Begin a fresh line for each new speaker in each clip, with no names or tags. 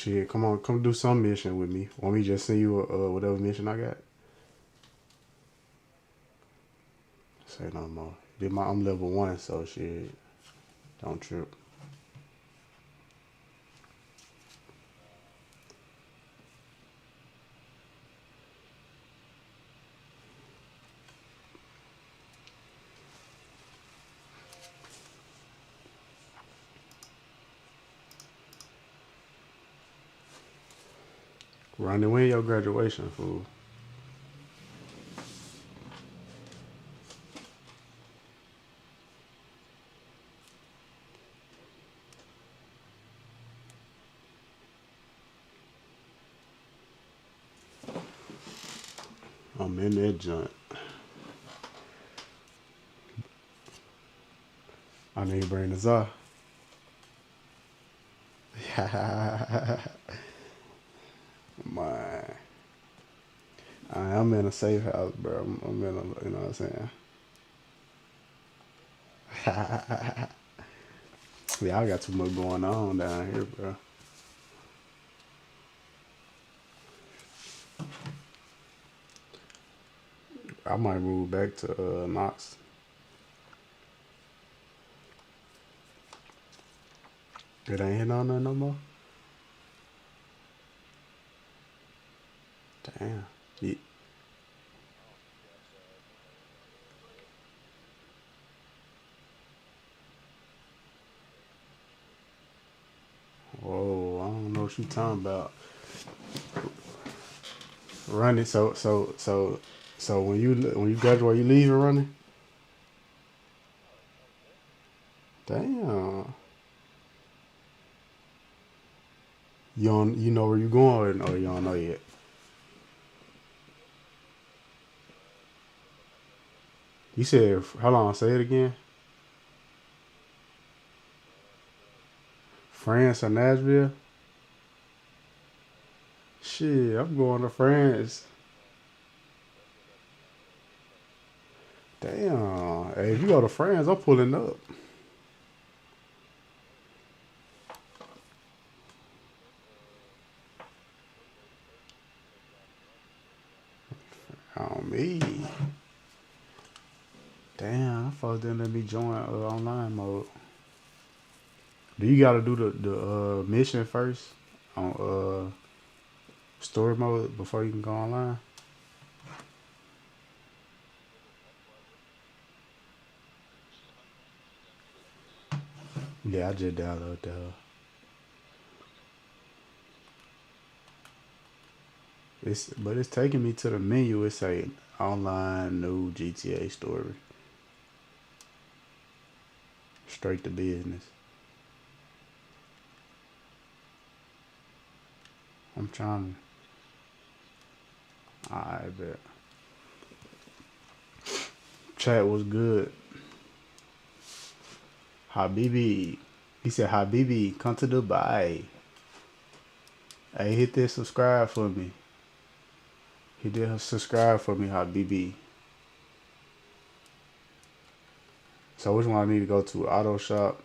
Shit, come on, come do some mission with me. Want me to just send you whatever mission I got? Say no more. I'm level 1, so shit, don't trip. Ronnie, when your graduation, fool? I'm in that joint. I need to bring this up. Man, I'm in a safe house, bro. I'm in a, you know what I'm saying? Yeah, I got too much going on down here, bro. I might move back to Knox. It ain't hitting on nothing no more. Damn. Yeah. Whoa, I don't know what you talking about. Running. So when you graduate, you leave and running. Damn. You know where you going or you don't know yet? You said how long? Say it again. France or Nashville? Shit, I'm going to France. Damn. Hey, if you go to France, I'm pulling up. On me. Damn, I thought didn't let me join online mode. Do you gotta do the mission first on story mode before you can go online? Yeah, I just downloaded that. But it's taking me to the menu. It say online new GTA story. Straight to business. I'm trying to. I bet. Chat was good. Habibi. He said, Habibi, come to Dubai. Hey, hit that subscribe for me. He did subscribe for me, Habibi. So which one I need to go to? Auto shop.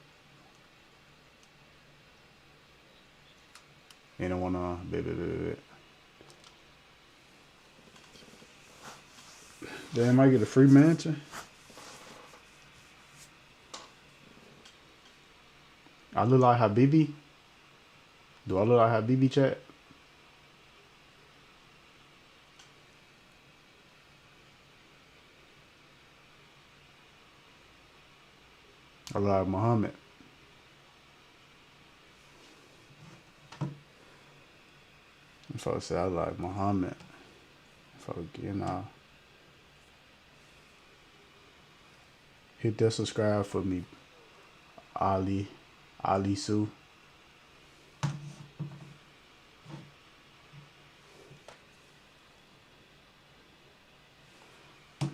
And I wanna bit. Damn, I get a free mansion. I look like Habibi. Do I look like Habibi, chat? I look like Muhammad. Folks say I look like Muhammad. Folks, hit that subscribe for me, Ali. Ali Sue.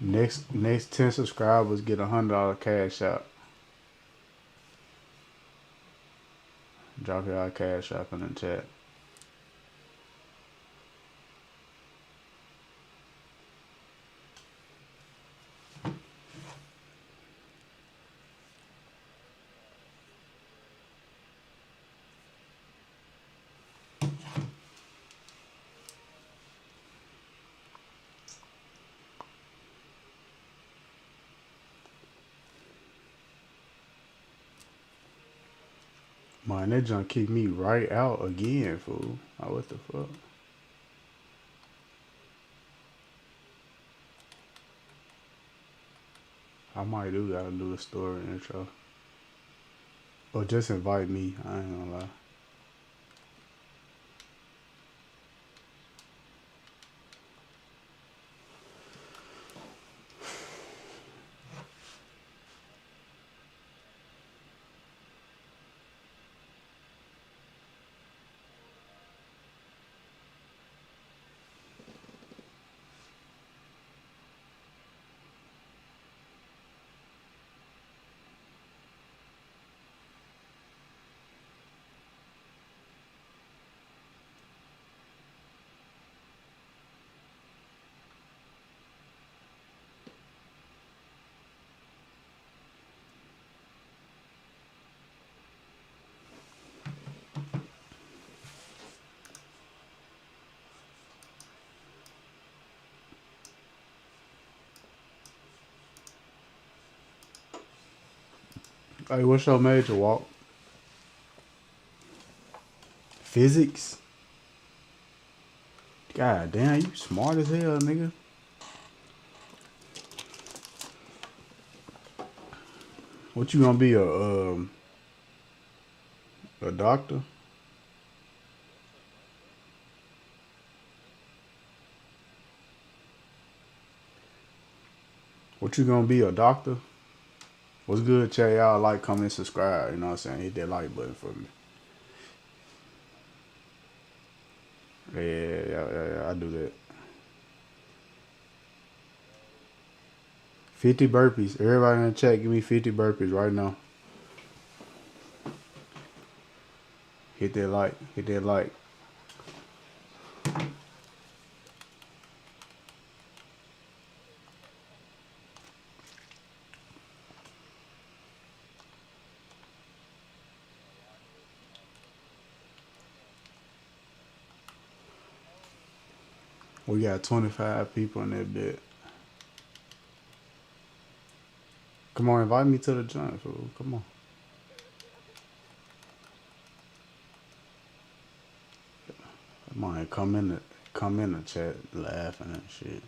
Next 10 subscribers get $100 cash out. Drop your cash out in the chat. Man, that junk kicked me right out again, fool. Like, what the fuck? I might do gotta do the story intro. Or just invite me. I ain't gonna lie. Hey, what's your major, Walk? Physics? God damn, you smart as hell, nigga. What you gonna be, a doctor? What you gonna be, a doctor? What's good, chat? Y'all like, comment, subscribe. You know what I'm saying? Hit that like button for me. Yeah, I do that. 50 burpees. Everybody in the chat, give me 50 burpees right now. Hit that like. Hit that like. We got 25 people in that bit. Come on, invite me to the joint, fool. Come on. Come on, come in the chat laughing and shit.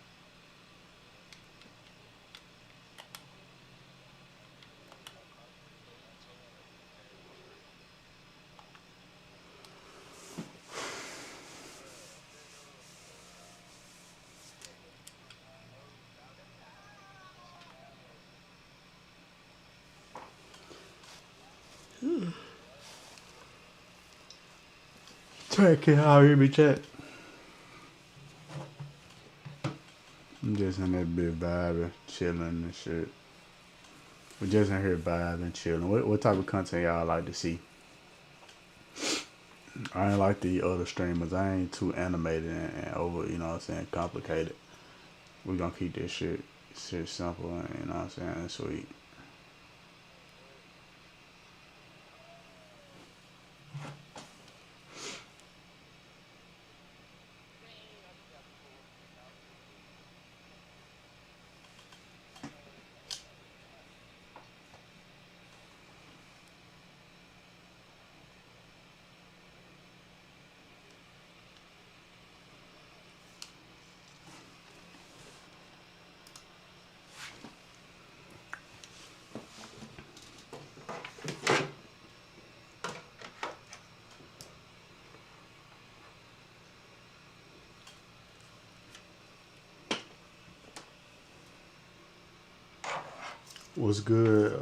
Chat, can y'all hear me, chat? I'm just in that bit vibing, chilling and shit. We're just in here vibing, chilling. What type of content y'all like to see? I ain't like the other streamers. I ain't too animated and over, you know what I'm saying, complicated. We gonna keep this shit simple and, you know what I'm saying, and sweet. What's good?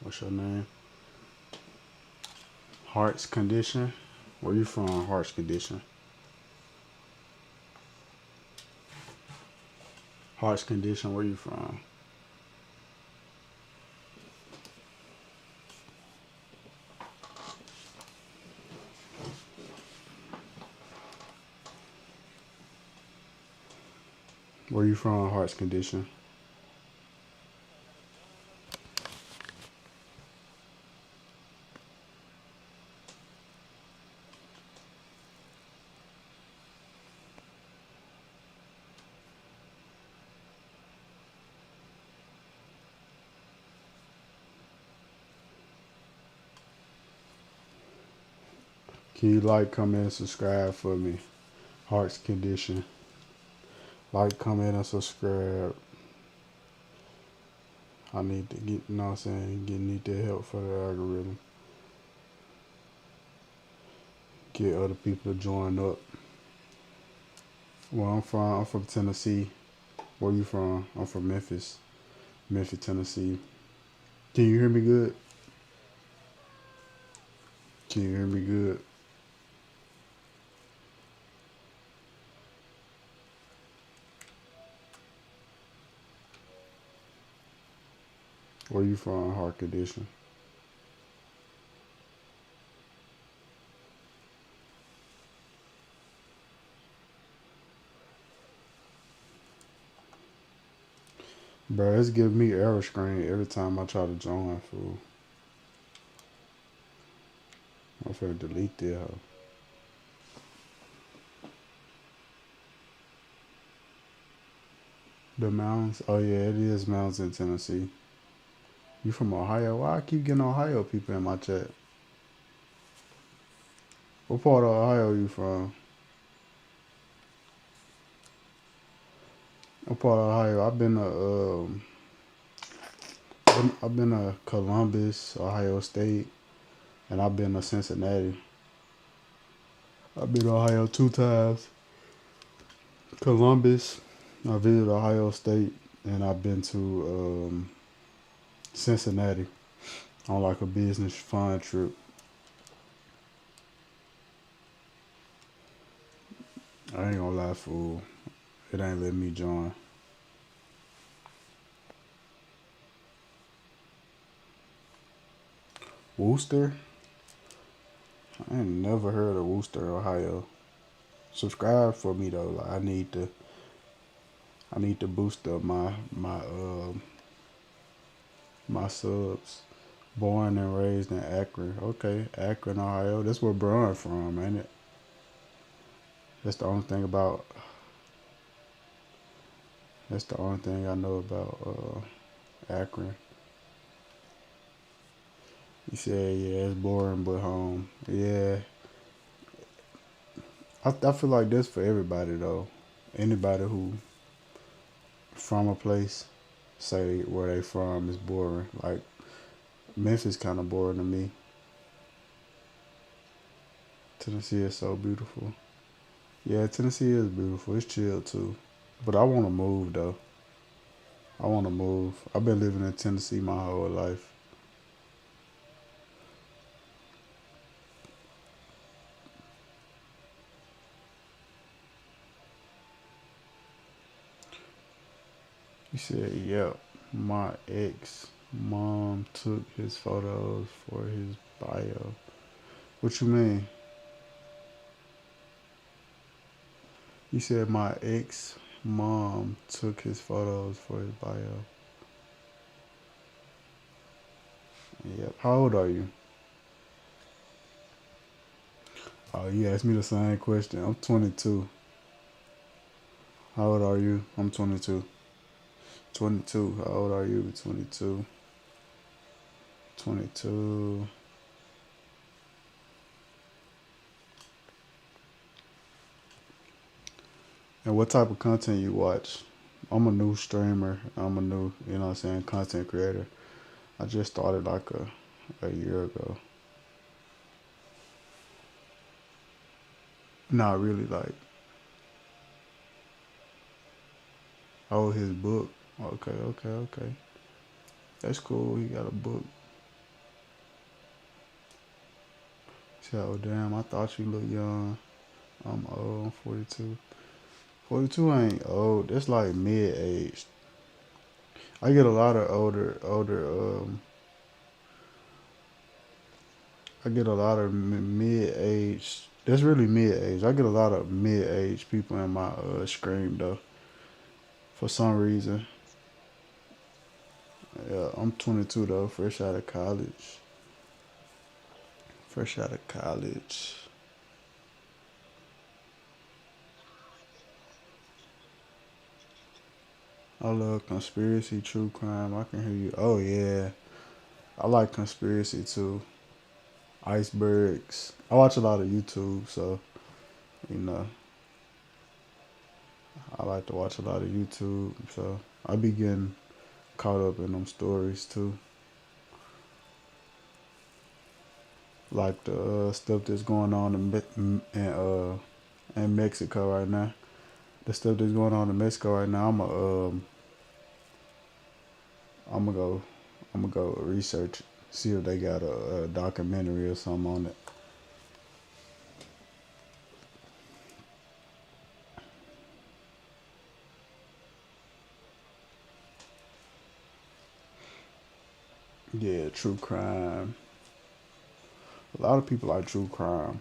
What's your name? Heart's Condition. Where you from? Heart's Condition. Heart's Condition. Where you from? Where you from? Heart's Condition. Can you like, comment, and subscribe for me? Heart's condition. Like, comment, and subscribe. I need to get, you know what I'm saying, need that help for the algorithm. Get other people to join up. Where I'm from Tennessee. Where you from? I'm from Memphis. Memphis, Tennessee. Can you hear me good? Can you hear me good? Where you from? Heart condition. Bro, it's giving me error screen every time I try to join, fool. I'm finna delete that hoe. The mountains? Oh yeah, it is mountains in Tennessee. You from Ohio? Why I keep getting Ohio people in my chat? What part of Ohio you from? What part of Ohio? I've been to Columbus, Ohio State, and I've been to Cincinnati. I've been to Ohio 2 times. Columbus, I visited Ohio State, and I've been to Cincinnati on like a business fun trip. I ain't gonna lie, fool. It ain't letting me join. Wooster? I ain't never heard of Wooster, Ohio. Subscribe for me though. Like I need to boost up my subs. Born and raised in Akron. Okay, Akron, Ohio. That's where Brian from, ain't it? That's the only thing about. That's the only thing I know about Akron. You said, yeah, it's boring but home. Yeah, I feel like that's for everybody though. Anybody who from a place say where they from is boring. Like Memphis kind of boring to me. Tennessee is so beautiful. Yeah, Tennessee is beautiful. It's chill too. But I want to move though. I want to move. I've been living in Tennessee my whole life. He said, yep, my ex mom took his photos for his bio. What you mean? He said my ex mom took his photos for his bio. Yep. How old are you? Oh, you asked me the same question. I'm 22. How old are you? I'm 22. 22. How old are you? 22. 22. And what type of content you watch? I'm a new streamer. I'm a new, you know what I'm saying, content creator. I just started like a year ago. Not really like, oh, his book. Okay, okay, okay. That's cool. He got a book. He said, oh, damn, I thought you looked young. I'm old. I'm 42. 42 ain't old. That's like mid-age. I get a lot of I get a lot of mid-age. That's really mid-age. I get a lot of mid-age people in my stream though. For some reason. Yeah, I'm 22 though, fresh out of college. Fresh out of college. I love conspiracy, true crime. I can hear you. Oh yeah, I like conspiracy too. icebergs. I watch a lot of YouTube, so you know I like to watch a lot of YouTube. So I be getting caught up in them stories too, like the stuff that's going on in Mexico right now. The stuff that's going on in Mexico right now. I'm gonna go I'm gonna go research, see if they got a documentary or something on it. Yeah, true crime. A lot of people like true crime.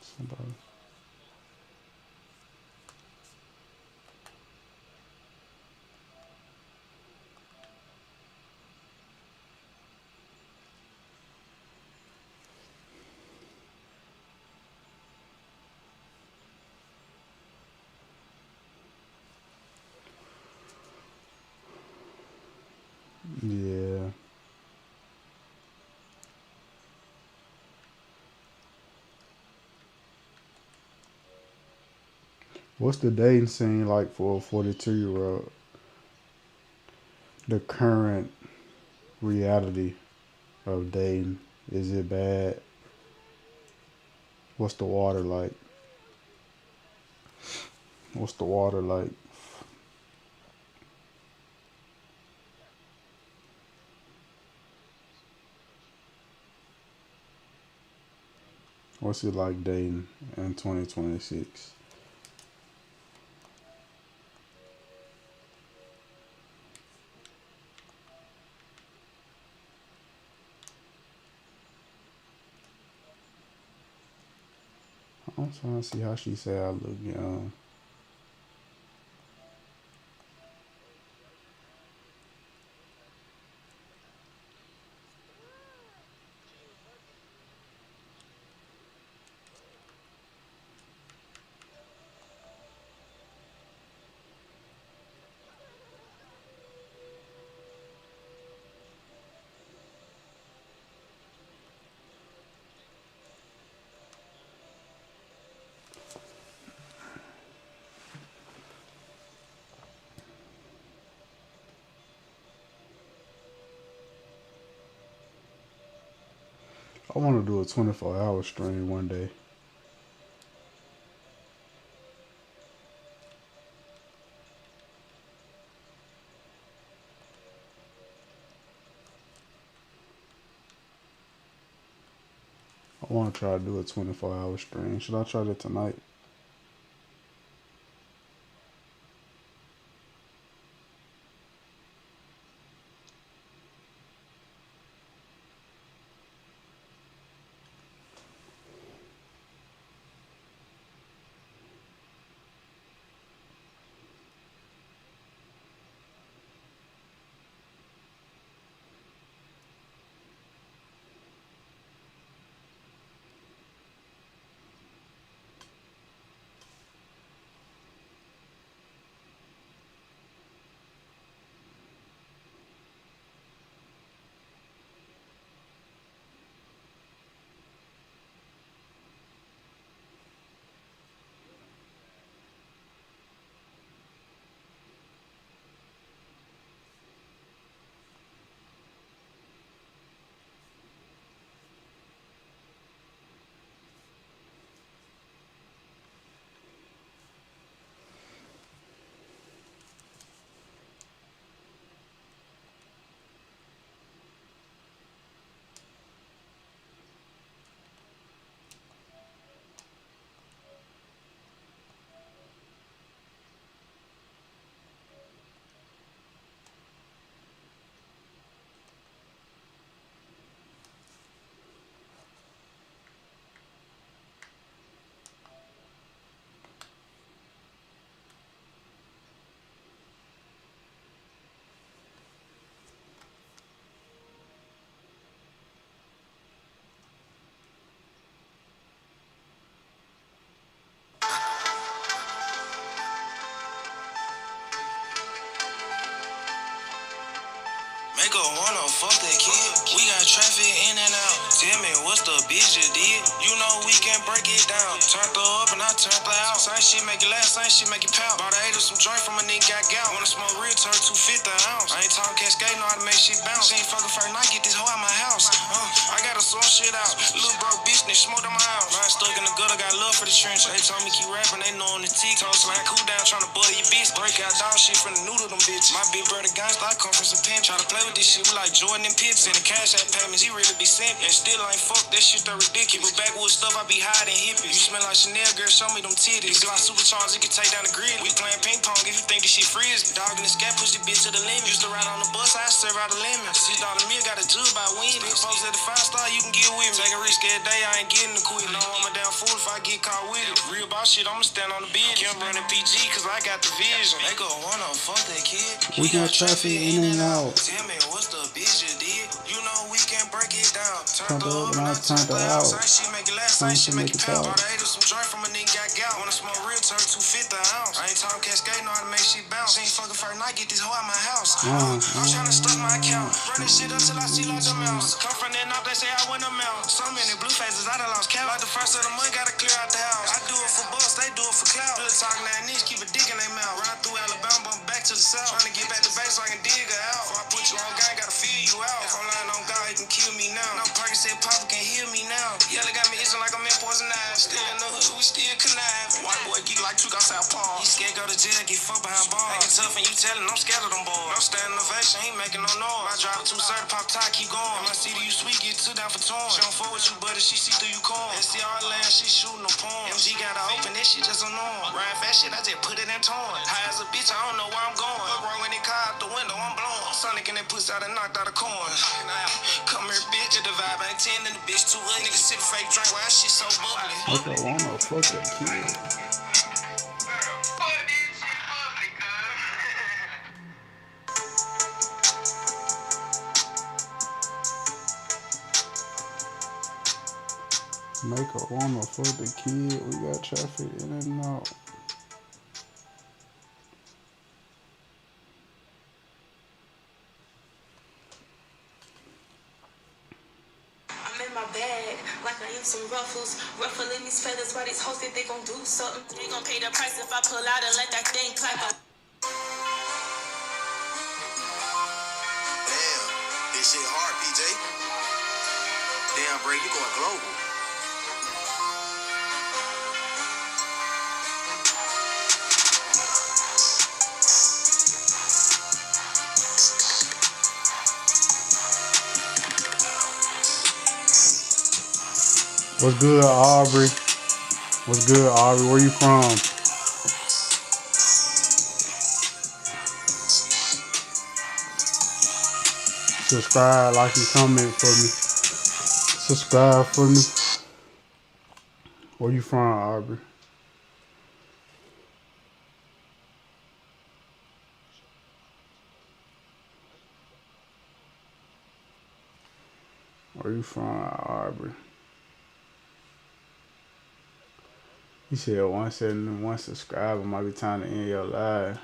Somebody. Yeah. What's the dating scene like for a 42-year old? The current reality of dating. Is it bad? What's the water like? What's the water like? What's it like dating in 2026? I'm trying to see how she say I look young. I want to do a 24-hour stream one day. I want to try to do a 24-hour stream. Should I try that tonight?
Make a wanna fuck that kid. We got traffic in and out. Tell me what's the bitch you did? You know we can break it down. Turned her up and I turned her out. Same shit make it last, same shit make it pout. Bought a eight of some joint from a nigga got gout. Wanna smoke real, turn 250 an ounce. I ain't talking cascade, know how to make shit bounce. She ain't fucking first night, get this hoe out my house. I gotta sort shit out. Little broke bitch, they smoked in my house. Mine stuck in the gutter, got love for the trench. They told me keep rapping, they know on the T. Told slime cool down, tryna butter your bitch. Break out dog shit from the noodle them bitch. My big brother gangsta, I come from some pen. Try to play with this shit, we like Jordan and Pips. And the cash app payments, he really be simple. And still ain't fuck, that shit that ridiculous. But backwood stuff, I be hiding hippies. You smell like Chanel, girl, show me them titties. Glock supercharged, it can take down the grid. We playing ping pong if you think this shit free. Dog in the scat, push the bitch to the limit. Used to ride on the bus, I serve out the limit. $6 meal, got a jug by winning. Folks at the 5-star, you can get with me. Take a risk every day, I ain't getting the quit. No, I'm a damn fool if I get caught with it. Real boss shit, I'ma stand on the bed. Kim running PG, cause I got the vision. They go wanna fuck that kid.
We got traffic in and out.
Tell me what's the bitch you did? You know we can break it down.
Turned her up and I turned her out.
Same shit make it last, same shit make it pout. Bought a eight of some joint from a nigga got gout. Wanna smoke real, turn 250 an ounce. I ain't talking cascade, know how to make shit bounce. She ain't fucking first night, get this hoe out my house. I'm tryna stuff my account. Run this shit up till I see like a mouse. Come from that knob, they say I win a mount. So many blue faces, I done lost count. Like the first of the month, gotta clear out the house. I do it for buzz, they do it for clout. Good talking that niche, keep a dick in their mouth. Run through Alabama, bump back to the south. Tryna get back to base so I can dig her out. Before I put you on gang, gotta feel you out. If I'm lying on God, he can kill me now. No Percocet Papa can heal me now. Yeah, they got me itching like I'm in poison knives. Still in the hood, we still conniving. White boy geek like Tuke on South Paul. He scared go to jail, get fucked behind bars. Acting tough and you tellin', I'm scared of them boys. No stand innovation, ain't making no noise. My driver 230, pop top, keep going. My city, you sweet, get 2 down for torn. She don't fuck with you, buddy, she see through you corn. SCR land, she shooting no porn. MG gotta open, that shit just unknown. Ride fast shit, I just put it in torn. High as a bitch, I don't know where I'm going. Look wrong when they car out the window, I'm blowing. Sonic and that pussy out and knocked out a corn. Come here, bitch, the vibe ain't 10 and the bitch too ugly. Niggas sip fake drink, why that shit so bubbly?
Make her wanna fuck that kid. Make her wanna fuck the kid. We got traffic in and out.
I'm in my bag, like I am some ruffles. Ruffling these feathers, why these hoes think they gon' do something? They gon' pay the price if I pull out and let that thing clap up. Damn, this shit hard, PJ. Damn, Bray, you going global.
What's good, Aubrey? What's good, Aubrey? Where you from? Subscribe, like, and comment for me. Subscribe for me. Where you from, Aubrey? Where you from, Aubrey? You said 171 subscriber might be time to end your live.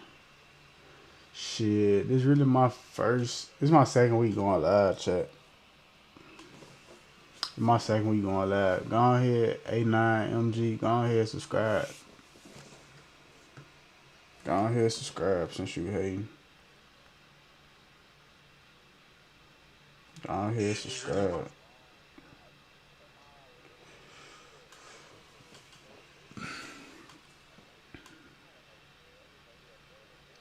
Shit, this really my first. This is my second week going live, chat. My second week going live. Go ahead, A9MG. Go ahead, subscribe. Go ahead, subscribe since you hating. Go ahead, subscribe.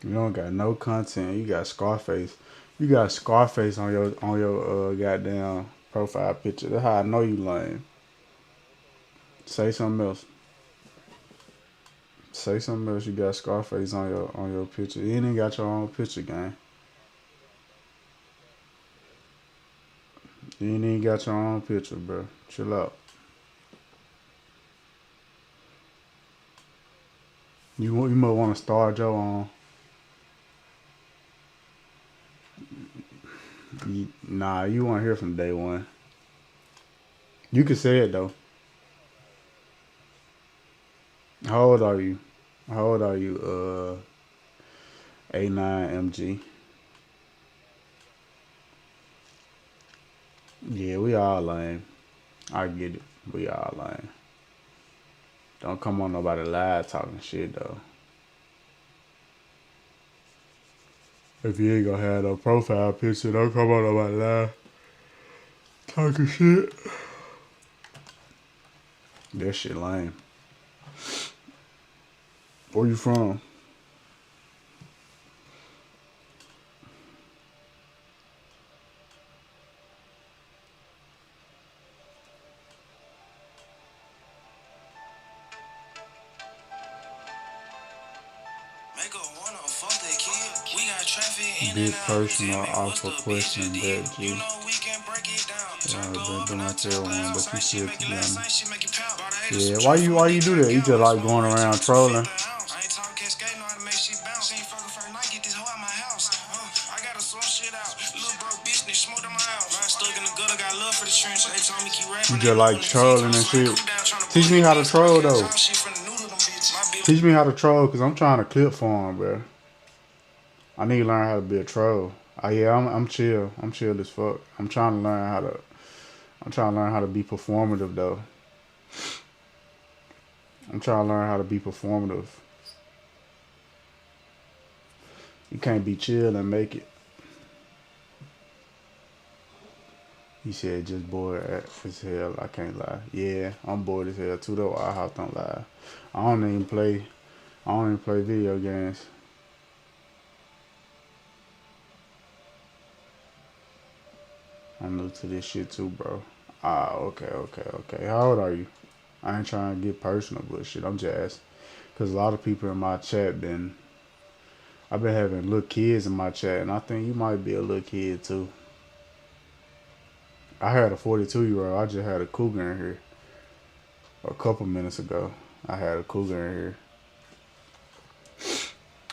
You don't got no content. You got Scarface. You got Scarface on your goddamn profile picture. That's how I know you lame. Say something else. Say something else. You got Scarface on your picture. You ain't even got your own picture, gang. You ain't even got your own picture, bro. Chill out. You might want to start your own. Nah, you want to hear from day one. You can say it though. How old are you? How old are you? A9MG. Yeah, we all lame. I get it. We all lame. Don't come on nobody live talking shit though. If you ain't gonna have no profile picture, don't come on nobody live talking shit. That shit lame. Where you from? Big personal awful question that G. Yeah, I've been doing that for everyone, but you still keep on. Yeah, why you do that? You just like going around trolling. You just like trolling and shit. Teach me how to troll though. Teach me how to troll, cause I'm trying to clip for him, bro. I need to learn how to be a troll. Yeah, I'm chill. I'm chill as fuck. I'm trying to learn how to. I'm trying to learn how to be performative though. I'm trying to learn how to be performative. You can't be chill and make it. He said just bored as hell. I can't lie. Yeah, I'm bored as hell too though. I hopped on live. I don't even play video games. I'm new to this shit too, bro. Okay. How old are you? I ain't trying to get personal, but shit, I'm just asking. Cause a lot of people in my chat I've been having little kids in my chat, and I think you might be a little kid too. I had a 42-year-old. I just had a cougar in here a couple minutes ago. I had a cougar in here.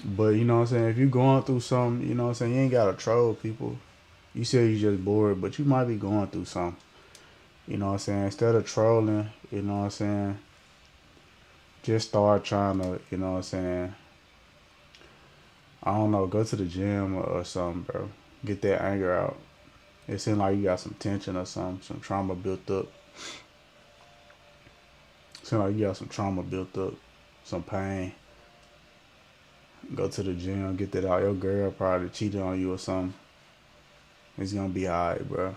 But you know what I'm saying? If you going through something, you know what I'm saying, you ain't gotta troll people. You say you just bored, but you might be going through something. You know what I'm saying? Instead of trolling, you know what I'm saying, just start trying to, you know what I'm saying, I don't know, go to the gym or something, bro. Get that anger out. It seems like you got some tension or something, some trauma built up. Seems like you got some trauma built up, some pain. Go to the gym, get that out. Your girl probably cheated on you or something. It's gonna be alright, bro.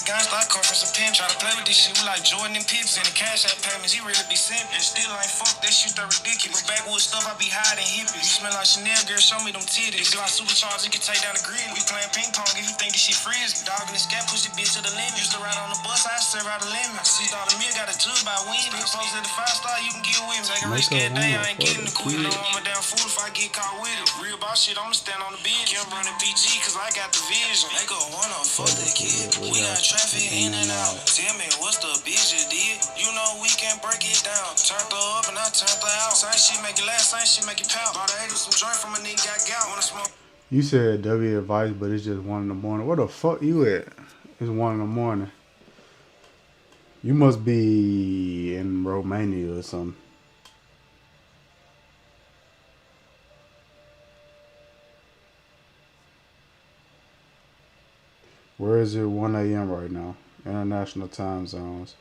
I come from some pimp, try to play with this shit. We like Jordan and Pips and the cash app payments. He really be simping. Still ain't fuck that shit that ridiculous. Backwood stuff, I be hiding hippies. You smell like Chanel, girl, show me them titties. Do I supercharge, you can take down the grid. We playing ping pong if you think this shit frizz. Dog in the scat, push the bitch to the limit. Used to ride on the bus, I serve out the limit. $6 meal, got a jug by win. Still post at the 5-star, you can get with me. Take a risk every day, I ain't getting the quit. Don't want me down fool if I get caught with it. Real boss shit, I'ma stand on the bench. Can't run the PG, cause I got the vision. They go one on fuck that kid. We got traffic in and out. Tell me what's the bitch you did? You know we can break it down. Turned her up and I turned her out. Same shit make it last, same shit make it pout. Bought a some joint from a nigga got gout. Wanna smoke? You said W advice, but it's just 1 in the morning. Where the fuck you at? It's 1 in the morning. You must be in Romania or something. Where is it 1 a.m. right now? International time zones.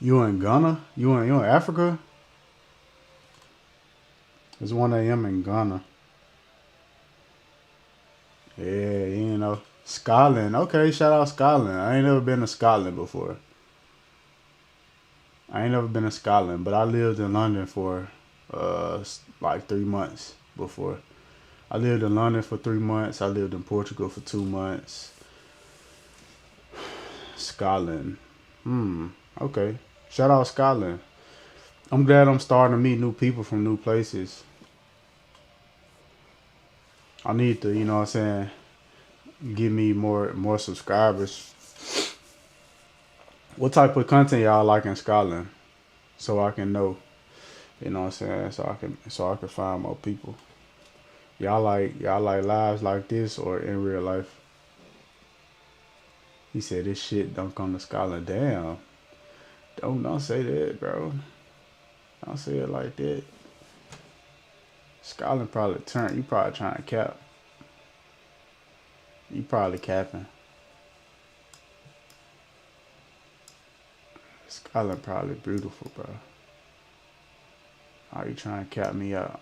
You in Ghana? You in Africa? It's 1 a.m. in Ghana. Yeah, you know. Scotland. Okay, shout out Scotland. I ain't never been to Scotland before. I ain't never been to Scotland, but I lived in London for like 3 months before. I lived in London for 3 months. I lived in Portugal for 2 months. Scotland. Okay. Shout out Scotland. I'm glad I'm starting to meet new people from new places. I need to, you know what I'm saying, give me more subscribers. What type of content y'all like in Scotland? So I can know. You know what I'm saying? So I can find more people. Y'all like lives like this or in real life? He said this shit don't come to Scotland. Damn. Don't say that, bro. Don't say it like that. Scotland probably turned. You probably trying to cap. You probably capping. Scotland probably beautiful, bro. Are you trying to cap me out?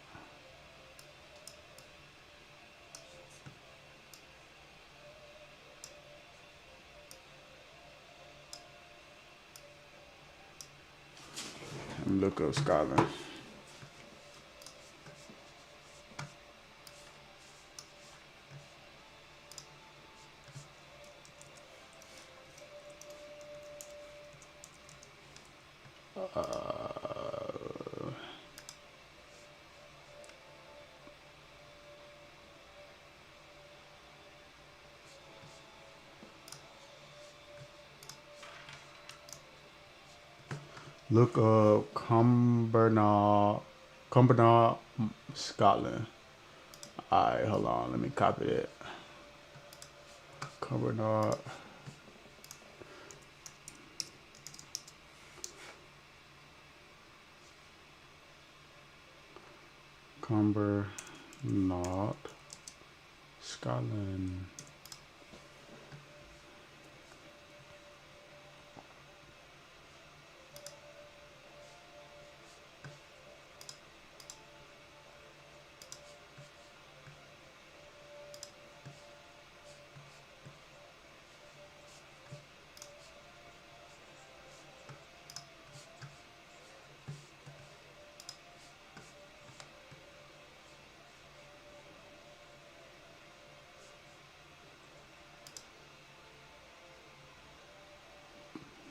Let me look up Scotland. Look up Cumbernauld, Scotland. Alright, hold on. Let me copy that. Cumbernauld. Scotland.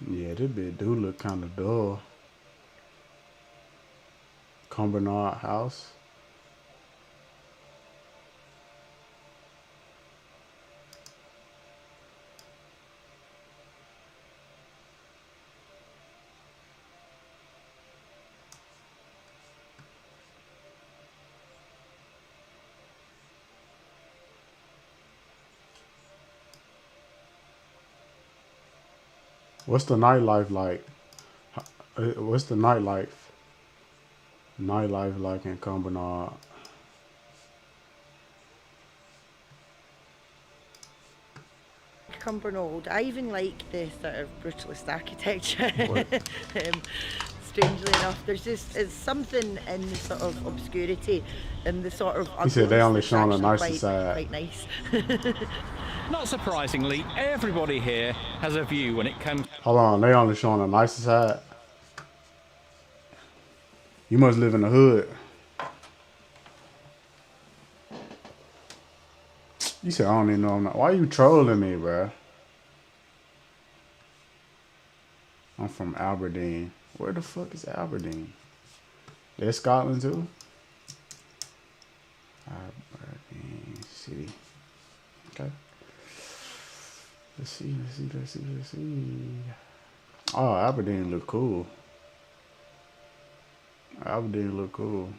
Yeah, this bit do look kind of dull. Cumbernauld House. What's the nightlife like? What's the nightlife like in Cumbernauld?
Cumbernauld. I even like the sort of brutalist architecture. Strangely enough, there's something in the sort of obscurity and the sort of.
He said they only
that's
showing the
actually
nicer side.
Quite nice.
Not surprisingly, everybody here has a view when it comes.
Hold on, they only showing the nicer side. You must live in the hood. You said I don't even know I'm not. Why you trolling me, bro? I'm from Aberdeen. Where the fuck is Aberdeen? There's Scotland too? Aberdeen City. Okay. Let's see. Oh, Aberdeen look cool. Aberdeen look cool.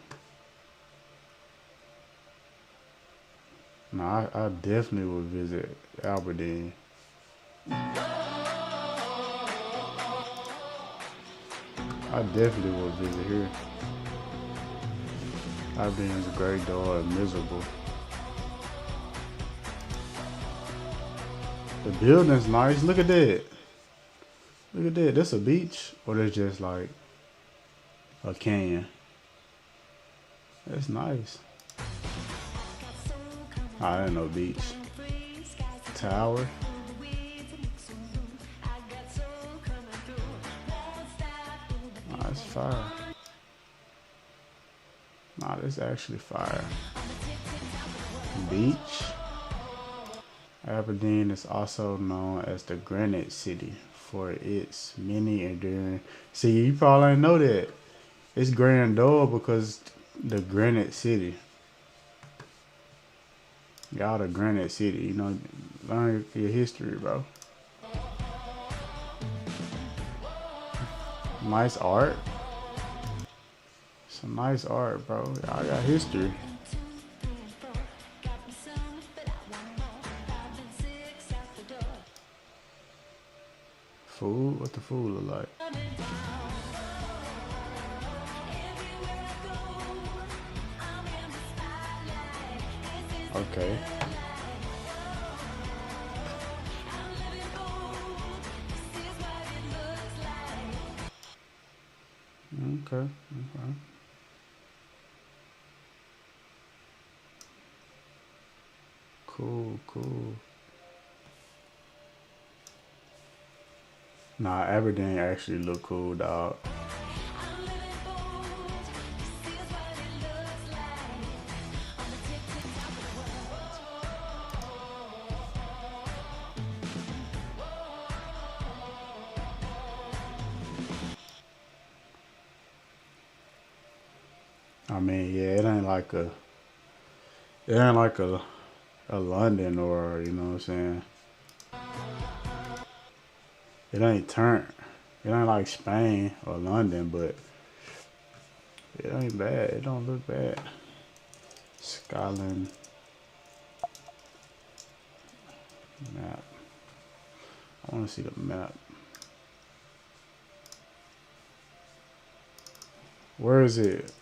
No, I definitely would visit Aberdeen. I definitely would visit here. Aberdeen's a great door and miserable. The building's nice. Look at that. Look at that. That's a beach? Or that's just like a canyon? That's nice. I didn't know beach. Tower. Nah, it's fire. Nah, this actually fire. Beach. Aberdeen is also known as the Granite City for its many enduring. See, you probably didn't know that. It's grandeur because the Granite City. Y'all the Granite City, you know, learn your history, bro. Nice art. Some nice art, bro. Y'all got history. Food? What the food look like? Okay. Okay. Okay. Cool. Cool. Nah, Aberdeen actually look cool, dog. I mean, yeah, it ain't like a London or you know what I'm saying. It ain't turned. It ain't like Spain or London, but it ain't bad. It don't look bad. Scotland map. I want to see the map. Where is it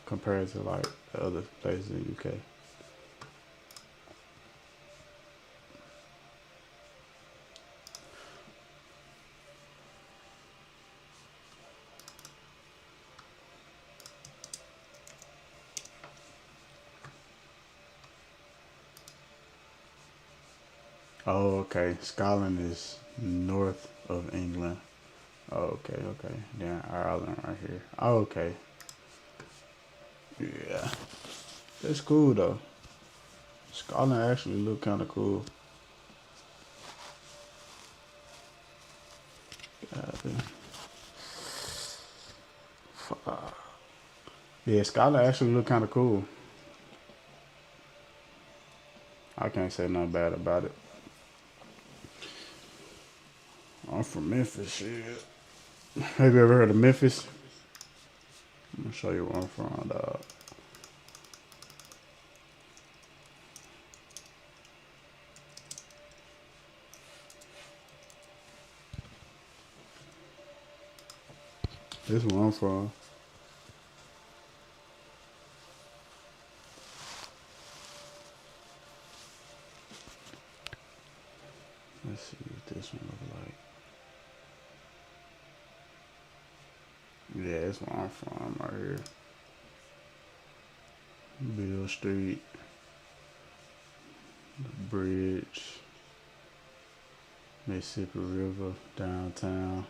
compared to like the other places in the UK? Oh, okay. Scotland is north of England. Oh, okay, okay. Then Ireland right here. Oh, okay. Yeah. That's cool though. Scotland actually look kind of cool. Yeah, Scotland actually look kind of cool. I can't say nothing bad about it. I'm from Memphis, shit. Have you ever heard of Memphis? I'm gonna show you where I'm from, dog. This is where I'm from. Let's see what this one look like. Yeah, that's where I'm from right here. Bill Street, the bridge, Mississippi River, downtown.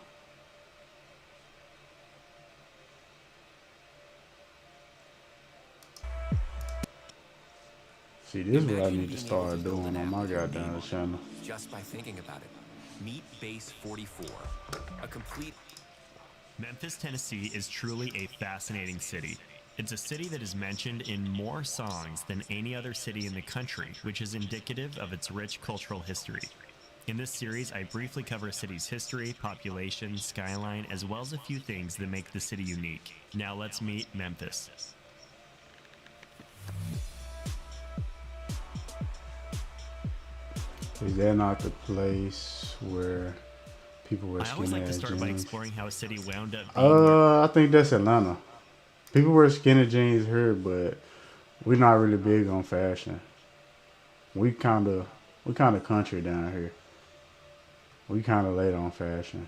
See, this is what I need to start doing on my goddamn channel.
Just by thinking about it. Meet Base 44, a complete...
Memphis, Tennessee is truly a fascinating city. It's a city that is mentioned in more songs than any other city in the country, which is indicative of its rich cultural history. In this series, I briefly cover a city's history, population, skyline, as well as a few things that make the city unique. Now let's meet Memphis.
Is that not the place where people wear
I always
skinny
like to
ass
start by
jeans?
exploring how a city wound up being where
I think that's Atlanta. People wear skinny jeans here, but we're not really big on fashion. We kind of country down here. We kind of late on fashion.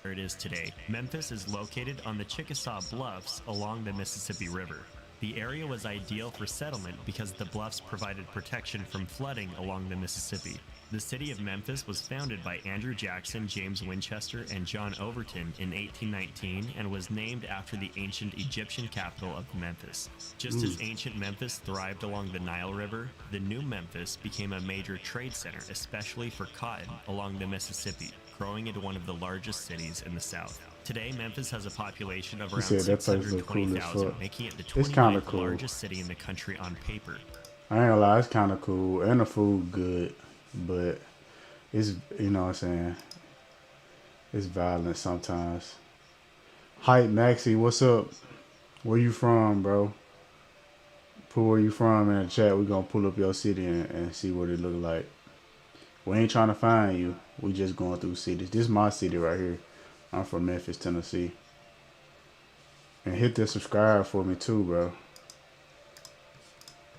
it is today. Memphis is located on the Chickasaw Bluffs along the Mississippi River. The area was ideal for settlement because the bluffs provided protection from flooding along the Mississippi. The city of Memphis was founded by Andrew Jackson, James Winchester, and John Overton in 1819 and was named after the ancient Egyptian capital of Memphis. Just as ancient Memphis thrived along the Nile River, the new Memphis became a major trade center, especially for cotton along the Mississippi, growing into one of the largest cities in the South. Today, Memphis has a population of around
said that place look cool as
620,000,
fuck.
making it the
It's kinda
29th
cool.
largest city in the country on paper.
I ain't gonna lie, it's kind of cool and the food good, but it's, you know what I'm saying, it's violent sometimes. Hype Maxi, what's up? Where you from, bro? Put where you from in the chat. We're gonna pull up your city and see what it look like. We ain't trying to find you. We just going through cities. This is my city right here. I'm from Memphis, Tennessee. And hit the subscribe for me too, bro.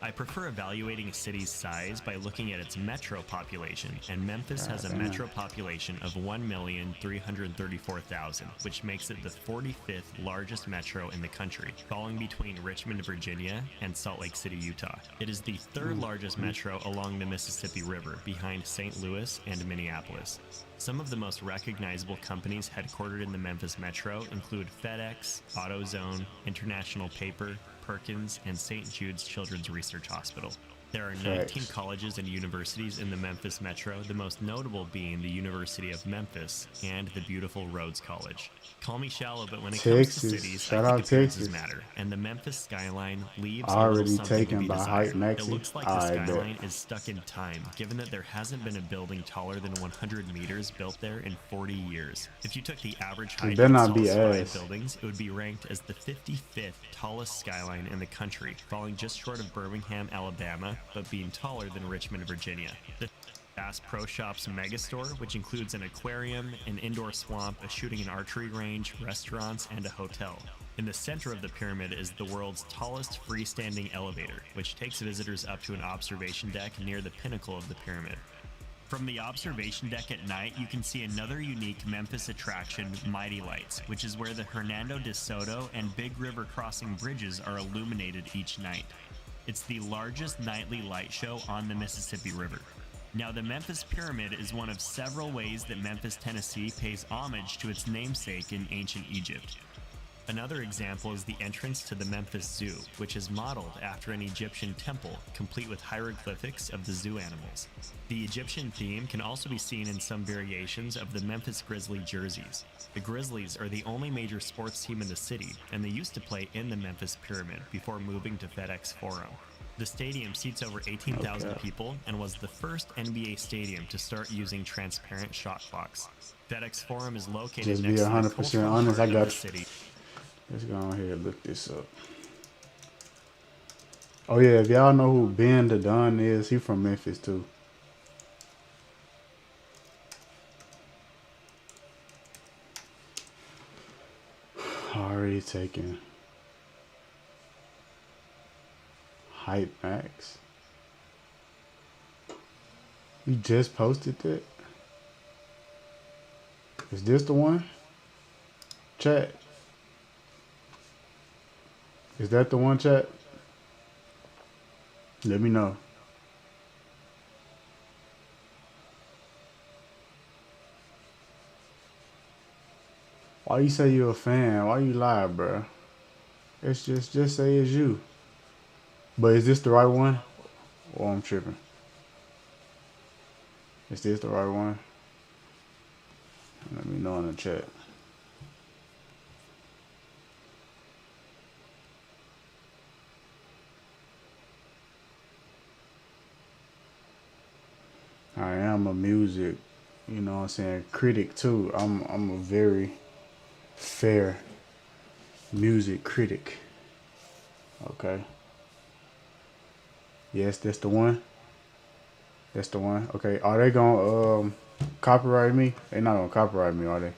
I prefer evaluating a city's size by looking at its metro population, and Memphis has a metro population of 1,334,000, which makes it the 45th largest metro in the country, falling between Richmond, Virginia, and Salt Lake City, Utah. It is the third largest metro along the Mississippi River, behind St. Louis and Minneapolis. Some of the most recognizable companies headquartered in the Memphis metro include FedEx, AutoZone, International Paper, Perkins, and St. Jude's Children's Research Hospital. There are 19 colleges and universities in the Memphis metro, the most notable being the University of Memphis and the beautiful Rhodes College. Call me shallow, but when it comes to cities,
Shout
I
out
think appearances
Texas.
matter, and the Memphis skyline leaves
Already
a little something to
taken
be
by
desired.
Hype
It
Maxi.
looks like the
I bet.
skyline is stuck in time, given that there hasn't been a building taller than 100 meters built there in 40 years. If you took the average height
better
of
not be
tallest 5
ass.
buildings, it would be ranked as the 55th tallest skyline in the country, falling just short of Birmingham, Alabama, but being taller than Richmond, Virginia. The Bass Pro Shops megastore, which includes an aquarium, an indoor swamp, a shooting and archery range, restaurants, and a hotel. In the center of the pyramid is the world's tallest freestanding elevator, which takes visitors up to an observation deck near the pinnacle of the pyramid. From the observation deck at night, you can see another unique Memphis attraction, Mighty Lights, which is where the Hernando de Soto and Big River Crossing bridges are illuminated each night. It's the largest nightly light show on the Mississippi River. Now, the Memphis Pyramid is one of several ways that Memphis, Tennessee pays homage to its namesake in ancient Egypt. Another example is the entrance to the Memphis Zoo, which is modeled after an Egyptian temple, complete with hieroglyphics of the zoo animals. The Egyptian theme can also be seen in some variations of the Memphis Grizzly jerseys. The Grizzlies are the only major sports team in the city, and they used to play in the Memphis Pyramid before moving to FedEx Forum. The stadium seats over 18,000 people and was the first NBA stadium to start using transparent shot clocks. FedEx Forum is located
Just be
next to the
100%
cultural
honest, I
heart
got
of the
you.
city.
Let's go on here and look this up. Oh yeah, if y'all know who Ben the Don is, he from Memphis too. Already taken. Hype Max. You just posted that? Is this the one? Chat. Is that the one, chat? Let me know. Why you say you're a fan? Why you lie, bro? It's just say it's you. But is this the right one? Or I'm tripping? Is this the right one? Let me know in the chat. I am a music, you know what I'm saying, critic too. I'm a very fair music critic. Okay. Yes, that's the one. That's the one. Okay. Are they gonna copyright me? They're not gonna copyright me, are they?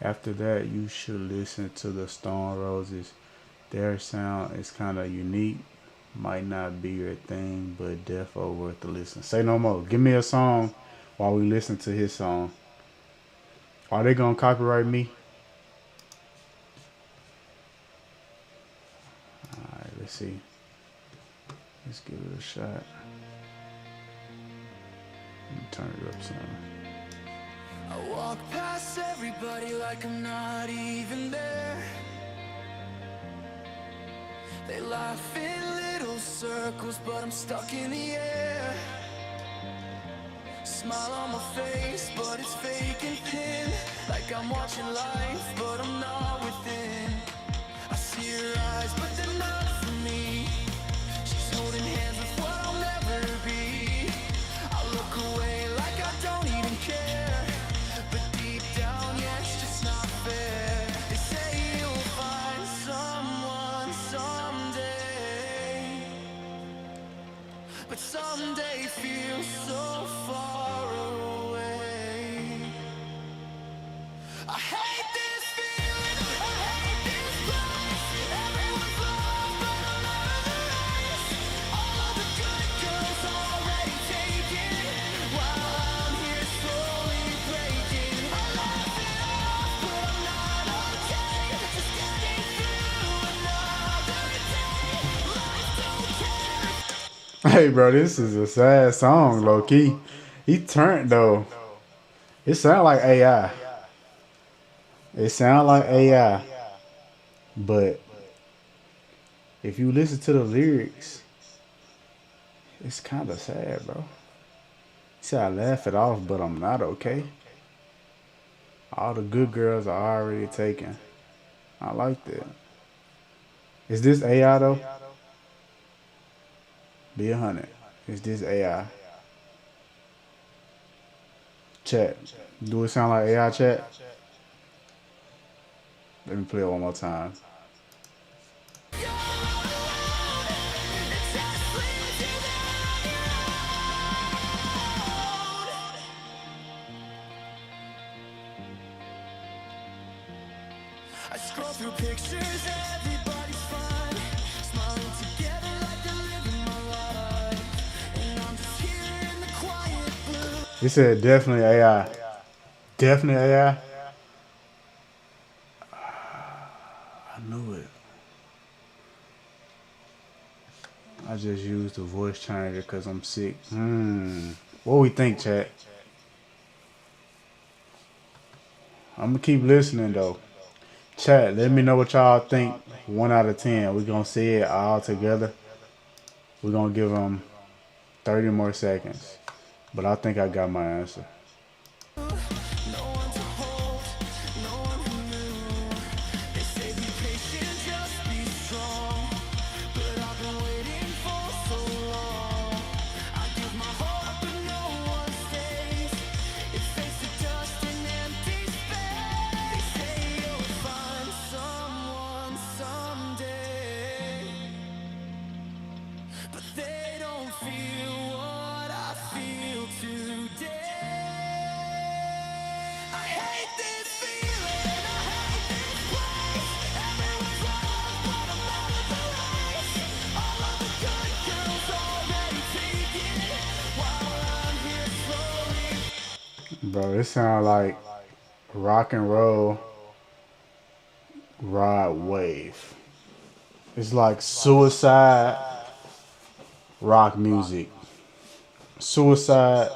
After that, you should listen to the Stone Roses. Their sound is kind of unique. Might not be your thing, but defo worth the listen. Say no more. Give me a song while we listen to his song. Are they gonna copyright me? Alright, let's see. Let's give it a shot. Let me turn it up some.
I walk past everybody like I'm not even there. They laugh in little circles, but I'm stuck in the air. Smile on my face, but it's fake and thin. Like I'm watching life, but I'm not within. I see her eyes, but they're not for me. She's holding hands with what I'll never be. I look away like I don't even care. But deep down, yeah, it's just not fair. They say you'll find someone someday. but someday feel so far away. I hate this feeling, I hate this place. Everyone's lost, but I'm out of the race. All of the good girls already taken, while I'm here slowly breaking. I laugh it off, but I'm not okay. Just getting through another day. Life don't care.
Hey, bro, this is a sad song, low key. He turned though. It sound like AI. It sound like AI. But if you listen to the lyrics, it's kind of sad, bro. He said, I laugh it off, but I'm not okay. All the good girls are already taken. I like that. Is this AI though? Be 100. Is this AI? Chat. Do it sound like AI, chat? Let me play it one more time.
I scroll through pictures, everybody's fine, smiling together like they're living my life. And I'm just here in the quiet blue.
He said definitely AI. Definitely AI. I knew it. I just used the voice changer because I'm sick. What we think, chat? I'm gonna keep listening though. Chat, let me know what y'all think. 1 out of 10. We're gonna see it all together. We're gonna give them 30 more seconds. But I think I got my answer.
No one to hold, no one who knew. They say be patient, just be strong. But I've been waiting for so long. I give my heart, but no one stays. It fades to dust in empty space. They say you'll find someone someday, but they don't feel what I feel today. I hate this feeling, I hate this place. Everyone's lost, but I'm out of the race. All of the good girls already taken, while I'm here slowly.
Bro, it sound like rock and roll rod wave. It's like suicide rock music. Suicide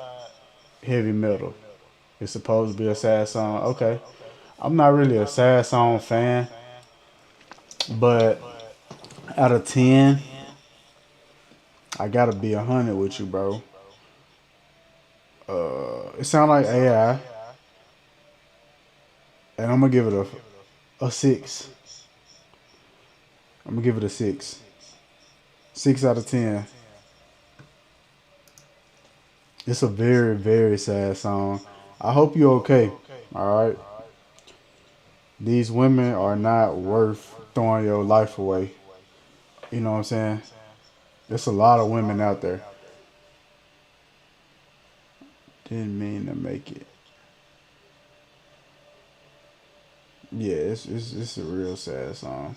heavy metal. It's supposed to be a sad song. Okay. I'm not really a sad song fan. But out of 10, I gotta be 100 with you, bro. It sound like AI. And I'm gonna give it a 6. I'm gonna give it a 6. 6 out of 10. It's a very, very sad song. I hope you're okay. Alright. These women are not worth throwing your life away. You know what I'm saying? There's a lot of women out there. Didn't mean to make it. Yeah, it's a real sad song.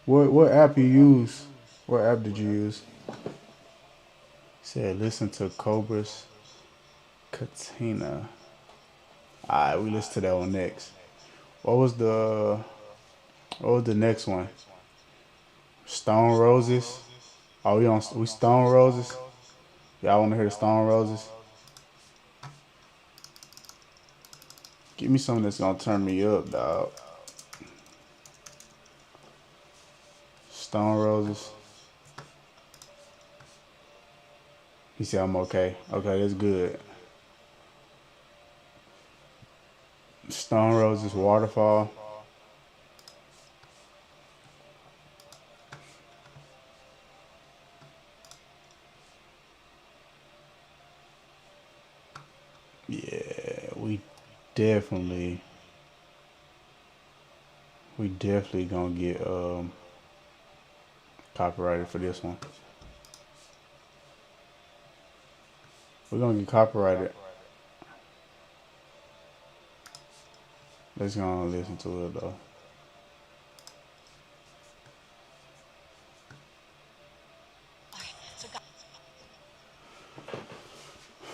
What app you use? What app did you use? Said listen to Cobra's Katina. Alright, we listen to that one next. What was the next one? Stone Roses. Oh, we Stone Roses. Y'all want to hear the Stone Roses? Give me something that's gonna turn me up, dog. Stone Roses. He said I'm okay. Okay, that's good. Stone Roses Waterfall. Yeah, we definitely gonna get copyrighted for this one. We're gonna get copyrighted. Let's go and listen to it though.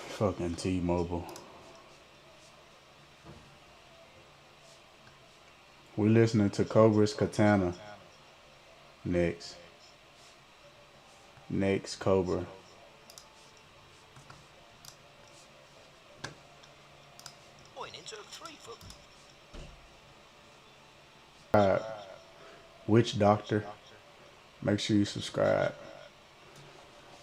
Fucking T-Mobile. We're listening to Cobra's Katana. Next. Next Cobra. Witch Doctor. Make sure you subscribe.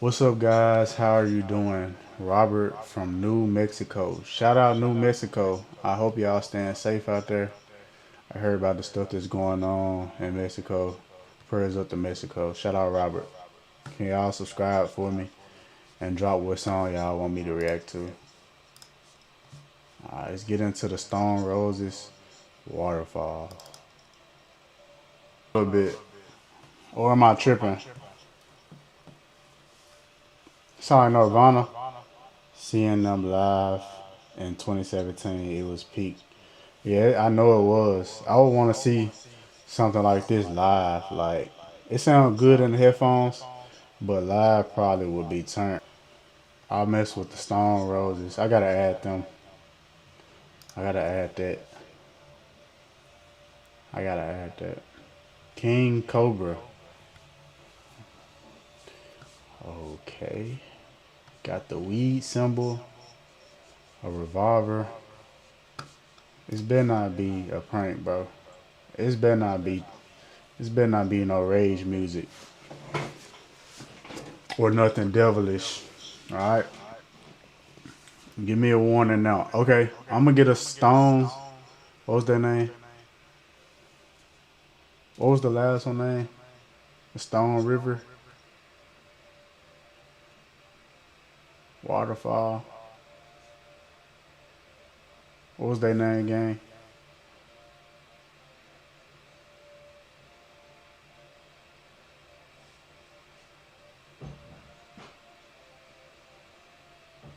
What's up, guys? How are you doing? Robert from New Mexico. Shout out New Mexico. I hope y'all staying safe out there. I heard about the stuff that's going on in Mexico. Prayers up to Mexico. Shout out Robert. Can y'all subscribe for me and drop what song y'all want me to react to? Alright, let's get into the Stone Roses Waterfall. A little bit. Or am I tripping? Sorry, Nirvana. Seeing them live in 2017, it was peak. Yeah, I know it was. I would want to see something like this live. Like, it sounds good in the headphones, but live probably would be turned. I'll mess with the Stone Roses. I gotta add them. I gotta add that. I gotta add that. King Cobra. Okay. Got the weed symbol. A revolver. This better not be a prank, bro. This better not be no rage music. Or nothing devilish. Alright. Give me a warning now. Okay. I'm gonna get a Stone. What was their name? What was the last one name? The Stone River. Waterfall. What was their name, gang?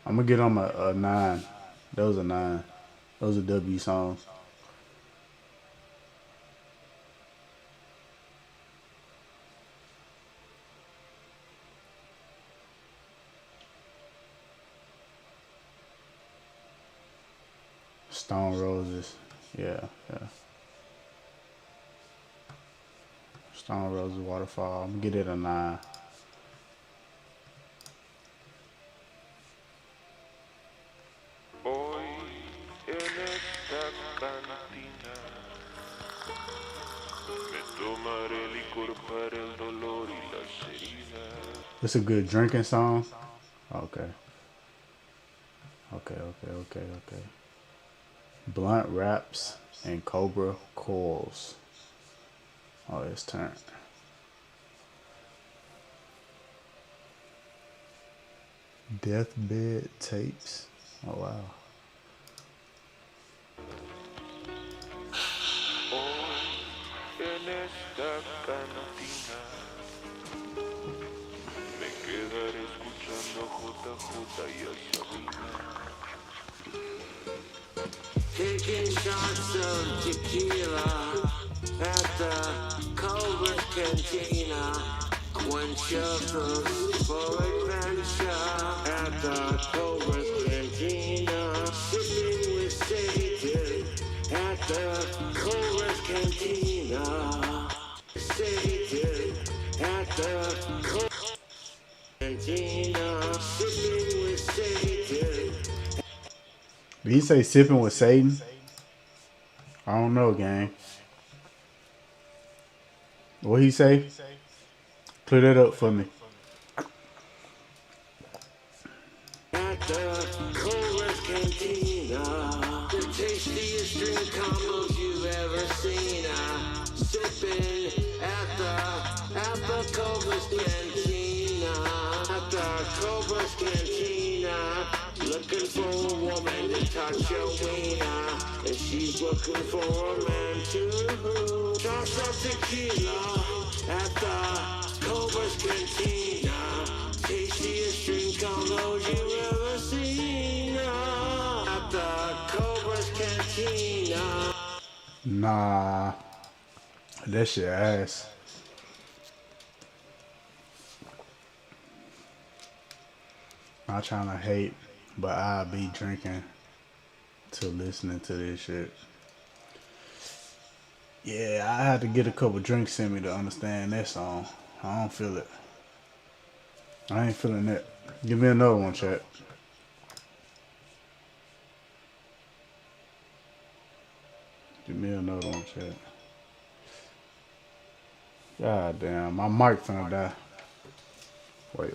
I'm gonna get them a 9. Those are 9. Those are W songs. Stone Roses. Yeah. Stone Roses Waterfall. I'm gonna get it a 9. It's a good drinking song. Okay. Blunt Raps and Cobra Coils. Oh, it's turned. Deathbed Tapes. Oh, wow.
Taking shots of tequila at the Culver's Cantina. Quench your thirst for adventure at the Culver's Cantina. Sipping with Satan at the Culver's Cantina. Satan at the Culver's Cantina. Sipping with Satan.
Did he say sipping with Satan? I don't know, gang. What he say? Clear that up for me.
At the Culver's Cantina, the tastiest drink combos you've ever seen. Sipping at the Culver's Cantina, at the Culver's Cantina. Looking for a woman to touch your wiener, and she's looking for a man too. Toss some tequila at the Cobra's Cantina. Tastiest drink on those you ever seen at the Cobra's Cantina.
Nah, that shit ass. Not trying to hate, but I be drinking to listening to this shit. Yeah, I had to get a couple drinks in me to understand that song. I don't feel it. I ain't feeling that. Give me another one, chat. Give me another one, chat. God damn, my mic finna die. Wait.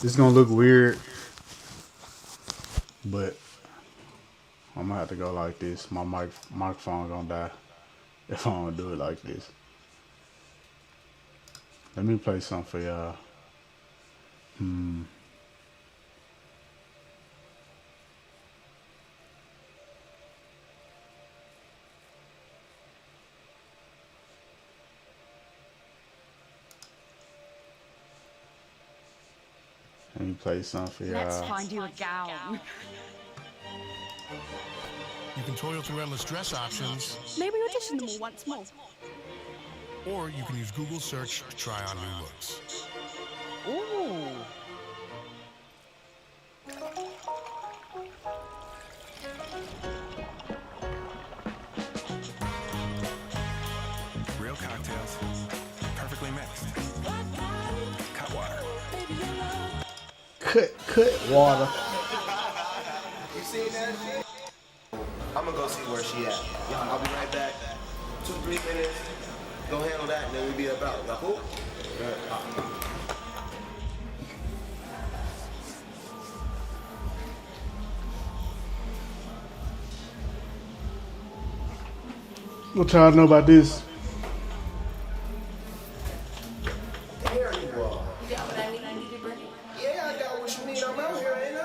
This is gonna look weird, but I'm gonna have to go like this. My microphone gonna die if I don't do it like this. Let me play something for y'all. Let me play something for y'all.
Let's find you a gown.
You can toil through endless dress options,
Maybe audition them all once more.
or you can use Google search to try on new looks.
Ooh.
Real cocktails, perfectly mixed. Cutwater.
Cut water.
You seen that shit? I'm gonna go see where she at. I'll be right back. 2-3 minutes. Go handle that, and then we'll be about. Y'all cool?
What y'all know about this?
There you are. Yeah, I got what you need. I'm out here, ain't I?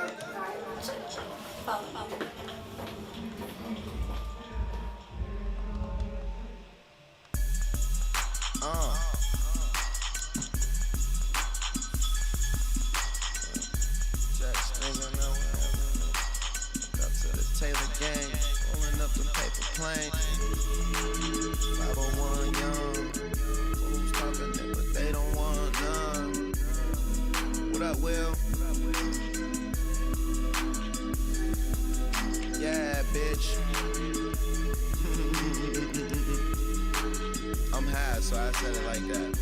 Jack Springer, no up to the Taylor gang, rolling up them paper planes. 501 young, fools talking it, but they don't want none. What up, Will? Yeah, bitch. I'm high, so I said it like that.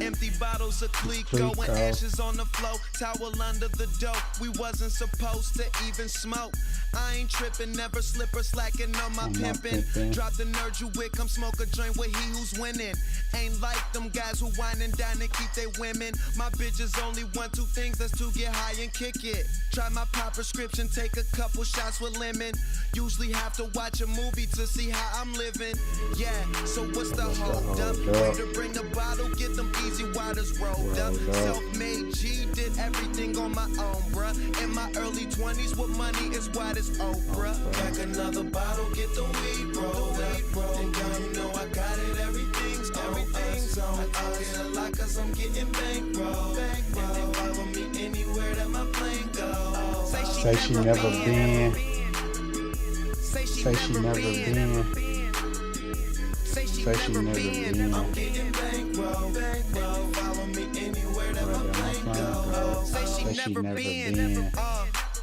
Empty bottles of Clico and ashes on the floor. Towel under the dope. We wasn't supposed to even smoke. I ain't tripping, never slip or slacking on my pimping. Drop the nerd you with, come smoke a joint with he who's winning. Ain't like them guys who wine and dine and keep they women. My bitches only want 2 things, that's to get high and kick it. Try my pop prescription, take a couple shots with lemon. Usually have to watch a movie to see how I'm living. Yeah, so what's the hold up? Way to bring a bottle, get them easy waters rolled up. Self-made G, did everything on my own, bruh. In my early 20s with money as wide as Oprah. Back another bottle, get the weed rolled up. Then girl, you know I got it, everything's on. I talk it a lot cause I'm getting bankroll. And they follow me anywhere that my plane goes.
Say she never been. Say she never been. Say she never been.
I'm getting bankroll. Follow me anywhere that my plane goes.
Say she never been.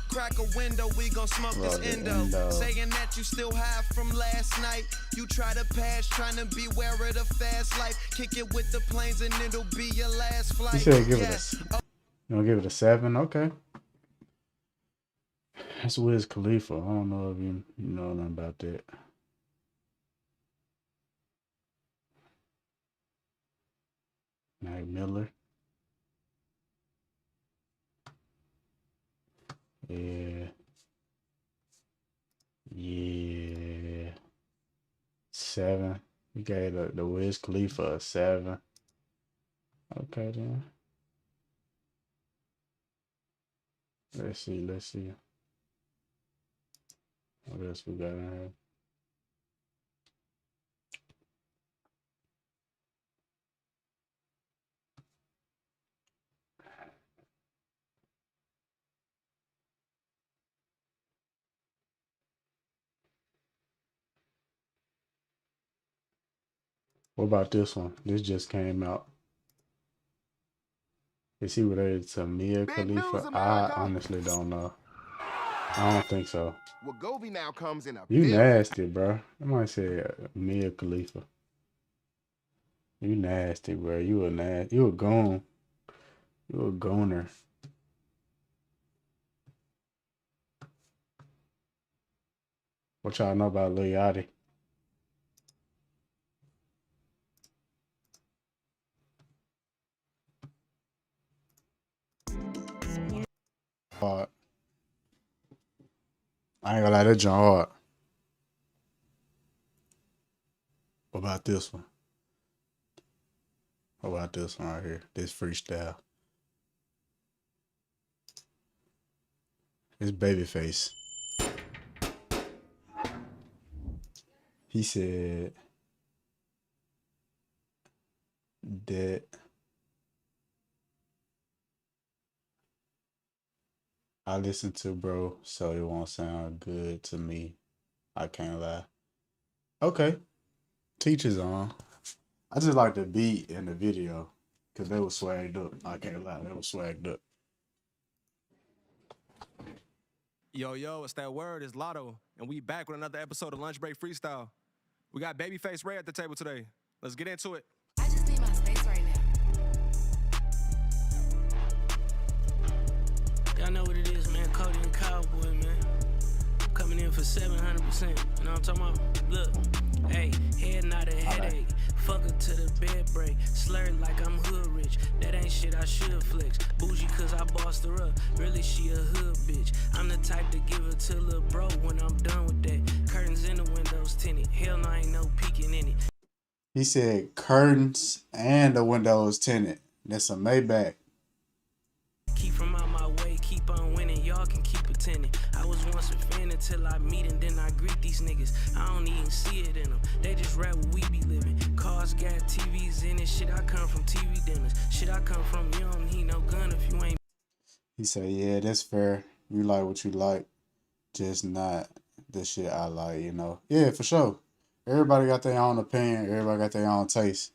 Crack a window, we gon' smoke this endo. Saying that you still high from last night. You try to pass, trying to beware of the fast life. Kick it with the planes and it'll be your last flight.
You said give it a. You gonna give it a 7? Okay. That's Wiz Khalifa. I don't know if you know nothing about that. Mac Miller. Yeah. 7. You gave the Wiz Khalifa a 7. Okay then. Let's see. What else we got in here? What about this one? This just came out. Is he related to Mia Khalifa? I honestly don't know. I don't think so.
Wegovy now comes in a
You
pill.
nasty, bro. I might say Mia Khalifa. You nasty, bro. You a nasty. You a goon. You a gooner. What y'all know about Lil Yachty? Hard. I ain't gonna lie, that joint hard. What about this one? What about this one right here? This freestyle. It's Babyface. He said that I listen to bro, so it won't sound good to me. I can't lie. Okay. Teach his own. I just like the beat in the video because they was swagged up. I can't lie. They was swagged up.
Yo, it's that word. It's Lotto. And we back with another episode of Lunch Break Freestyle. We got Babyface Ray at the table today. Let's get into it.
I just need my space right now.
Y'all know what it is, man. Cody and Cowboy, man. Coming in for 700%. You know what I'm talking about? Look, hey, head not a headache. Fuck her to the bed break. Slurred like I'm hood rich. That ain't shit I should flex. Bougie cause I bossed her up. Really, she a hood bitch. I'm the type to give it to lil' bro when I'm done with that. Curtains in the windows tinted. Hell no, ain't no peeking in it.
He said curtains and the windows tinted. That's a Maybach.
Keep from out my way, keep on winning, y'all can keep pretending. I was once a fan until I meet and then I greet these niggas. I don't even see it in them, they just rap what we be living. Cars got TVs in it, shit I come from TV dinners. Shit I come from, you don't need no gun if you ain't.
He said, yeah, that's fair. You like what you like, just not the shit I like, you know. Yeah, for sure. Everybody got their own opinion, everybody got their own taste.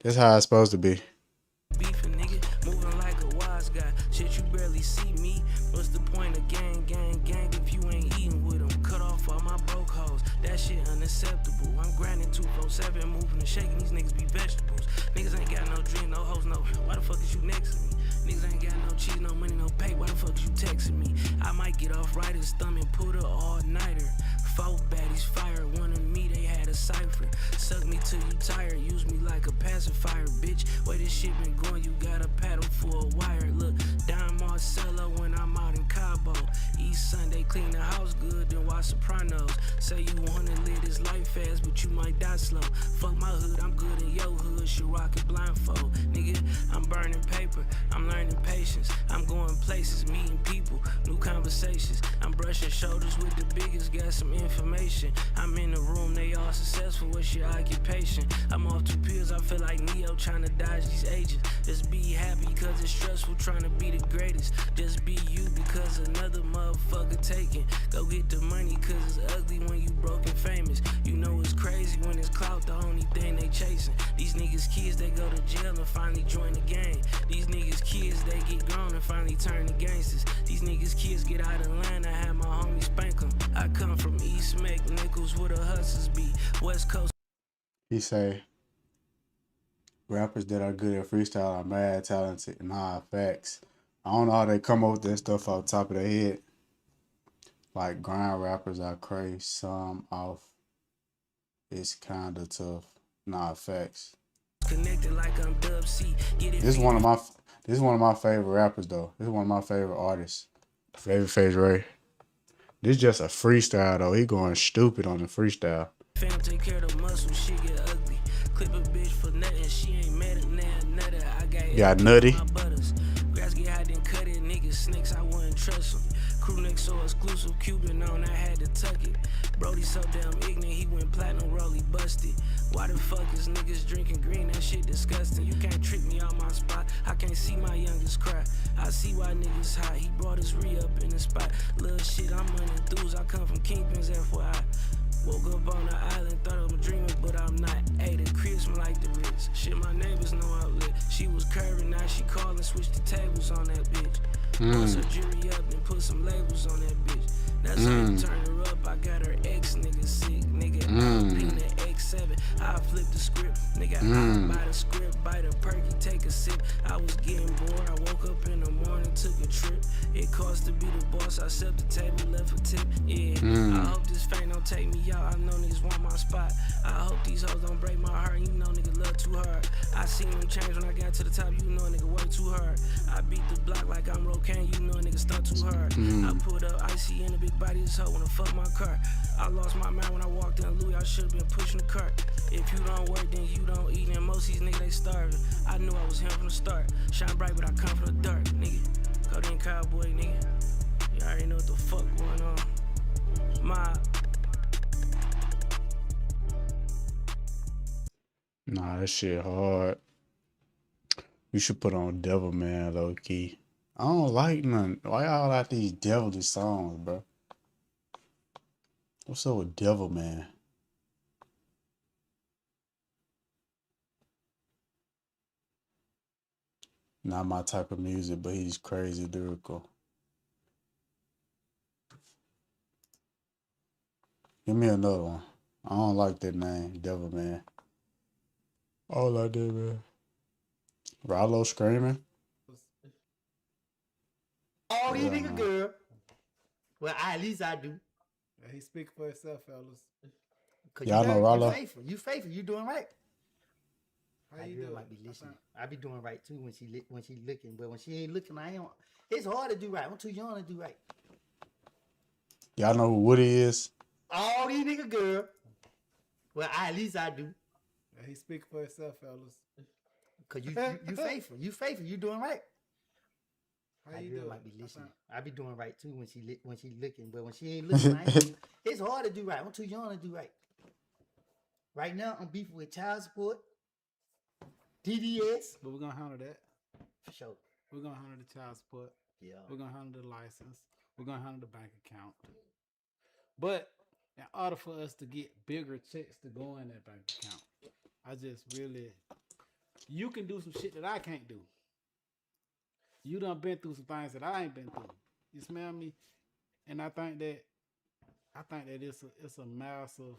That's how it's supposed to be.
Beefing, nigga, moving like a wise guy. Shit, you barely see me. What's the point of gang if you ain't eating with them? Cut off all my broke hoes. That shit unacceptable. I'm grinding 247, moving and shaking. These niggas be vegetables. Niggas ain't got no dream, no hoes, no. Why the fuck is you next to me? Niggas ain't got no cheese, no money, no pay. Why the fuck is you texting me? I might get off right his thumb and put her all-nighter. 4 baddies fire, one of me, they had a cipher. Suck me till you tired, use me like a pacifier, bitch. Way this shit been going, you got a paddle for a wire. Look, Don Marcello when I'm out in Cabo. East Sunday, clean the house good, then watch Sopranos. Say you wanna live this life fast, but you might die slow. Fuck my hood, I'm good in your hood, should rock it blindfold. Nigga, I'm burning paper, I'm learning patience. I'm going places, meeting people, new conversations. I'm brushing shoulders with the biggest, got some information. I'm in the room, they all successful, what's your occupation? I'm off 2 pills, I feel like Neo trying to dodge these agents. Just be happy cause it's stressful trying to be the greatest. Just be you because another motherfucker taking. Go get the money cause it's ugly when you broke and famous. You know it's crazy when it's clout, the only thing they chasing. These niggas kids, they go to jail and finally join the gang. These niggas kids, they get grown and finally turn to gangsters. These niggas kids get out of line, I have my homies spank them. I come from East Mac, Nichols where the hustlers be. West Coast.
He say, rappers that are good at freestyle are mad talented. Nah, facts. I don't know how they come up with that stuff off the top of their head. Like grind rappers are crazy. Some off. It's kinda tough. Nah, facts.
Connected like I'm Dub C.
This is one of my favorite rappers though. This is one of my favorite artists. Babyface Ray. This is just a freestyle though. He going stupid on the freestyle.
Fam take care of the muscle, shit get ugly. Clip a bitch for nothing, she ain't mad at nothing. I got
Nutty.
my butters. Grass get hot, then cut it. Niggas snakes, I wouldn't trust them. Crew neck so exclusive, Cuban on, I had to tuck it. Brody so damn ignorant, he went platinum, rollie busted. Why the fuck is niggas drinking green? That shit disgusting. You can't trick me out my spot. I can't see my youngest cry. I see why niggas hot. He brought his up in the spot. Little shit, I'm unenthused. I come from Kingpins, FYI. Woke up on the island, thought I'm dreaming, but I'm not. Hey, the crib smell like the Ritz. Shit, my neighbors know outlet. She was curving, now she callin', switch the tables on that bitch. Bust her jury up and put some labels on that bitch. That's how you turn her up. I got her ex nigga sick, nigga. Being the X7, I flip the script, nigga. I buy the script, bite a perky, take a sip. I was getting bored. I woke up in the morning, took a trip. It cost to be the boss. I set the table, left a tip. Yeah. I hope this fame don't take me out. I know niggas want my spot. I hope these hoes don't break my heart. You know niggas love too hard. I seen them change when I got to the top. You know a nigga work too hard. I beat the block like I'm Rocaine. You know a nigga stuck too hard. I put up icy in the big body. This hoe wanna fuck my car. I lost my mind when I walked in Louis. I should've been pushing the cart. If you don't work, then you don't eat. And most of these niggas they starving. I knew I was him from the start. Shine bright, but I come from the dark, nigga. Codeine cowboy, nigga. You already know what the fuck going on.
Nah, that shit hard. You should put on Devil Man, low key. I don't like none. Why y'all like these devilish songs, bro? What's up with Devil Man? Not my type of music, but he's crazy lyrical. Give me another one. I don't like that name, Devil Man. I don't like that, man. Rollo screaming.
All these niggas girl. Well, at least I do.
He speak for himself, fellas.
Y'all know Rollo?
You faithful. You faithful. You doing right.
How you doing?
Might be listening. I be doing right too when she looking, but when she ain't looking, I ain't. It's hard to do right. I'm too young to do right.
Y'all know who Woody is?
All these niggas girl. Well, at least I do.
He speak for himself, fellas.
Cause you faithful. You faithful. You doing right.
How you doing?
Might be listening. I be doing right too when she looking, but when she ain't looking, I ain't. It's hard to do right. I'm too young to do right. Right now, I'm beefing with child support, DDS.
But we're gonna handle that.
For sure.
We're gonna handle the child support.
Yeah.
We're gonna handle the license. We're gonna handle the bank account. But in order for us to get bigger checks to go in that bank account, I just really, you can do some shit that I can't do. You done been through some things that I ain't been through. You smell me? And I think that it's a massive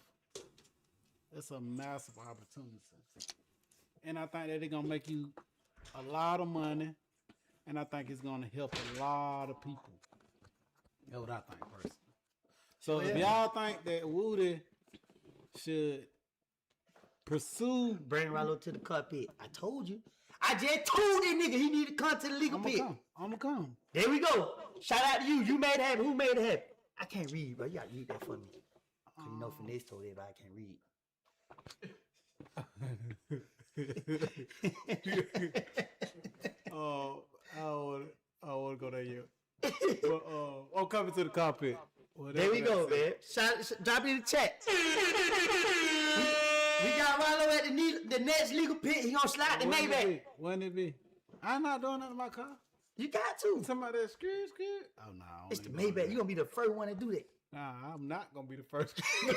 opportunity. And I think that they're gonna make you a lot of money, and I think it's gonna help a lot of people. That's what I think personally. So if y'all think that Woody should pursue,
bring Rollo to the carpet. I told you. I just told that nigga he need to come to the legal pit.
I'ma come.
There we go. Shout out to you. You made it happen. Who made it happen? I can't read, bro. You gotta read that for me. Cause you know Finesse told everybody I can't read.
I wanna go there yet. But I'm coming to the carpet.
There we go, man. Drop it in the chat. We got Rollo at the next legal pit. He gonna slide the Maybach.
When it be? I'm not doing nothing in my car.
You got to.
Somebody that's scared. Oh no.
It's the Maybach. You gonna be the first one to do that.
Nah, I'm not gonna be the first. We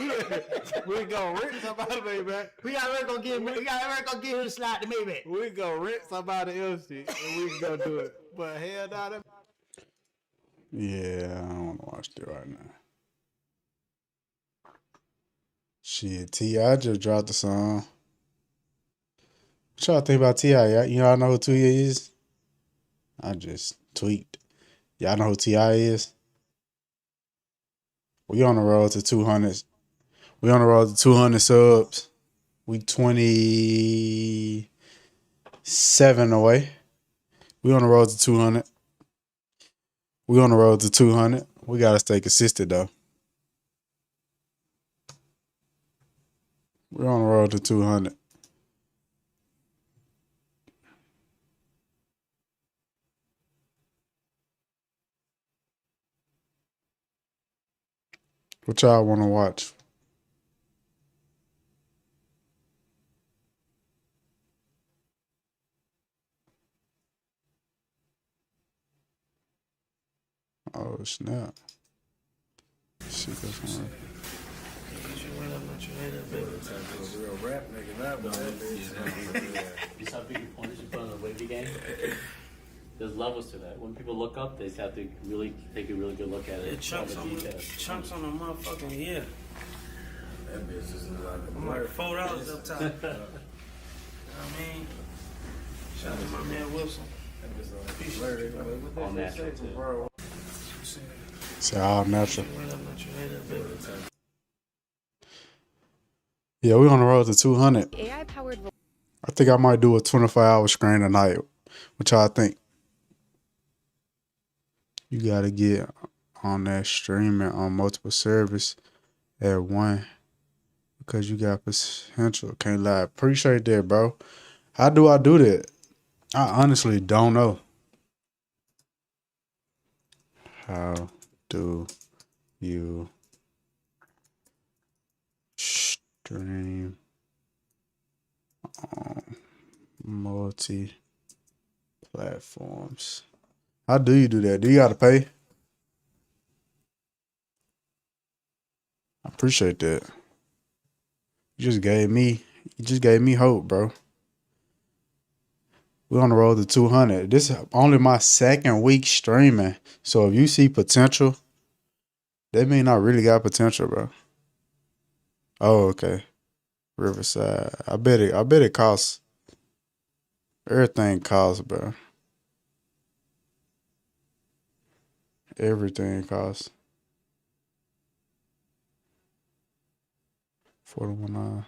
gonna rent somebody Maybach.
We gotta work on getting him to slide the Maybach.
We gonna rent somebody else shit and we can go do it. But hell no.
Yeah, I don't want to watch that right now. Shit, T.I. just dropped the song. What y'all think about T.I.? Y'all know who T.I. is? I just tweaked. Y'all know who T.I. is? We on the road to 200. We on the road to 200 subs. We 27 away. We on the road to 200. We on the road to 200. We gotta stay consistent though. We're on the road to 200. What y'all want to watch? Oh, snap. Shit, that's one.
Real rap nigga, that one.
You saw bigger pointers you put on the wavy game? There's levels to that. When people look up, they just have to really take a really good look at it.
Chunks on the motherfucking, yeah.
That bitch is like
I'm like $4 up top. You know what I mean? Shout out to my man Wilson.
All natural too.
It's all natural. Yeah, we're on the road to 200.
AI powered.
I think I might do a 24-hour screen tonight. What y'all think? You gotta get on that streaming on multiple service at one because you got potential. Can't lie. Appreciate that, bro. How do I do that? I honestly don't know. How do you stream on multi platforms? How do you do that? Do you gotta pay? I appreciate that. You just gave me hope, bro. We're on the road to 200. This is only my second week streaming. So if you see potential, that mean I really got potential, bro. Oh, okay. Riverside. I bet it costs. Everything costs, bro. Everything costs. 41.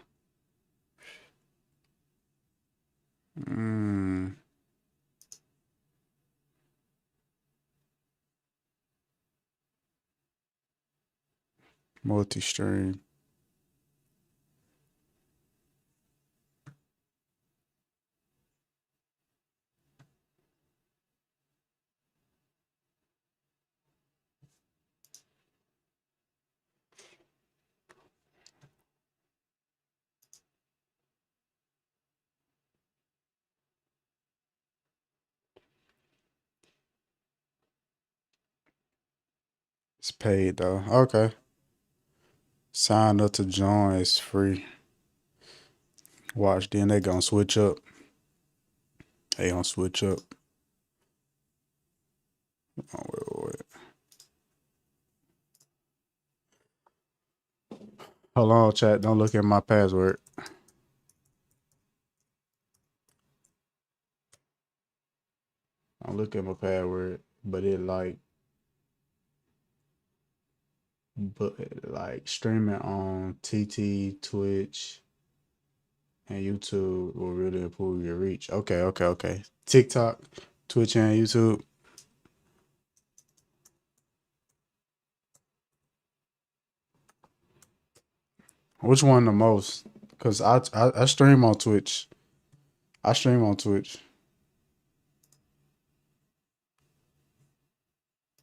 Multi-stream. It's paid though. Okay. Sign up to join. It's free. Watch, then they gonna switch up. They gonna switch up. Oh, wait. Hold on, chat. Don't look at my password. Don't look at my password, but streaming on TT, Twitch, and YouTube will really improve your reach. Okay. TikTok, Twitch, and YouTube. Which one the most? Cause I stream on Twitch.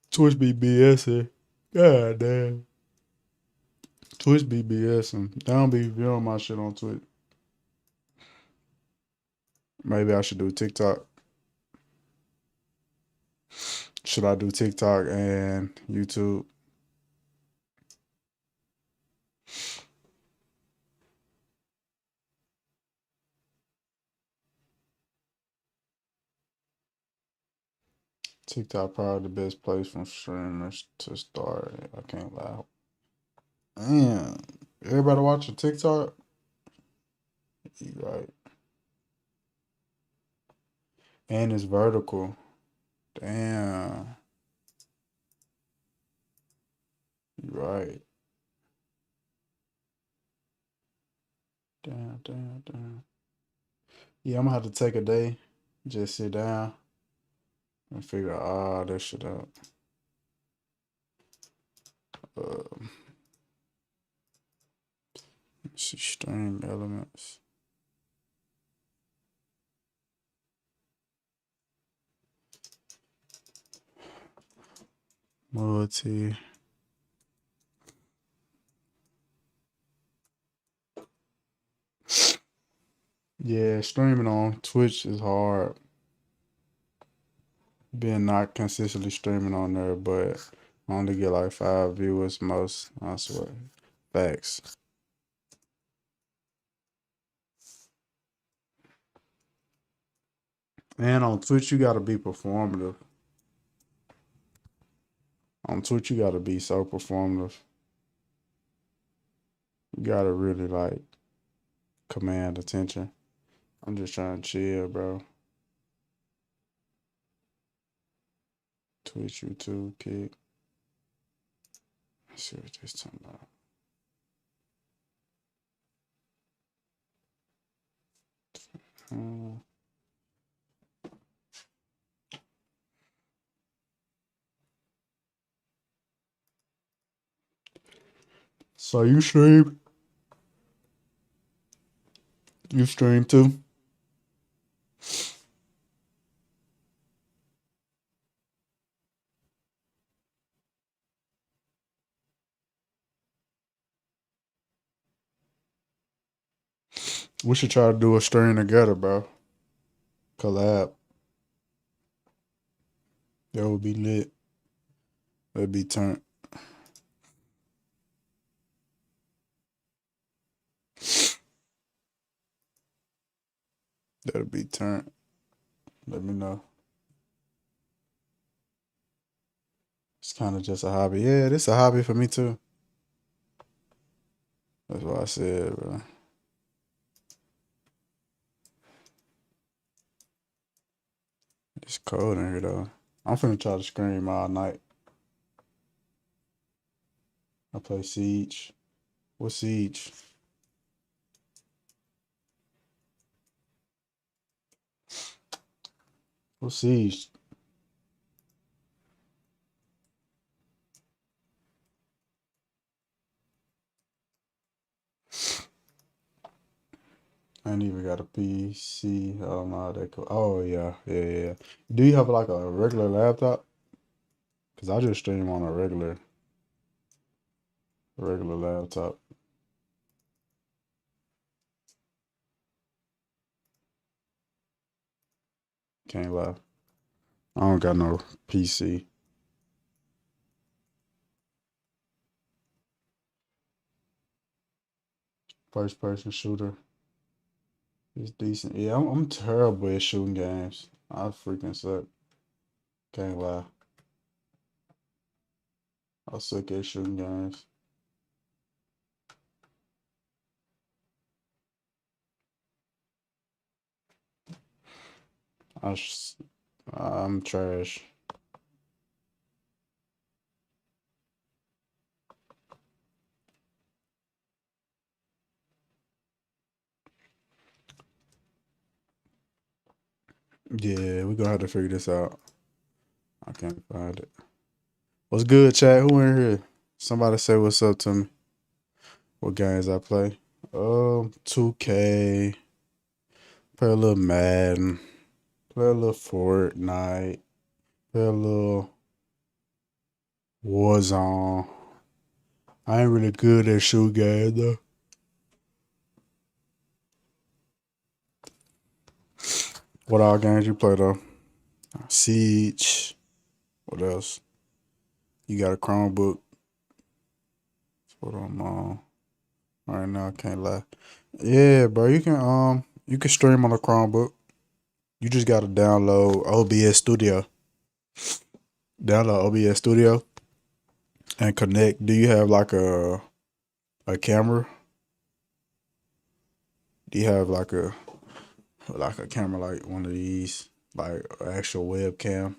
Twitch be BSing. God damn. Twitch be BSing. They don't be viewing my shit on Twitch. Maybe I should do TikTok. Should I do TikTok and YouTube? TikTok probably the best place for streamers to start. I can't lie. Damn. Everybody watching TikTok? You right. And it's vertical. Damn. You right. Damn. Yeah, I'm gonna have to take a day. Just sit down and figure all that shit out. See stream elements. Multi. Yeah, streaming on Twitch is hard. Being not consistently streaming on there, but I only get like 5 viewers most. I swear. Facts. And on Twitch, you gotta be performative. On Twitch, you gotta be so performative. You gotta really like command attention. I'm just trying to chill, bro. Twitch, YouTube, Kick. Let's see what this talking about. So you stream? You stream too? We should try to do a stream together, bro. Collab. That would be lit. That'd be turned. That'll be turned. Let me know. It's kind of just a hobby. Yeah, this is a hobby for me too. That's what I said, bro. It's cold in here though. I'm finna try to scream all night. I play Siege. What's Siege? What's Siege? I ain't even got a PC. Oh no, that cool. Oh yeah. Do you have like a regular laptop? Cause I just stream on a regular laptop. Can't lie. I don't got no PC. First person shooter. It's decent. Yeah, I'm terrible at shooting games. I freaking suck. Can't lie. I suck at shooting games. I'm trash. Yeah, we're gonna have to figure this out. I can't find it. What's good, chat? Who in here? Somebody say what's up to me. What games I play? 2K. Play a little Madden. Play a little Fortnite. Play a little Warzone. I ain't really good at shoot games though. What all games you play though? Siege. What else? You got a Chromebook. That's what I'm on. Right now, I can't lie. Yeah, bro, you can stream on a Chromebook. You just gotta download OBS Studio. Download OBS Studio and connect. Do you have like a camera? Do you have like a camera like one of these, like an actual webcam?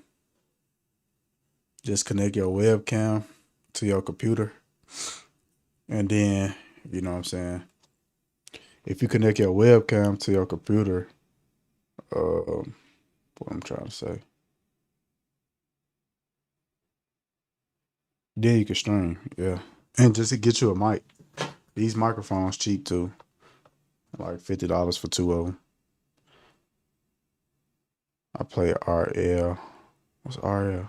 Just connect your webcam to your computer, and then you know what I'm saying. If you connect your webcam to your computer, what I'm trying to say, then you can stream, yeah. And just to get you a mic, These microphones cheap too. Like $50 for 2 of them. I play RL. What's RL?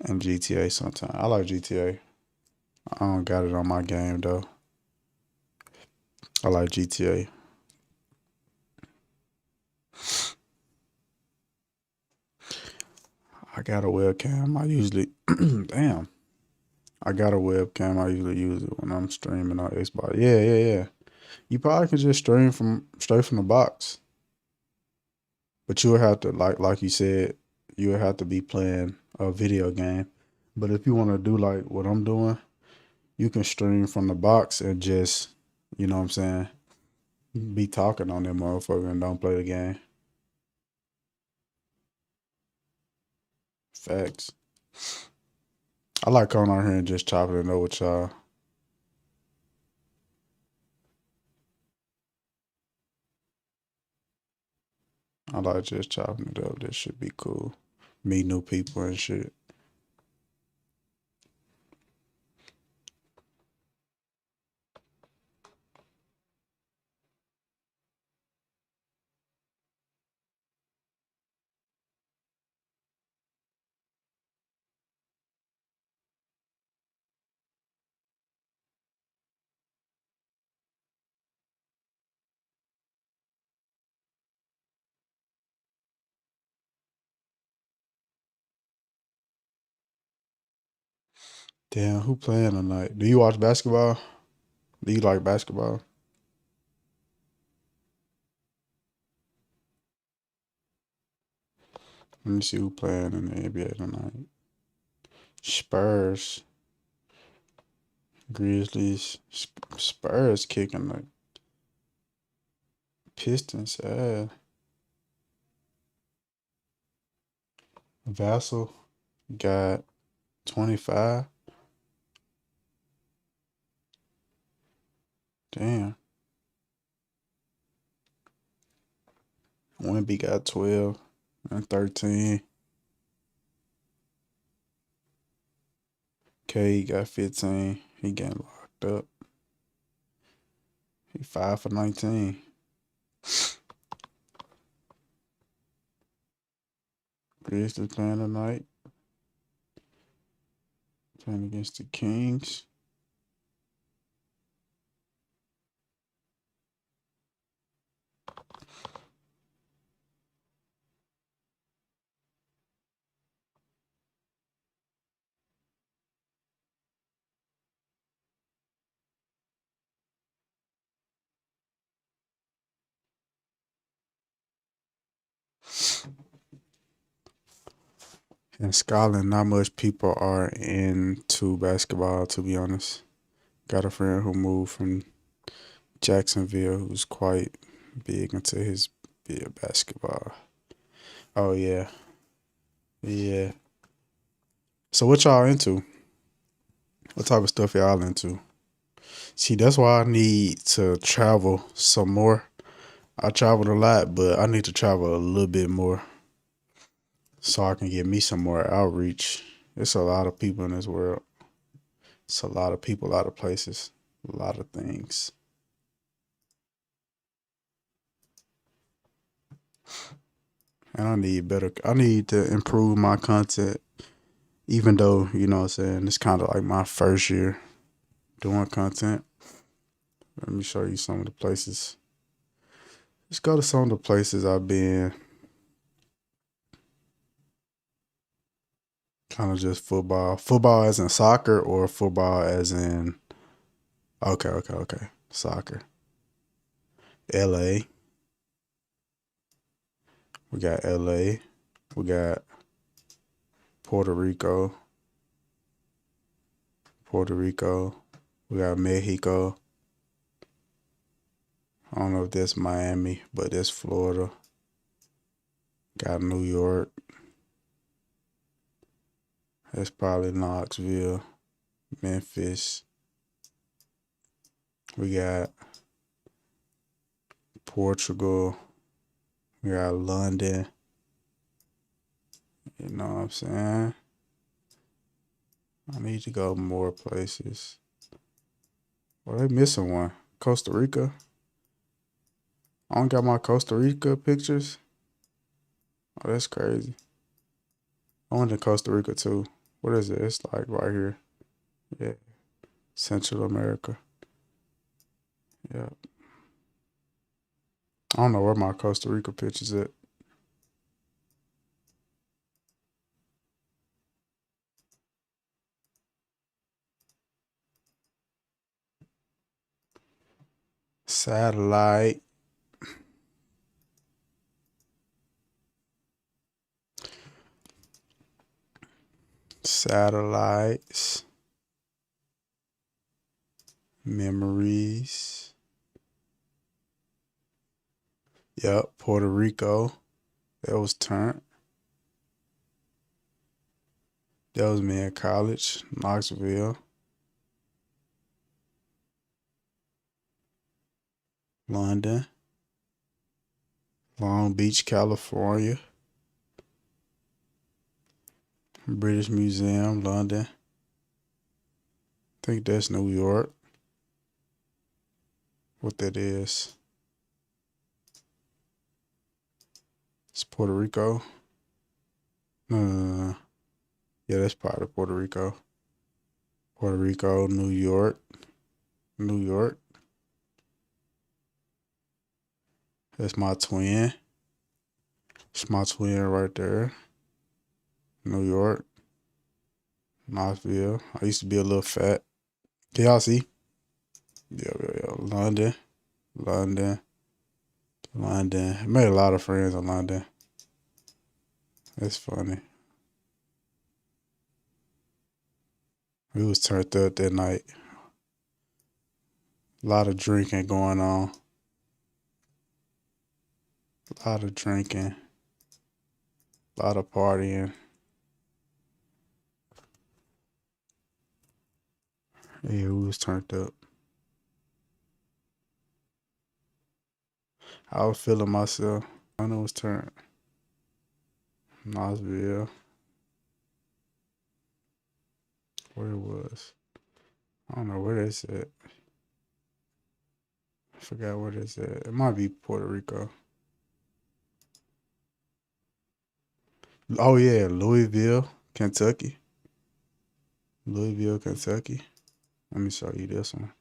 And GTA sometimes. I like GTA. I don't got it on my game though. I like GTA. I got a webcam. I usually damn. I got a webcam. I usually use it when I'm streaming on Xbox. Yeah. You probably can just stream from straight from the box. But you would have to like you said, you would have to be playing a video game. But if you want to do like what I'm doing, you can stream from the box and just, you know what I'm saying, be talking on that motherfucker and don't play the game. Facts. I like coming on here and just chopping it up with y'all. I like just chopping it up. This should be cool. Meet new people and shit. Damn, who playing tonight? Do you watch basketball? Do you like basketball? Let me see who playing in the NBA tonight. Spurs. Grizzlies. Spurs kicking the Pistons. Vassal got 25. Damn. Wemby got 12 and 13. K got 15. He getting locked up. He 5 for 19. Grizzlies playing tonight. Playing against the Kings. In Scotland, not much people are into basketball, to be honest. Got a friend who moved from Jacksonville who's quite big into his basketball. Oh, yeah. Yeah. So what y'all into? What type of stuff y'all into? See, that's why I need to travel some more. I traveled a lot, but I need to travel a little bit more so I can get me some more outreach. There's a lot of people in this world. It's a lot of people, a lot of places, a lot of things. And I need to improve my content, even though, you know what I'm saying, it's kind of like my first year doing content. Let me show you some of the places. Let's go to some of the places I've been. Kind of just football. Football as in soccer or football as in... Okay. Soccer. LA. We got LA. We got Puerto Rico. We got Mexico. I don't know if that's Miami, but that's Florida. Got New York. That's probably Knoxville. Memphis. We got Portugal. We got London. You know what I'm saying? I need to go more places. Well, they missing one. Costa Rica. I don't got my Costa Rica pictures. Oh, that's crazy. I went to Costa Rica too. What is it? It's like right here. Yeah. Central America. Yeah. I don't know where my Costa Rica pictures at. Satellite. Satellites. Memories. Yep, Puerto Rico. That was turned. That was me in college, Knoxville. London. Long Beach, California. British Museum, London. I think that's New York. What that is. It's Puerto Rico. No. Yeah, that's part of Puerto Rico. Puerto Rico, New York. New York. That's my twin. It's my twin right there. New York. Knoxville. I used to be a little fat. Can y'all see? Yeah. London. London. I made a lot of friends in London. It's funny. We was turned up that night. A lot of drinking going on. A lot of drinking. A lot of partying. Yeah, we was turned up. I was feeling myself. I know it was turned. Knoxville. Where it was. I don't know where that's at. I forgot where that's at. It might be Puerto Rico. Oh yeah, Louisville, Kentucky. Louisville, Kentucky. Let me show you this one.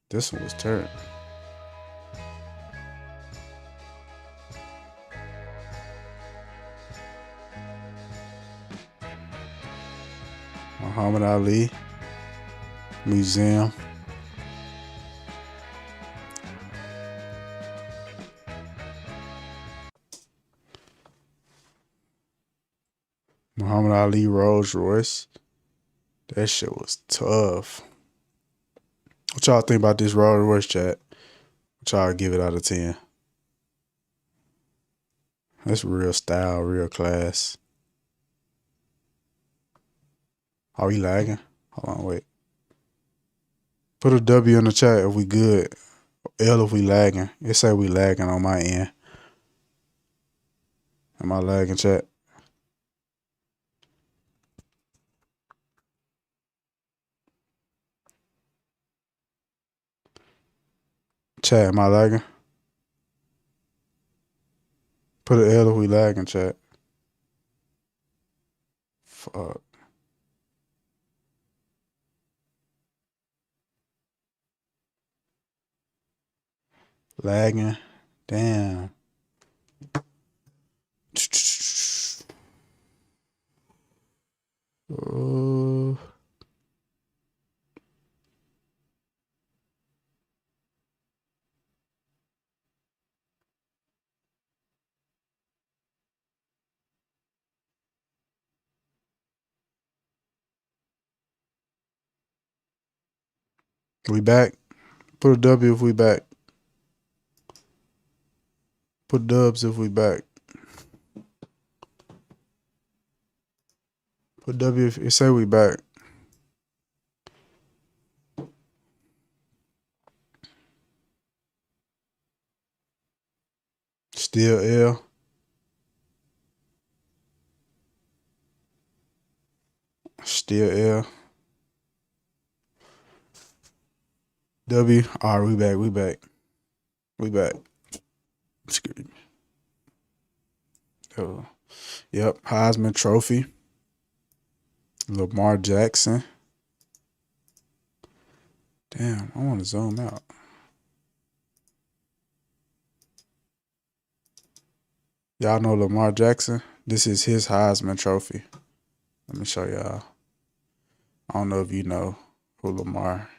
This one was turned. Muhammad Ali Museum. Muhammad Ali Rolls Royce. That shit was tough. What y'all think about this Rolls Royce, chat? What y'all give it out of 10? That's real style, real class. Are we lagging? Hold on, wait. Put a W in the chat if we good. L if we lagging. It say we lagging on my end. Am I lagging, chat? Chat, am I lagging? Put an L if we lagging, chat. Fuck. Lagging. Damn. We back? Put a W if we back. Put dubs if we back. Put W if it say we back. Still L. Still L. W. All right, we back. Excuse me. Yep, Heisman Trophy. Lamar Jackson. Damn, I want to zoom out. Y'all know Lamar Jackson? This is his Heisman Trophy. Let me show y'all. I don't know if you know who Lamar.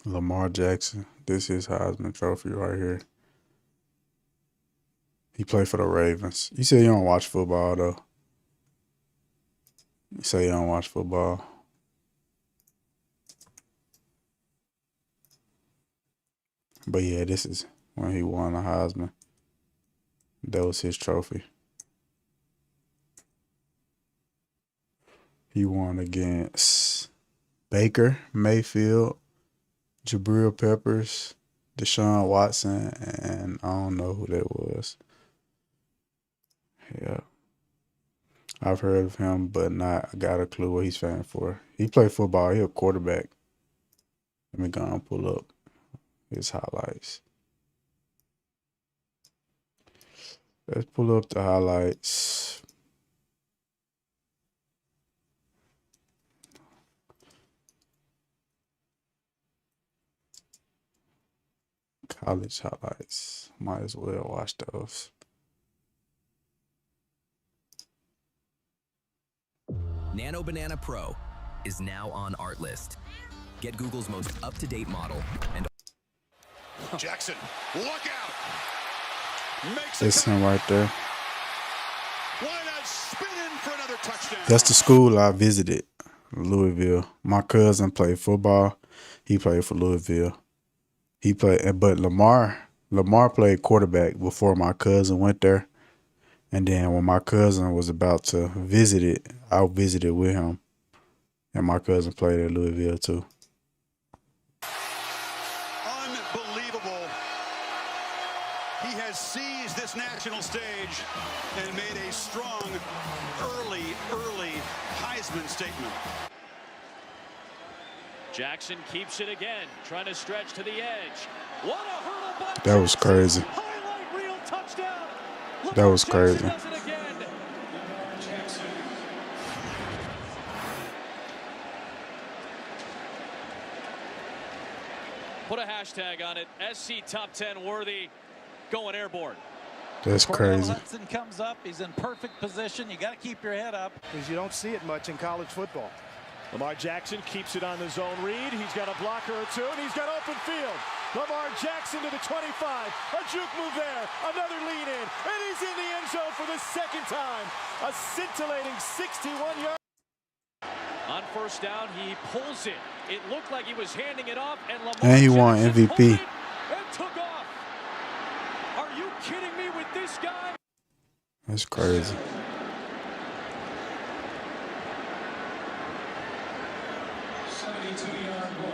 Lamar Jackson. This is Heisman Trophy right here. He played for the Ravens. You say you don't watch football, though. You say you don't watch football. But yeah, this is when he won the Heisman. That was his trophy. He won against Baker Mayfield, Jabril Peppers, Deshaun Watson, and I don't know who that was. Yeah. I've heard of him, but not got a clue what he's fighting for. He played football. He's a quarterback. Let me go and pull up his highlights. Let's pull up the highlights. College highlights. Might as well watch those.
Nano Banana Pro is now on Artlist. Get Google's most up-to-date model and
Jackson, look out! Makes
It's him right there.
Why not spin in for another touchdown?
That's the school I visited, Louisville. My cousin played football. He played for Louisville. But Lamar played quarterback before my cousin went there. And then when my cousin was about to visit it, I visited with him. And my cousin played at Louisville too.
Unbelievable. He has seized this national stage and made a strong, early Heisman statement.
Jackson keeps it again, trying to stretch to the edge. What a hurdle by
That was crazy.
highlight reel touchdown.
That was crazy.
Does it again. Put a hashtag on it. SC Top 10 worthy, going airborne.
That's crazy.
Hudson comes up. He's in perfect position. You got to keep your head up.
Because you don't see it much in college football. Lamar Jackson keeps it on the zone read. He's got a blocker or two, and he's got open field. Lamar Jackson to the 25. A juke move there. Another lean in. And he's in the end zone for the second time. A scintillating 61-yard.
On first down, he pulls it. It looked like he was handing it off, and Lamar
And he won
Jackson
MVP.
pulled it and took off. Are you kidding me with this guy?
That's crazy.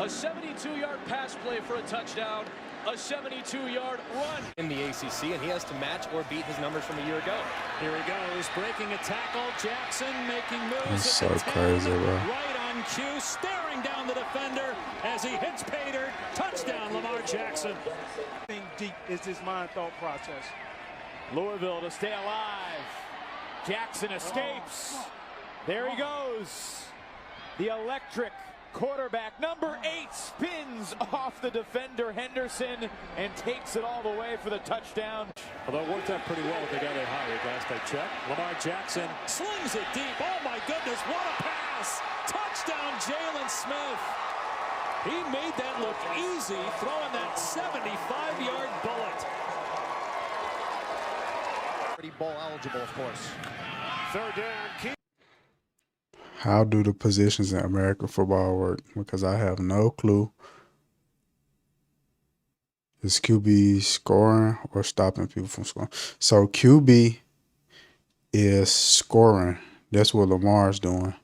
A 72-yard pass play for a touchdown. A 72-yard run
In the ACC, and he has to match or beat his numbers from a year ago.
Here he goes, breaking a tackle. Jackson making moves.
That's
at
so
the 10,
crazy, bro.
Right on cue, staring down the defender as he hits Pater. Touchdown, Lamar Jackson.
Deep is his mind thought process.
Louisville to stay alive. Jackson escapes. There he goes. The electric quarterback, number 8, spins off the defender Henderson and takes it all the way for the touchdown. Although it worked out pretty well with the guy they hired last I checked. Lamar Jackson slings it deep. Oh my goodness, what a pass! Touchdown, Jalen Smith. He made that look easy, throwing that 75-yard bullet.
Pretty ball eligible, of course. Third down.
How do the positions in American football work? Because I have no clue. Is QB scoring or stopping people from scoring? So QB is scoring. That's what Lamar's doing.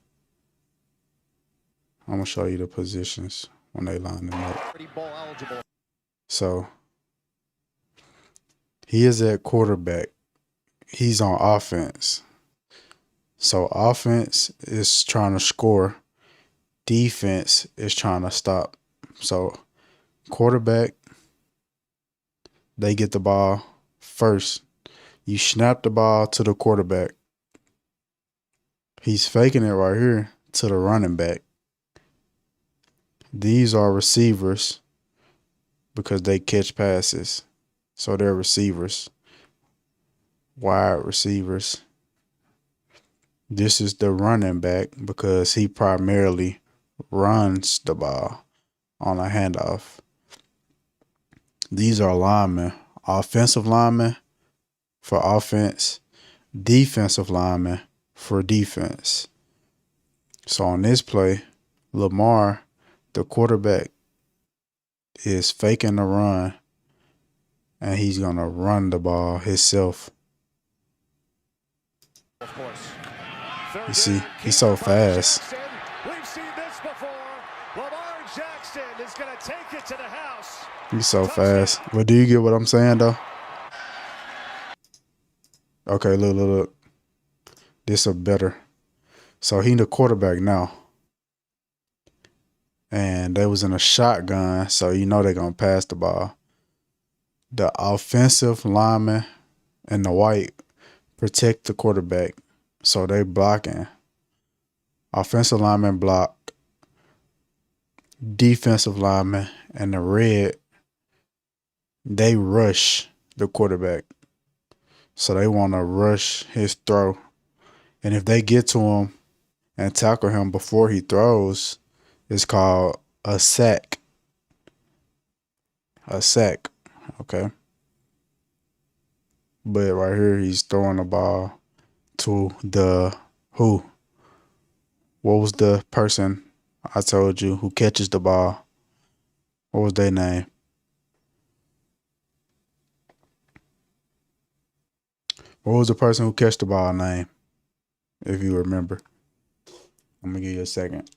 I'm going to show you the positions when they line them up.
Pretty ball eligible.
So he is at quarterback. He's on offense. So offense is trying to score. Defense is trying to stop. So quarterback, they get the ball first. You snap the ball to the quarterback. He's faking it right here to the running back. These are receivers because they catch passes. So they're receivers. Wide receivers. This is the running back because he primarily runs the ball on a handoff. These are linemen. Offensive linemen for offense. Defensive linemen for defense. So on this play, Lamar, the quarterback, is faking the run, and he's going to run the ball himself. You see, he's so fast.
We've seen this before. Lamar Jackson is going to take it to the house.
He's so fast. But do you get what I'm saying, though? Okay, look. This is better. So he the quarterback now. And they was in a shotgun, so you know they're going to pass the ball. The offensive lineman and the white protect the quarterback. So they blocking. Offensive lineman block. Defensive lineman and the red, they rush the quarterback. So they want to rush his throw. And if they get to him and tackle him before he throws, it's called a sack. A sack. Okay. But right here, he's throwing the ball to the who? What was the person I told you who catches the ball? What was their name? What was the person who catch the ball name? If you remember. I'm going to give you a second.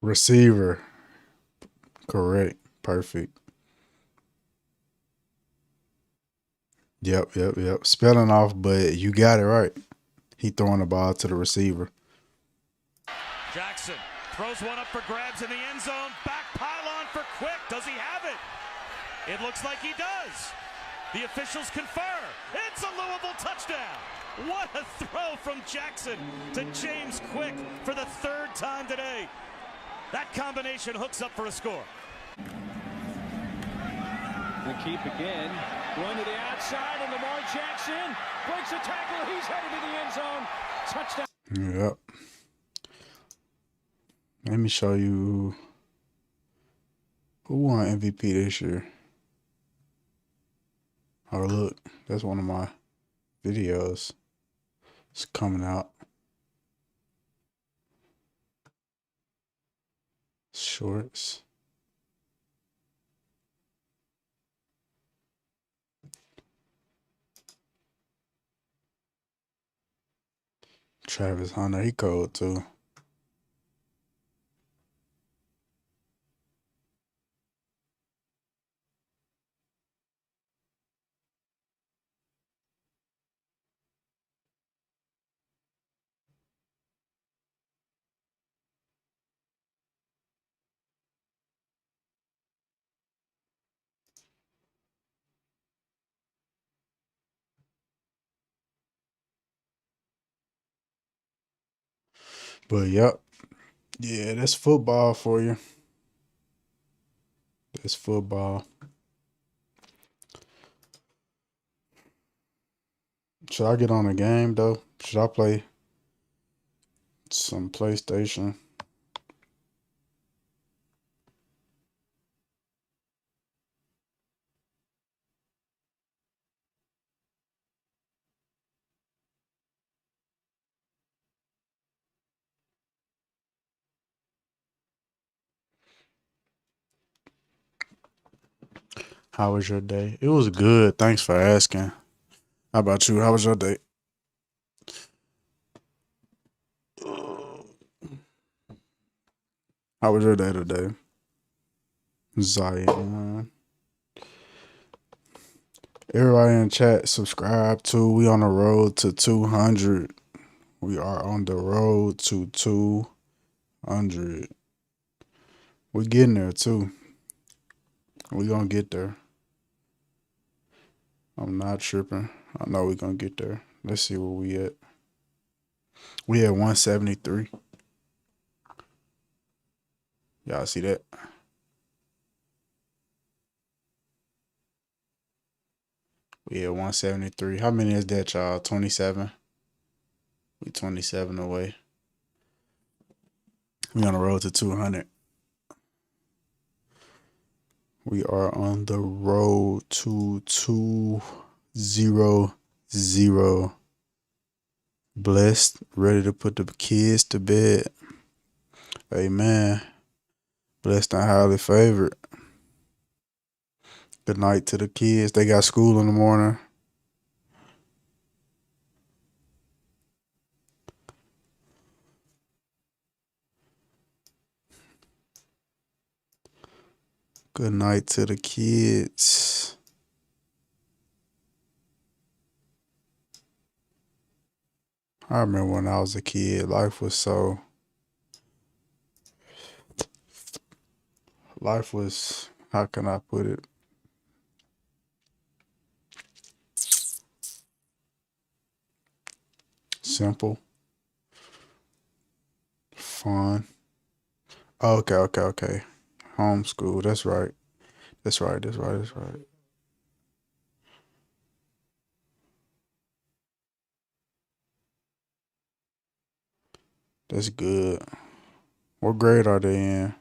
Receiver. Correct. Perfect. Yep. Spelling off, but you got it right. He throwing the ball to the receiver.
Jackson throws one up for grabs in the end zone. Back pylon for Quick. Does he have it? It looks like he does. The officials confer. It's a Louisville touchdown. What a throw from Jackson to James Quick for the third time today. That combination hooks up for a score.
The keep again. Run to the outside, and Lamar Jackson breaks a tackle. He's headed to the end zone. Touchdown.
Yep. Let me show you who won MVP this year. Oh, look. That's one of my videos. It's coming out. Shorts. Travis Hunter, he cold too. But yep. Yeah, that's football for you. That's football. Should I get on a game though? Should I play some PlayStation? How was your day? It was good. Thanks for asking. How about you? How was your day? How was your day today? Zion. Everybody in chat, subscribe to. We on the road to 200. We are on the road to 200. We're getting there too. We gonna get there. I'm not tripping. I know we gonna get there. Let's see where we at. We at 173. Y'all see that? We at 173. How many is that, y'all? 27. We 27 away. We on the road to 200. We are on the road to 200. Blessed, ready to put the kids to bed. Amen. Blessed and highly favored. Good night to the kids. They got school in the morning. Good night to the kids. I remember when I was a kid, life was, how can I put it? Simple. Fun. Okay. Homeschool. That's right. That's right. That's good. What grade are they in?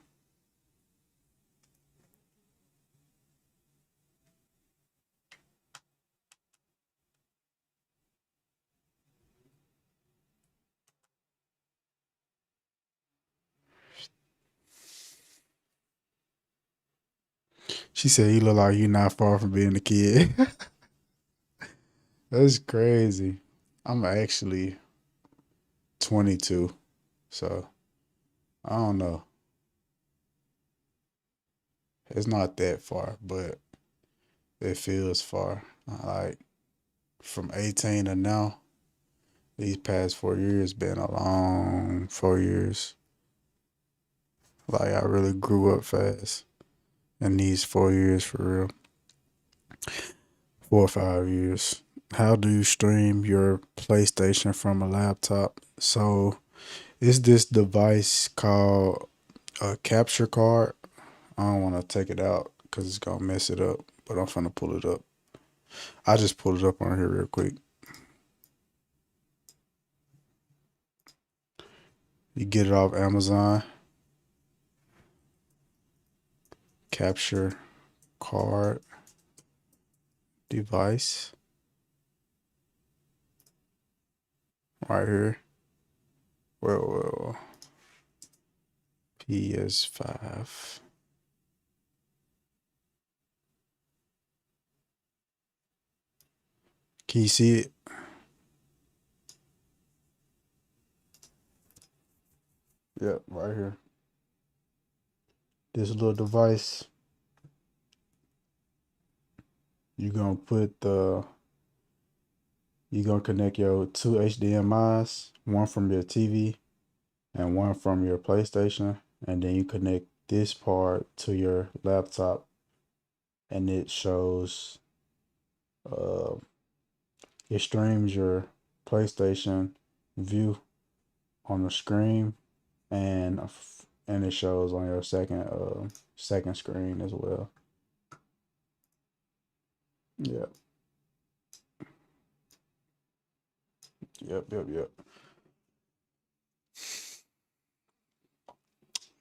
She said, you look like you're not far from being a kid. That's crazy. I'm actually 22, so I don't know. It's not that far, but it feels far. Like from 18 to now, these past 4 years been a long 4 years. Like I really grew up fast in these 4 years for real. 4 or 5 years. How do you stream your PlayStation from a laptop? So it's this device called a capture card. I don't want to take it out because it's going to mess it up, but I'm finna pull it up. I just pulled it up on here real quick. You get it off Amazon. Capture card device. Right here. Well, PS5. Can you see it? Yep, right here. This little device. You're gonna connect your 2 HDMIs, one from your TV and one from your PlayStation, and then you connect this part to your laptop, and it shows, it streams your PlayStation view on the screen, and it shows on your second screen as well. Yep.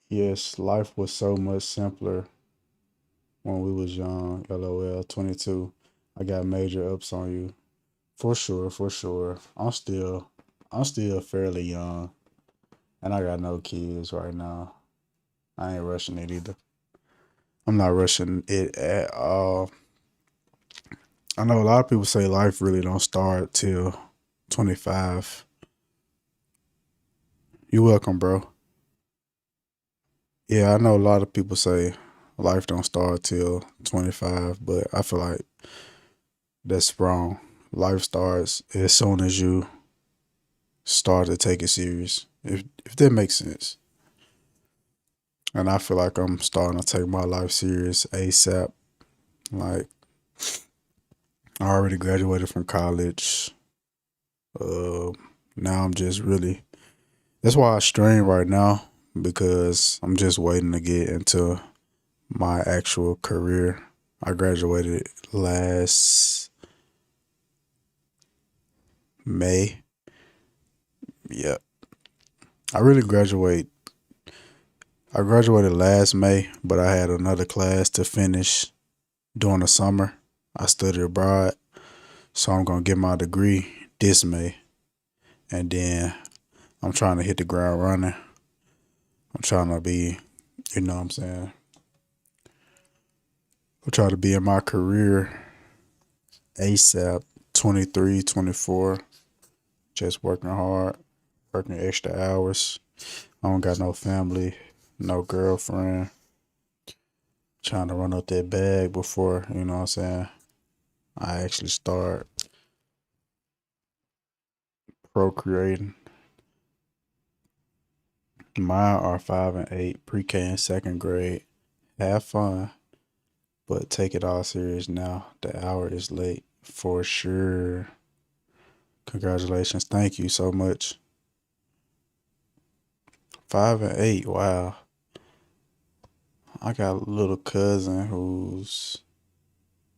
Yes, life was so much simpler when we was young. LOL 22. I got major ups on you. For sure. I'm still fairly young. And I got no kids right now. I ain't rushing it either. I'm not rushing it at all. I know a lot of people say life really don't start till 25. You're welcome, bro. Yeah, I know a lot of people say life don't start till 25, but I feel like that's wrong. Life starts as soon as you start to take it serious, if that makes sense. And I feel like I'm starting to take my life serious ASAP. Like, I already graduated from college. Now I'm just really, that's why I strain right now, because I'm just waiting to get into my actual career. I graduated last May. Yep. I graduated last May, but I had another class to finish during the summer. I studied abroad, so I'm going to get my degree this May. And then I'm trying to hit the ground running. I'm trying to be, you know what I'm saying? I'm trying to be in my career ASAP, 23, 24, just working hard, working extra hours. I don't got no family, no girlfriend. Trying to run up that bag before, you know what I'm saying, I actually start procreating. Mine are 5 and 8, pre-K and second grade. Have fun, but take it all serious now. The hour is late for sure. Congratulations. Thank you so much. 5 and 8, wow. I got a little cousin who's,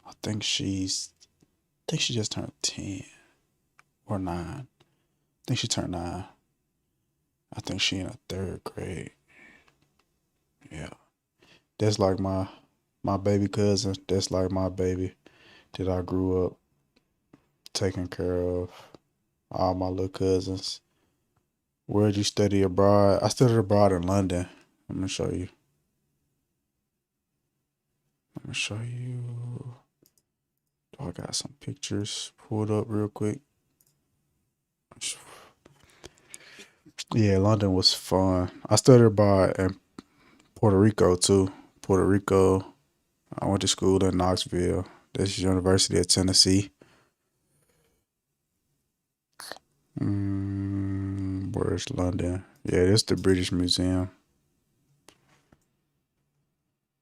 I think she just turned 10 or 9. I think she turned 9. I think she in the 3rd grade. Yeah. That's like my baby cousin. That's like my baby that I grew up taking care of. All my little cousins. Where'd you study abroad? I studied abroad in London. Let me show you. I got some pictures pulled up real quick. Yeah, London was fun. I studied abroad in Puerto Rico too. Puerto Rico. I went to school in Knoxville. That's University of Tennessee. Where's London? Yeah, that's the British Museum.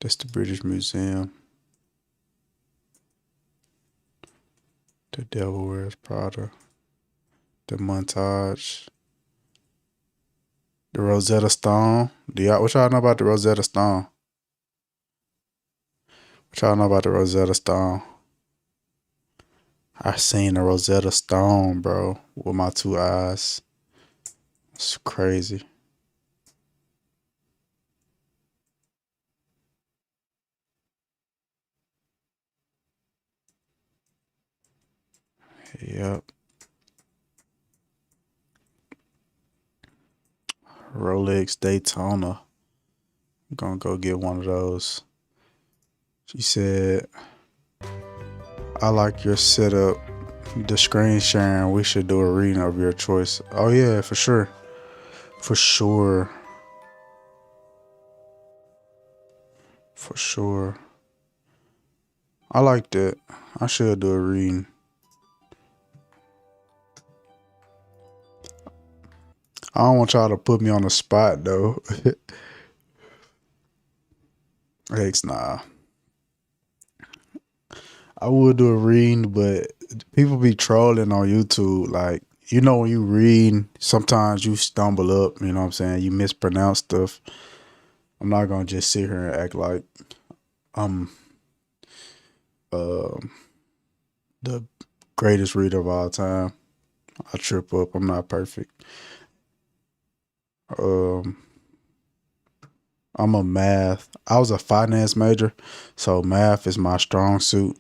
That's the British Museum. The Devil Wears Prada. The Montage. The Rosetta Stone. What y'all know about the Rosetta Stone? What y'all know about the Rosetta Stone? I seen the Rosetta Stone, bro, with my 2 eyes. It's crazy. Yep. Rolex Daytona. I'm gonna go get one of those. She said, I like your setup. The screen sharing, we should do a reading of your choice. Oh yeah, for sure. For sure. For sure. I like that. I should do a reading. I don't want y'all to put me on the spot though. Heck nah. I would do a reading, but people be trolling on YouTube. Like, you know, when you read, sometimes you stumble up, you know what I'm saying? You mispronounce stuff. I'm not gonna just sit here and act like I'm the greatest reader of all time. I trip up. I'm not perfect. I was a finance major, so math is my strong suit.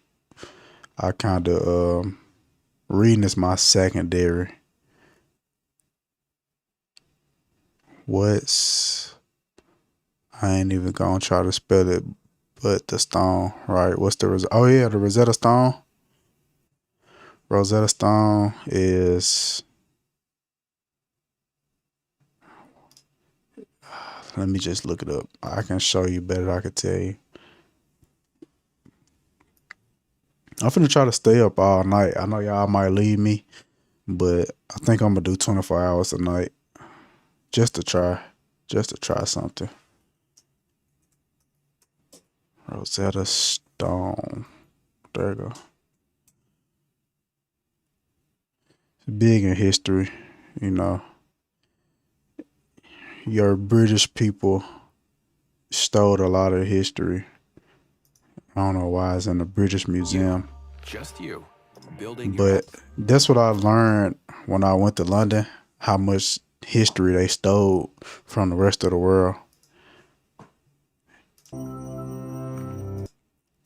I kind of, reading is my secondary. I ain't even gonna try to spell it, but the stone, right? What's the, oh yeah, the Rosetta Stone. Rosetta Stone is, let me just look it up. I can show you better than I could tell you. I'm finna try to stay up all night. I know y'all might leave me, but I think I'm gonna do 24 hours a night just to try something. Rosetta Stone. There you go. It's big in history, you know. Your British people stole a lot of history. I don't know why it's in the British Museum.
Just you. Building
But that's what I learned when I went to London, how much history they stole from the rest of the world.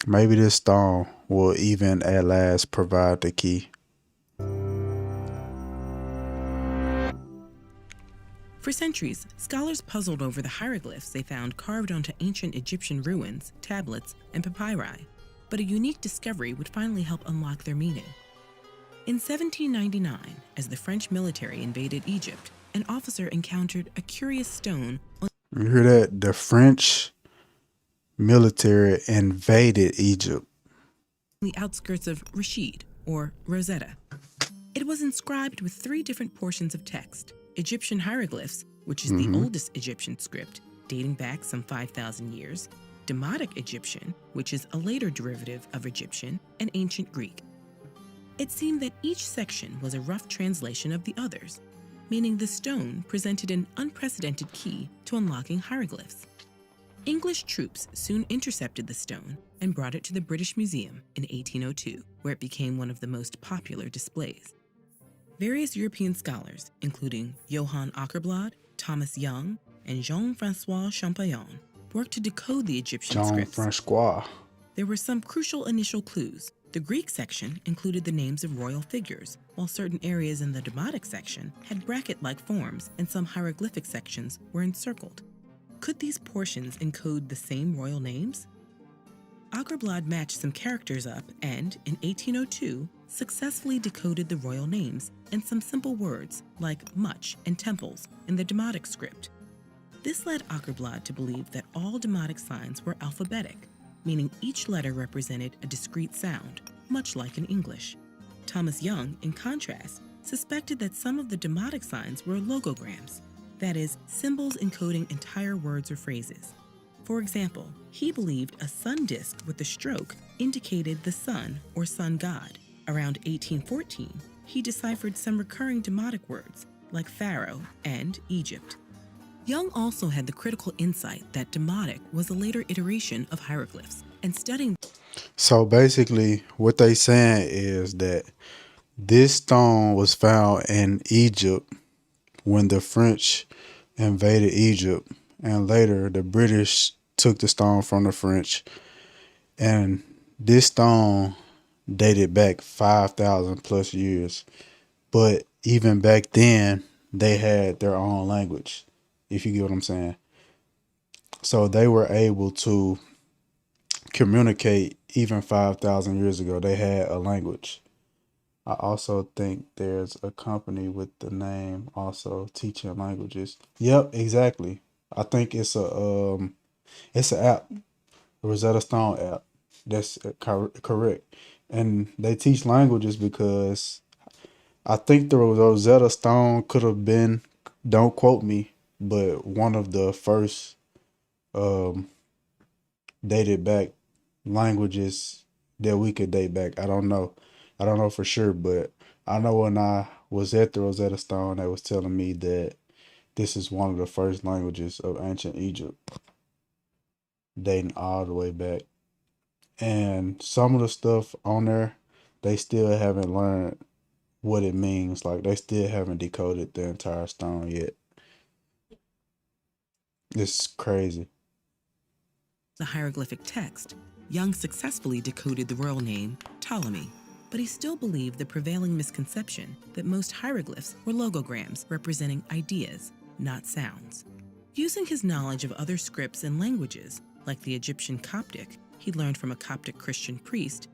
Maybe this stone will even at last provide the key.
For centuries, scholars puzzled over the hieroglyphs they found carved onto ancient Egyptian ruins, tablets, and papyri, but a unique discovery would finally help unlock their meaning. In 1799, as the French military invaded Egypt, an officer encountered a curious stone on
You hear that? The French military invaded Egypt.
the outskirts of Rashid, or Rosetta. It was inscribed with 3 different portions of text: Egyptian hieroglyphs, which is the oldest Egyptian script, dating back some 5,000 years, Demotic Egyptian, which is a later derivative of Egyptian, and Ancient Greek. It seemed that each section was a rough translation of the others, meaning the stone presented an unprecedented key to unlocking hieroglyphs. English troops soon intercepted the stone and brought it to the British Museum in 1802, where it became one of the most popular displays. Various European scholars, including Johann Åkerblad, Thomas Young, and Jean-François Champollion, worked to decode the Egyptian scripts.
Jean-François.
There were some crucial initial clues. The Greek section included the names of royal figures, while certain areas in the Demotic section had bracket-like forms and some hieroglyphic sections were encircled. Could these portions encode the same royal names? Åkerblad matched some characters up and, in 1802, successfully decoded the royal names and some simple words like much and temples in the Demotic script. This led Åkerblad to believe that all Demotic signs were alphabetic, meaning each letter represented a discrete sound, much like in English. Thomas Young, in contrast, suspected that some of the Demotic signs were logograms, that is, symbols encoding entire words or phrases. For example, he believed a sun disk with a stroke indicated the sun or sun god. Around 1814, he deciphered some recurring Demotic words, like Pharaoh and Egypt. Young also had the critical insight that Demotic was a later iteration of hieroglyphs, and studying.
So basically, what they saying is that this stone was found in Egypt when the French invaded Egypt, and later the British took the stone from the French, and this stone dated back 5,000 plus years. But even back then, they had their own language, if you get what I'm saying. So they were able to communicate even 5,000 years ago. They had a language. I also think there's a company with the name also teaching languages. Yep, exactly. I think it's an app, a Rosetta Stone app. That's correct. And they teach languages because I think the Rosetta Stone could have been, don't quote me, but one of the first dated back languages that we could date back. I don't know for sure, but I know when I was at the Rosetta Stone, they was telling me that this is one of the first languages of ancient Egypt, dating all the way back. And some of the stuff on there, they still haven't learned what it means. Like, they still haven't decoded the entire stone yet. It's crazy.
The hieroglyphic text, Young successfully decoded the royal name Ptolemy, but he still believed the prevailing misconception that most hieroglyphs were logograms representing ideas, not sounds. Using his knowledge of other scripts and languages, like the Egyptian Coptic he learned from a Coptic Christian priest,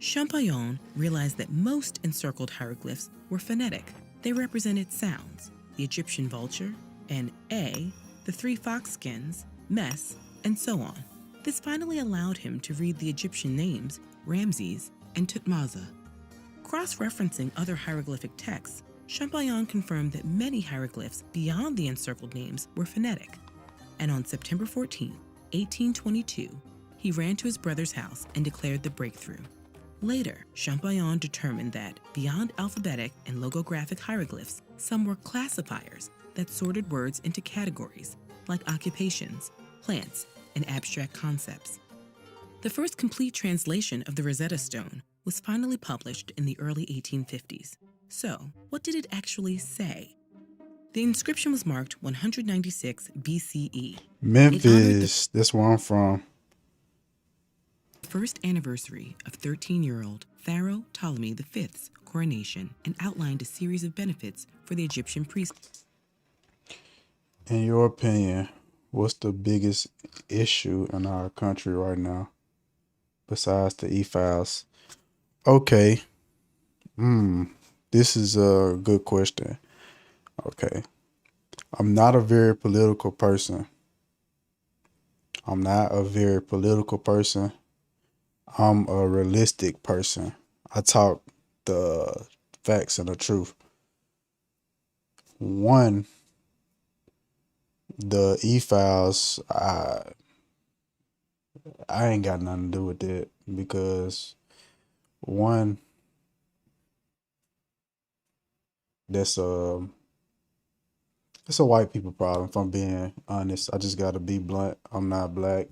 Champollion realized that most encircled hieroglyphs were phonetic. They represented sounds, the Egyptian vulture, and A, the 3 fox skins, Mes, and so on. This finally allowed him to read the Egyptian names Ramses and Tutmosis. Cross-referencing other hieroglyphic texts, Champollion confirmed that many hieroglyphs beyond the encircled names were phonetic. And on September 14, 1822, he ran to his brother's house and declared the breakthrough. Later, Champollion determined that beyond alphabetic and logographic hieroglyphs, some were classifiers that sorted words into categories like occupations, plants, and abstract concepts. The first complete translation of the Rosetta Stone was finally published in the early 1850s. So, what did it actually say? The inscription was marked 196 BCE.
Memphis, that's where I'm from.
First anniversary of 13-year-old Pharaoh Ptolemy V's coronation and outlined a series of benefits for the Egyptian priests.
In your opinion, what's the biggest issue in our country right now besides the e-files? Okay. This is a good question. Okay. I'm not a very political person. I'm a realistic person. I talk the facts and the truth. One, the e-files, I ain't got nothing to do with it because one, it's a white people problem, if I'm being honest. I just gotta be blunt. I'm not black.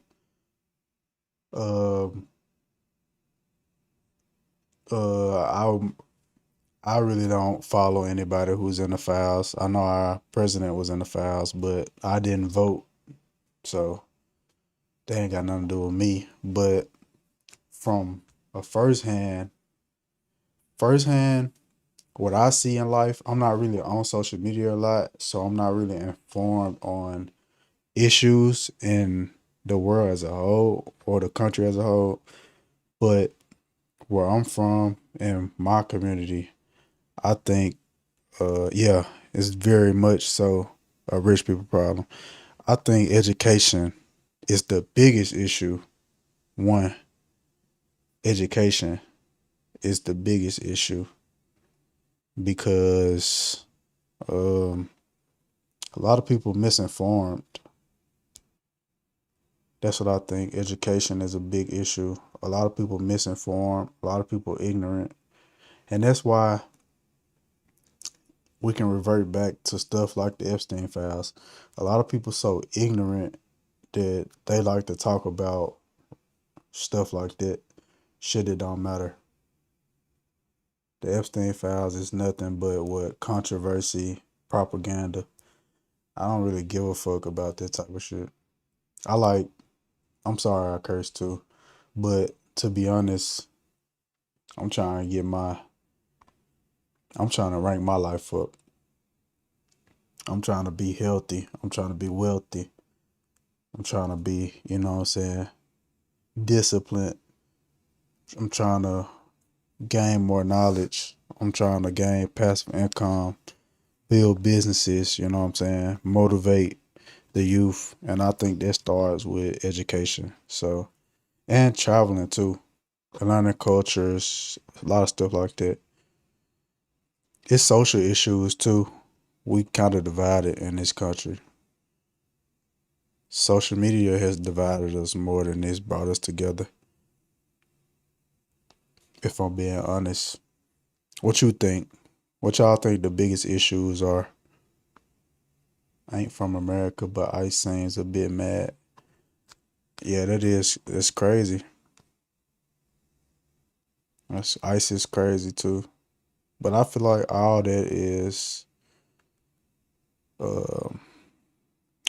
I really don't follow anybody who's in the files. I know our president was in the files, but I didn't vote, so they ain't got nothing to do with me. But from a firsthand, what I see in life, I'm not really on social media a lot, so I'm not really informed on issues in the world as a whole or the country as a whole. But where I'm from in my community, I think, it's very much so a rich people problem. I think education is the biggest issue. One, education is the biggest issue because a lot of people misinformed. That's what I think. Education is a big issue. A lot of people misinformed, a lot of people ignorant. And that's why we can revert back to stuff like the Epstein files. A lot of people so ignorant that they like to talk about stuff like that. Shit that don't matter. The Epstein files is nothing but what? Controversy, propaganda. I don't really give a fuck about that type of shit. I'm sorry I cursed too, but to be honest, I'm trying to rank my life up. I'm trying to be healthy. I'm trying to be wealthy. I'm trying to be, disciplined. I'm trying to gain more knowledge. I'm trying to gain passive income, build businesses, motivate the youth. And I think that starts with education. So, and traveling too, learning cultures, a lot of stuff like that. It's social issues too. We kind of divided in this country. Social media has divided us more than it's brought us together. If I'm being honest. What you think? What y'all think the biggest issues are? I ain't from America, but Ice seems a bit mad. Yeah, that's crazy. Ice is crazy too. But I feel like all that is,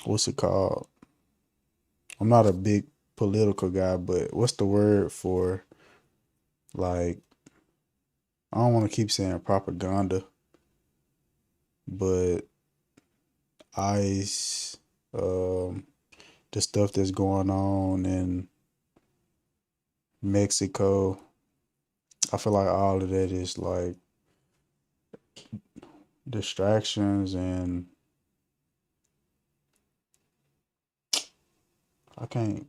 what's it called? I'm not a big political guy, but what's the word for, like, I don't want to keep saying propaganda, but ICE, the stuff that's going on in Mexico, I feel like all of that is like distractions, and I can't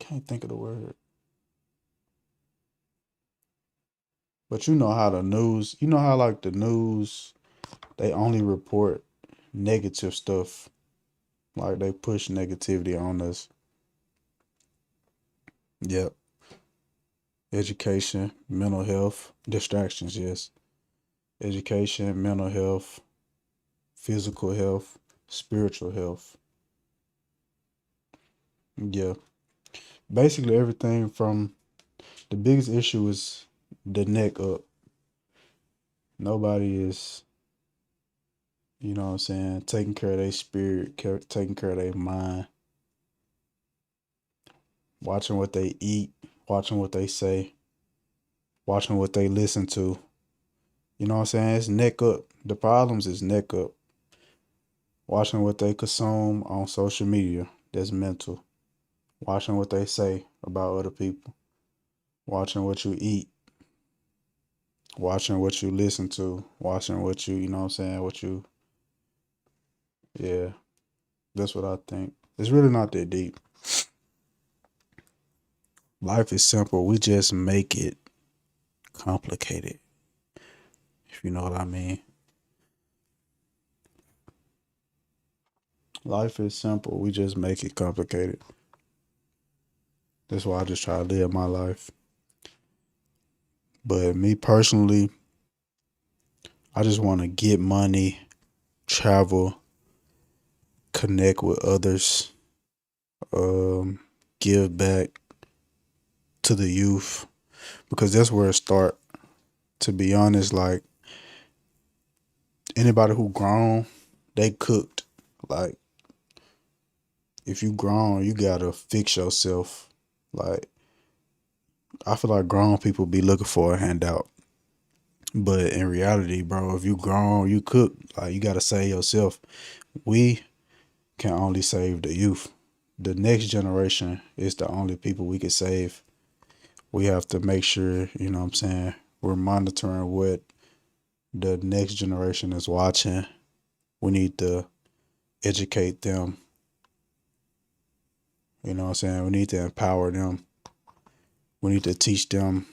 think of the word. But you know how the news, you know how like the news, they only report negative stuff. Like they push negativity on us. Yep. Education, mental health, distractions, yes. Education, mental health, physical health, spiritual health. Yeah. Basically everything from the biggest issue is the neck up. Nobody is, you know what I'm saying, taking care of their spirit, taking care of their mind, watching what they eat, watching what they say, watching what they listen to. You know what I'm saying? It's neck up. The problems is neck up. Watching what they consume on social media, that's mental. Watching what they say about other people. Watching what you eat. Watching what you listen to. Watching what you know what I'm saying, what you, yeah. That's what I think. It's really not that deep. Life is simple. We just make it complicated. If you know what I mean. Life is simple. We just make it complicated. That's why I just try to live my life. But me personally, I just want to get money, travel, connect with others, give back to the youth, because that's where it start. To be honest, like anybody who grown, they cooked. Like if you grown, you gotta fix yourself. Like I feel like grown people be looking for a handout. But in reality, bro, if you grown, you cook. Like you gotta save yourself. We can only save the youth. The next generation is the only people we can save. We have to make sure, you know what I'm saying, we're monitoring what the next generation is watching. We need to educate them. You know what I'm saying? We need to empower them. We need to teach them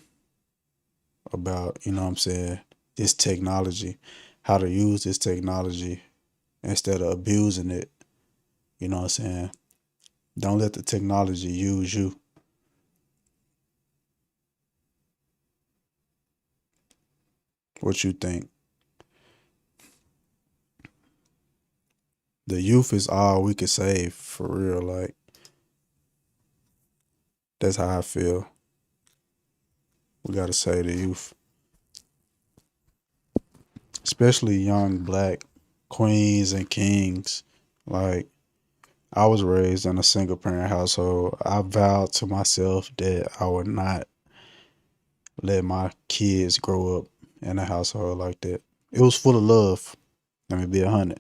about, you know what I'm saying, this technology, how to use this technology instead of abusing it. You know what I'm saying? Don't let the technology use you. What you think? The youth is all we can save, for real. Like, that's how I feel. We gotta save the youth. Especially young black queens and kings. Like, I was raised in a single parent household. I vowed to myself that I would not let my kids grow up in a household like that. It was full of love. Let me be 100.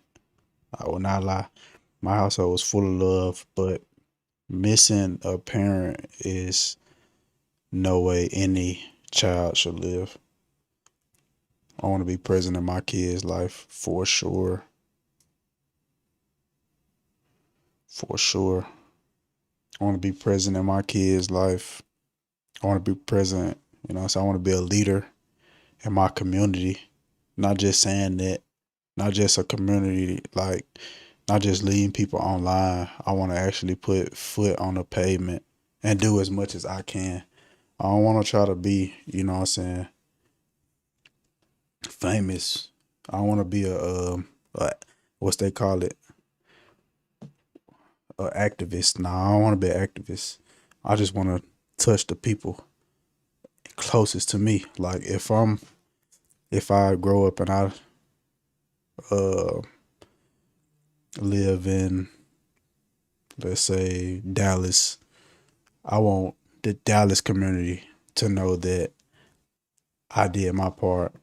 I will not lie. My household was full of love, but missing a parent is no way any child should live. I want to be present in my kids' life for sure. For sure. I want to be present in my kids' life. I want to be present, you know what I'm saying? I want to be a leader in my community. Not just saying that, not just a community, like, not just leading people online. I want to actually put foot on the pavement and do as much as I can. I don't want to try to be, you know what I'm saying, famous. I don't want to be a what's they call it? An activist. Nah, I don't want to be an activist. I just want to touch the people closest to me. Like if I grow up and I live in, let's say, Dallas, I want the Dallas community to know that I did my part.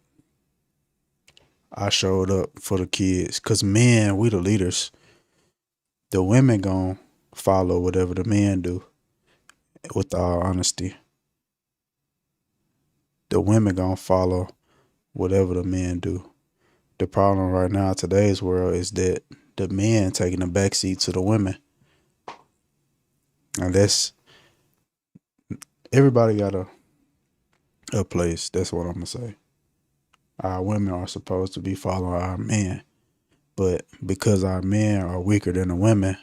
I showed up for the kids. Because men, we the leaders. The women gon' follow whatever the men do, with all honesty. the women gonna follow whatever the men do. The problem right now in today's world is that the men taking the backseat to the women. And that's, everybody got a place. That's what I'm gonna say. Our women are supposed to be following our men. But because our men are weaker than the women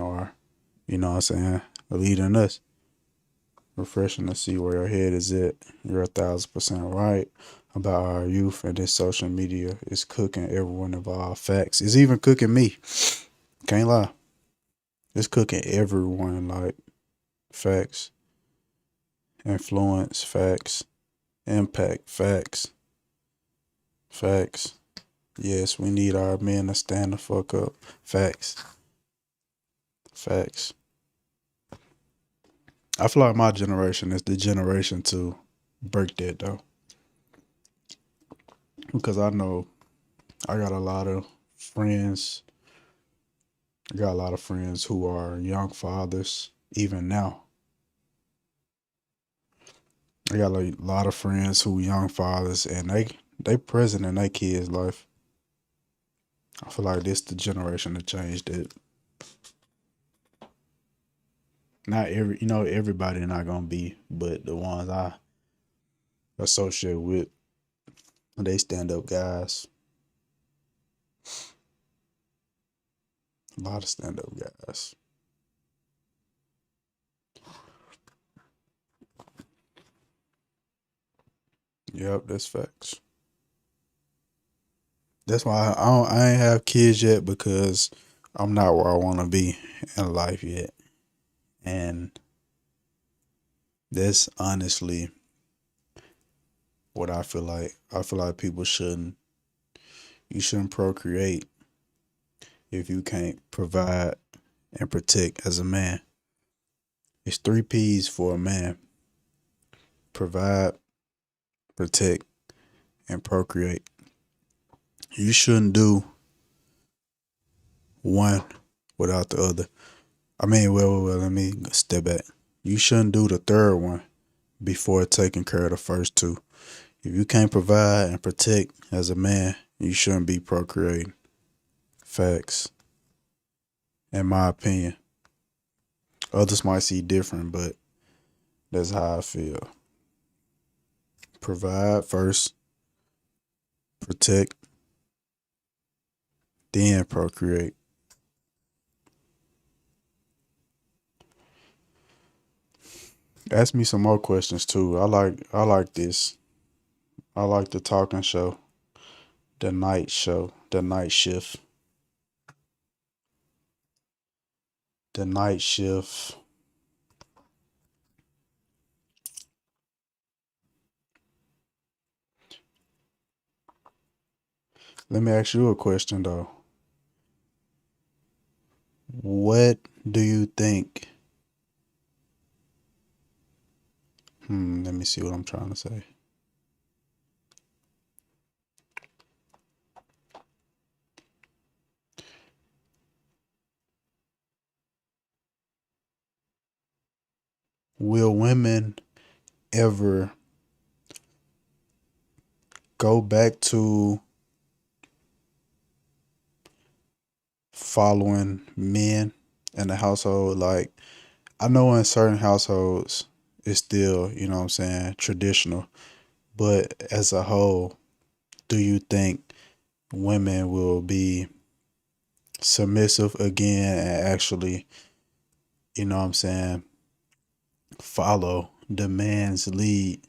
are, you know what I'm saying, leading us. Refreshing to see where your head is at. You're 1,000% right about our youth, and this social media is cooking everyone involved. Facts. It's even cooking me. Can't lie. It's cooking everyone, like, facts. Influence, facts. Impact, facts. Facts. Yes, we need our men to stand the fuck up. Facts. Facts. I feel like my generation is the generation to break that, though. Because I know I got a lot of friends. I got a lot of friends who are young fathers, even now. I got a lot of friends who young fathers, and they present in their kids' life. I feel like this the generation to change that. Not everybody not gonna be, but the ones I associate with, they stand up guys. A lot of stand up guys. Yep, that's facts. That's why I ain't have kids yet, because I'm not where I want to be in life yet. And that's honestly what I feel like. I feel like you shouldn't procreate if you can't provide and protect as a man. It's 3 P's for a man: provide, protect, and procreate. You shouldn't do one without the other. I mean, well, let me step back. You shouldn't do the third one before taking care of the first 2. If you can't provide and protect as a man, you shouldn't be procreating. Facts. In my opinion. Others might see different, but that's how I feel. Provide first, protect, then procreate. Ask me some more questions too. I like this. I like the talking show. The night show. The night shift. The night shift. Let me ask you a question though. What do you think? Let me see what I'm trying to say. Will women ever go back to following men in the household? Like, I know in certain households it's still, you know what I'm saying, traditional. But as a whole, do you think women will be submissive again and actually, you know what I'm saying, follow the man's lead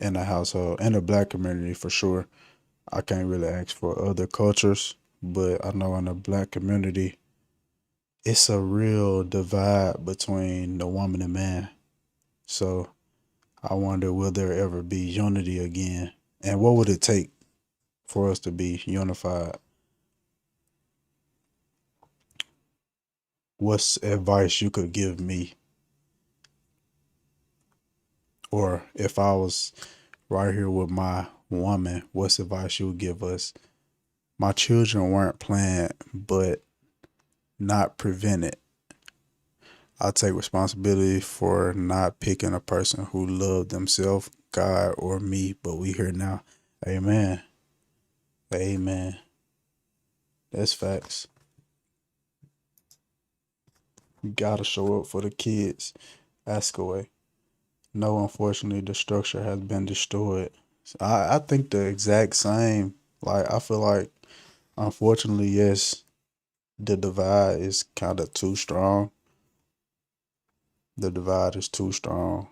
in the household? In the Black community, for sure. I can't really ask for other cultures, but I know in the Black community, it's a real divide between the woman and man. So I wonder, will there ever be unity again? And what would it take for us to be unified? What's advice you could give me? Or if I was right here with my woman, what's advice you would give us? My children weren't planned, but not prevented. I take responsibility for not picking a person who loved themselves, God, or me, but we here now. Amen. Amen. That's facts. You gotta show up for the kids. Ask away. No, unfortunately, the structure has been destroyed. I think the exact same. Like, I feel like, unfortunately, yes, the divide is kind of too strong. The divide is too strong.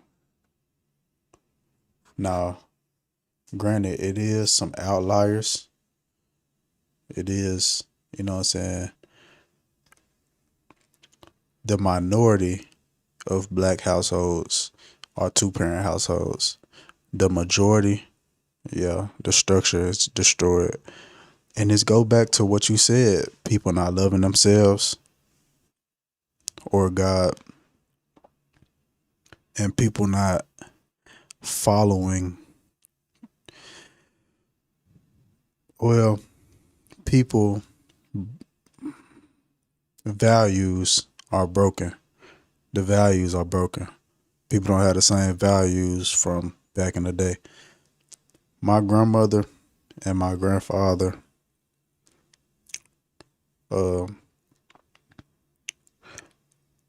Now, granted, it is some outliers. It is, you know what I'm saying, the minority of black households are two-parent households. The majority, yeah, the structure is destroyed. And it's go back to what you said, people not loving themselves or God, and people not following. Well, people values are broken. The values are broken. People don't have the same values from back in the day. My grandmother and my grandfather,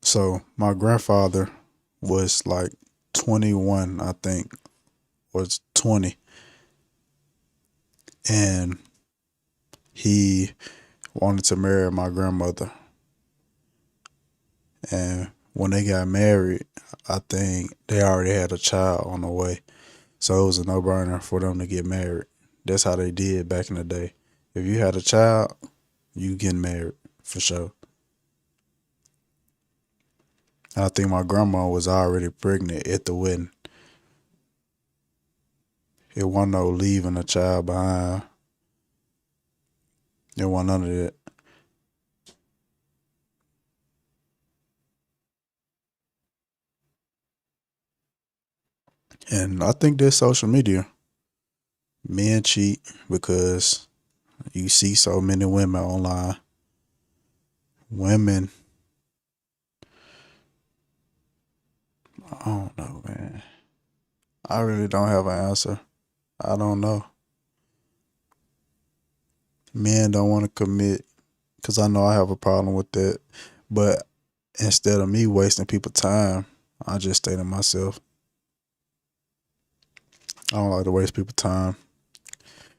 so my grandfather was like 21, I think, was 20. And he wanted to marry my grandmother. And when they got married, I think they already had a child on the way. So it was a no-brainer for them to get married. That's how they did back in the day. If you had a child, you getting married for sure. And I think my grandma was already pregnant at the wedding. It wasn't no leaving a child behind. It wasn't none of that. And I think that's social media. Men cheat because you see so many women online. Women, I don't know, man. I really don't have an answer. I don't know. Men don't want to commit because I know I have a problem with that. But instead of me wasting people's time, I just stay to myself. I don't like to waste people's time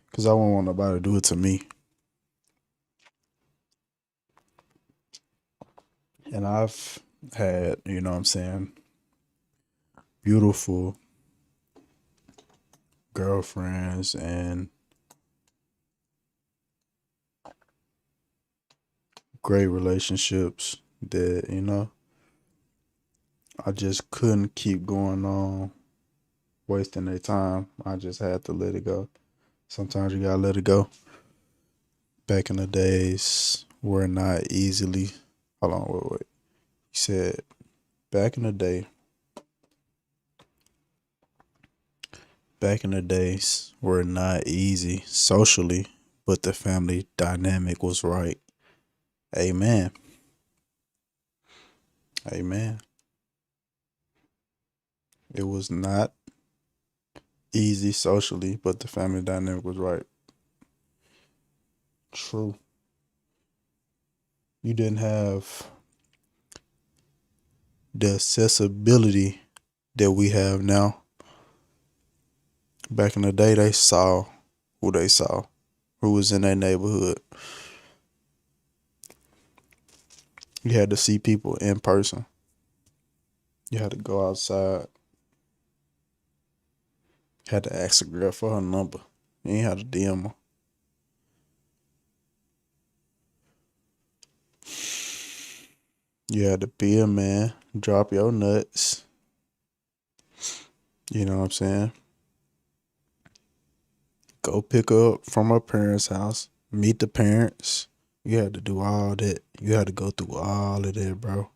because I don't want nobody to do it to me. And I've had, you know what I'm saying, beautiful girlfriends and great relationships that, you know, I just couldn't keep going on wasting their time. I just had to let it go. Sometimes you gotta let it go. Back in the days were not easily. Hold on, wait. He said, back in the days were not easy socially, but the family dynamic was right. Amen. Amen. It was not easy socially, but the family dynamic was right. True. You didn't have the accessibility that we have now. Back in the day, they saw who was in their neighborhood. You had to see people in person. You had to go outside. Had to ask a girl for her number. You ain't had to DM her. You had to be a man, drop your nuts. You know what I'm saying? Go pick her up from her parents' house, meet the parents. You had to do all that. You had to go through all of that, bro.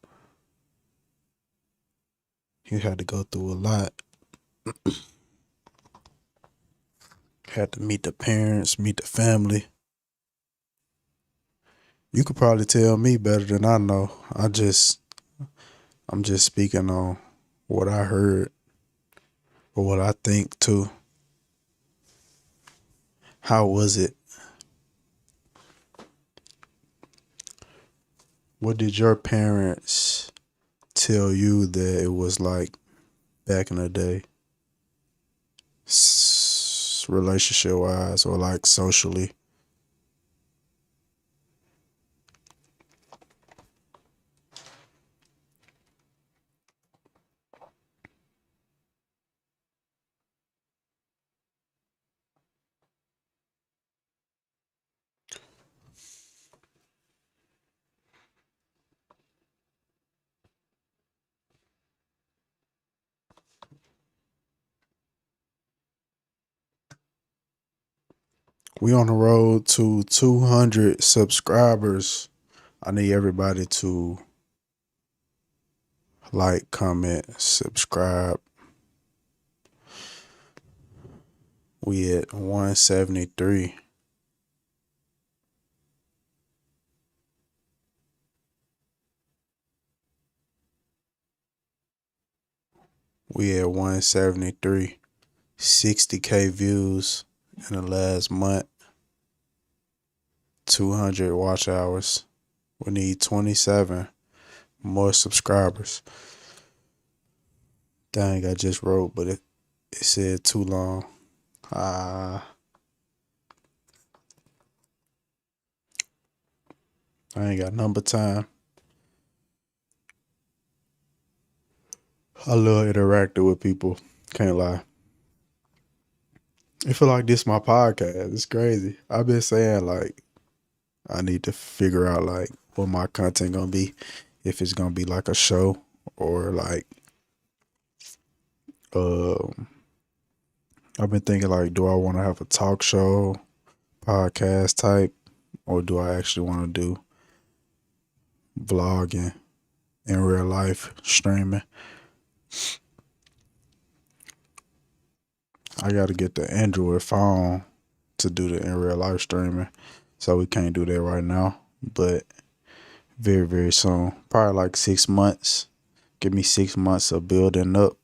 You had to go through a lot. Had to meet the parents, meet the family. You could probably tell me better than I know. I just I'm just speaking on what I heard or what I think too. How was it? What did your parents tell you that it was like back in the day? Relationship wise or like socially? We on the road to 200 subscribers. I need everybody to like, comment, subscribe. We at 173. We at 173. 60K views in the last month. 200 watch hours. We need 27 more subscribers. Dang, I just wrote, but it said too long. I ain't got number time. I love interacting with people. Can't lie. I feel like this my podcast. It's crazy. I've been saying like I need to figure out like what my content gonna be. If it's gonna be like a show or like I've been thinking like, do I want to have a talk show, podcast type, or do I actually want to do vlogging in real life, streaming? I got to get the Android phone to do the in real life streaming, so we can't do that right now, but very, very soon, probably like 6 months. Give me 6 months of building up,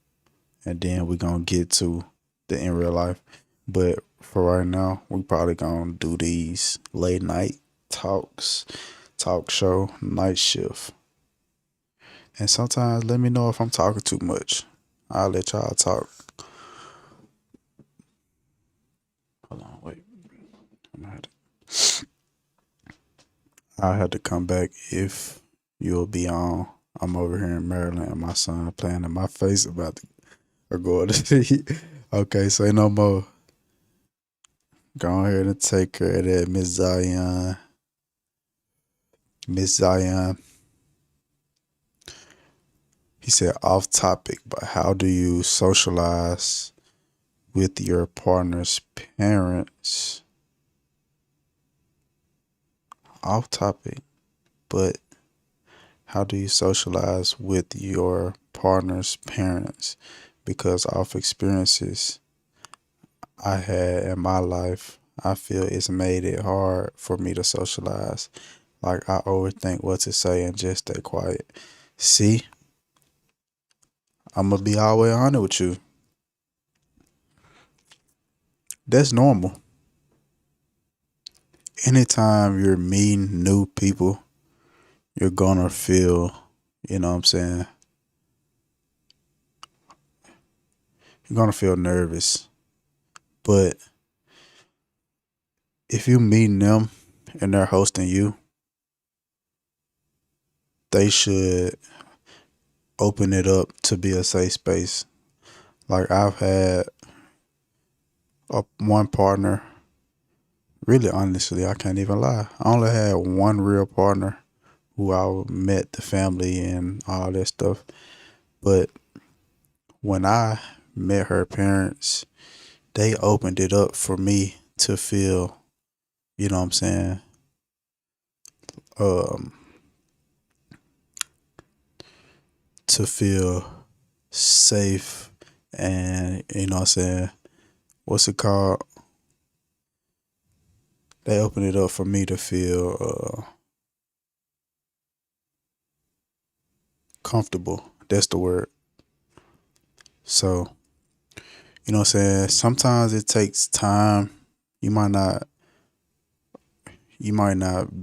and then we gonna get to the in real life. But for right now, we probably gonna do these late night talks, talk show, night shift. And sometimes let me know if I'm talking too much. I'll let y'all talk. Hold on, wait. I'll have to come back if you'll be on. I'm over here in Maryland and my son playing in my face about to go to sleep. Okay, say no more. Go ahead and take care of that, Miss Zion. Miss Zion. He said off topic, but how do you socialize with your partner's parents? Off topic, but how do you socialize with your partner's parents? Because off experiences I had in my life, I feel it's made it hard for me to socialize. Like I overthink what to say and just stay quiet. See, I'm gonna be all the way honest with you. That's normal. Anytime you're meeting new people, you're gonna feel, you know what I'm saying? You're gonna feel nervous. But if you meeting them and they're hosting you, they should open it up to be a safe space. Like I've had one partner, really honestly, I can't even lie. I only had one real partner who I met the family and all that stuff. But when I met her parents, they opened it up for me to feel, you know what I'm saying, to feel safe and, you know what I'm saying, what's it called? They opened it up for me to feel comfortable That's the word. So, you know what I'm saying? Sometimes it takes time. You might not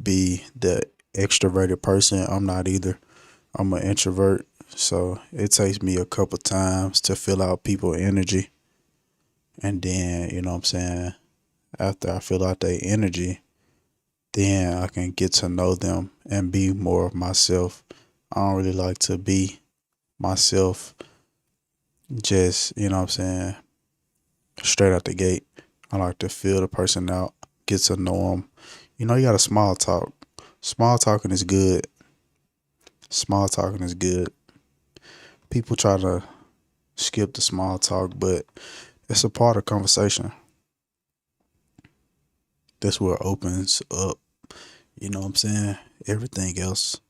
be the extroverted person. I'm not either. I'm an introvert. So it takes me a couple times to fill out people's energy. And then, you know what I'm saying? After I fill out their energy, then I can get to know them and be more of myself. I don't really like to be myself just, you know what I'm saying, straight out the gate. I like to feel the person out, get to know them. You know, you got to small talk. Small talking is good. Small talking is good. People try to skip the small talk, but it's a part of conversation. That's where it opens up. You know what I'm saying? Everything else.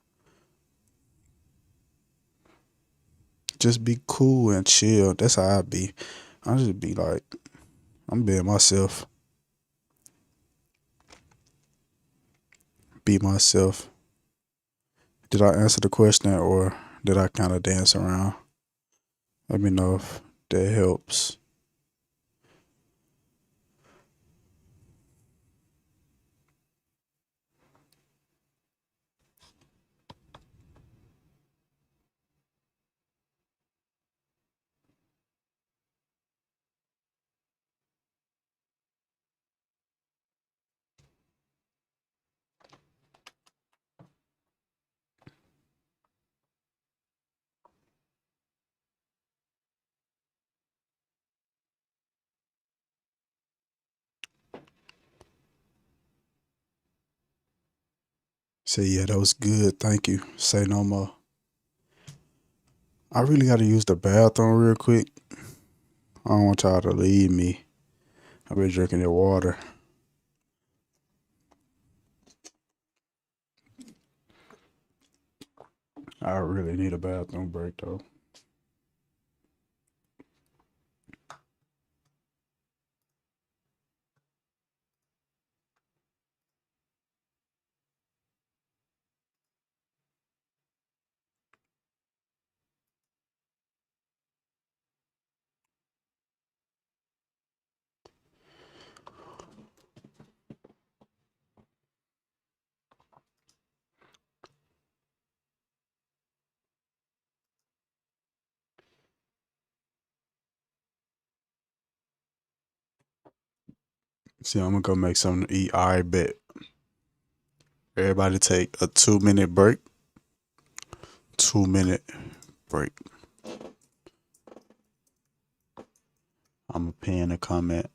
Just be cool and chill. That's how I be. I just be like, I'm being myself. Be myself. Did I answer the question or did I kind of dance around? Let me know if that helps. Say, yeah, that was good. Thank you. Say no more. I really got to use the bathroom real quick. I don't want y'all to leave me. I've been drinking your water. I really need a bathroom break though. See, I'm gonna go make something to eat. I bet. Everybody take a 2-minute break. 2-minute break. I'm gonna pin a comment.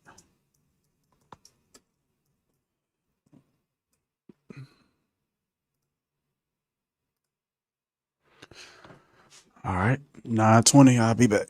All right, 9:20. I'll be back.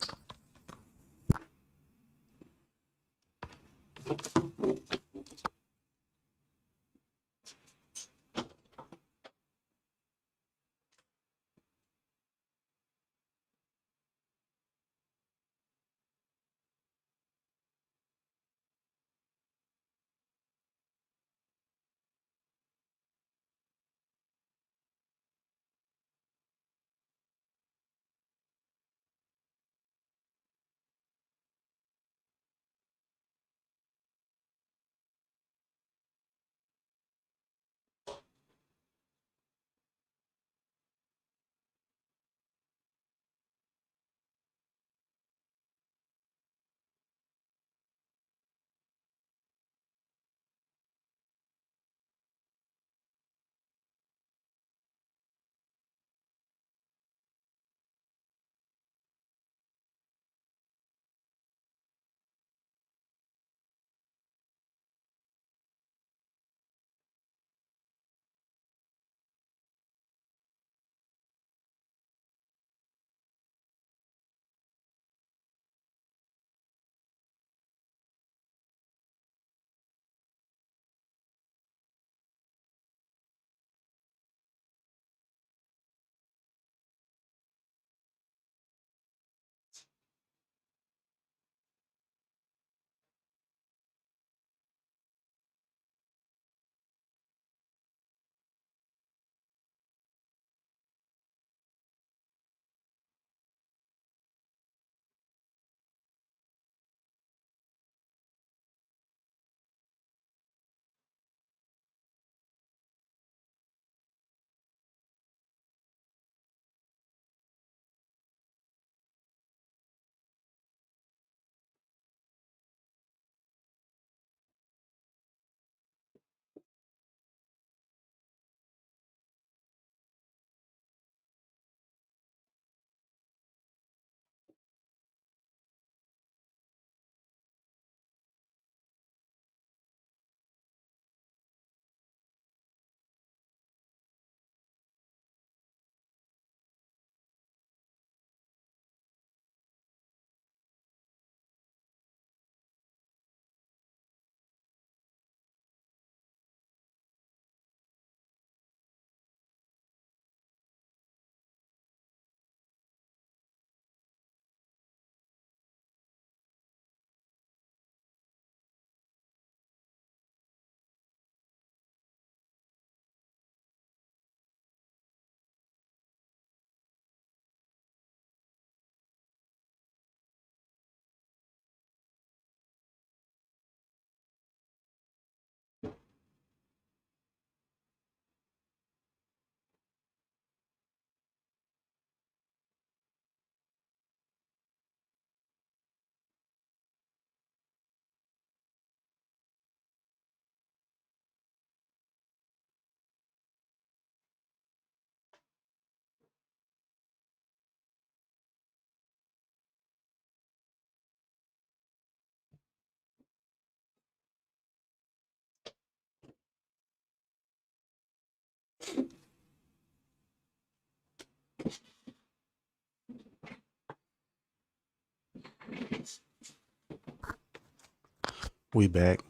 We back.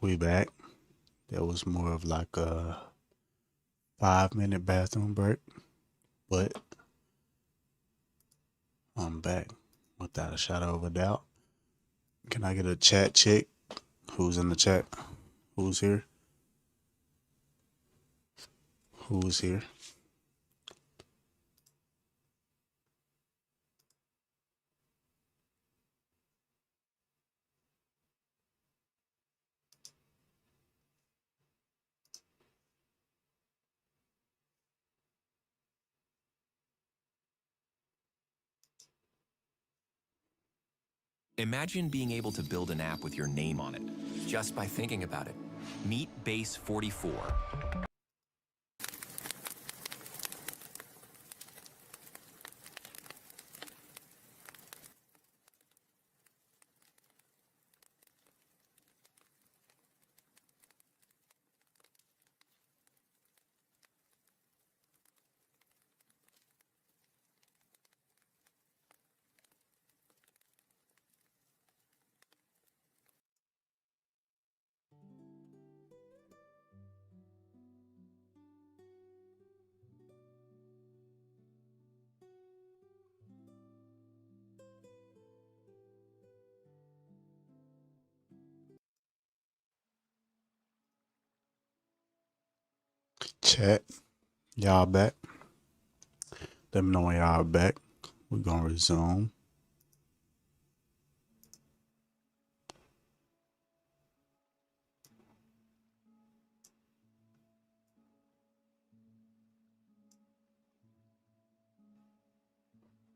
That was more of like a 5-minute bathroom break, but I'm back without a shadow of a doubt. Can I get a chat check? Who's in the chat? Who's here? Who's here?
Imagine being able to build an app with your name on it, just by thinking about it. Meet Base 44.
Chat. Y'all back? Let me know when y'all back. We're gonna resume.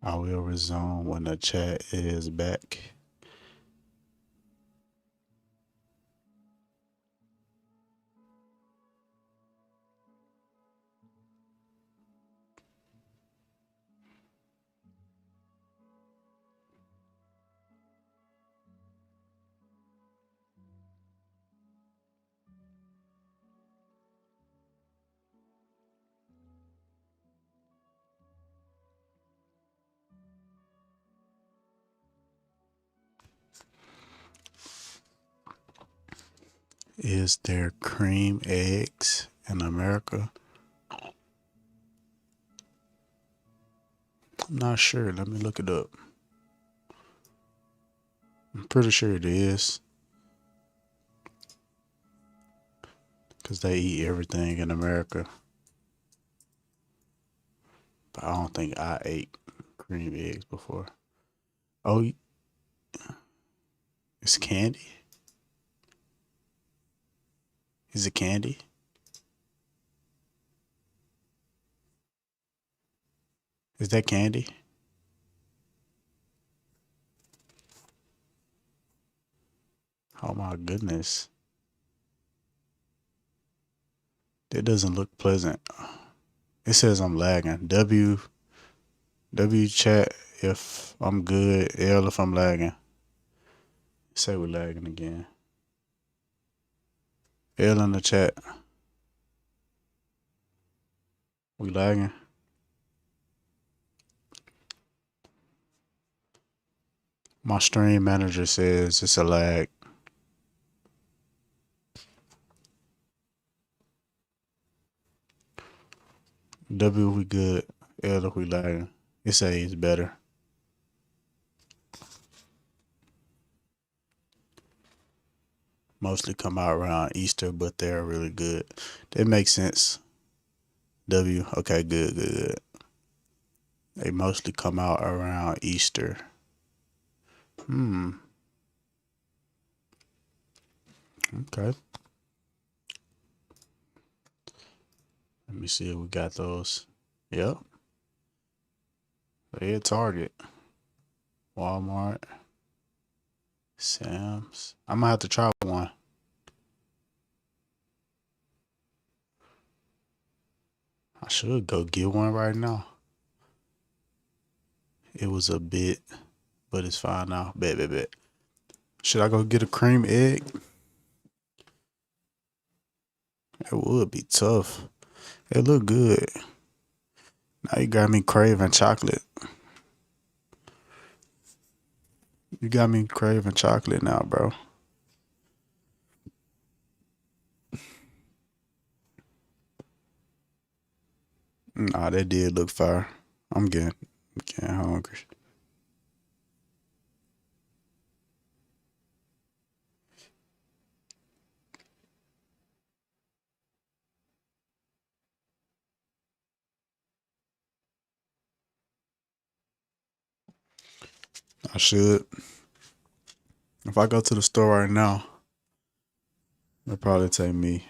I will resume when the chat is back. Is there cream eggs in America? I'm not sure. Let me look it up. I'm pretty sure it is. Because they eat everything in America. But I don't think I ate cream eggs before. Oh, it's candy? Is it candy? Is that candy? Oh my goodness. That doesn't look pleasant. It says I'm lagging. W chat if I'm good. L if I'm lagging. Say we're lagging again. L in the chat. We lagging. My stream manager says it's a lag. W we good. L if we lagging. It say it's better. Mostly come out around Easter, but they're really good. That makes sense. W, okay, good. They mostly come out around Easter. Okay. Let me see if we got those. Yep. They at Target, Walmart, Sam's. I'm gonna have to try one. I should go get one right now. It was a bit, but it's fine now. Bet. Should I go get a cream egg? It would be tough. It look good. Now you got me craving chocolate. You got me craving chocolate now, bro. Nah, that did look fire. I'm getting hungry. I should. If I go to the store right now, it'll probably take me.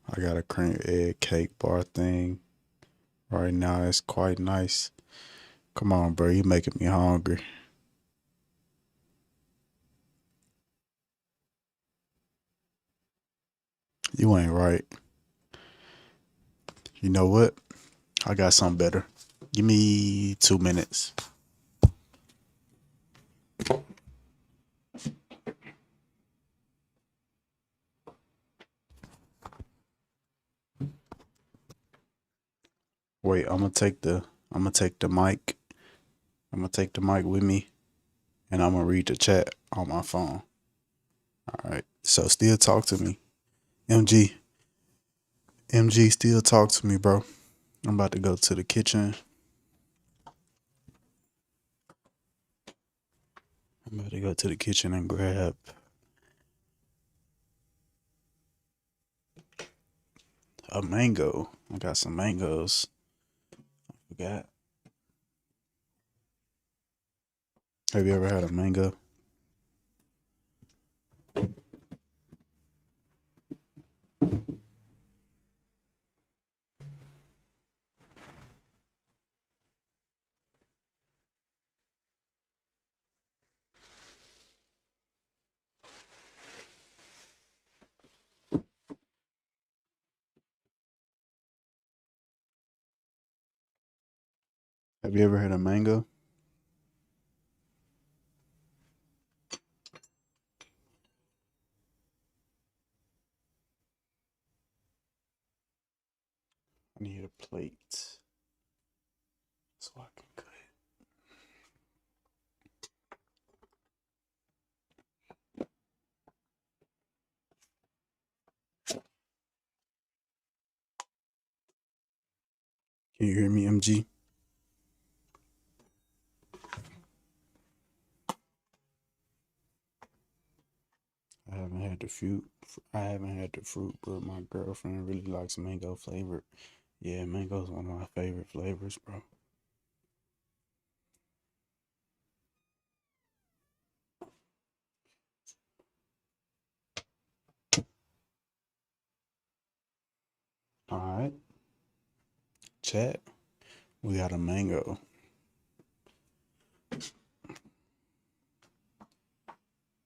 I got a cream egg cake bar thing right now. It's quite nice. Come on, bro. You making me hungry. You ain't right. You know what? I got something better. Give me 2 minutes. Wait, I'm gonna take the mic. I'm gonna take the mic with me, and I'm gonna read the chat on my phone. All right. So still talk to me, MG. MG, still talk to me, bro. I'm about to go to the kitchen. I'm about to go to the kitchen and grab a mango. I got some mangoes. I forgot. Have you ever had a mango? Have you ever had a mango? I need a plate so I can cut it. Can you hear me, MG? I haven't had the fruit, but my girlfriend really likes mango flavored. Yeah, mango is one of my favorite flavors, bro. All right. Chat. We got a mango.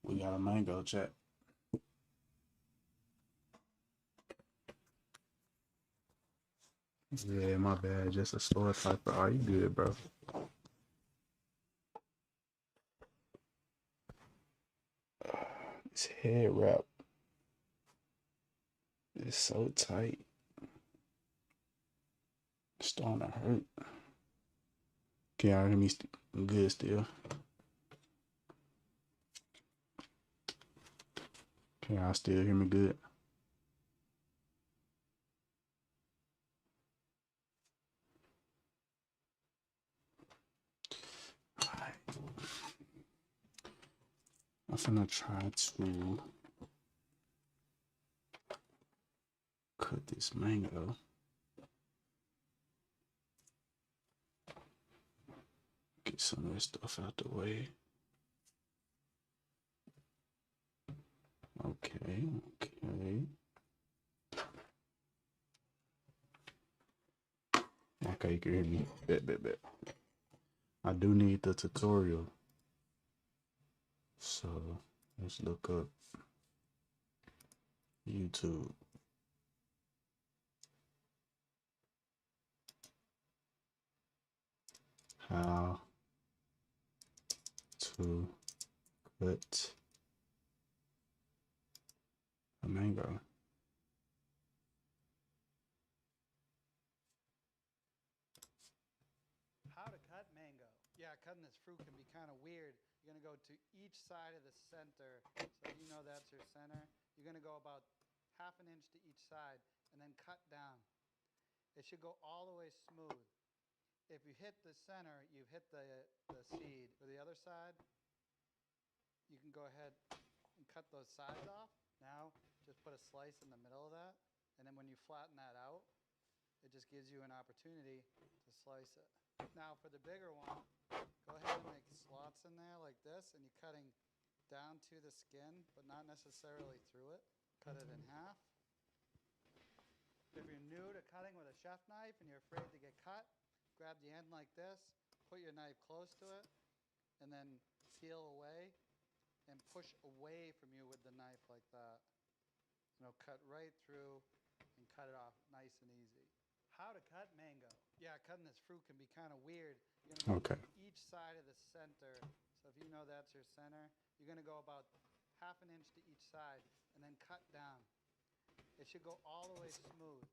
We got a mango, chat. Yeah, my bad. Just a store typer. Are you good, bro? This head wrap is so tight. It's starting to hurt. Can y'all hear me good still? Can y'all still hear me good? Alright. I'm finna try to cut this mango. Get some of this stuff out the way. Okay. Okay, you can hear me. Bet. I do need the tutorial. So let's look up YouTube. How to cut a mango.
go to each side of the center. So you know that's your center. You're going to go about half an inch to each side and then cut down. It should go all the way smooth. If you hit the center, you've hit the seed. For the other side, you can go ahead and cut those sides off. Now, just put a slice in the middle of that. And then when you flatten that out, it just gives you an opportunity to slice it. Now for the bigger one, go ahead and make slots in there like this, and you're cutting down to the skin, but not necessarily through it. Cut it in half. If you're new to cutting with a chef knife and you're afraid to get cut, grab the end like this, put your knife close to it, and then peel away and push away from you with the knife like that. And it'll cut right through and cut it off nice and easy. How to cut mango. Yeah, cutting this fruit can be kind of weird. You're going to go to each side of the center. So if you know that's your center, you're going to go about half an inch to each side and then cut down. It should go all the way smooth.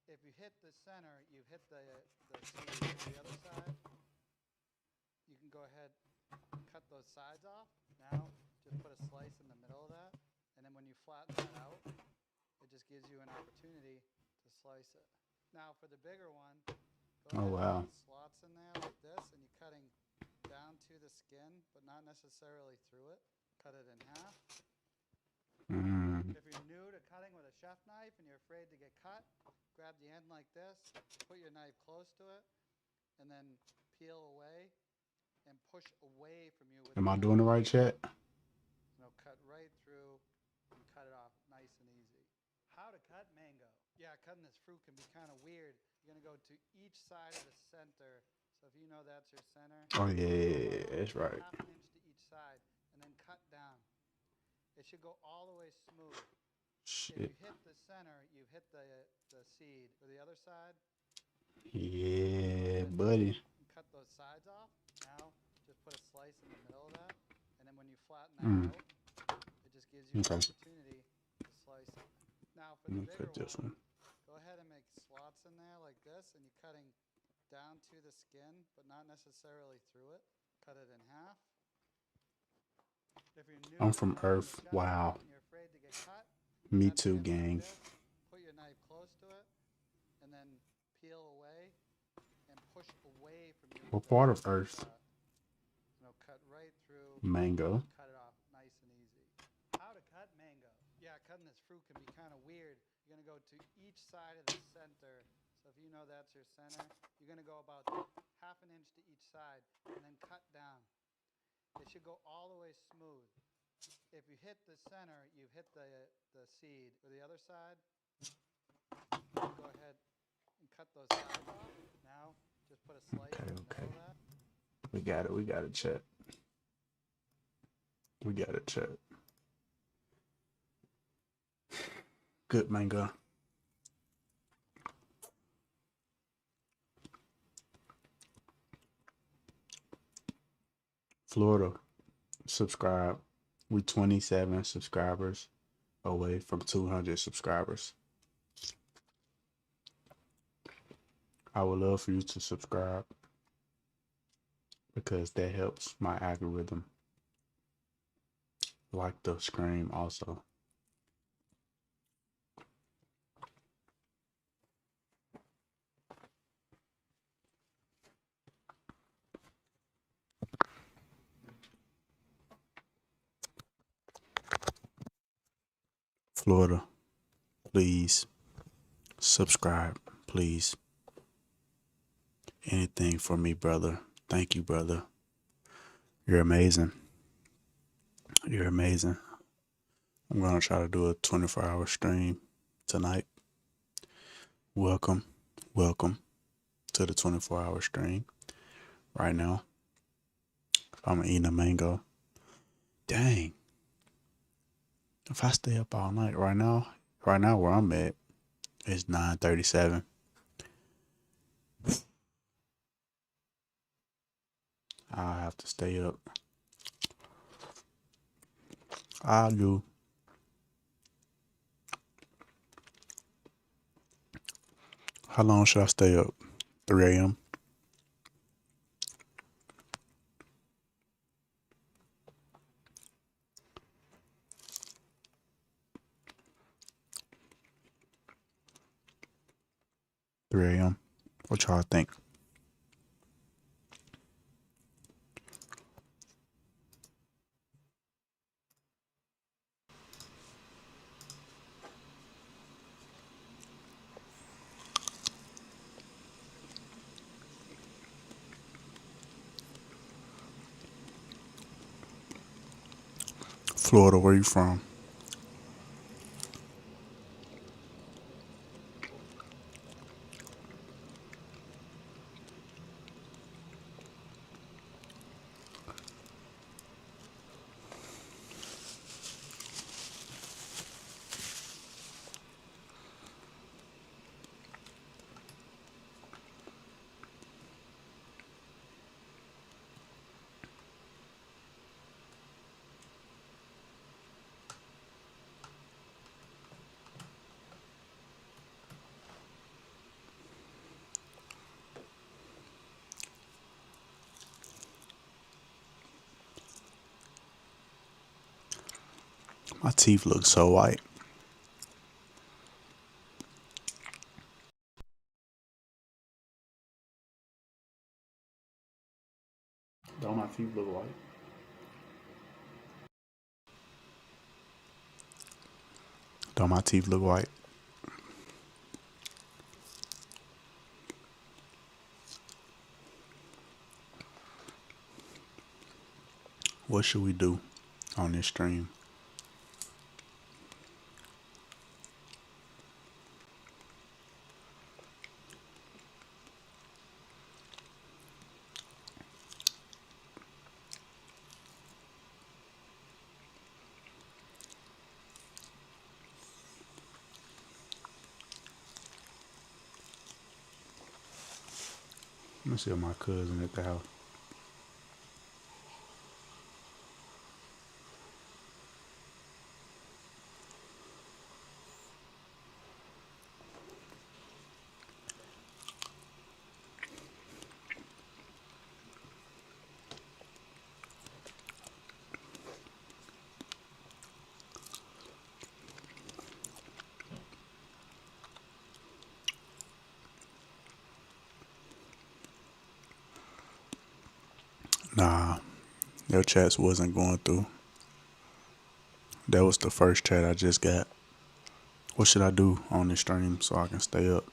If you hit the center, you've hit the seed. The other side, you can go ahead and cut those sides off. Now, just put a slice in the middle of that. And then when you flatten that out, it just gives you an opportunity to slice it. Now for the bigger one, go ahead and put slots in there like this, and you're cutting down to the skin, but not necessarily through it. Cut it in half. If you're new to cutting with a chef knife and you're afraid to get cut, grab the end like this, put your knife close to it, and then peel away and push away from you.
Am I doing the right, chat?
It'll cut right through and cut it off nice and easy. How to cut mango. Yeah, cutting this fruit can be kind of weird. You're going to go to each side of the center. So if you know that's your center.
Oh, yeah, that's right.
Half an inch to each side and then cut down. It should go all the way smooth.
Shit.
If you hit the center, you've hit the seed. For the other side,
Yeah, buddy.
cut those sides off. Now, just put a slice in the middle of that. And then when you flatten that out, it just gives you an opportunity to slice it. Now for the bigger one, go ahead and make slots in there like this, and you're cutting down to the skin, but not necessarily through it. Cut it in half. If you're new
I'm from Earth. Wow.
and you're afraid to get cut,
Me too, gang.
put your knife close to it, and then peel away and push away from you.
What part of Earth?
It'll cut right through.
Mango.
Cut it off nice and easy. How to cut mango. Yeah, cutting this fruit can be kind of weird. You're going to go to each side of the center. So if you know that's your center, you're going to go about half an inch to each side and then cut down. It should go all the way smooth. If you hit the center, you've hit the seed. For the other side, you can go ahead and cut those sides off. Now, just put a slice in the middle of that.
We got it. We got it, chat. We got it, chat. Good mango. Florida, subscribe. We 27 subscribers away from 200 subscribers. I would love for you to subscribe because that helps my algorithm. Like the scream also. Florida, please subscribe, please. Anything for me, brother. Thank you, brother. You're amazing. You're amazing. I'm going to try to do a 24-hour stream tonight. Welcome to the 24-hour stream right now. I'm eating a mango. Dang. If I stay up all night right now where I'm at, it's 9:37. I'll have to stay up. I'll do. How long should I stay up? 3 a.m. 3 a.m. What y'all think? Florida, where you from? My teeth look so white. Don't my teeth look white? Don't my teeth look white? What should we do on this stream? Let me see my cousin at the house. Nah, your chats wasn't going through. That was the first chat I just got. What should I do on this stream so I can stay up?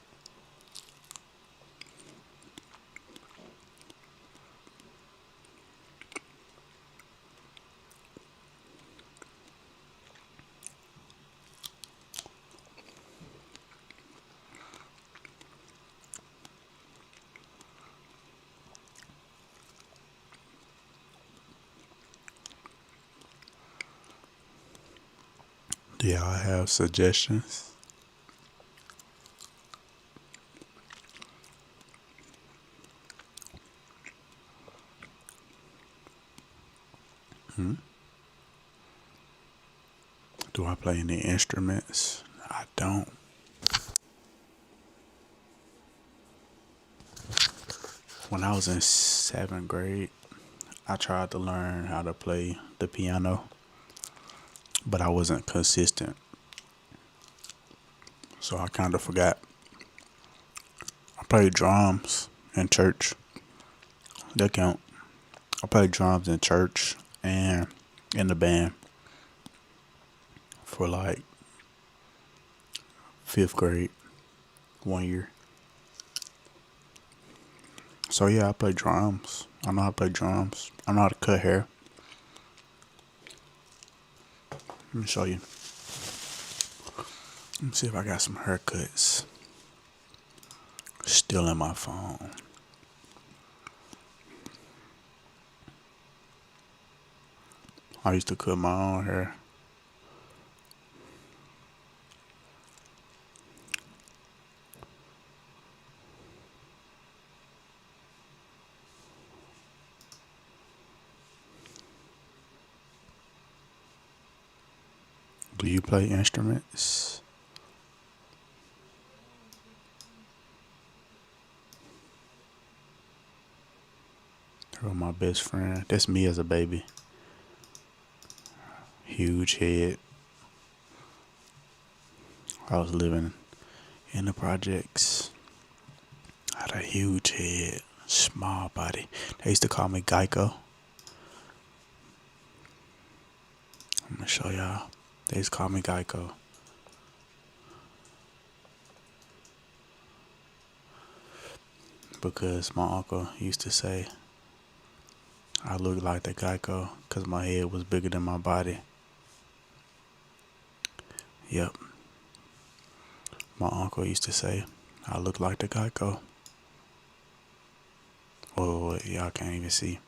Do y'all have suggestions? Do I play any instruments? I don't. When I was in 7th grade, I tried to learn how to play the piano, but I wasn't consistent. So I kind of forgot. I played drums in church. That count. I played drums in church and in the band for like 5th grade, 1 year. So yeah, I play drums. I know how to play drums. I know how to cut hair. Let me show you. Let me see if I got some haircuts. Still in my phone. I used to cut my own hair. Do you play instruments? Or my best friend. That's me as a baby. Huge head. I was living in the projects. Had a huge head, small body. They used to call me Geico. I'm gonna show y'all. They used to call me Geico. Because my uncle used to say I looked like the Geico because my head was bigger than my body. Yep. My uncle used to say I look like the Geico. Oh, y'all can't even see.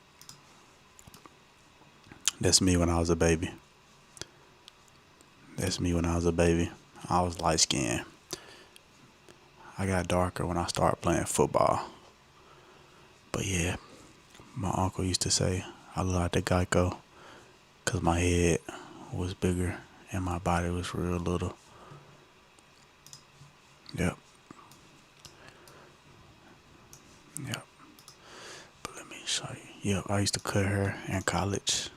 That's me when I was a baby. That's me when I was a baby. I was light skinned. I got darker when I started playing football. But yeah, my uncle used to say I look like the Geico because my head was bigger and my body was real little. Yep. Yep. But let me show you. Yep, I used to cut hair in college.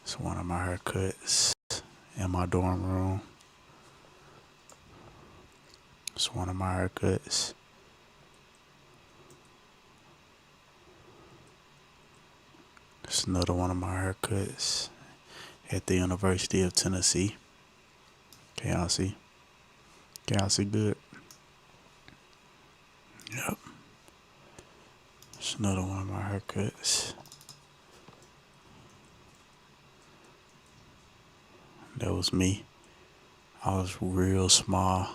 It's one of my haircuts in my dorm room. It's one of my haircuts. It's another one of my haircuts at the University of Tennessee. Can y'all see? Can y'all see good? Yep. It's another one of my haircuts. That was me. I was real small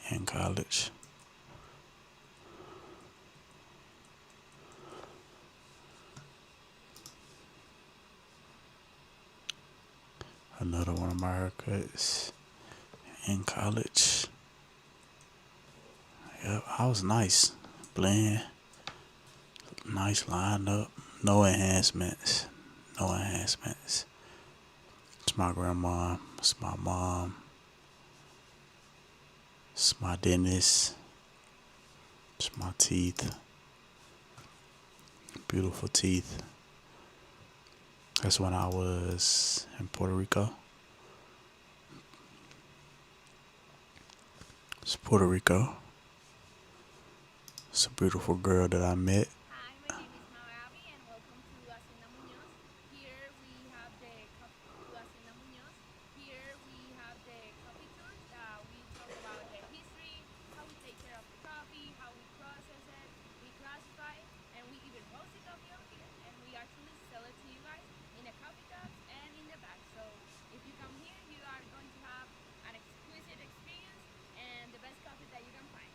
in college. Another one of my haircuts in college. Yep, I was nice. Blend. Nice line up. No enhancements. No enhancements. It's my grandma. It's my mom. It's my dentist. It's my teeth. Beautiful teeth. That's when I was in Puerto Rico. It's Puerto Rico. It's a beautiful girl that I met.
Hi, my name is Maravi and welcome to Hacienda Muñoz. Here we have the Hacienda Muñoz. Here we have the coffee tour. We talk about the history, how we take care of the coffee, how we process it, we classify it, and we even roast the coffee over here. And we actually sell it to you guys in the coffee cups and in the bag. So if you come here, you are going to have an exquisite experience and the best coffee that you can find.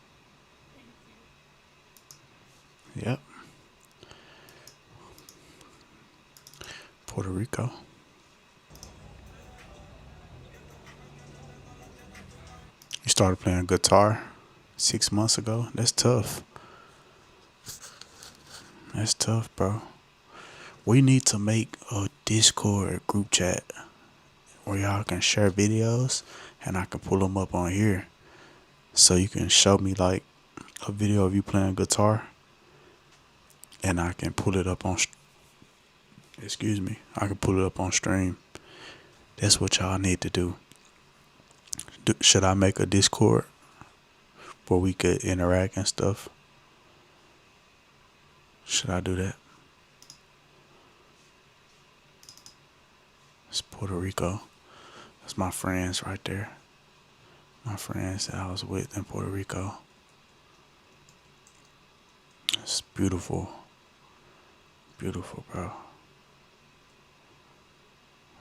Thank you.
Yep. Puerto Rico. You started playing guitar 6 months ago. That's tough. That's tough, bro. We need to make a Discord group chat where y'all can share videos and I can pull them up on here. So you can show me like a video of you playing guitar and I can pull it up on I can pull it up on stream. That's what y'all need to do. Should I make a Discord where we could interact and stuff? Should I do that? It's Puerto Rico. That's my friends right there. My friends that I was with in Puerto Rico. It's beautiful. Beautiful, bro.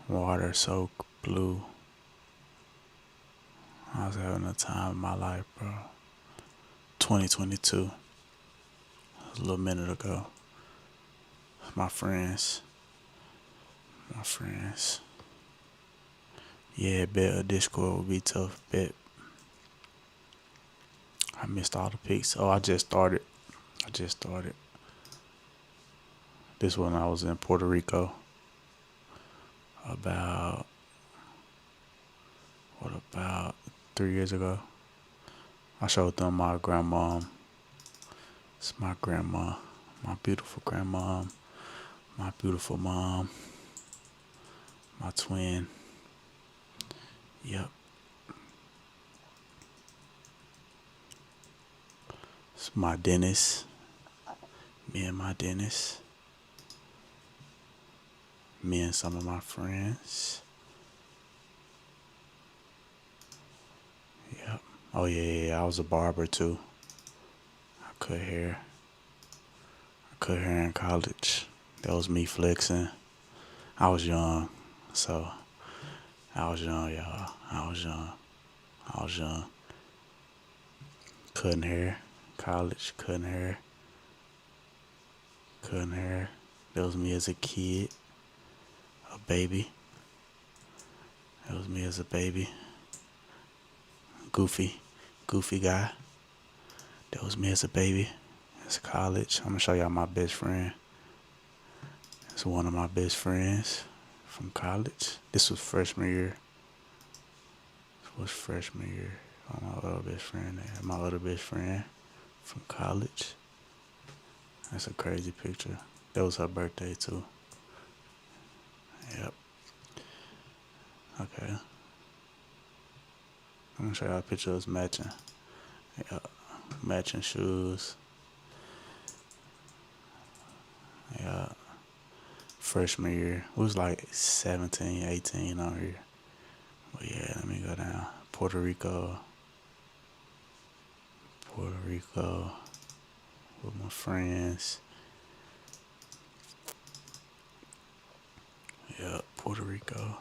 Water so blue. I was having a time of my life, bro. 2022. A little minute ago. My friends. Yeah, bet a Discord would be tough. Bet. I missed all the pics. Oh, I just started. This one I was in Puerto Rico. About 3 years ago. I showed them my grandmom. It's my grandma. My beautiful grandmom. My beautiful mom. My twin. Yep. It's my dentist. Me and my dentist. Me and some of my friends. Yep. Oh yeah, I was a barber too. I cut hair. I cut hair in college. That was me flexing. I was young, so I was young, y'all. I was young. Cutting hair, college, cutting hair. That was me as a kid, a baby. That was me as a baby. Goofy guy. That was me as a baby. As college. I'm gonna show y'all my best friend. It's one of my best friends from college. This was freshman year. Oh, my other best friend there. My other best friend from college. That's a crazy picture. That was her birthday too. Yep. Okay. I'm gonna show y'all a picture of us matching. Yep. Matching shoes. Yeah. Freshman year. We was like 17, 18 on here. But yeah, let me go down. Puerto Rico. With my friends. Yeah, Puerto Rico.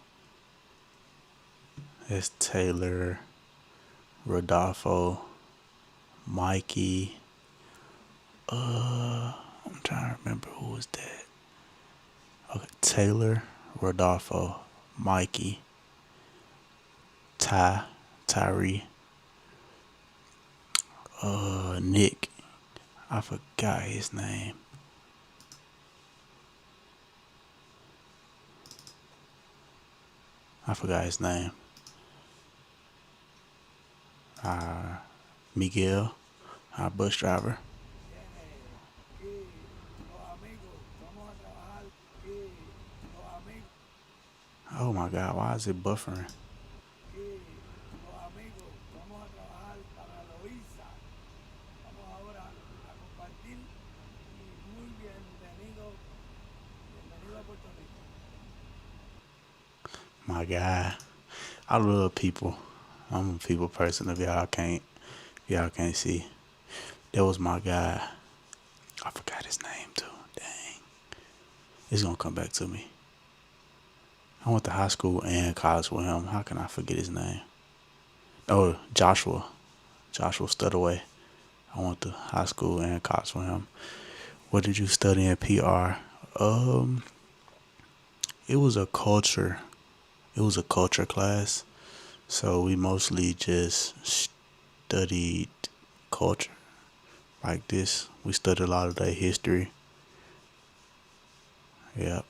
That's Taylor, Rodolfo, Mikey. I'm trying to remember who was that. Okay, Taylor, Rodolfo, Mikey, Tyree, Nick. I forgot his name. Miguel, our bus driver. Oh my God, why is it buffering? My God, I love people. I'm a people person. If y'all can't see, that was my guy. I forgot his name too. Dang, it's gonna come back to me. I went to high school and college with him. How can I forget his name? Oh, Joshua Studaway. I went to high school and college with him. What did you study in PR? It was a culture class. So we mostly just studied culture like this. We studied a lot of their history. Yep.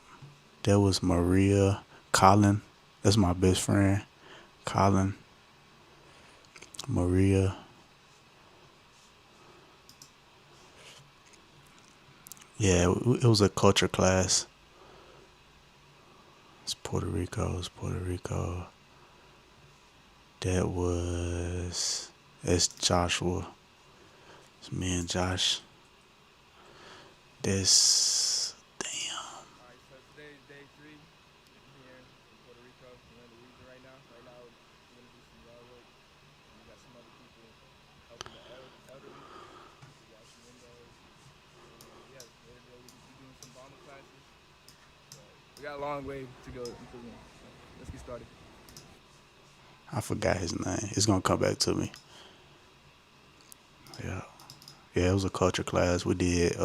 That was Maria Colin. That's my best friend. Colin. Maria. Yeah, it was a culture class. It's Puerto Rico. That's Joshua. It's me and Josh. That's damn.
Alright, so today is day 3. I'm here in Puerto Rico. We're in Louisiana right now. Right now, we're gonna do some yard work. We got some other people helping the elderly. We got some windows. And yeah, we'll be doing some bomber classes. So we got a long way to go. Let's get started.
I forgot his name. It's gonna come back to me. Yeah, it was a culture class. We did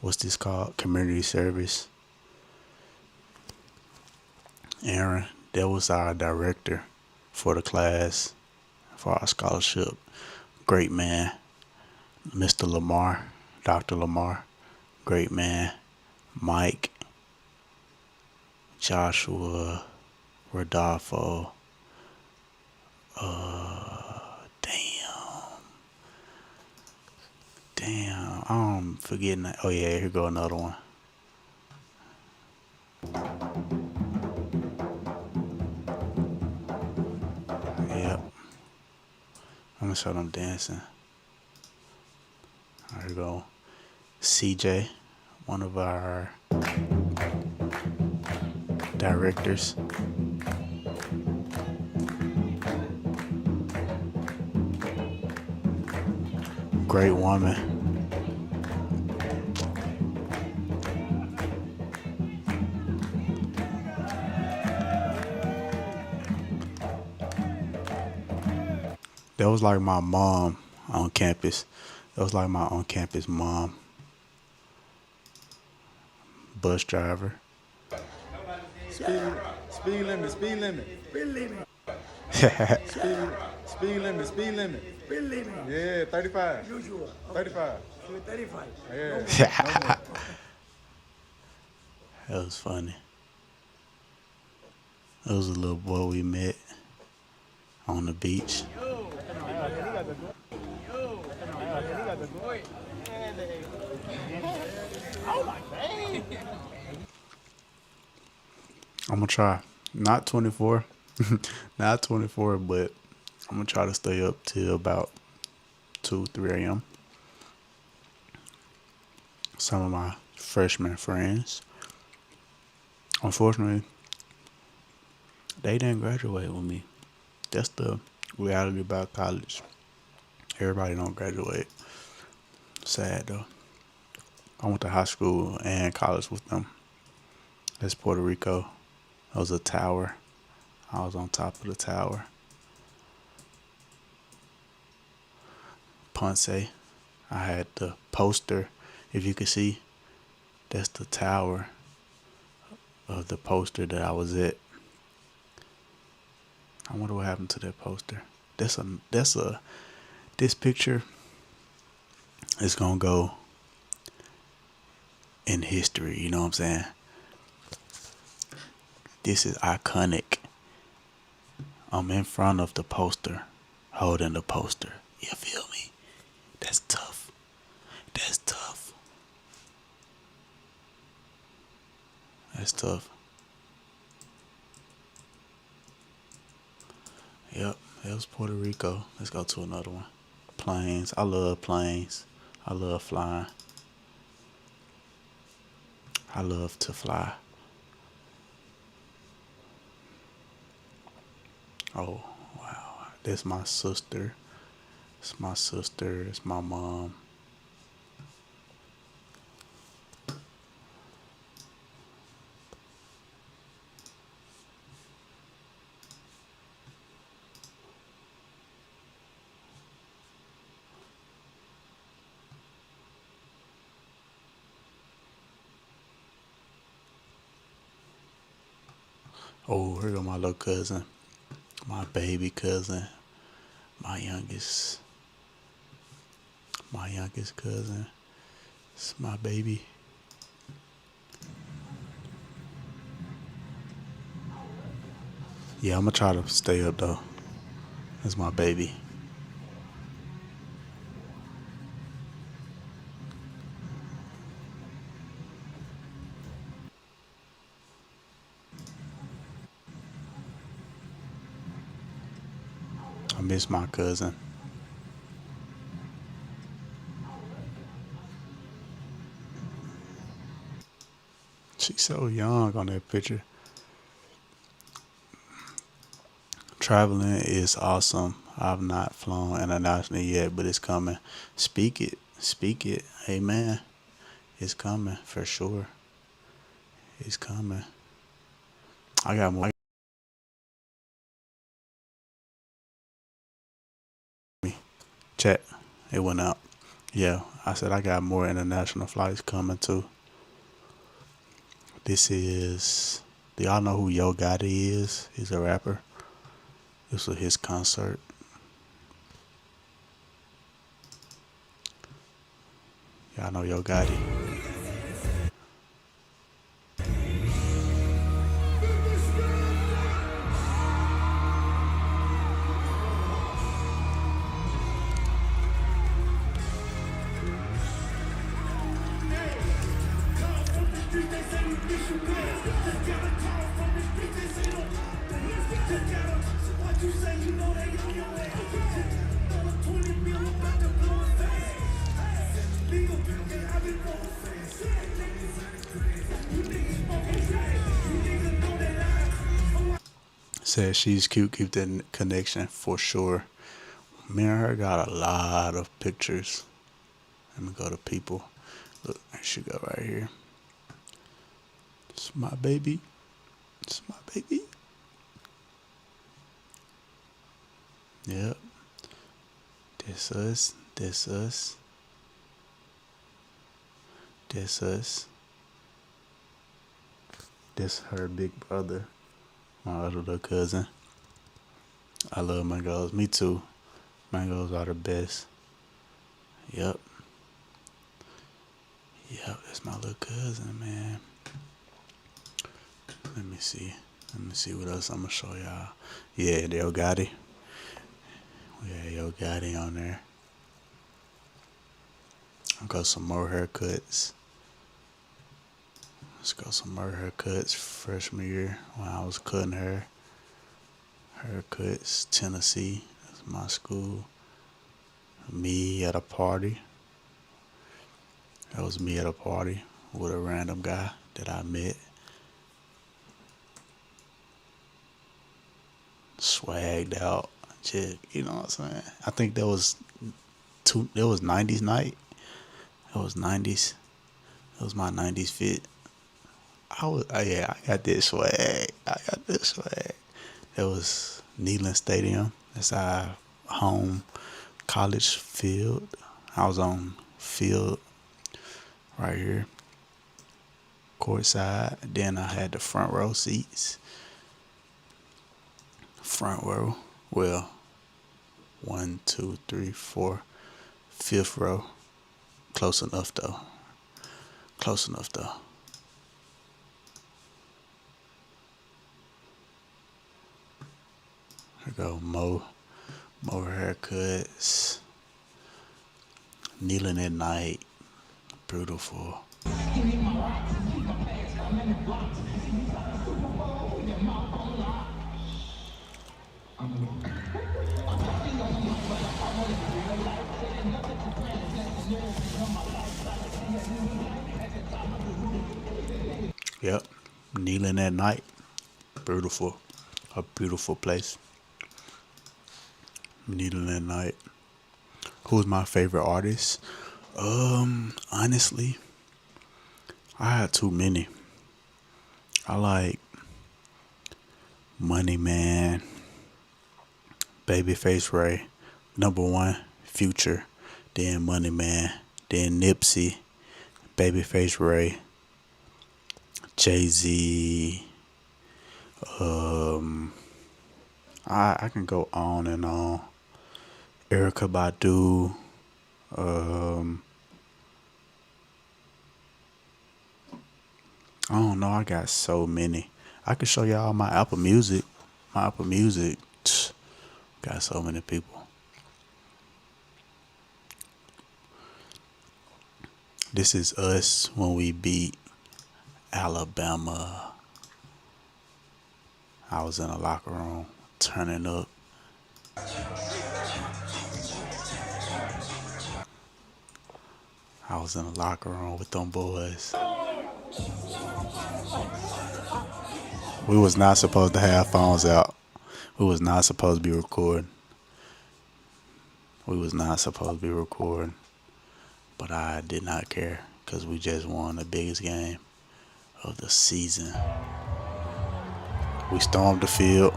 what's this called? Community service. Aaron, that was our director for the class, for our scholarship. Great man. Mr. Lamar, Dr. Lamar. Great man. Mike, Joshua, Rodolfo. Damn, I'm forgetting that. Oh yeah, here go another one. Yep. I'm gonna show them dancing. here go CJ, one of our directors. Great woman. That was like my mom on campus. That was like my on-campus mom. Bus driver.
Speed limit. Speed limit. Yeah, 35. Usual. 35. 35. Yeah.
That was funny. That was a little boy we met on the beach. I'm gonna try. Not 24. Not 24, but I'm gonna try to stay up till about 2, 3 a.m. Some of my freshman friends, unfortunately, they didn't graduate with me. That's the reality about college. Everybody don't graduate. Sad though. I went to high school and college with them. That's Puerto Rico. It was a tower. I was on top of the tower. Ponce. I had the poster. If you can see, that's the tower of the poster that I was at. I wonder what happened to that poster. This picture is gonna go in history, you know what I'm saying? This is iconic. I'm in front of the poster, holding the poster. You feel me? That's tough. That's tough. That's tough. Yep, it was Puerto Rico. Let's go to another one. Planes. I love planes. I love flying. I love to fly. Oh, wow. That's my sister. It's my sister. It's my mom. Oh, here go my little cousin. My baby cousin. My youngest cousin. It's my baby. Yeah, I'm gonna try to stay up though. That's my baby. I miss my cousin. She's so young on that picture. Traveling is awesome. I've not flown internationally yet, but it's coming. Speak it. Speak it. Amen. It's coming for sure. It's coming. I got more. Chat. It went out. Yeah, I said I got more international flights coming too. This is. Do y'all know who Yo Gotti is? He's a rapper. This was his concert. Y'all know Yo Gotti. Said she's cute. Keep that connection for sure. Me and her got a lot of pictures. Let me go to people. Look, there she go right here. It's my baby. It's my baby. Yep. This us. This us. This us. This her big brother. My other little cousin. I love mangoes. Me too. Mangoes are the best. Yep. Yep, that's my little cousin, man. Let me see. Let me see what else I'm gonna show y'all. Yeah, Yo Gotti. We got Yo Gotti on there. I'll go some more haircuts. Let's go some more haircuts. Freshman year when I was cutting hair. Haircuts, Tennessee. That's my school. Me at a party. That was me at a party with a random guy that I met. Swagged out. Chick, you know what I'm saying? I think that was 90s night. It was 90s. It was my 90s fit. I got this swag. It was Neyland Stadium. That's our home college field. I was on field right here, courtside. Then I had the front row seats. Front row. Well, 1, 2, 3, 4, 5th row. Close enough though. Close enough though. Here go more haircuts. Kneeling at night. Beautiful. Yep, kneeling at night. Beautiful. A beautiful place. Kneeling at night. Who's my favorite artist? Honestly, I had too many. I like Money Man, Babyface Ray, number 1, Future, then Money Man, then Nipsey, Babyface Ray, Jay-Z. I can go on and on. Erykah Badu. I don't know. I got so many. I can show y'all my Apple Music. My Apple Music got so many people. This is us when we beat Alabama. I was in a locker room turning up. I was in a locker room with them boys. We was not supposed to have phones out. We was not supposed to be recording. We was not supposed to be recording. But I did not care because we just won the biggest game of the season. We stormed the field.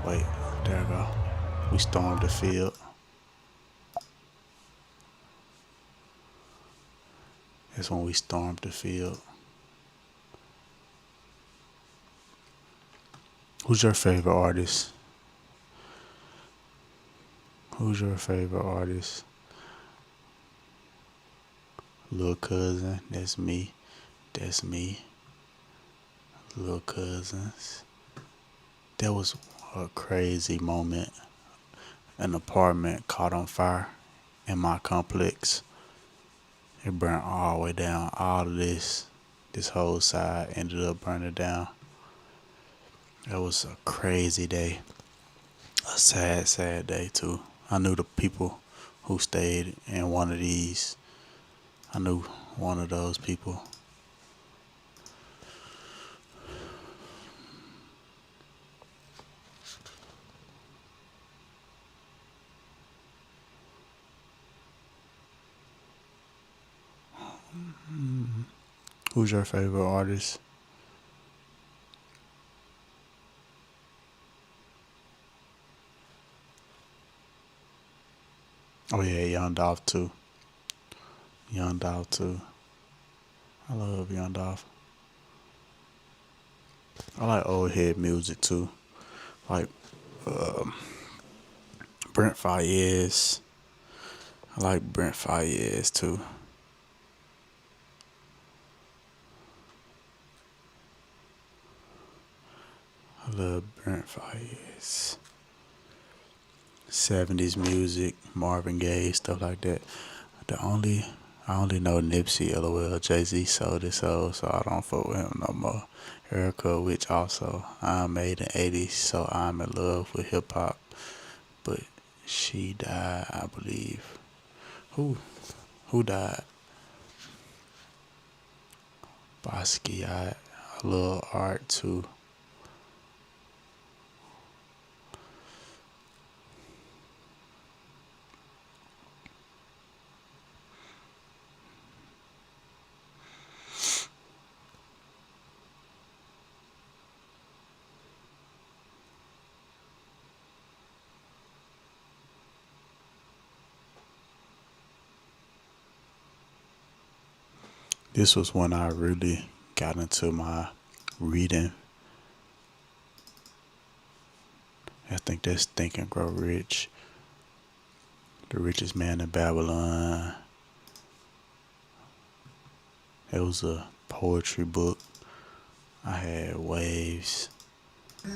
Wait, there we go. We stormed the field. That's when we stormed the field. Who's your favorite artist? Who's your favorite artist? Lil Cousin, that's me. That's me. Lil Cousins. That was a crazy moment. An apartment caught on fire in my complex. It burned all the way down. All of this whole side ended up burning down. That was a crazy day. A sad, sad day too. I knew the people who stayed in one of these. I knew one of those people. Who's your favorite artist? Oh yeah, Young Dolph too. Young Dolph too. I love Young Dolph. I like old head music too. Like Brent Faiyaz. I like Brent Faiyaz too. I love Brent Faiyaz. 70s music, Marvin Gaye, stuff like that. I only know Nipsey, LOL, Jay-Z sold his soul, so I don't fuck with him no more. Erica, which also I'm made in 80s, so I'm in love with hip hop. But she died, I believe. Who died? Basquiat. I love art too. This was when I really got into my reading. I think that's Think and Grow Rich. The Richest Man in Babylon. It was a poetry book. I had Waves. I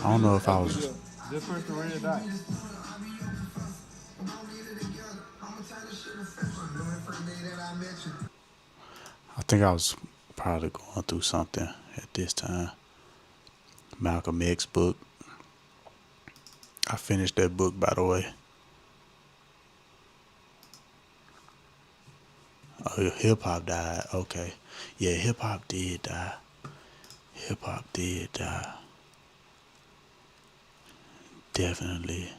don't know if I was.
This person ready to die.
I think I was probably going through something at this time. Malcolm X book. I finished that book, by the way. Oh, hip hop died. Okay. Yeah, hip hop did die. Hip hop did die. Definitely.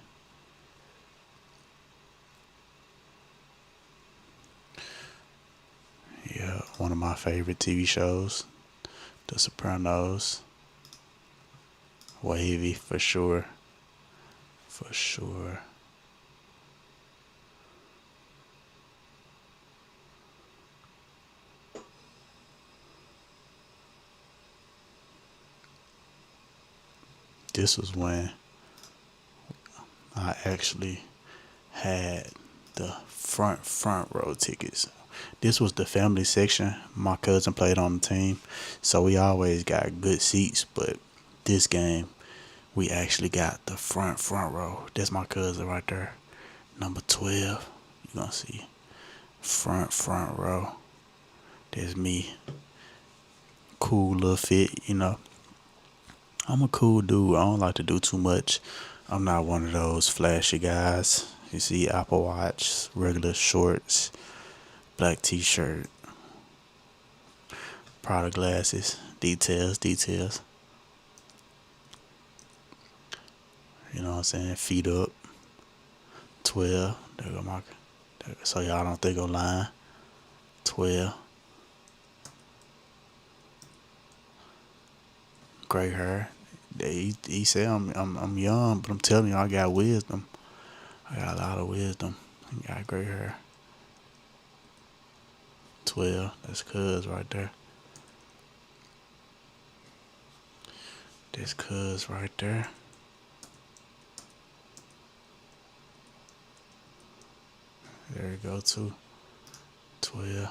Yeah, one of my favorite TV shows, The Sopranos. Wavy for sure. For sure. This was when I actually had the front row tickets. This was the family section. My cousin played on the team, so we always got good seats. But this game, we actually got the front row. That's my cousin right there, number 12. You gonna see front row. There's me. Cool little fit, you know. I'm a cool dude. I don't like to do too much. I'm not one of those flashy guys. You see, Apple Watch, regular shorts, black t-shirt, Prada glasses, details. You know what I'm saying? Feet up. 12. There go my. So y'all don't think I'm lying. 12. Gray hair. He said I'm young, but I'm telling you, I got wisdom. I got a lot of wisdom. I got gray hair. 12. That's cuz right there. That's cuz right there. There you go too. 12.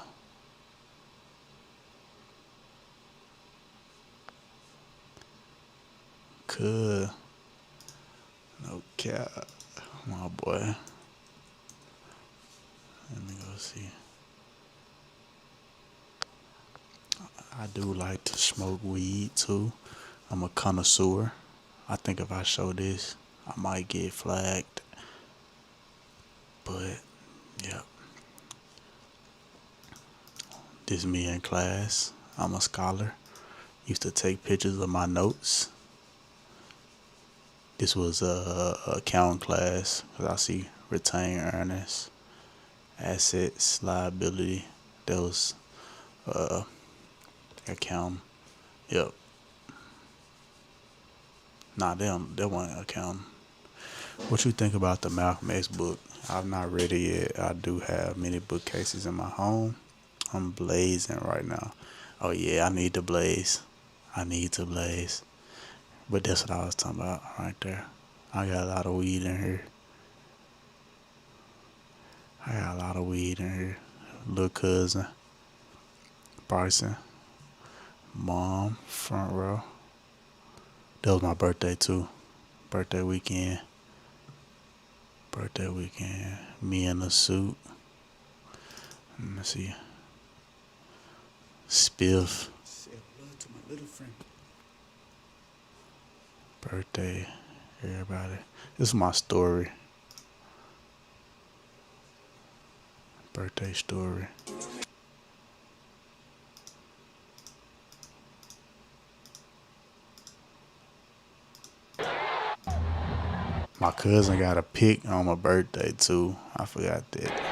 Cuz. No cap. My boy. Let me go see. I do like to smoke weed too. I'm a connoisseur. I think if I show this, I might get flagged. But, yeah. This is me in class. I'm a scholar. Used to take pictures of my notes. This was a accounting class, because I see retained earnings, assets, liability. That was Accounting. Yep. Nah, they weren't accounting. What you think about the Malcolm X book? I've not read it yet. I do have many bookcases in my home. I'm blazing right now. Oh yeah, I need to blaze. I need to blaze. But that's what I was talking about right there. I got a lot of weed in here. Little cousin, Bryson, mom, front row. That was my birthday too. Birthday weekend. Me in a suit. Let me see. Spiff. Said hello to my little friend. Birthday. Everybody. This is my story. Birthday story. My cousin got a pic on my birthday too. I forgot that.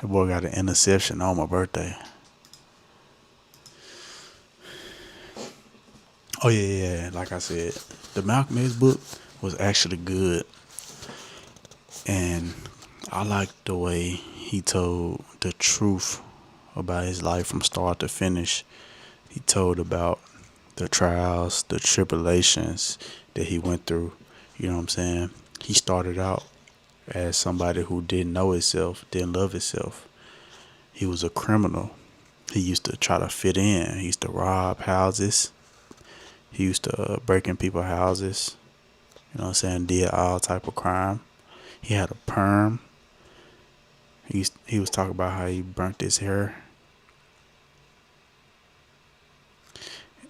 The boy got an interception on my birthday. Oh yeah. Like I said, the Malcolm X book was actually good, and I liked the way he told the truth about his life from start to finish. He told about the trials, the tribulations that he went through. You know what I'm saying? He started out as somebody who didn't know himself, didn't love himself. He was a criminal. He used to try to fit in. He used to rob houses. He used to break in people's houses. You know what I'm saying? Did all type of crime. He had a perm. He was talking about how he burnt his hair.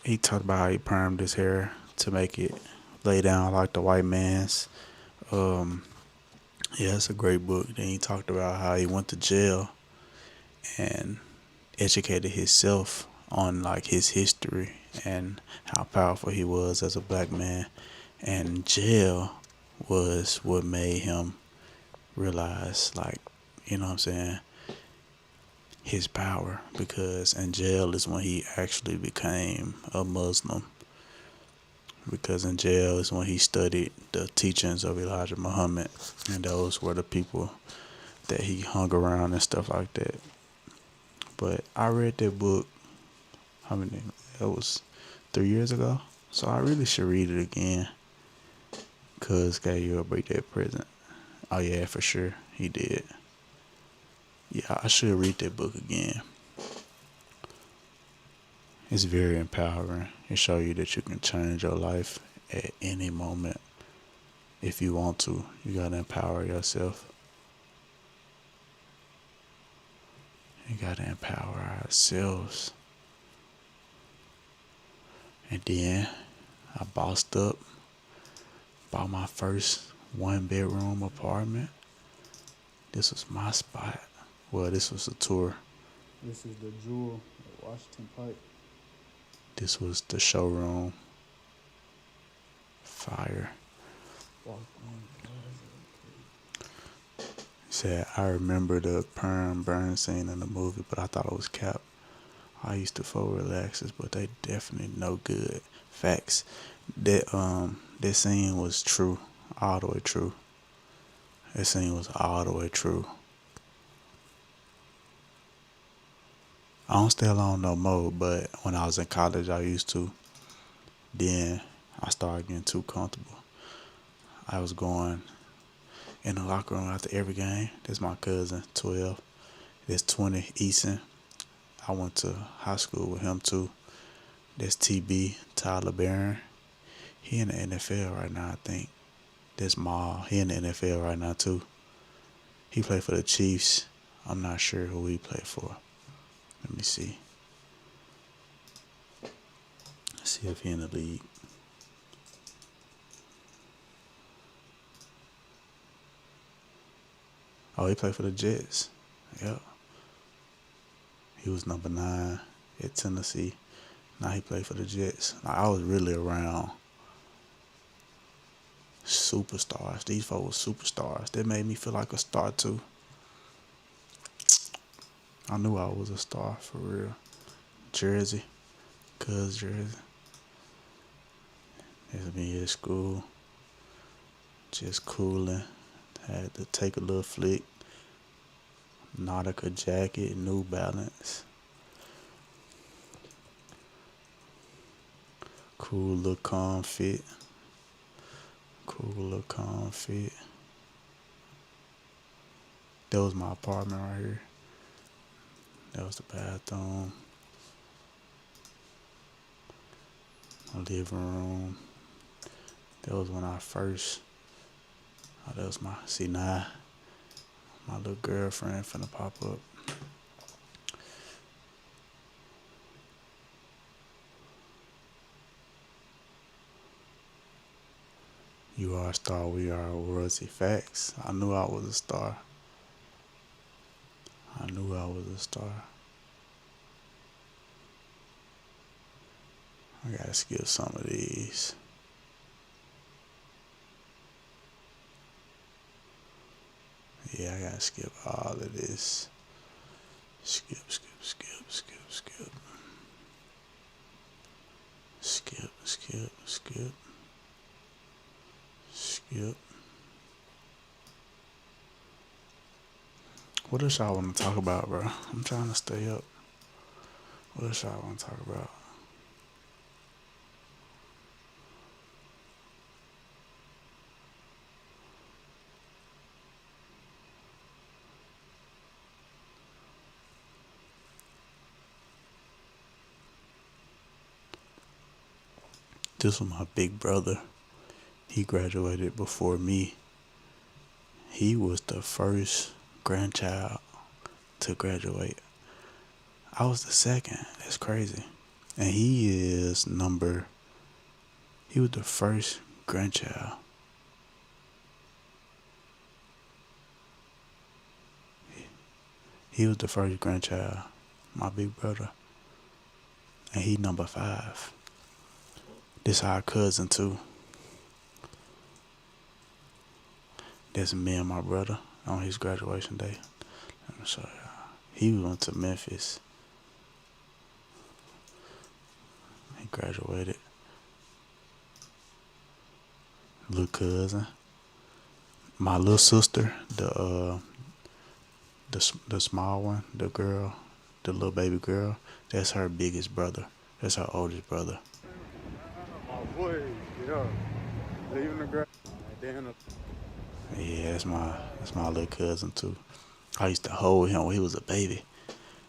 He talked about how he permed his hair to make it lay down like the white man's. Yeah, it's a great book. Then he talked about how he went to jail and educated himself on like his history and how powerful he was as a black man. And jail was what made him realize, like, you know what I'm saying, his power, because in jail is when he actually became a Muslim. Because in jail is when he studied the teachings of Elijah Muhammad, and those were the people that he hung around and stuff like that. But I read that book, it was 3 years ago, so I really should read it again. Cuz gave you a birthday present. Oh yeah, for sure, he did. Yeah, I should read that book again. It's very empowering. It shows you that you can change your life at any moment. If you want to, you gotta empower yourself. You gotta empower ourselves. And then I bossed up, bought my first 1-bedroom apartment. This was my spot. Well, this was a tour. This is the Jewel at Washington Pike. This was the showroom. Fire. He said, I remember the perm burn scene in the movie, but I thought it was cap. I used to fuck relaxers, but they definitely no good. Facts. That scene was true. All the way true. That scene was all the way true. I don't stay alone no more, but when I was in college, I used to. Then I started getting too comfortable. I was going in the locker room after every game. That's my cousin, 12. That's 20, Eason. I went to high school with him too. That's TB, Tyler Barron. He in the NFL right now, I think. That's Maul. He in the NFL right now too. He played for the Chiefs. I'm not sure who he played for. Let me see. Let's see if he in the league. Oh, he played for the Jets. Yep. He was number 9 at Tennessee. Now he played for the Jets. Like, I was really around superstars. These folks were superstars. They made me feel like a star too. I knew I was a star for real. Jersey, cuz Jersey. It's me at school, just cooling. Had to take a little flick. Nautica jacket, New Balance. Cool little calm fit. Cool little calm fit. That was my apartment right here. That was the bathroom. My living room. That was when I first. Oh, that was my. See now, my little girlfriend finna pop up. You are a star, we are royalty. Facts. I knew I was a star. I knew I was a star. I gotta skip some of these. Yeah, I gotta skip all of this. Skip. What else y'all want to talk about, bro? I'm trying to stay up. What else y'all want to talk about? This was my big brother. He graduated before me. He was the first grandchild to graduate. I was the second. That's crazy. And he was the first grandchild. He was the first grandchild, my big brother. And he number 5. This our cousin too. That's me and my brother on his graduation day. Let me show y'all. He went to Memphis. He graduated. Little cousin. My little sister, the small one, the girl, the little baby girl, that's her biggest brother. That's her oldest brother.
Oh boy, get up. Leaving the ground.
Yeah, that's my little cousin too. I used to hold him when he was a baby.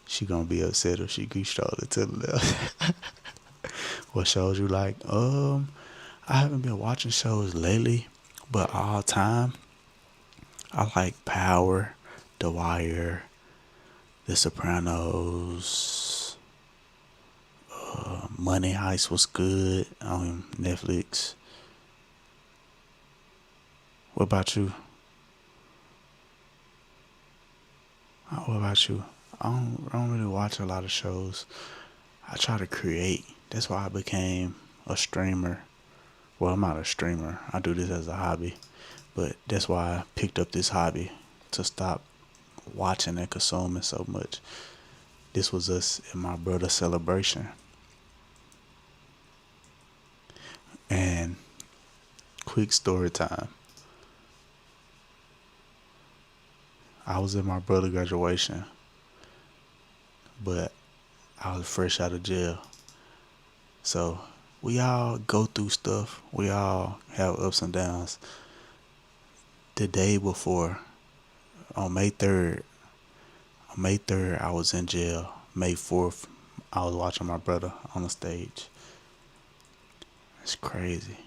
She gonna be upset if she reached all the to the left. What shows you like? I haven't been watching shows lately, but all time, I like Power, The Wire, The Sopranos. Money Heist was good on Netflix. What about you? What about you? I don't really watch a lot of shows. I try to create. That's why I became a streamer. Well, I'm not a streamer. I do this as a hobby. But that's why I picked up this hobby, to stop watching and consuming so much. This was us and my brother's celebration. And quick story time. I was at my brother's graduation, but I was fresh out of jail. So we all go through stuff. We all have ups and downs. The day before, on May 3rd, I was in jail. May 4th, I was watching my brother on the stage. It's crazy.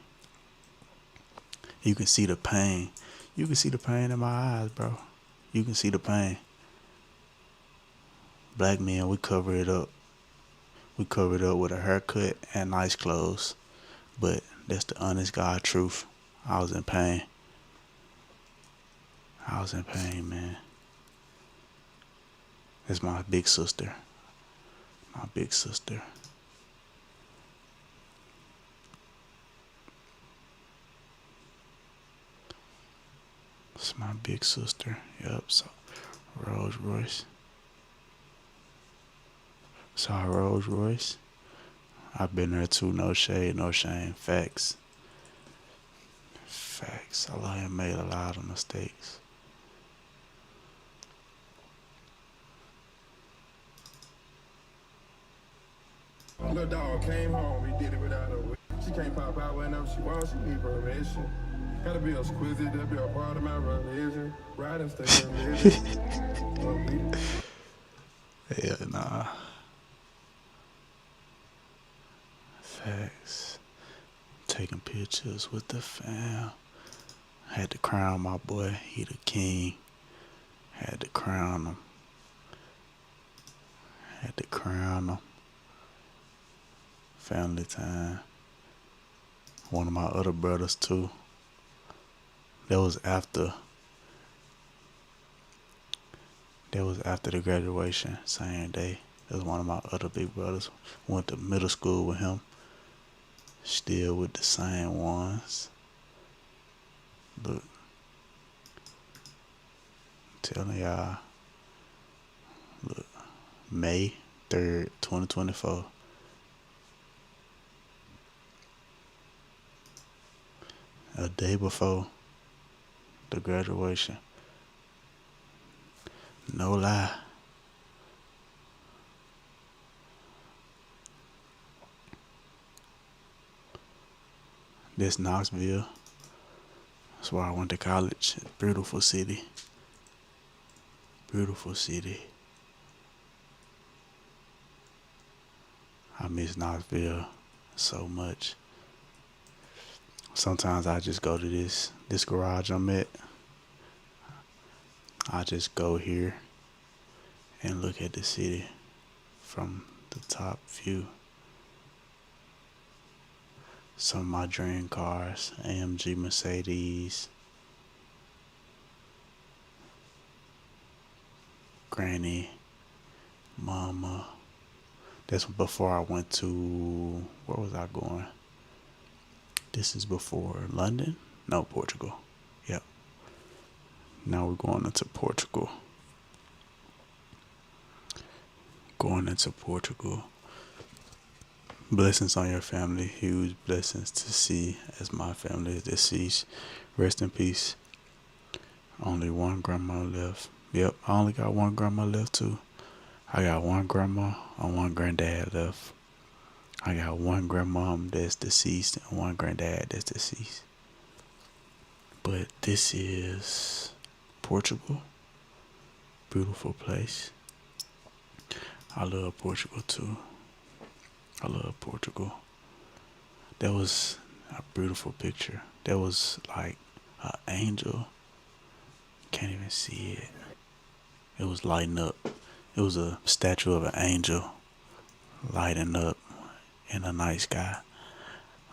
You can see the pain. You can see the pain in my eyes, bro. You can see the pain. Black men, we cover it up. We cover it up with a haircut and nice clothes. But that's the honest God truth. I was in pain. I was in pain, man. That's my big sister. My big sister. It's my big sister. Yep, so Rolls Royce. Saw Rolls Royce. I've been there too. No shade, no shame. Facts. Facts. I love him. Made a lot of mistakes.
Little dog came home, we did it without her. She can't pop out whenever she wants, she need permission. Gotta be exquisite, that be a part of my religion. Ride and stay religion.
Hell nah. Facts. Taking pictures with the fam. Had to crown my boy, he the king. Had to crown him. Had to crown him. Family time. One of my other brothers too. That was after the graduation, same day. That was one of my other big brothers. Went to middle school with him. Still with the same ones. Look. I'm telling y'all. Look. May 3rd, 2024. A day before the graduation. No lie. This Knoxville. That's where I went to college. Beautiful city. Beautiful city. I miss Knoxville so much. Sometimes I just go to this garage I'm at. I just go here and look at the city from the top view. Some of my dream cars, AMG Mercedes, Granny, Mama. That's before I went to, where was I going? This is before London? No, Portugal. Yep. Now we're going into Portugal. Going into Portugal. Blessings on your family. Huge blessings to see as my family is deceased. Rest in peace. Only one grandma left. Yep, I only got one grandma left too. I got one grandma and one granddad left. I got one grandmom that's deceased and one granddad that's deceased. But this is Portugal. Beautiful place. I love Portugal too. I love Portugal. That was a beautiful picture. That was like an angel. Can't even see it. It was lighting up. It was a statue of an angel lighting up in a night sky.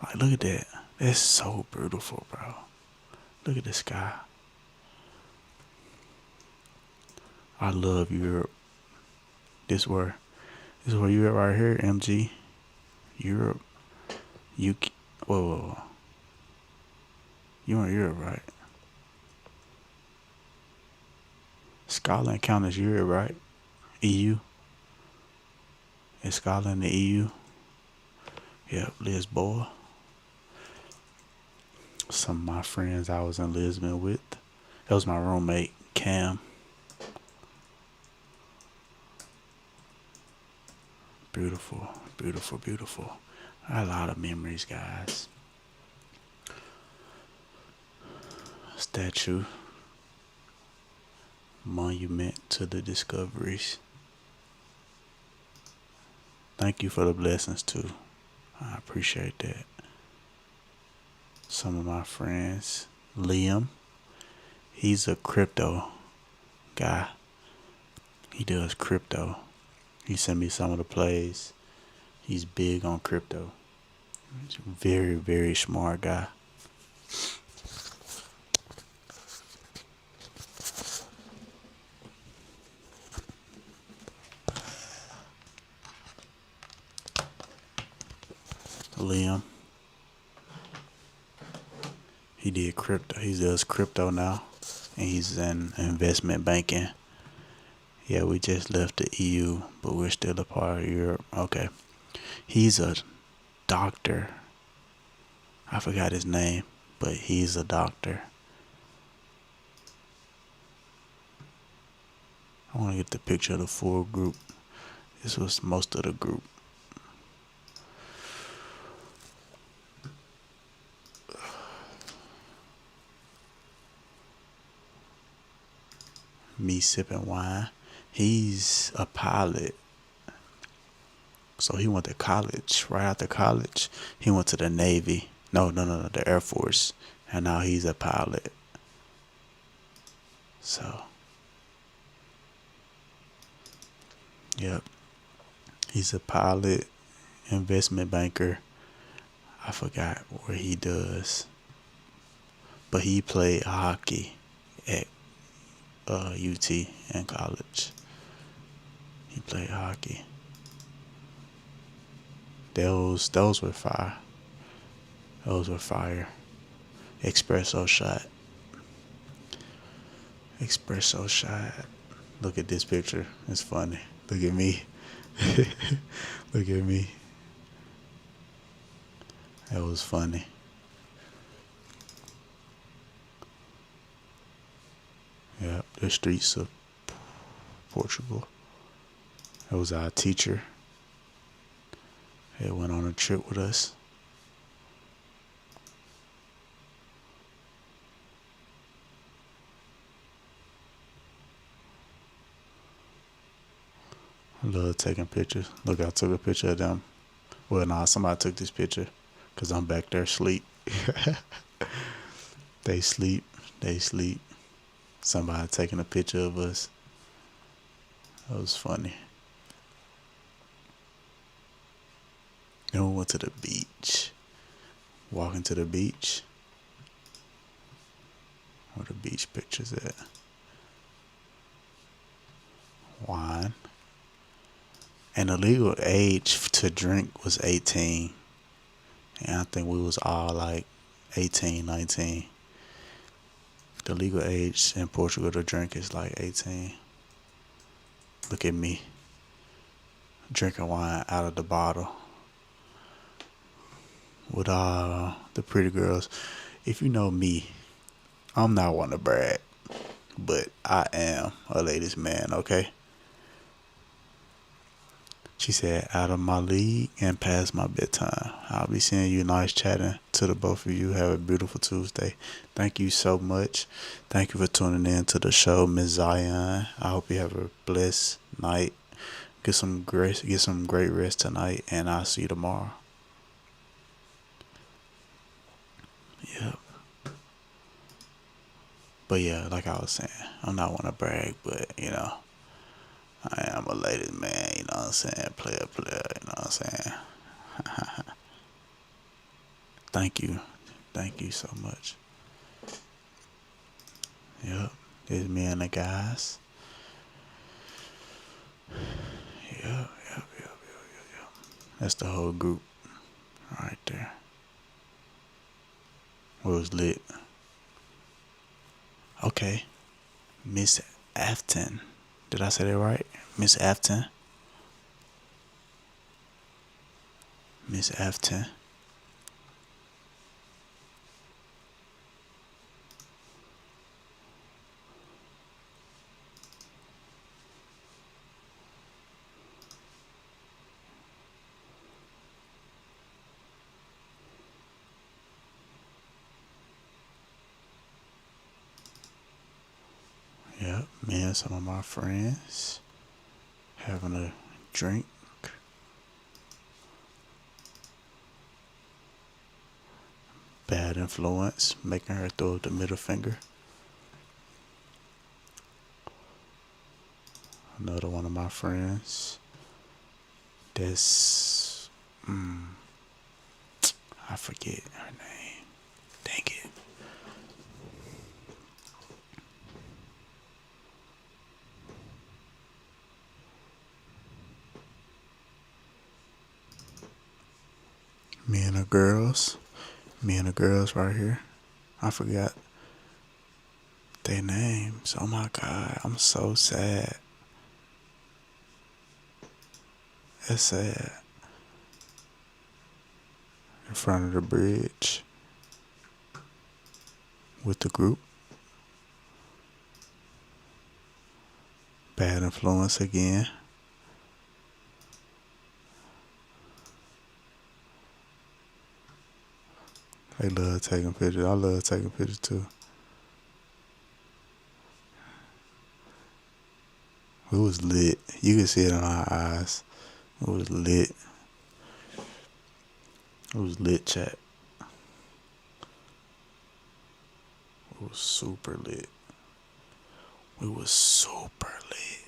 Like, look at that. That's so beautiful, bro. Look at the sky. I love Europe. This where you at right here, MG. Europe. Whoa. You in Europe, right? Scotland count as Europe, right? EU. Is Scotland the EU? Yep, Lisboa. Some of my friends I was in Lisbon with. That was my roommate, Cam. Beautiful, beautiful, beautiful. I had a lot of memories, guys. Statue. Monument to the discoveries. Thank you for the blessings too. I appreciate that. Some of my friends, Liam, he's a crypto guy. He does crypto. He sent me some of the plays. He's big on crypto. He's a very, very smart guy. Liam. He did crypto. He does crypto now. And he's in investment banking. Yeah, we just left the EU, but we're still a part of Europe. Okay. He's a doctor. I forgot his name, but he's a doctor. I want to get the picture of the full group. This was most of the group. Me sipping wine. He's a pilot. So he went to college. Right after college, he went to the Navy. No, the Air Force. And now he's a pilot. So, yep. He's a pilot, investment banker. I forgot what he does. But he played hockey at UT in college. He played hockey. Those were fire. Those were fire. Espresso shot. Espresso shot. Look at this picture. It's funny. Look at me. Look at me. That was funny. Yep, the streets of Portugal. That was our teacher. He went on a trip with us. I love taking pictures. Look, I took a picture of them. Well, nah, somebody took this picture because I'm back there asleep. They sleep. They sleep. Somebody taking a picture of us. That was funny. Then we went to the beach. Walking to the beach. Where the beach pictures at? Wine. And the legal age to drink was 18. And I think we was all like 18, 19. The legal age in Portugal to drink is like 18. Look at me. Drinking wine out of the bottle. With the pretty girls. If you know me, I'm not one to brag. But I am a ladies' man, okay? She said, out of my league and past my bedtime. I'll be seeing you. Nice chatting to the both of you. Have a beautiful Tuesday. Thank you so much. Thank you for tuning in to the show, Ms. Zion. I hope you have a blessed night. Get some great rest tonight, and I'll see you tomorrow. Yep. But yeah, like I was saying, I'm not one to brag, but you know, I am a ladies' man, you know what I'm saying? Player, you know what I'm saying? Thank you. Thank you so much. Yep. There's me and the guys. Yep. That's the whole group right there. It was lit. Okay. Miss Afton. Did I say that right? Miss Afton. Miss Afton. Yep, me and some of my friends having a drink. Bad influence, making her throw the middle finger. Another one of my friends. That's, I forget her name. Dang it. Me and the girls right here. I forgot their names. Oh my God, I'm so sad. That's sad. In front of the bridge with the group. Bad influence again. They love taking pictures. I love taking pictures too. It was lit. You could see it in our eyes. It was lit. It was lit, chat. It was super lit. It was super lit.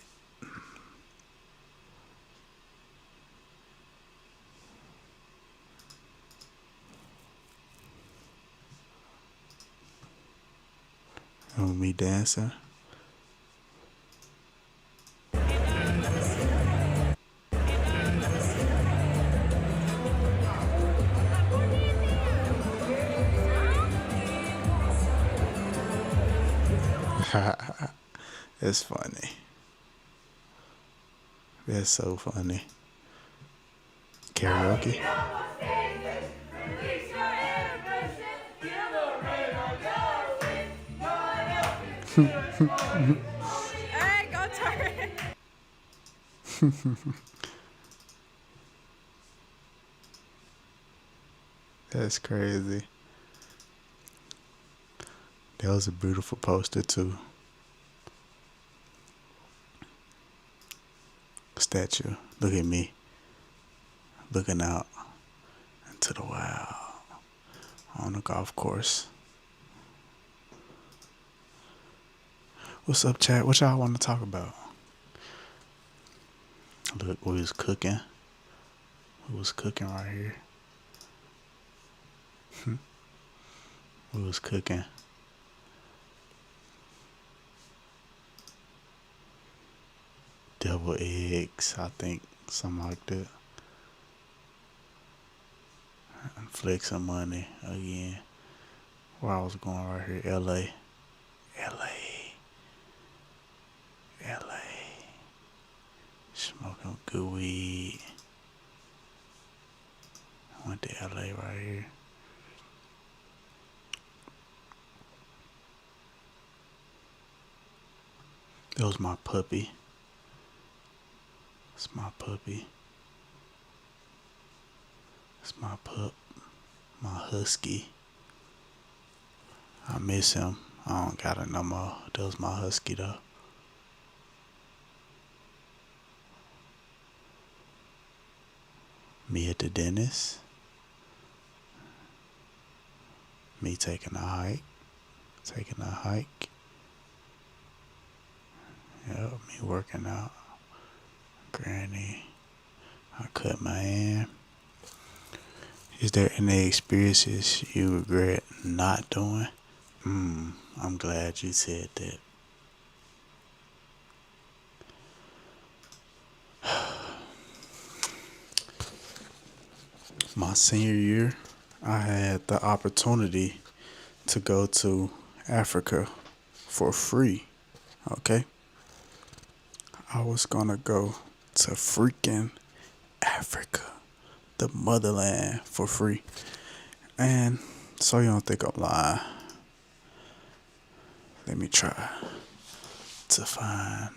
And me dancing. It's funny. That's so funny. Karaoke.
Hey, go turn.
That's crazy. That was a beautiful poster too. Statue. Look at me. Looking out into the wild on the golf course. What's up, chat? What y'all want to talk about? Look, we was cooking. We was cooking right here. We was cooking. Double eggs, I think, something like that. And flex some money again. Where I was going right here, LA. Smoking good weed. I went to LA right here. That was my puppy. It's my puppy. It's my pup. My husky. I miss him. I don't got it no more. That was my husky though. Me at the dentist. Me taking a hike. Yep, me working out. Granny, I cut my hand. Is there any experiences you regret not doing? I'm glad you said that. My senior year, I had the opportunity to go to Africa for free. Okay? I was gonna go to freaking Africa, the motherland, for free. And so you don't think I'm lying, let me try to find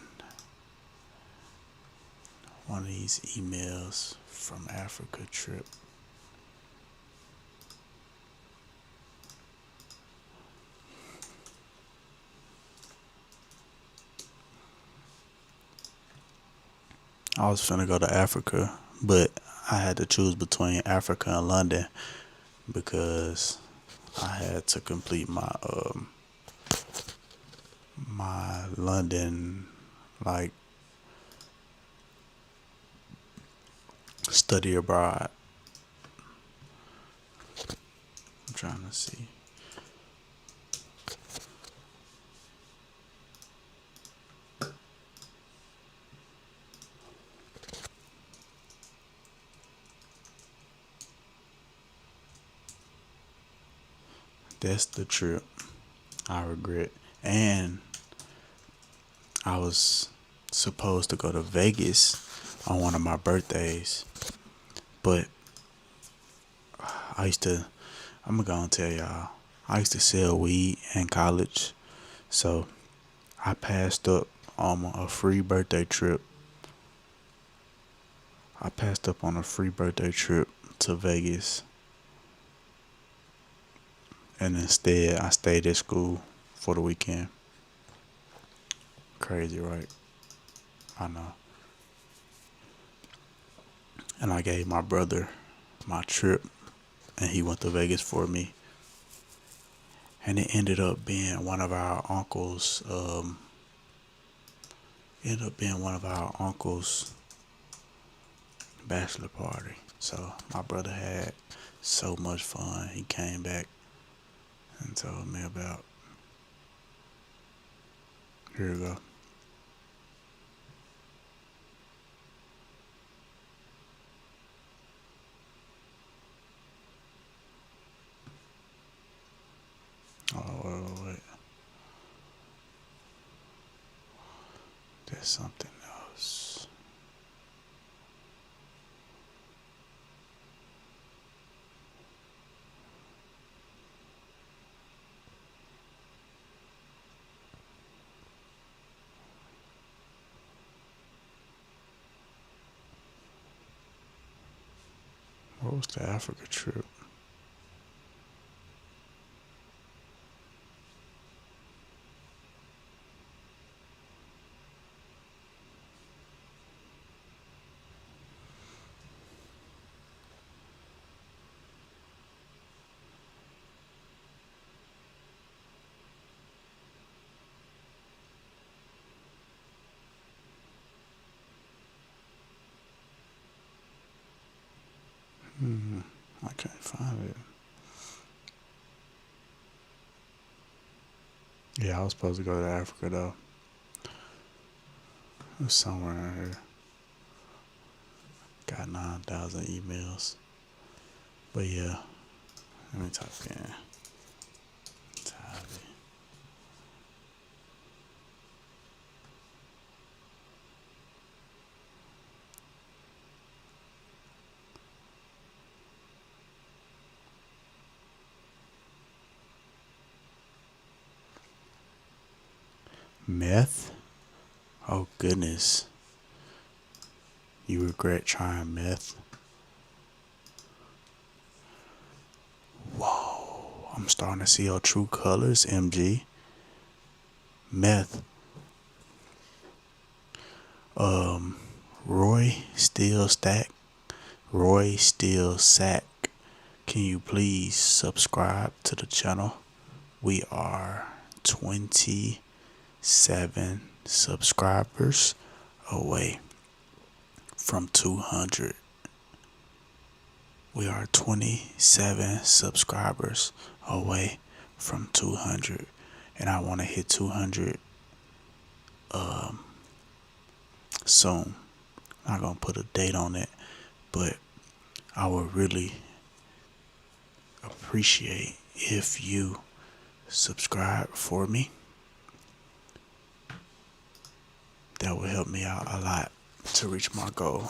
one of these emails from Africa trip. I was finna go to Africa, but I had to choose between Africa and London because I had to complete my my London like study abroad. I'm trying to see. That's the trip I regret. And I was supposed to go to Vegas on one of my birthdays. But I'm gonna go and tell y'all, I used to sell weed in college. So I passed up on a free birthday trip. I passed up on a free birthday trip to Vegas. And instead, I stayed at school for the weekend. Crazy, right? I know. And I gave my brother my trip, and he went to Vegas for me. And it ended up being one of our uncles' bachelor party. So my brother had so much fun. He came back and told me about. Here we go. Oh, wait. There's something else. What was the Africa trip? I can't find it. Yeah, I was supposed to go to Africa though. It was somewhere in here. Got 9,000 emails. But yeah, let me type in Tavi. Meth? Oh goodness. You regret trying meth? Whoa, I'm starting to see your true colors, MG. Meth. Roy Still Stack. Roy Still Sack. Can you please subscribe to the channel? We are 27 subscribers away from 200. We are 27 subscribers away from 200, and I want to hit 200 soon. I'm not gonna put a date on it, but I would really appreciate if you subscribe for me. That would help me out a lot to reach my goal.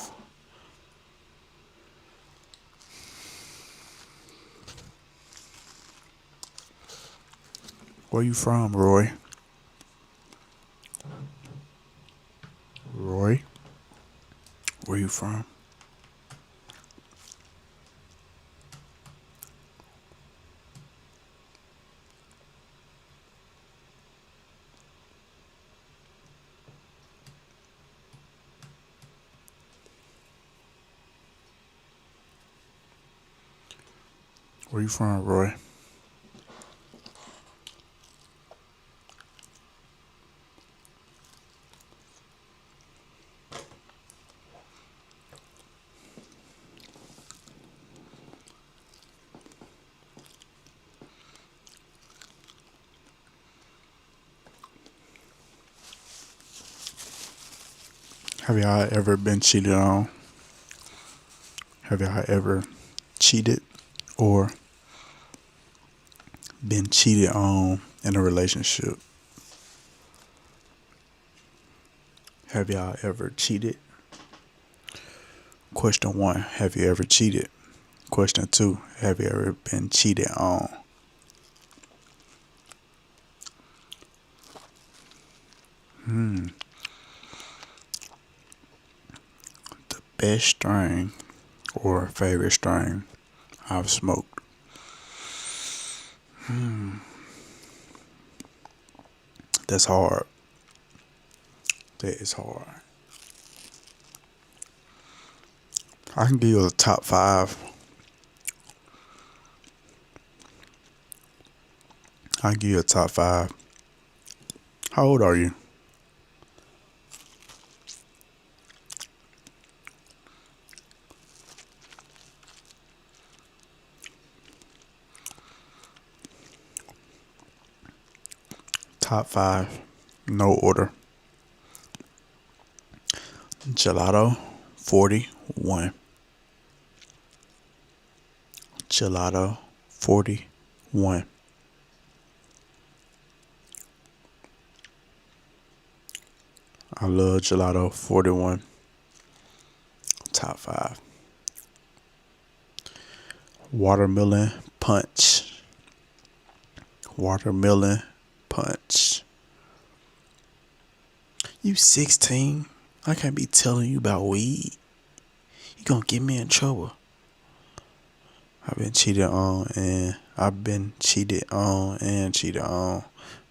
Where you from, Roy? Roy? Where you from? Where you from, Roy? Have y'all ever been cheated on? Have y'all ever cheated or been cheated on in a relationship? Have y'all ever cheated Question 1, have you ever cheated? Question 2, have you ever been cheated on? The best strain or favorite strain I've smoked. That's hard. That is hard. I can give you a top 5. I can give you a top 5. How old are you? Top 5, no order. Gelato 41. Gelato 41. I love Gelato 41. Top 5. Watermelon punch. Watermelon punch. You 16? I can't be telling you about weed. You gonna get me in trouble. I've been cheated on and cheated on,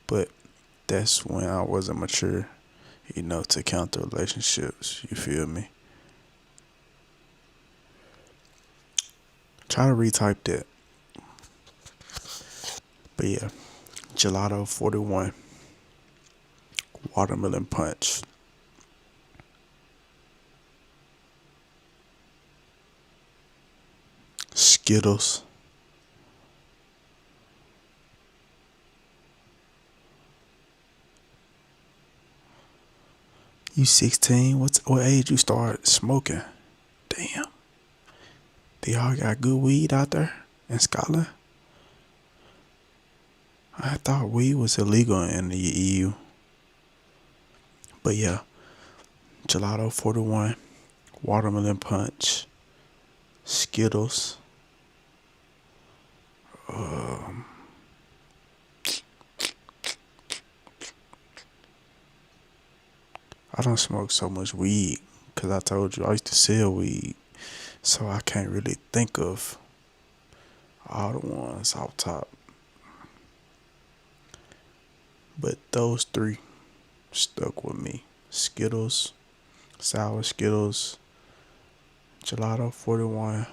but that's when I wasn't mature, to count the relationships. You feel me? Try to retype that. But yeah, Gelato 41. Watermelon punch. Skittles. You 16? What age you start smoking? Damn. Do y'all got good weed out there in Scotland? I thought weed was illegal in the EU. But yeah, Gelato 41, Watermelon punch, Skittles. I don't smoke so much weed because I told you I used to sell weed, so I can't really think of all the ones off top. But those 3 stuck with me. Skittles, sour Skittles, Gelato 41,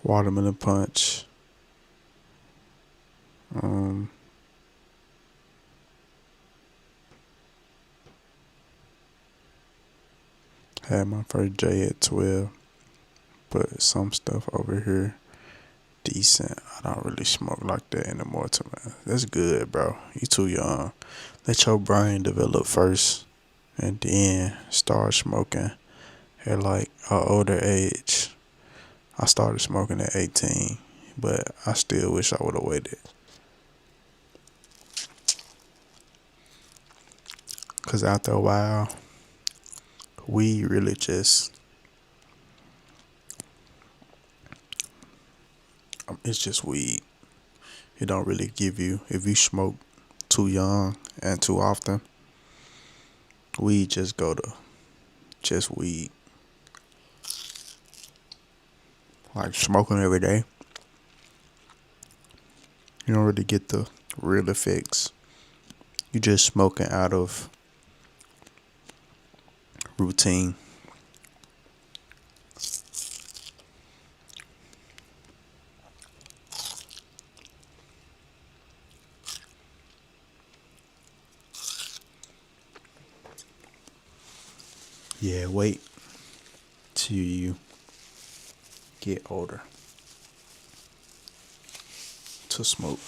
Watermelon punch, had my first J at 12, but some stuff over here decent. I don't really smoke like that anymore. That's good, bro. You too young. Let your brain develop first, and then start smoking at like an older age. I started smoking at 18, but I still wish I would have waited. Cause after a while, weed really it's just weed. It don't really give you, if you smoke too young and too often, weed just go to just weed. Like smoking every day, you don't really get the real effects. You just smoking out of routine. Yeah, wait till you get older to smoke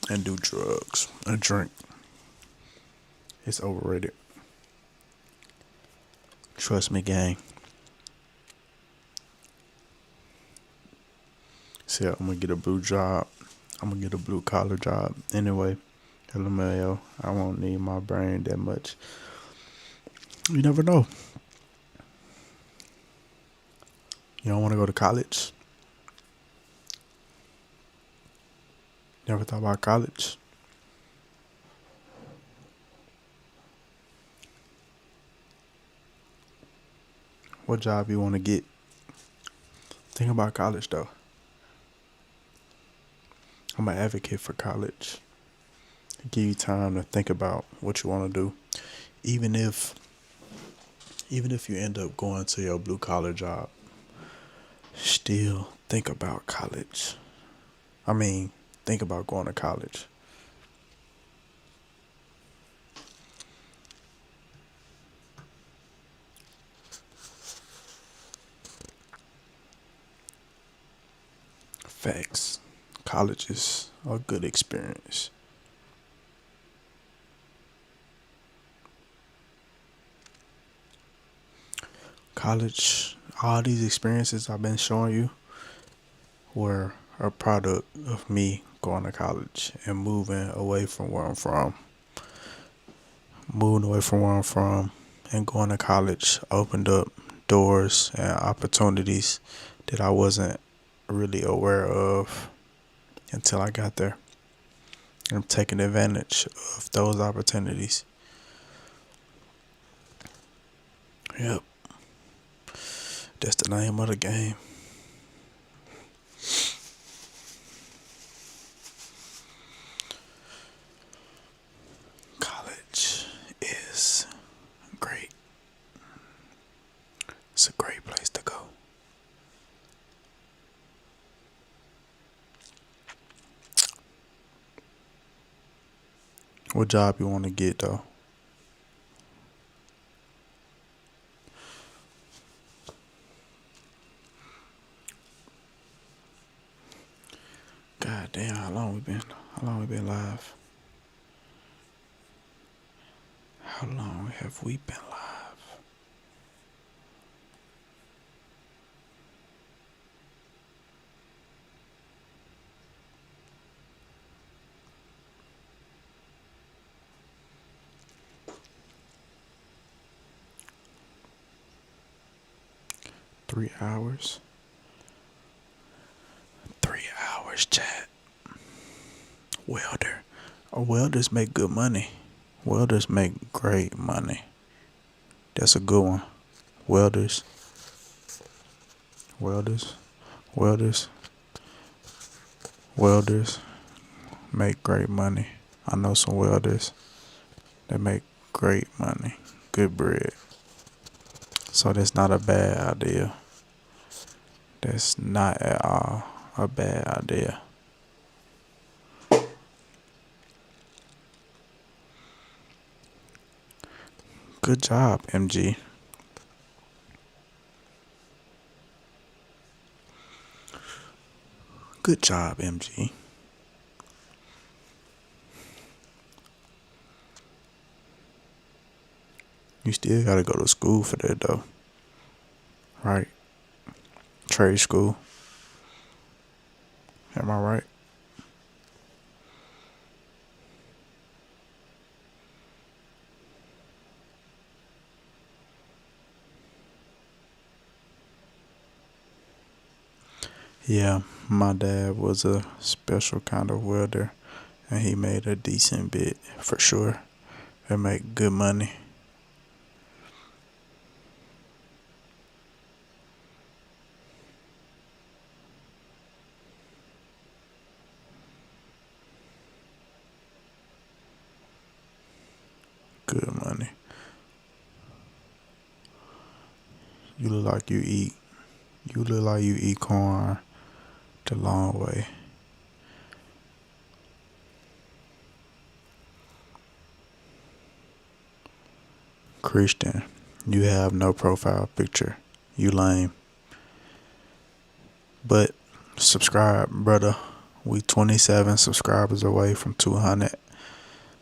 and do drugs and drink. It's overrated. Trust me, gang. See, I'm gonna get a blue job I'm gonna get a blue collar job anyway. LMAO. I won't need my brain that much. You never know. You don't want to go to college? Never thought about college? What job you want to get? Think about college though. I'm an advocate for college. Give you time to think about what you want to do. Even if you end up going to your blue collar job, still think about college. Think about going to college. Facts. College is a good experience. College, all these experiences I've been showing you were a product of me going to college and moving away from where I'm from. Moving away from where I'm from and going to college opened up doors and opportunities that I wasn't really aware of until I got there. I'm taking advantage of those opportunities. Yep. That's the name of the game. College is great. It's a great place to go. What job you want to get though? God damn, how long we been live? How long have we been live? Three hours, chat. Welder. Welders make good money. Welders make great money. That's a good one. Welders make great money. I know some welders that make great money. Good bread. So that's not a bad idea. That's not at all a bad idea. Good job, MG. Good job, MG. You still gotta go to school for that though. Right? Trade school. Am I right? Yeah, my dad was a special kind of welder and he made a decent bit for sure. They make good money. Good money. You look like you eat corn the long way. Christian, you have no profile picture. You lame. But subscribe, brother. We 27 subscribers away from 200.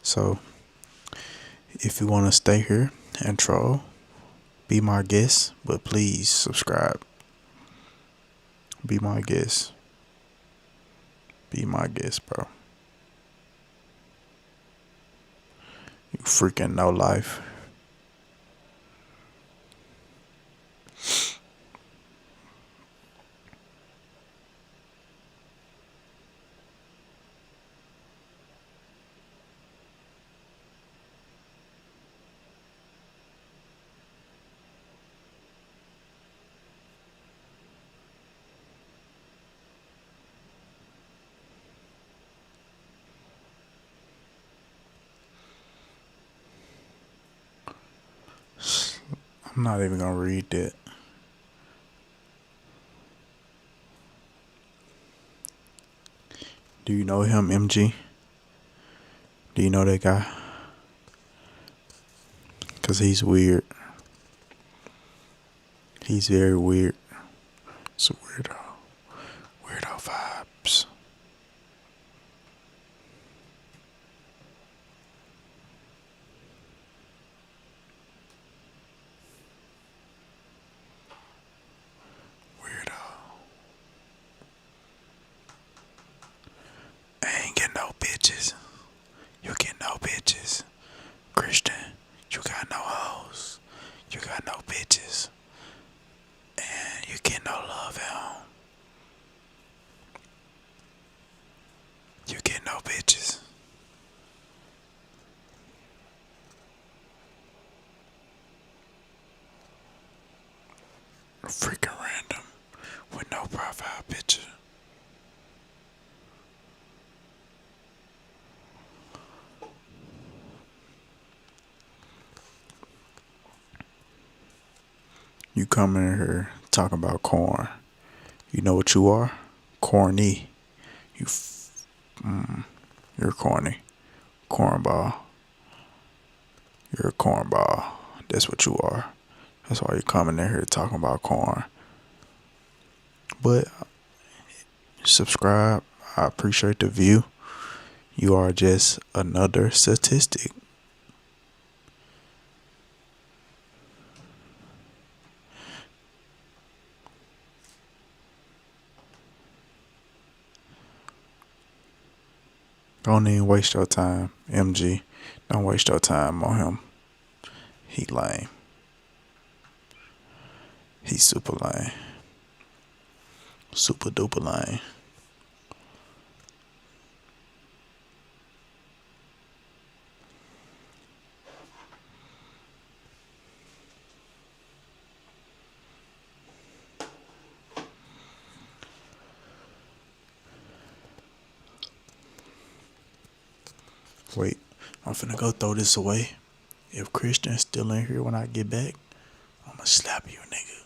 So if you want to stay here and troll, be my guest, but please subscribe. Be my guest. Be my guest, bro. You freaking no life. I'm not even gonna read that. Do you know him, MG? Do you know that guy? Cause he's weird. He's very weird. It's a weirdo. Weirdo vibes. I ain't getting no bitches. You get no bitches. Christian, you got no hoes. You got no bitches. And you get no love at home. You get no bitches. Freaking random with no profile picture. You come in here talking about corn. You know what you are? Corny. You're corny. Cornball. You're a cornball. That's what you are. That's why you're coming in here talking about corn. But subscribe. I appreciate the view. You are just another statistic. Don't even waste your time, MG. Don't waste your time on him. He lame. He's super lame. Super duper lame. Wait, I'm finna go throw this away. If Christian's still in here when I get back, I'ma slap you, nigga.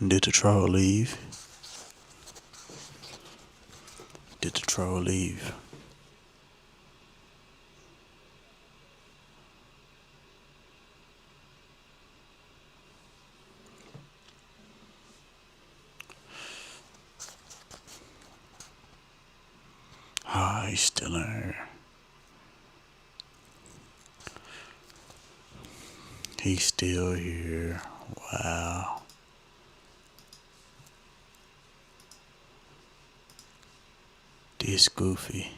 Did the troll leave? Did the troll leave? Ah, he's still in here. He's still here. Wow. This goofy.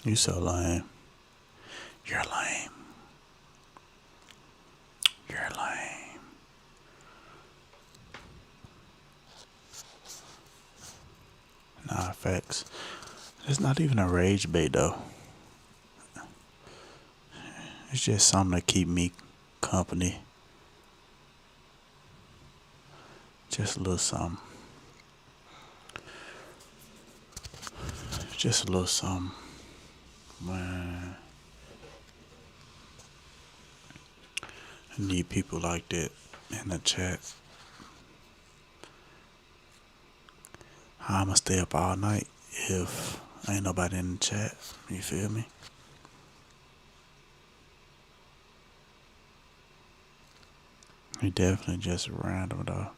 You so lame. You're lame. You're lame. Nah, facts. It's not even a rage bait though. It's just something to keep me company. Just a little something. Just a little something. Man. I need people like that in the chat. I'ma stay up all night if ain't nobody in the chat. You feel me? We definitely just random though.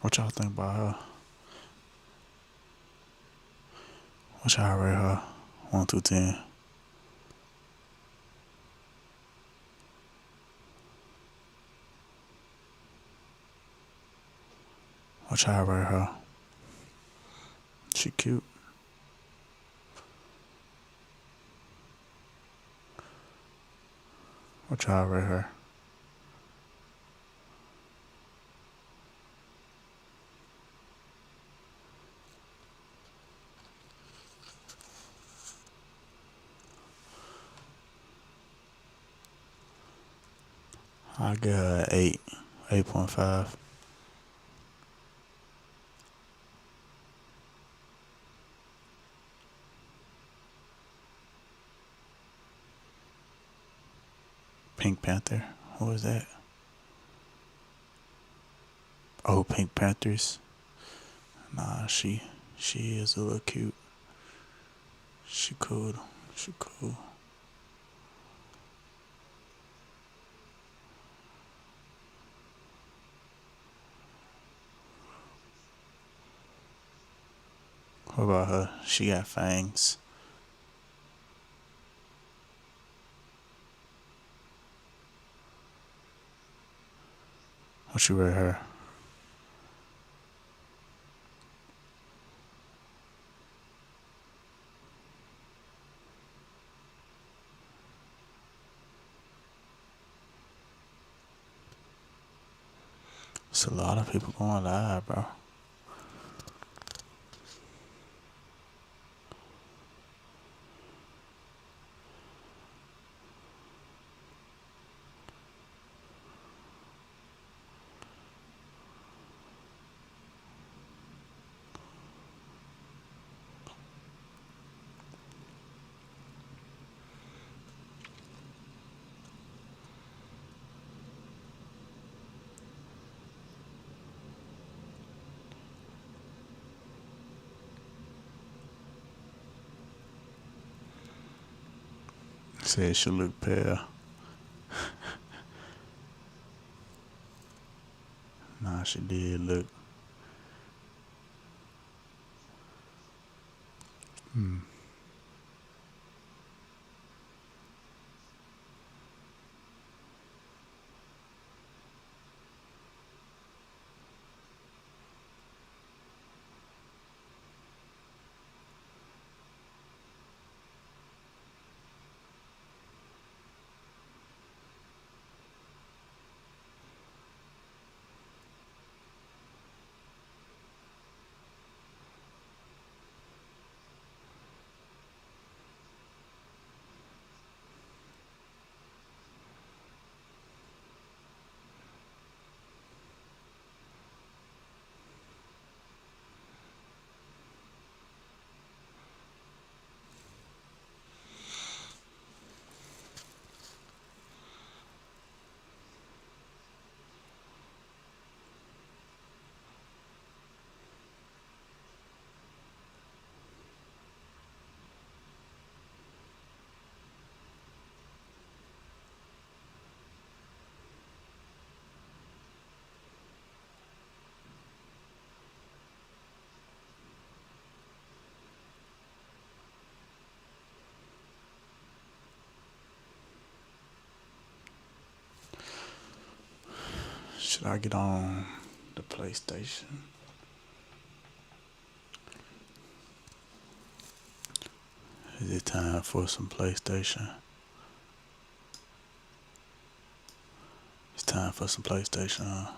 What y'all think about her? What y'all rate her? 1 through 10. What y'all rate her? She cute. What y'all rate her? I give her 8, 8.5. Pink Panther. Who is that? Oh, Pink Panthers. Nah, she is a little cute. She cool. She cool. What about her? She got fangs. What you rate her? It's a lot of people going live, bro. Said she look pale. Nah, she did look. Should I get on the PlayStation? Is it time for some PlayStation? It's time for some PlayStation, huh?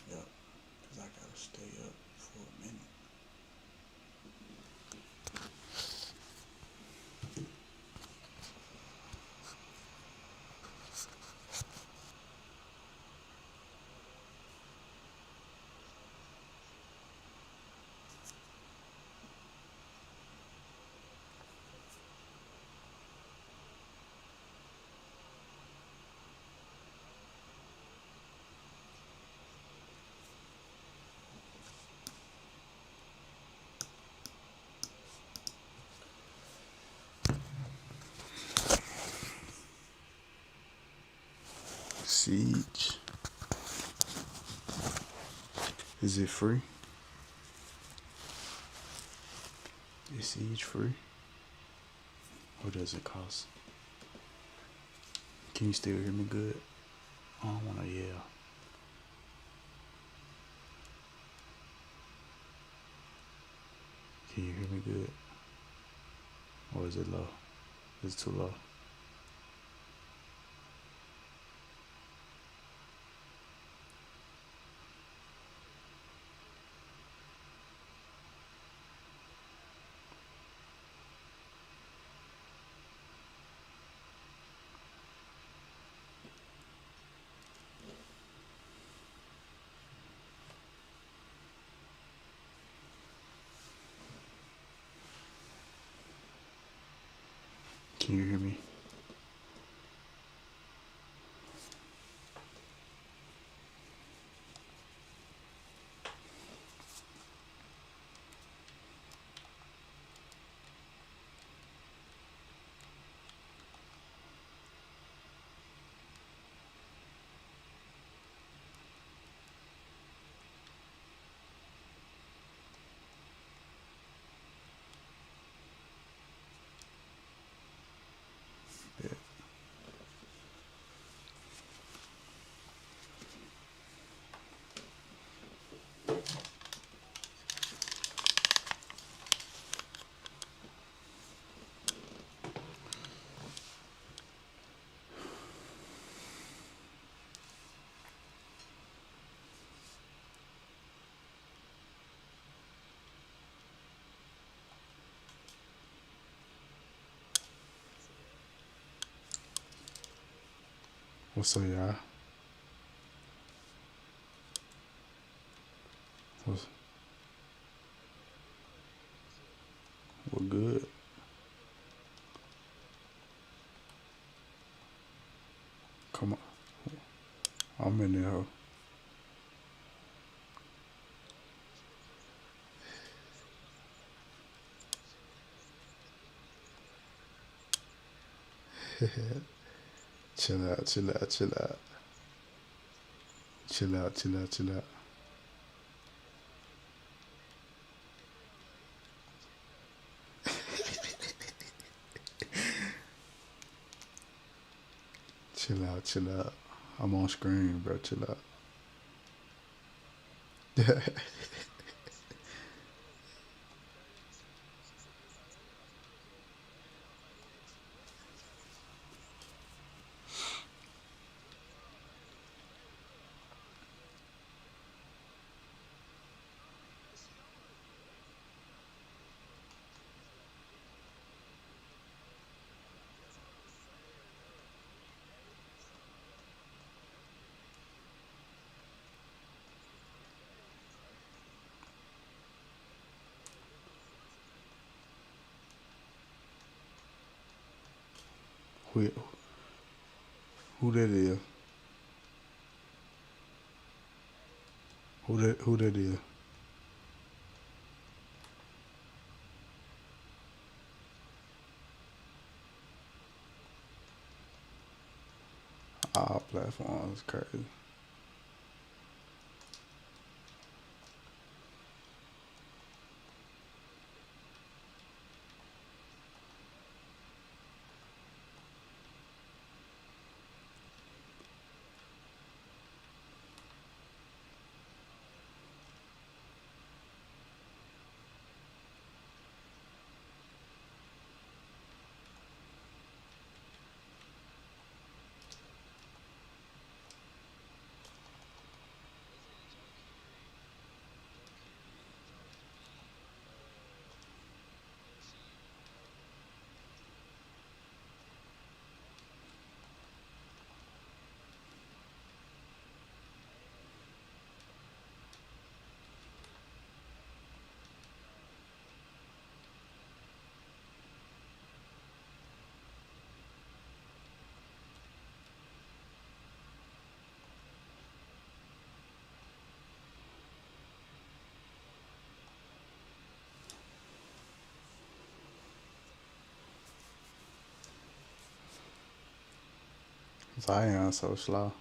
Yep, because I gotta stay up for a minute. Siege. Is it free? Is Siege free? What does it cost? Can you still hear me good? I don't wanna yell. Can you hear me good? Or is it low? Is it too low? Can you hear me? Yeah. What's up, y'all? We're good. Come on. I'm in there, ho. Chill out, chill out, chill out. Chill out, chill out, chill out. Chill out, chill out. I'm on screen, bro. Chill out. Who that is? Who that is? All platforms crazy. Zion so slow.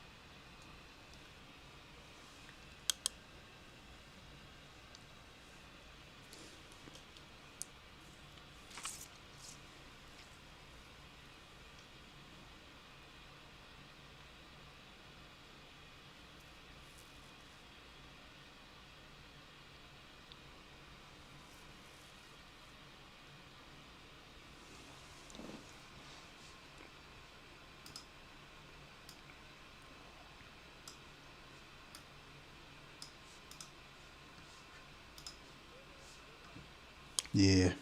Yeah.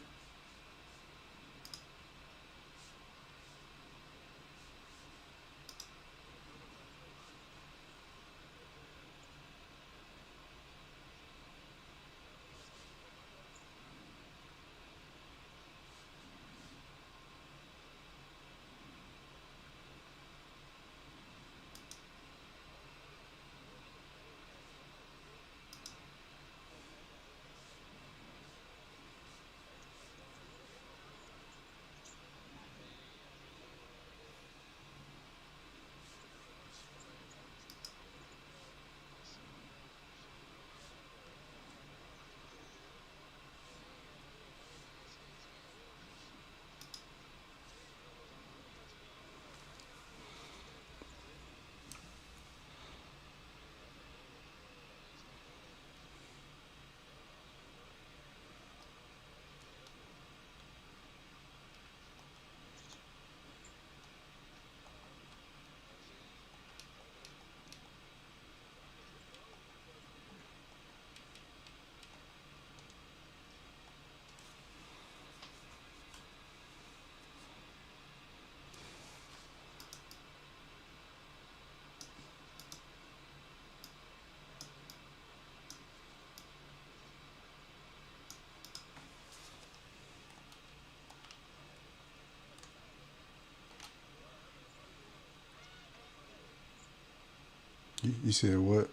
You said what?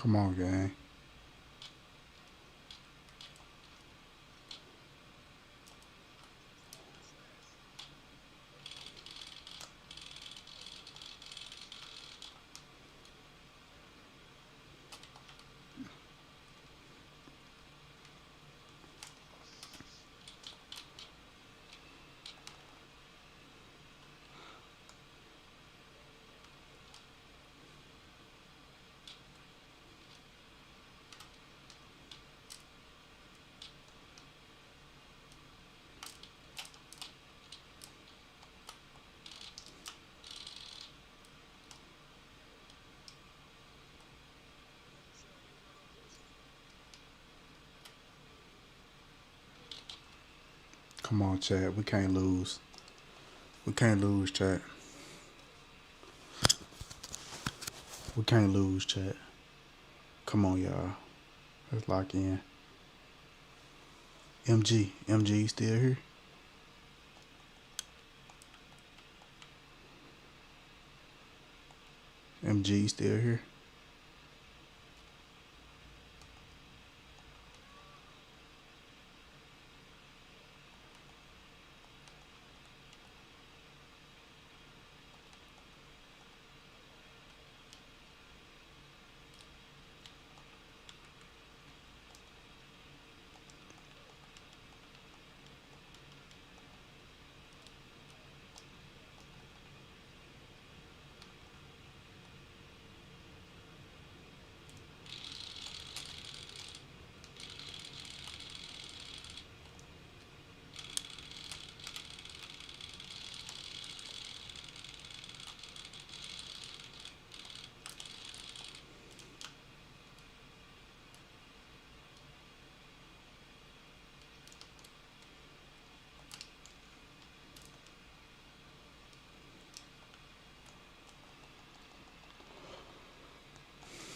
Come on, gang. Come on, chat. We can't lose. We can't lose, chat. We can't lose, chat. Come on, y'all. Let's lock in. MG still here? MG still here?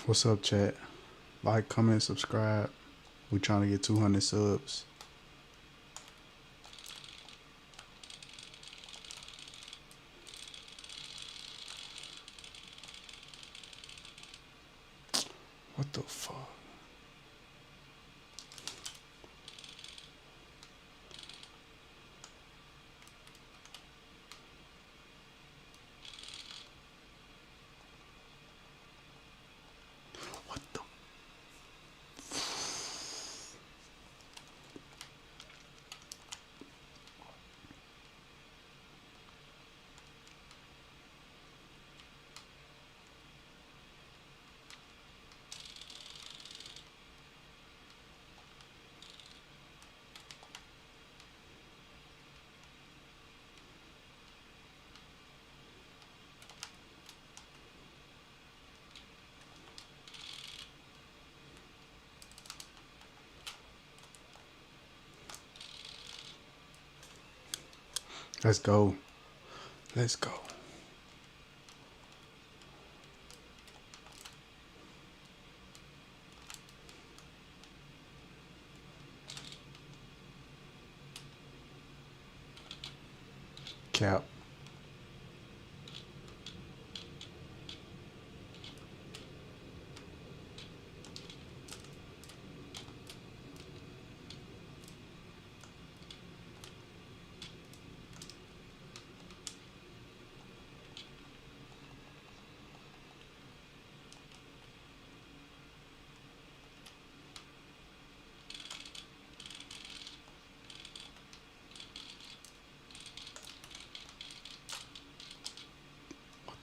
What's up, chat? Like, comment, subscribe. We're trying to get 200 subs. What the fuck? Let's go. Let's go. Cap.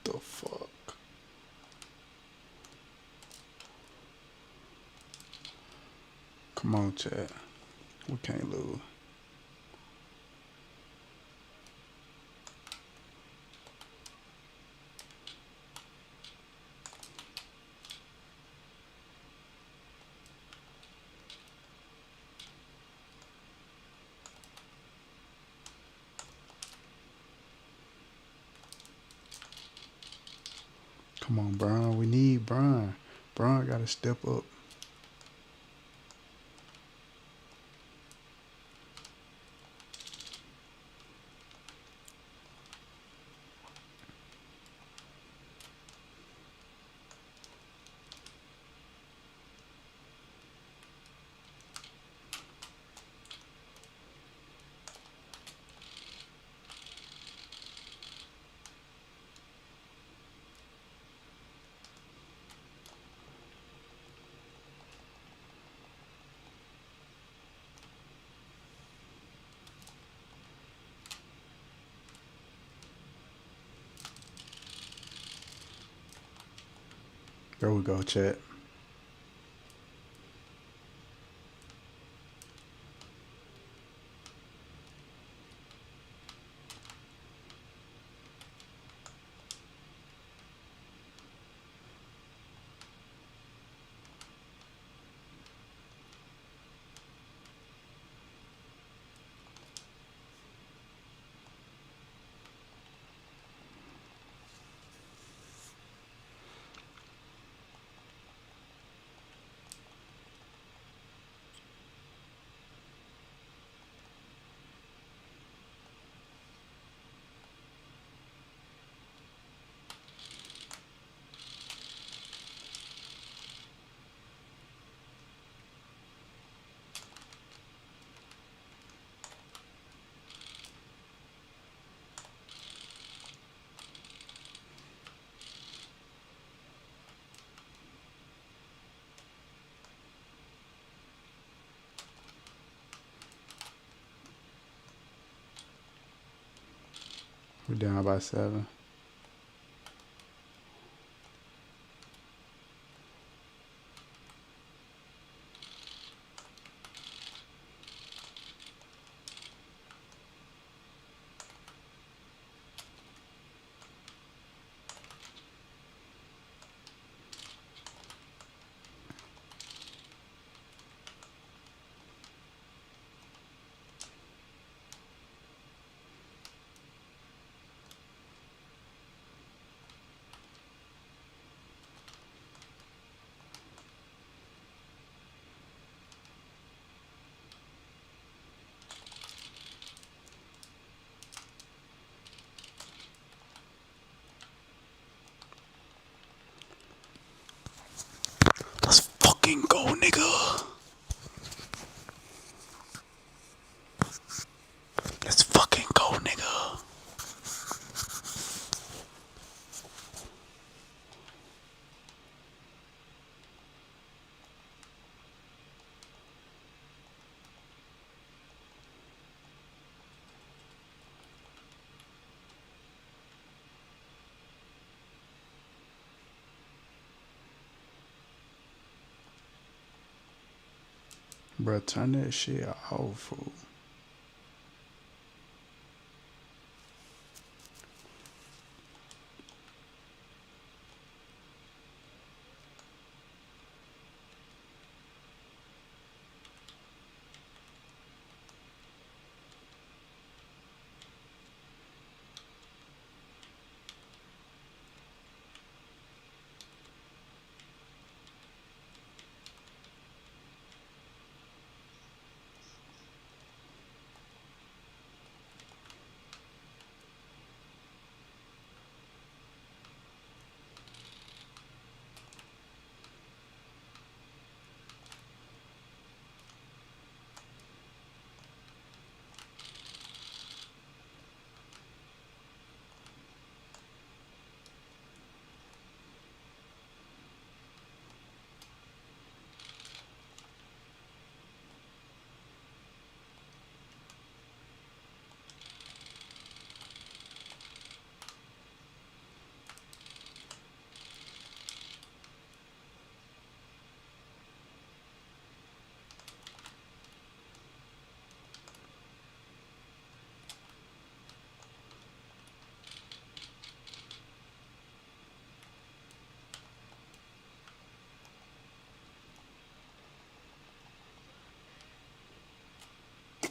The fuck? Come on, chat. We can't lose. Come on, Brian. We need Brian. Brian got to step up. There we go, chat. We're down by 7. Let's fucking go, nigga. Let's fucking go, nigga. Bruh, turn that shit off, fool.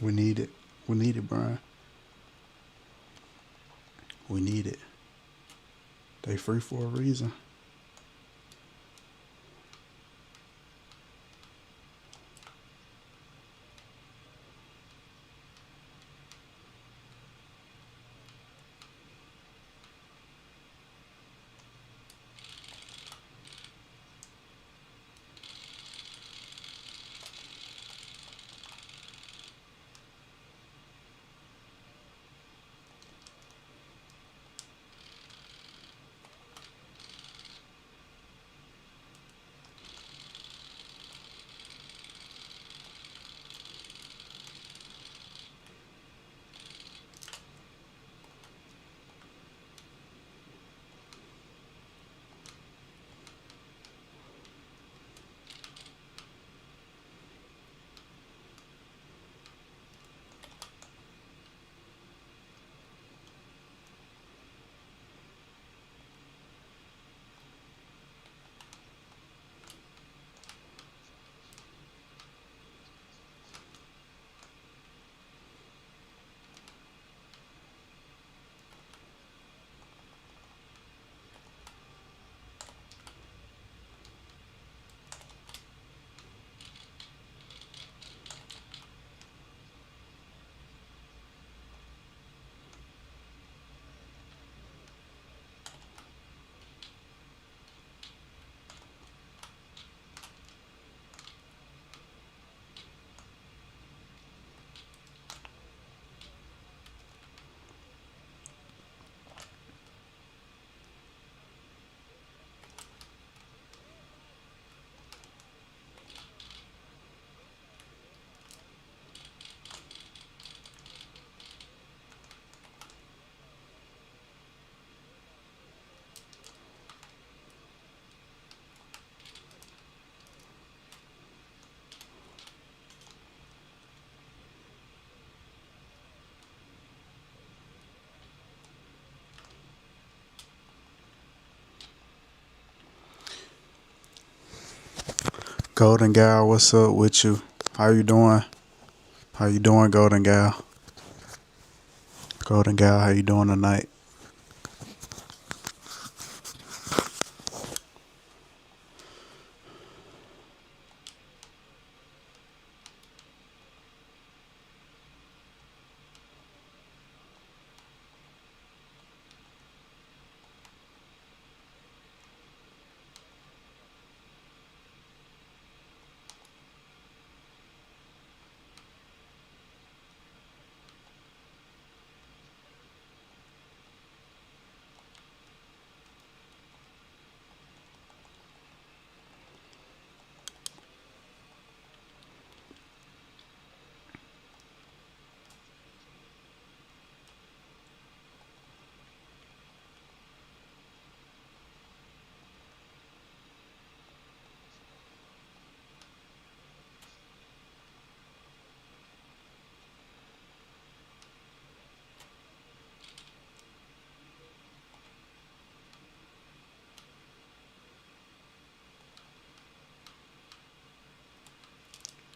We need it. We need it, Brian. We need it. They free for a reason. Golden Gal, what's up with you? How you doing? How you doing, Golden Gal? Golden Gal, how you doing tonight?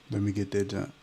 Let me get that jump.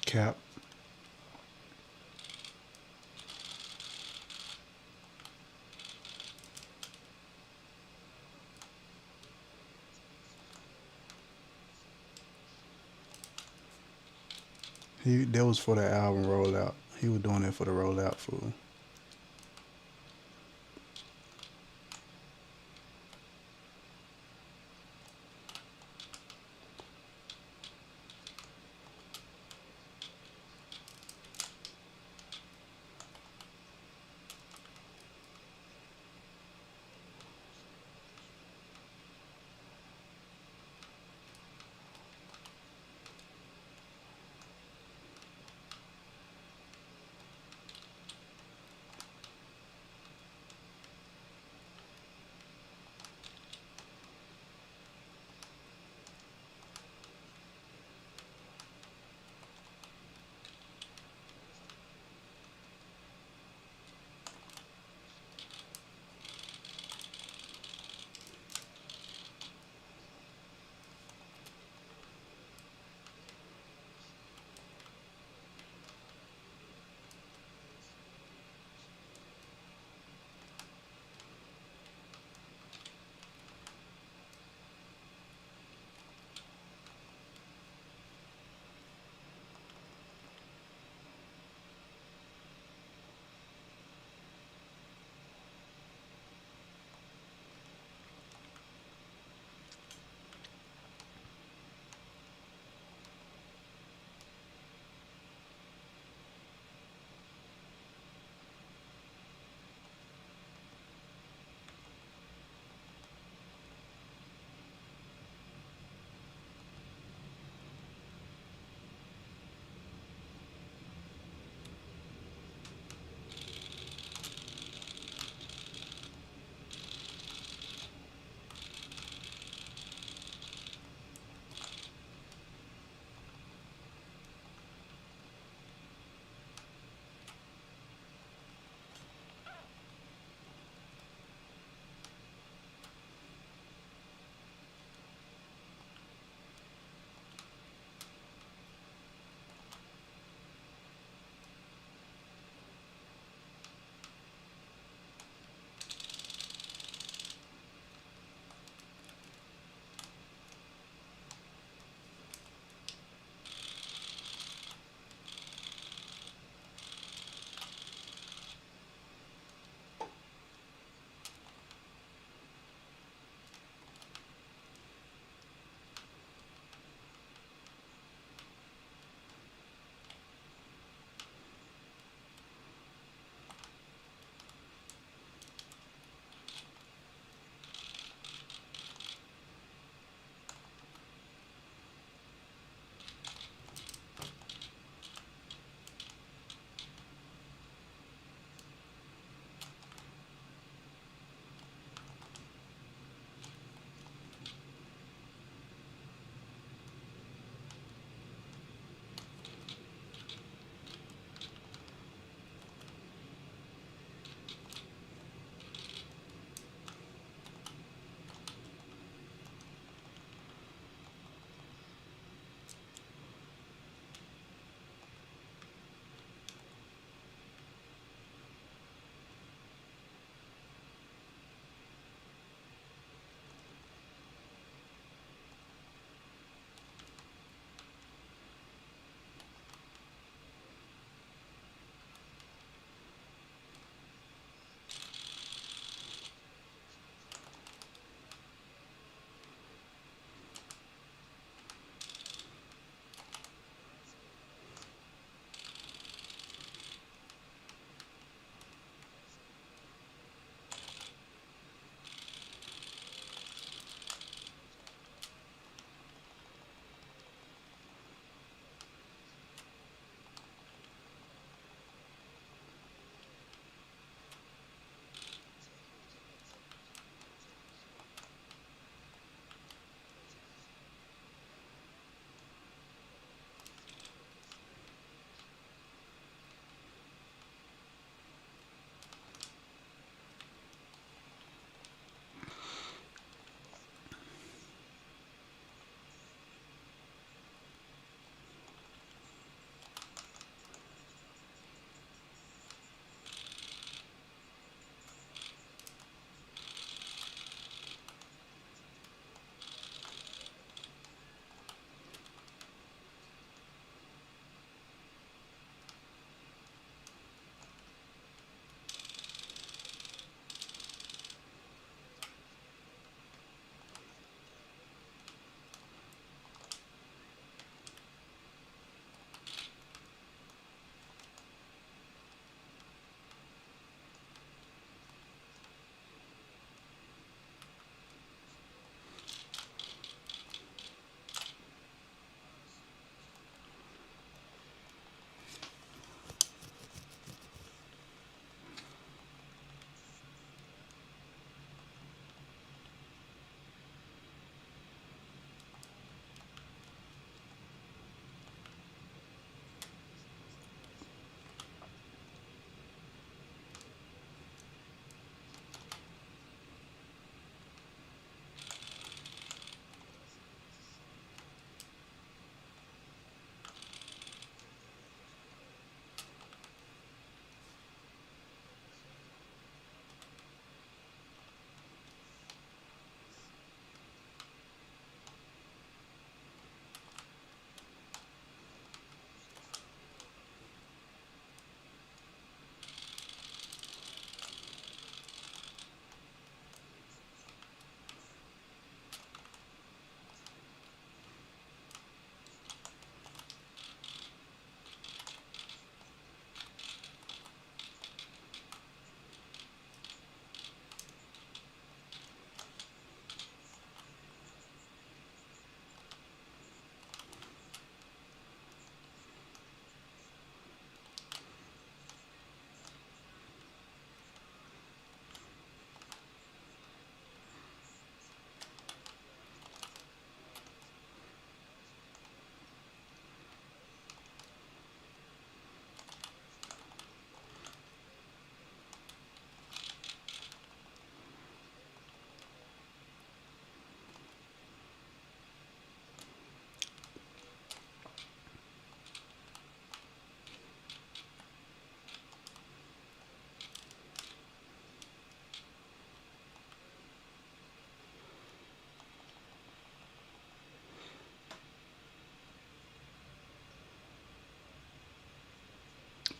Cap. That was for the album rollout. He was doing it for the rollout fool.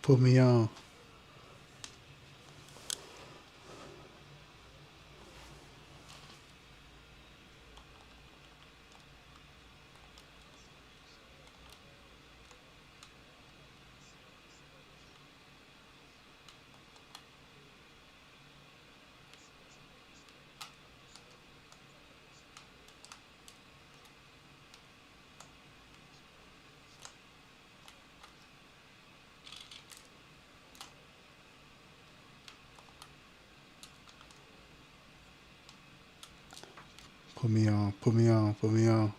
Put me on. Put me on. Put me on. Put me on.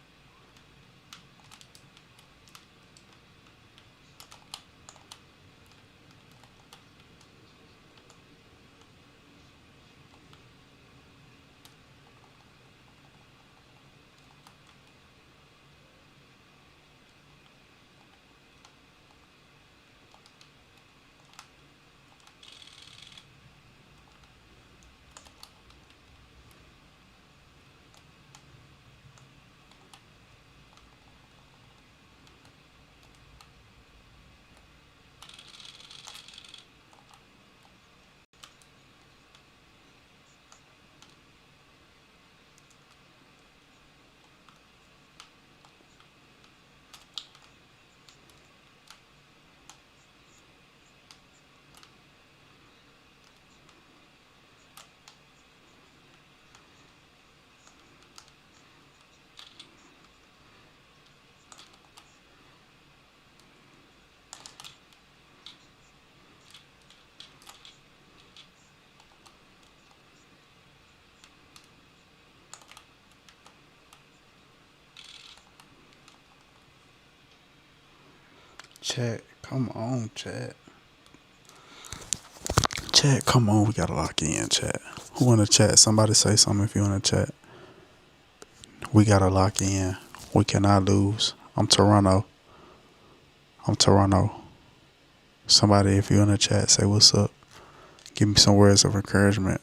Chat, come on, chat. Chat, come on, we gotta lock in, chat. Who in the chat? Somebody say something if you in the chat. We gotta lock in. We cannot lose. I'm Toronto. Somebody, if you in the chat, say what's up. Give me some words of encouragement.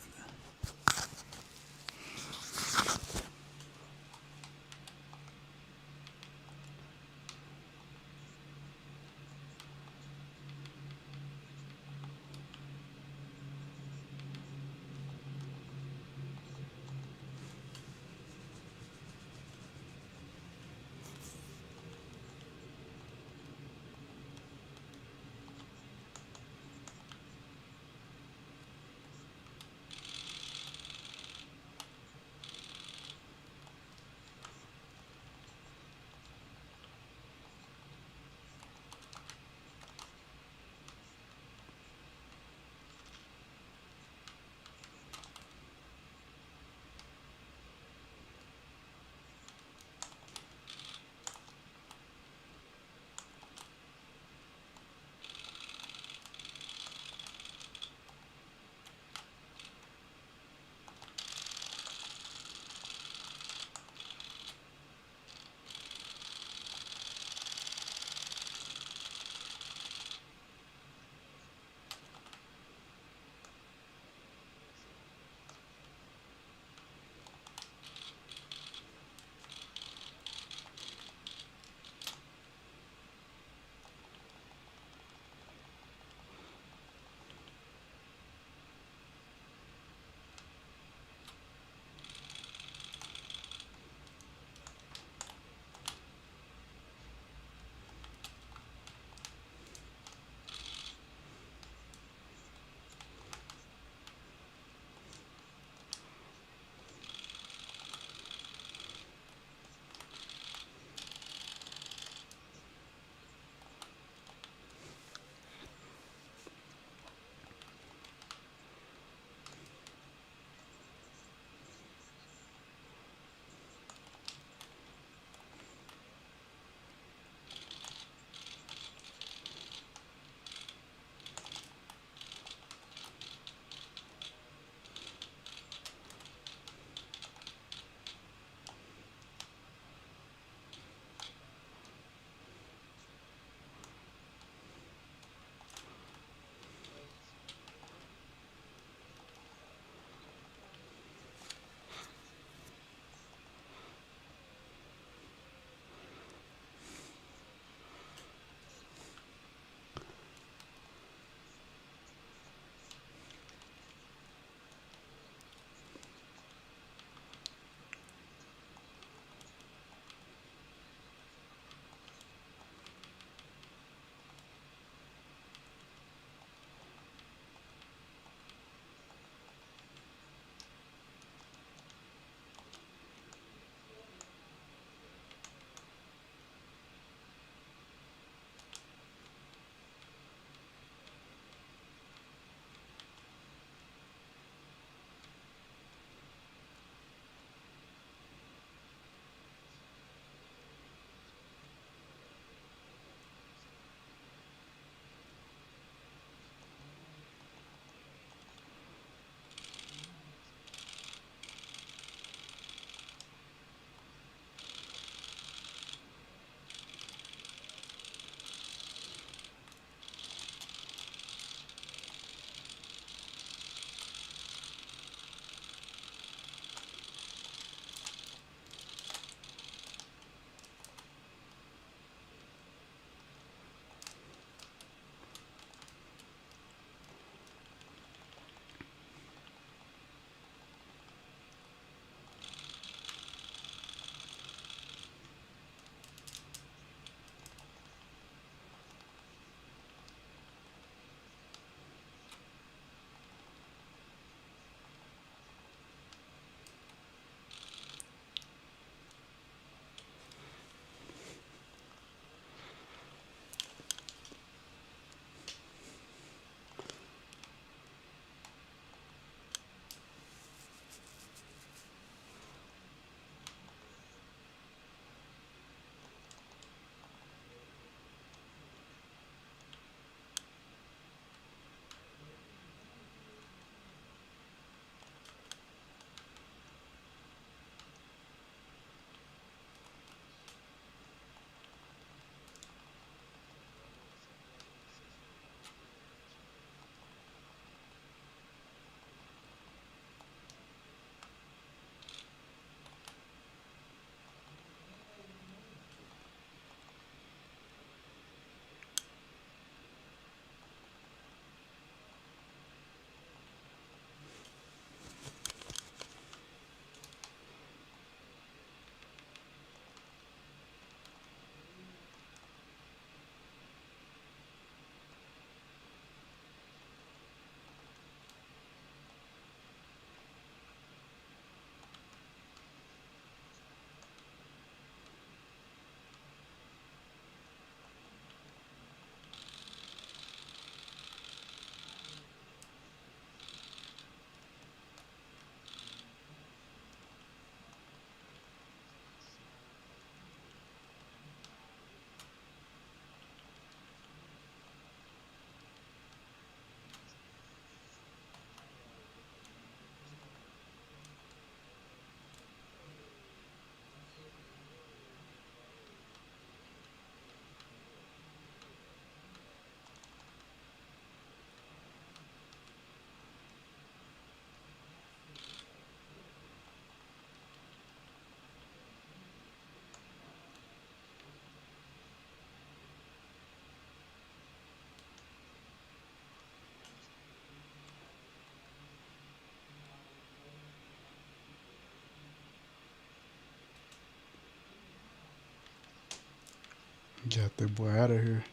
Got that boy out of here.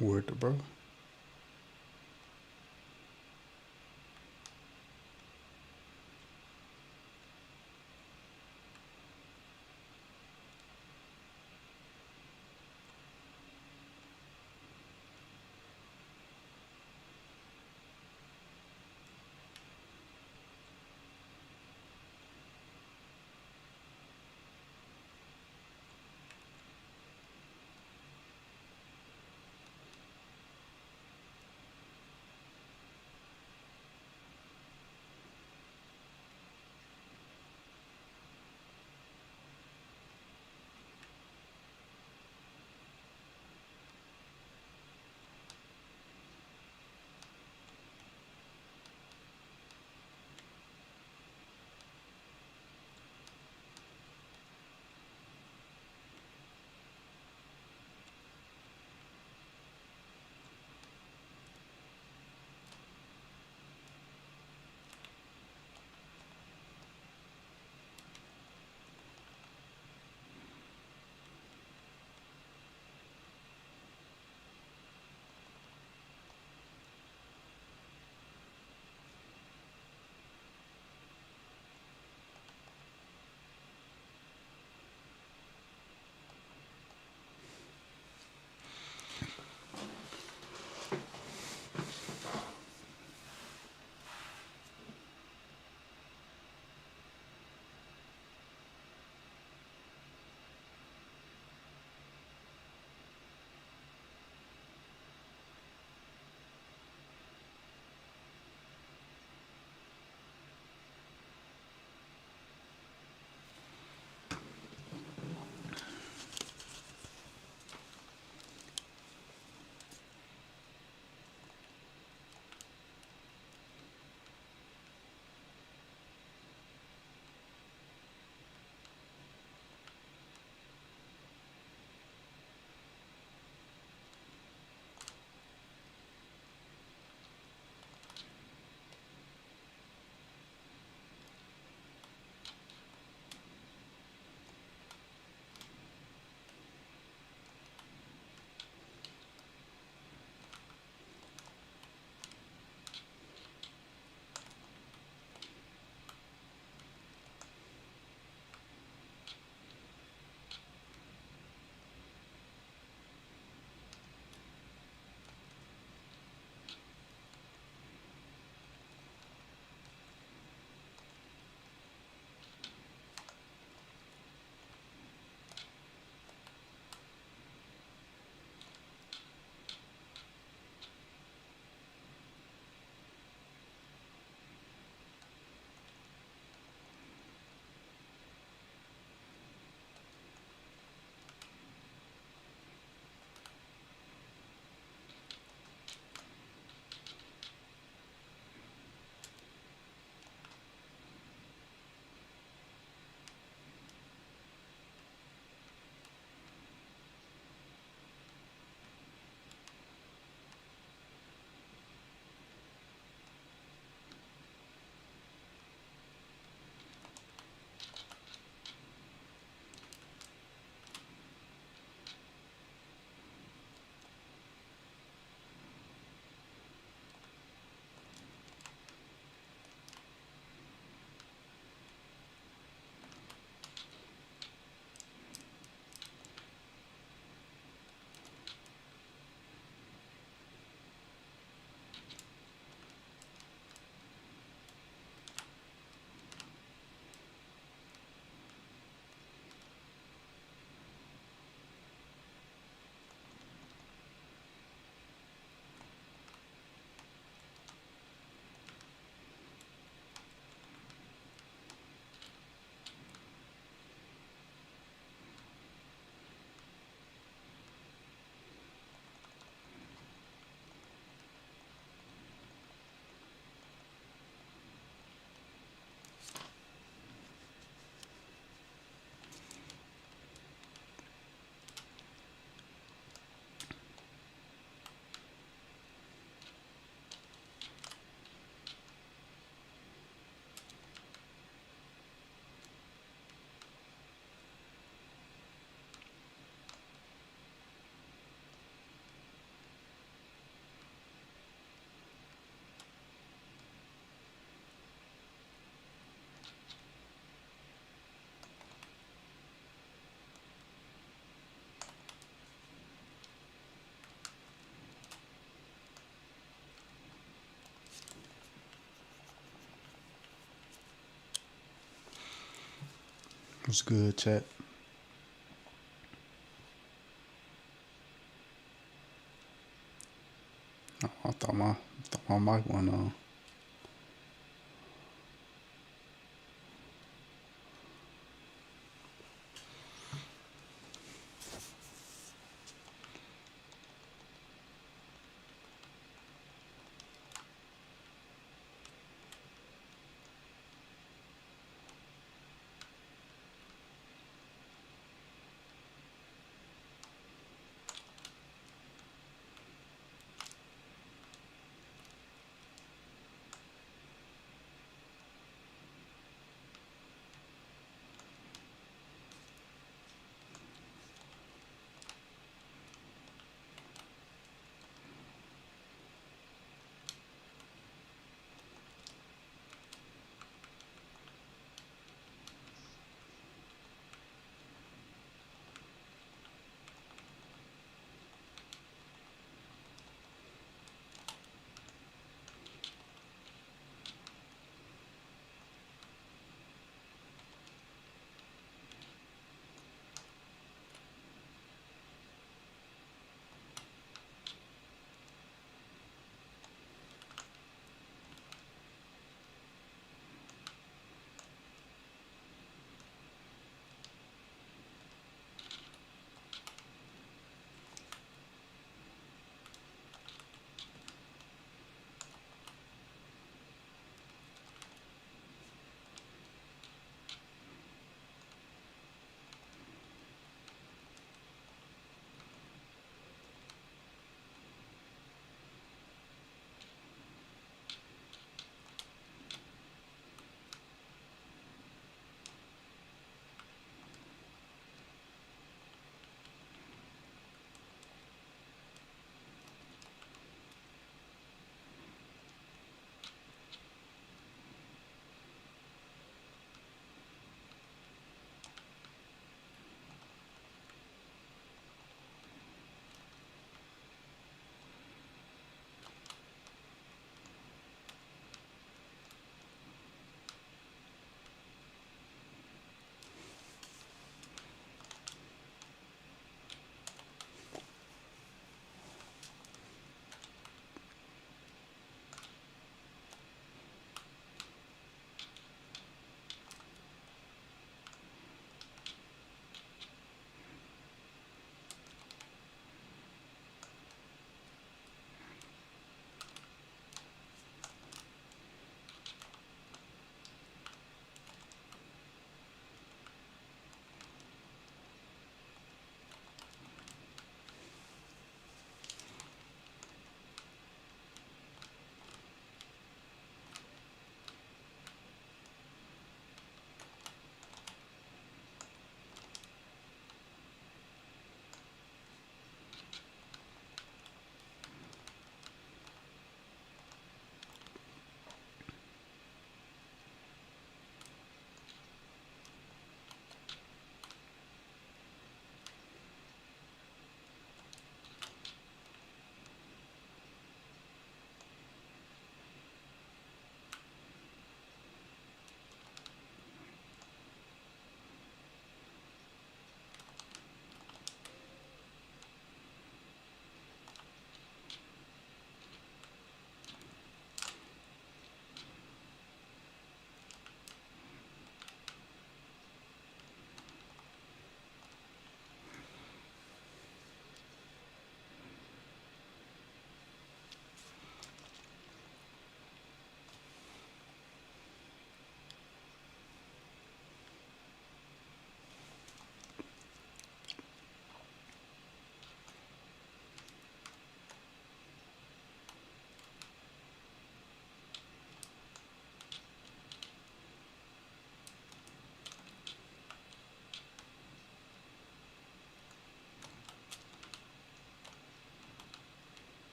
Word to bro. What's good, chat? Oh, I thought my mic went on.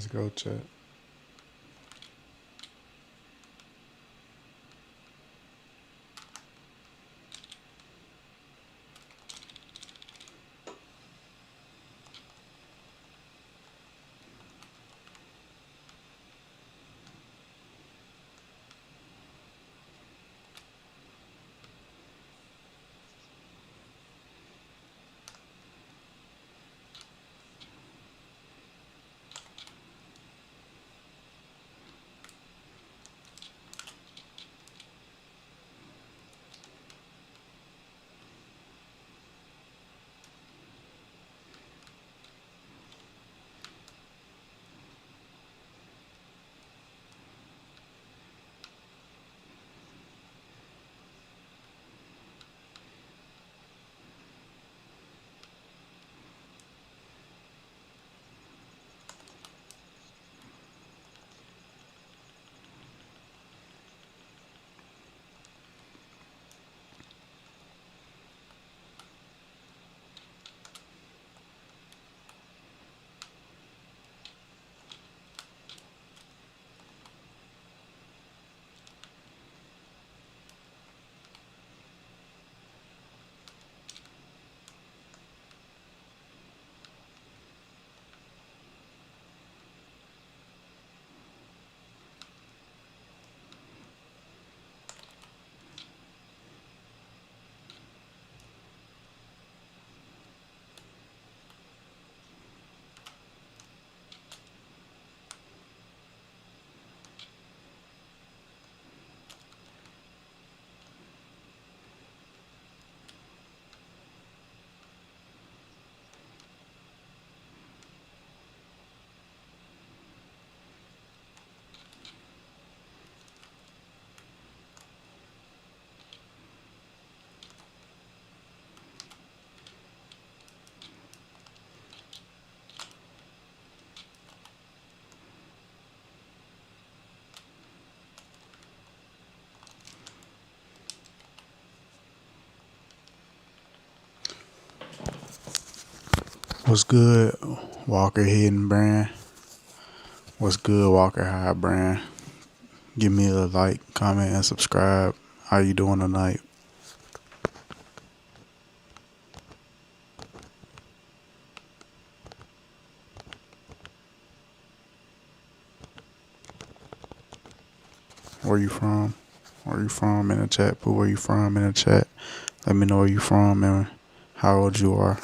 Let's go chat. What's good, Walker Hidden Brand? What's good, Walker High Brand? Give me a like, comment, and subscribe. How you doing tonight? Where you from? Where you from in the chat? Put where you from in the chat. Let me know where you from and how old you are.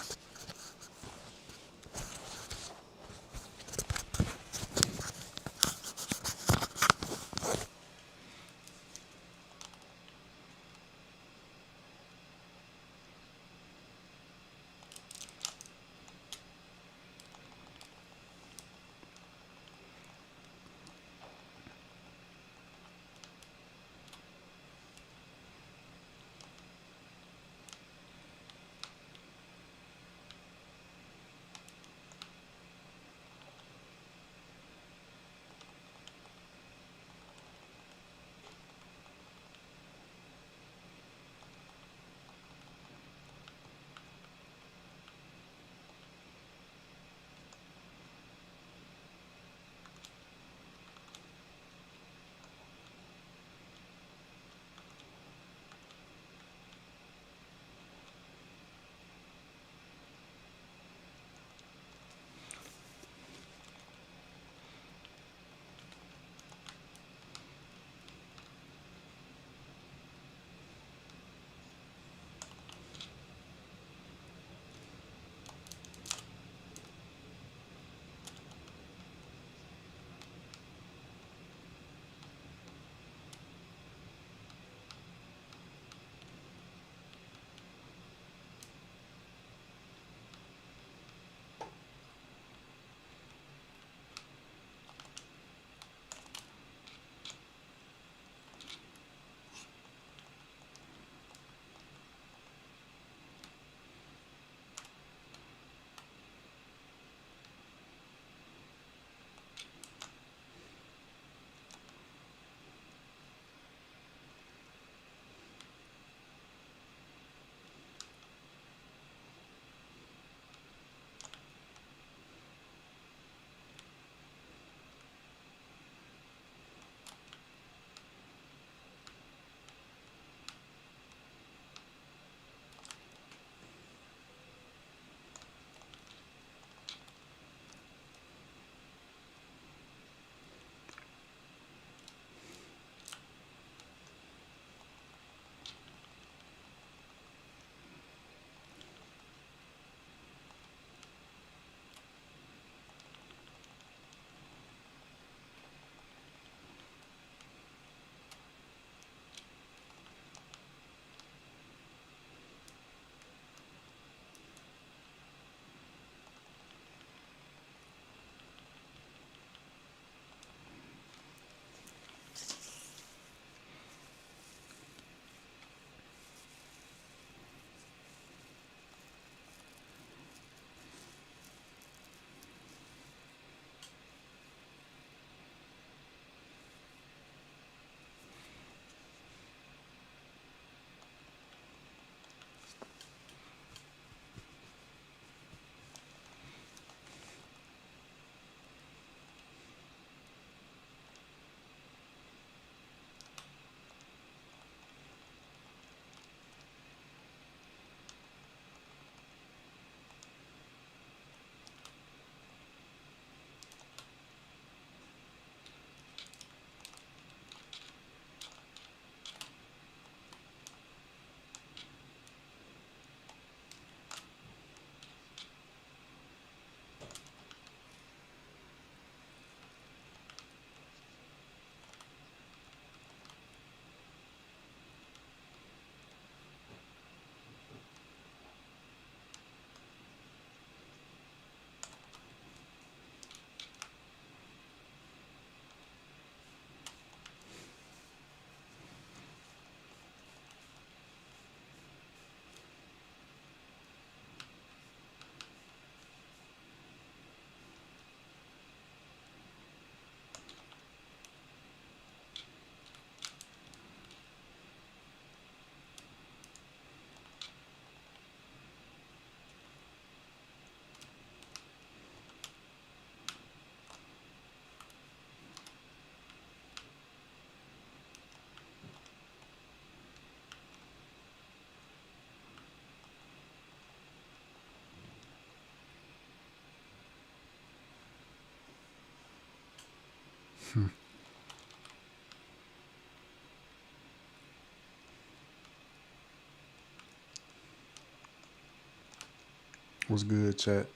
What's good, chat?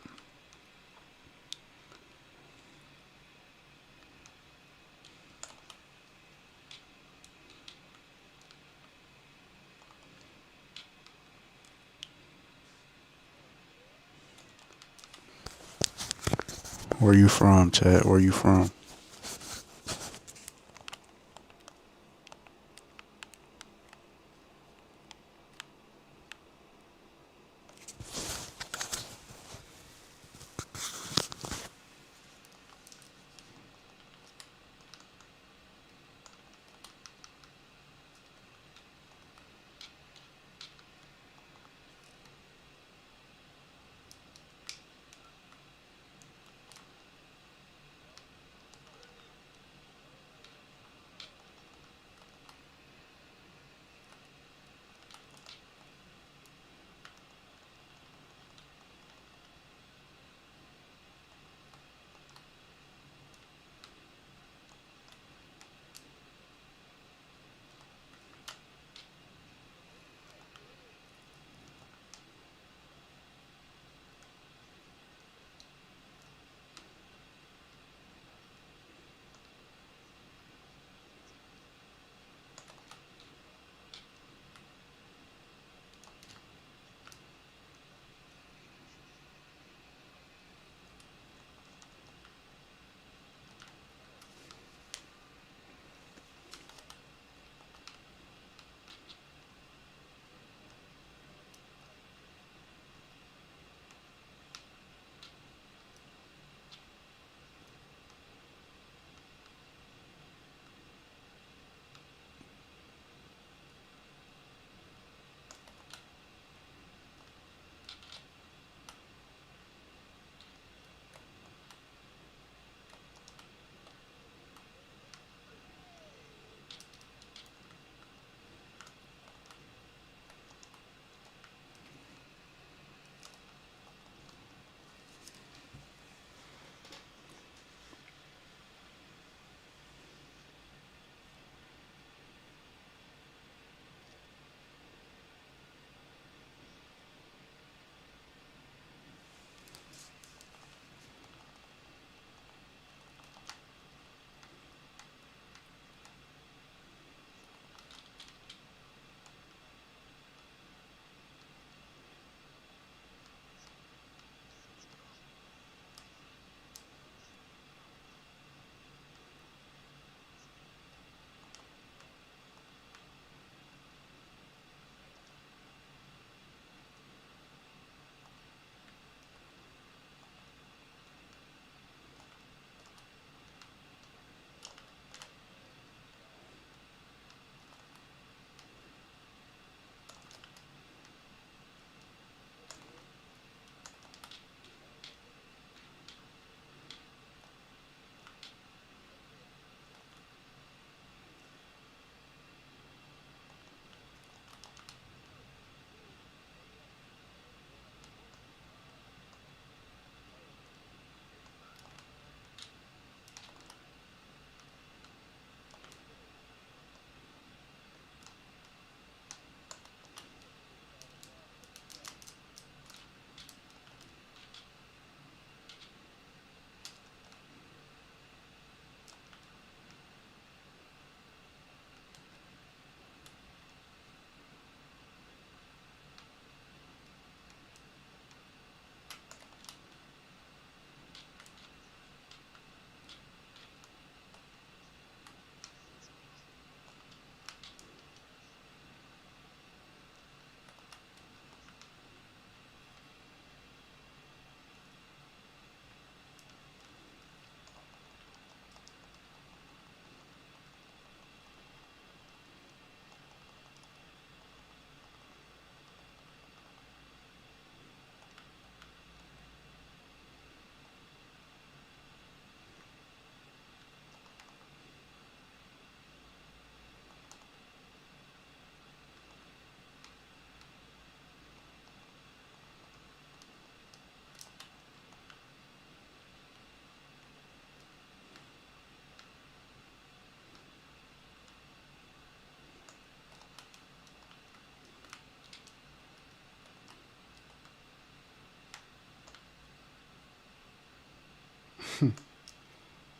Where you from, chat? Where you from?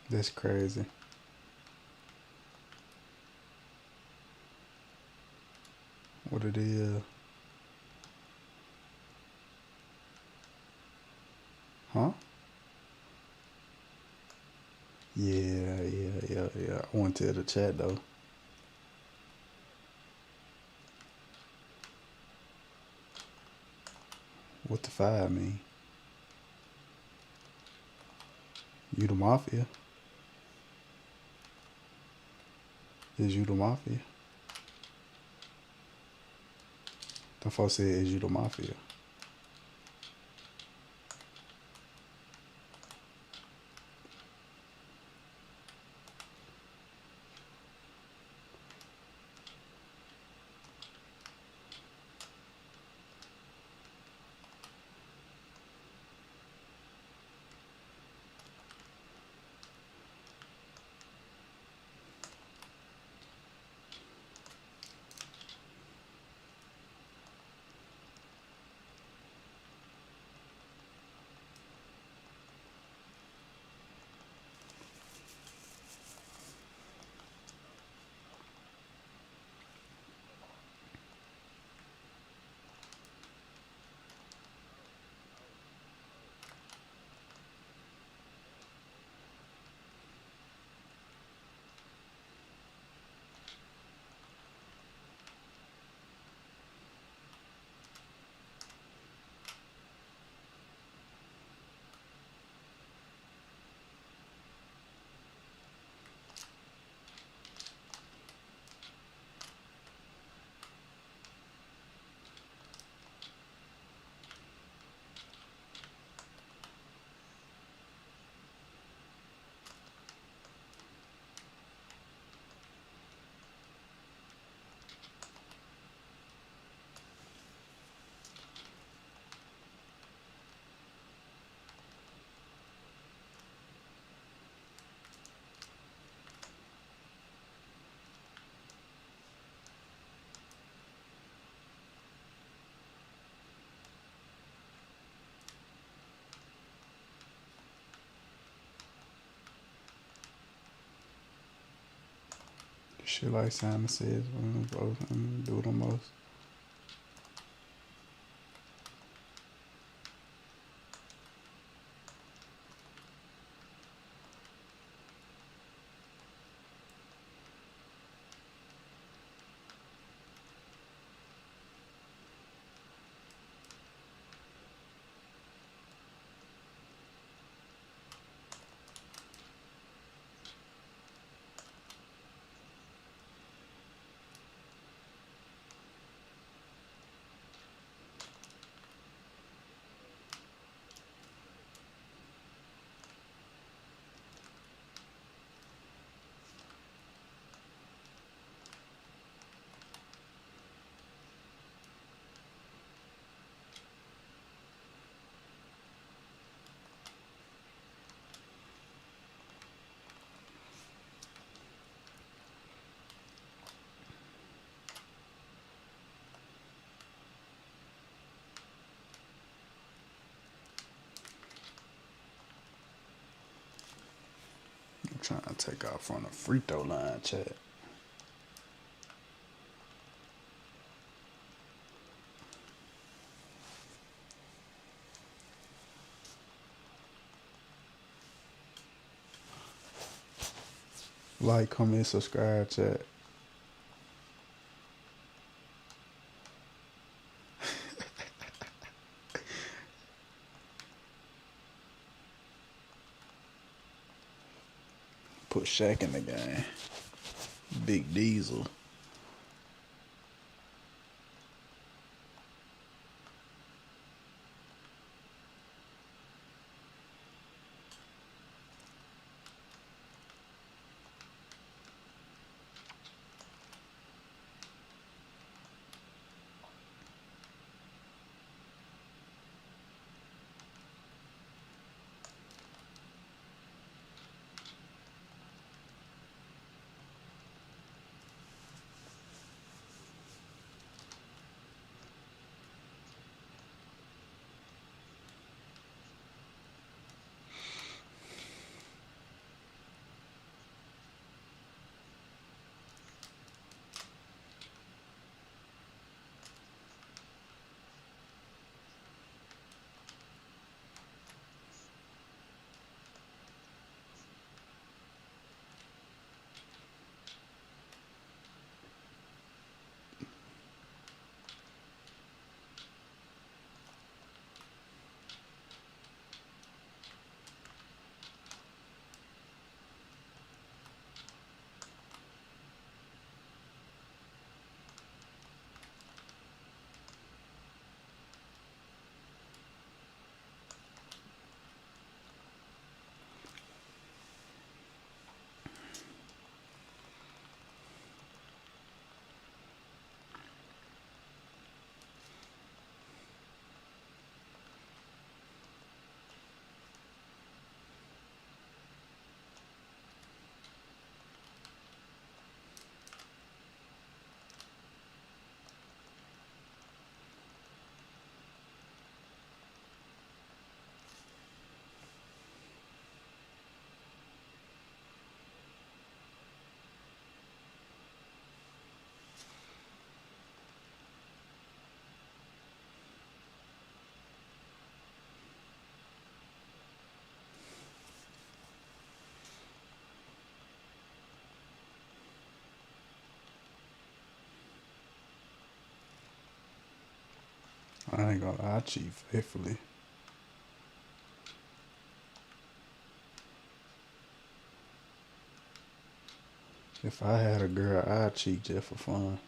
That's crazy. What it is? Huh? Yeah. I went to the chat though. What the 5 mean? You the mafia? Is you the mafia? The folks said, is you the mafia? Shit like Simon says, we're gonna do the most. I'm trying to take off on the free throw line chat. Like, comment, subscribe, chat. Put Shaq in the game. Big Diesel. I ain't gonna lie, I cheat faithfully. If I had a girl, I'd cheat just for fun.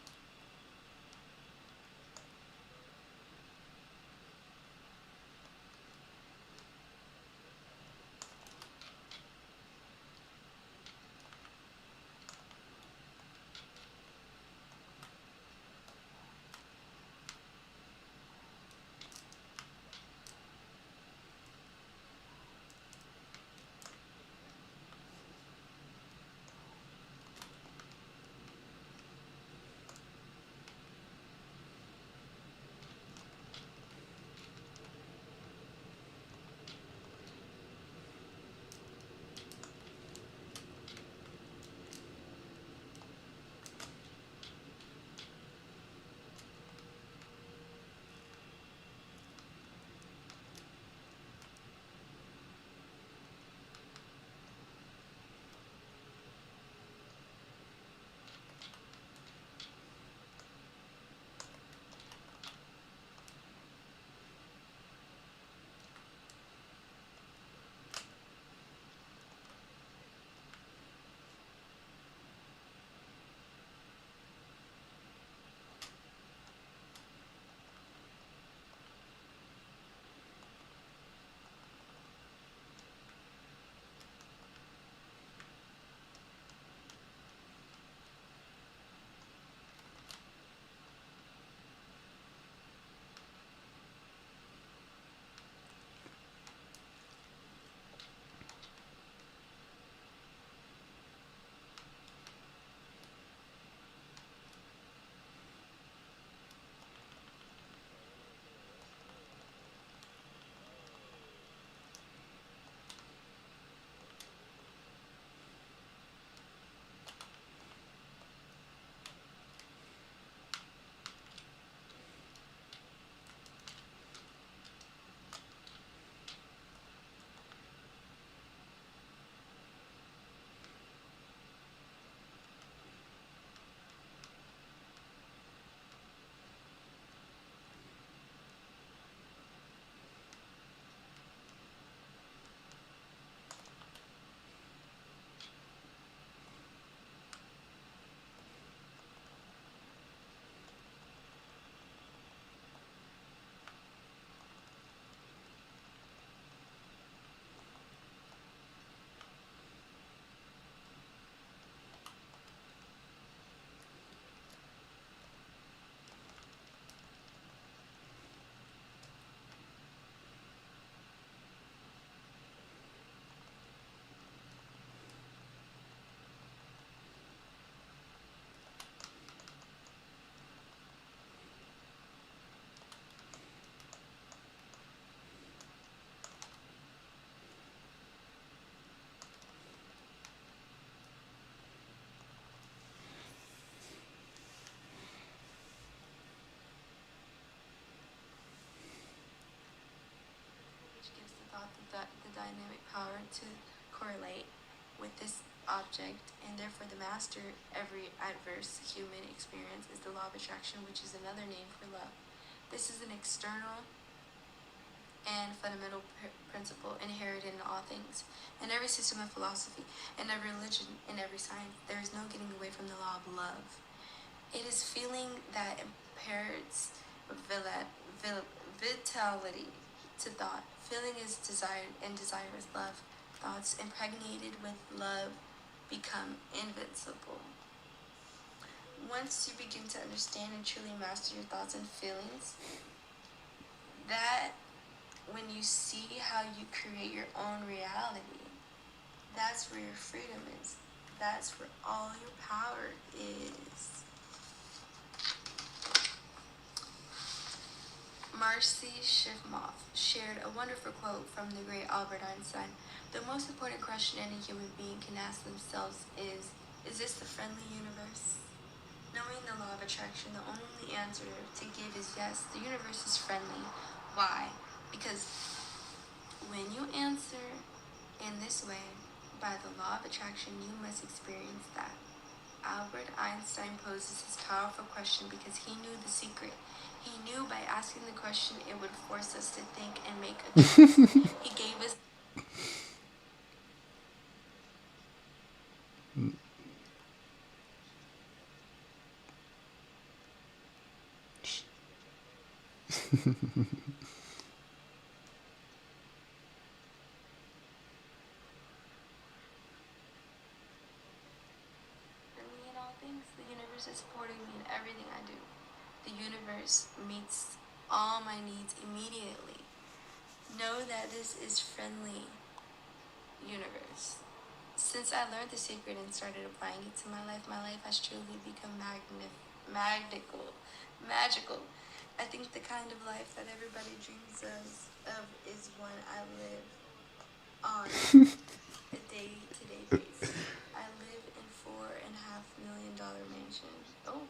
The dynamic power to correlate with this object, and therefore the master every adverse human experience is the law of attraction, which is another name for love. This is an external and fundamental principle inherent in all things, in every system of philosophy, in every religion, in every science. There is no getting away from the law of love. It is feeling that imparts vitality to thought. Feeling is desired, and desire is love. Thoughts impregnated with love become invincible. Once you begin to understand and truly master your thoughts and feelings, that when you see how you create your own reality, that's where your freedom is. That's where all your power is. Marcy Shifmoff shared a wonderful quote from the great Albert Einstein. The most important question any human being can ask themselves is this the friendly universe? Knowing the law of attraction, the only answer to give is yes, the universe is friendly. Why? Because when you answer in this way, by the law of attraction, you must experience that. Albert Einstein poses this powerful question because he knew the secret. He knew by asking the question it would force us to think and make a choice. He gave us for me in all things. The universe is supporting me in everything I do. The universe meets all my needs immediately. Know that this is friendly, universe. Since I learned the secret and started applying it to my life has truly become magical. I think the kind of life that everybody dreams of is one I live on a day-to-day basis. I live in $4.5 million mansion. Oh,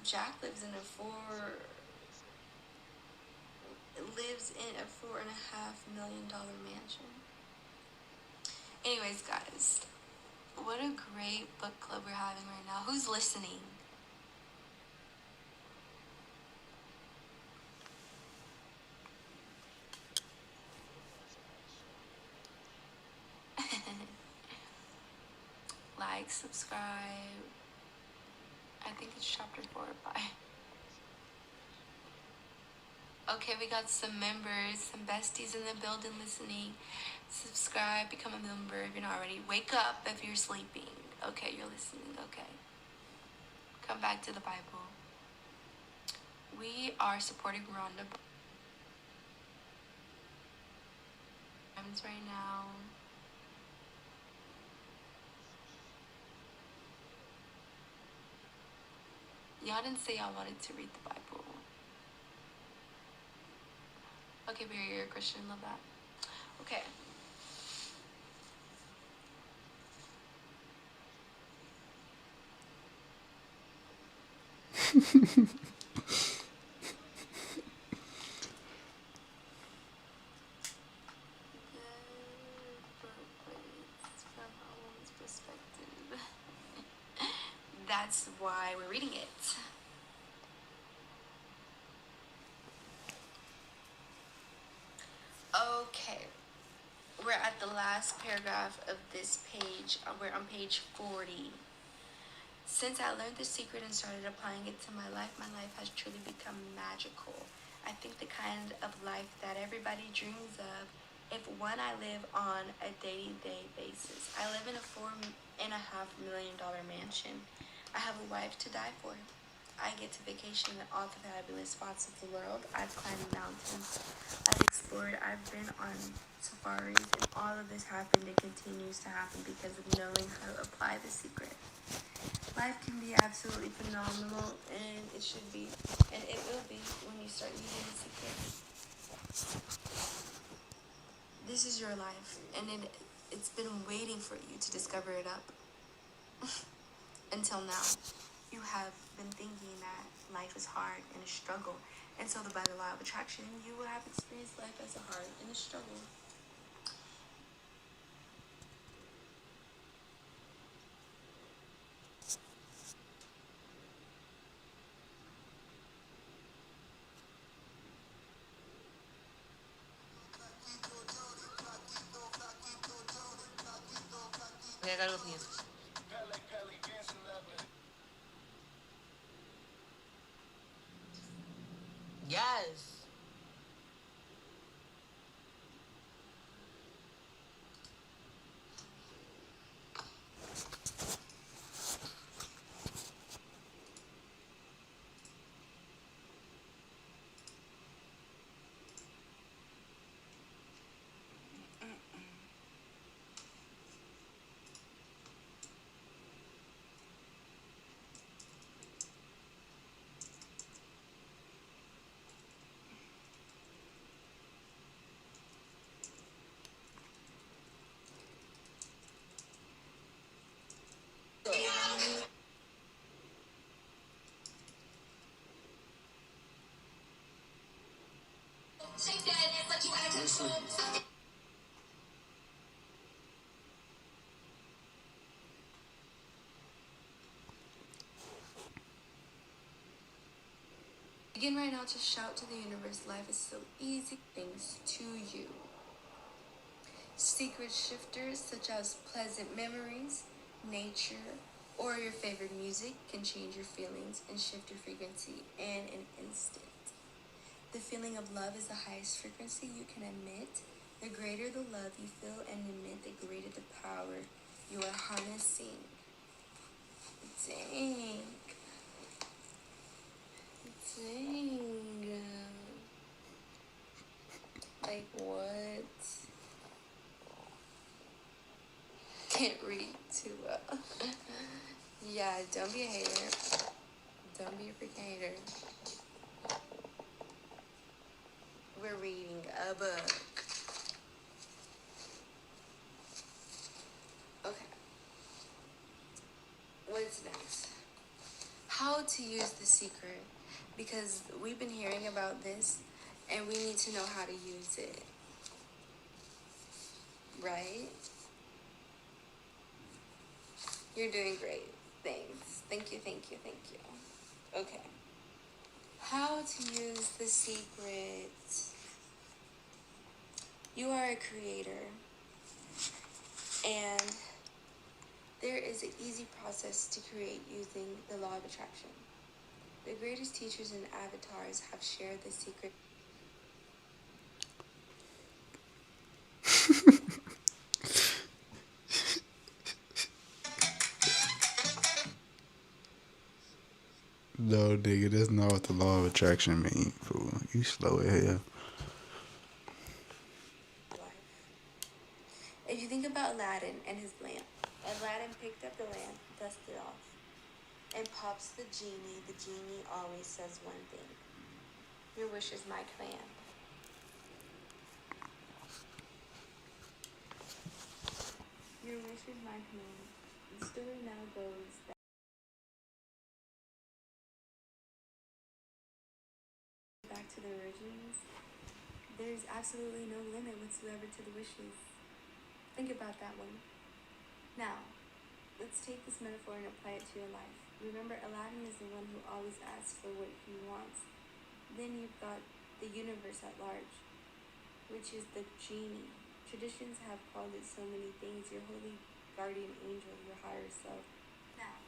Jack lives in a $4.5 million mansion. Anyways, guys, what a great book club we're having right now. Who's listening? Like, subscribe. I think it's chapter 4 or 5. Okay, we got some members, some besties in the building listening. Subscribe, become a member if you're not already. Wake up if you're sleeping. Okay, you're listening. Okay. Come back to the Bible. We are supporting Rhonda right now. Y'all didn't say y'all wanted to read the Bible. Okay, Barry, you're a Christian. Love that. Okay. From a woman's perspective. That's why we're reading it. Okay, we're at the last paragraph of this page. We're on page 40. Since I learned the secret and started applying it to my life has truly become magical. I think the kind of life that everybody dreams of, if one I live on a day-to-day basis. I live in a $4.5 million mansion. I have a wife to die for. I get to vacation in all the fabulous spots of the world. I've climbed mountains. I've explored. I've been on safaris. And all of this happened and continues to happen because of knowing how to apply the secret. Life can be absolutely phenomenal, and it should be. And it will be when you start using the secret. This is your life, and it's been waiting for you to discover it up. Until now. You have been thinking that life is hard and a struggle. And so by the law of attraction, you will have experienced life as a hard and a struggle. Okay, I gotta go pee. Yes. Begin right now to shout to the universe, life is so easy thanks to you. Secret shifters such as pleasant memories, nature, or your favorite music can change your feelings and shift your frequency in an instant. The feeling of love is the highest frequency you can emit. The greater the love you feel and emit, the greater the power you are harnessing. Dang. Like what? Can't read too well. Yeah, don't be a hater. Don't be a freaking hater. We're reading a book. Okay. What's next? How to use the secret. Because we've been hearing about this and we need to know how to use it. Right? You're doing great. Thanks. Thank you, thank you, thank you. Okay. How to use the secret. You are a creator. And there is an easy process to create using the law of attraction. The greatest teachers and avatars have shared the secret.
No, nigga, that's not what the law of attraction mean, fool. You slow as hell.
If you think about Aladdin and his lamp, Aladdin picked up the lamp, dusted off, and pops the genie. The genie always says one thing. Your wish is my command. Your wish is my command. The story now goes that back to the origins, there's absolutely no limit whatsoever to the wishes. Think about that one. Now, let's take this metaphor and apply it to your life. Remember, Aladdin is the one who always asks for what he wants. Then you've got the universe at large, which is the genie. Traditions have called it so many things. Your holy guardian angel, your higher self. Now,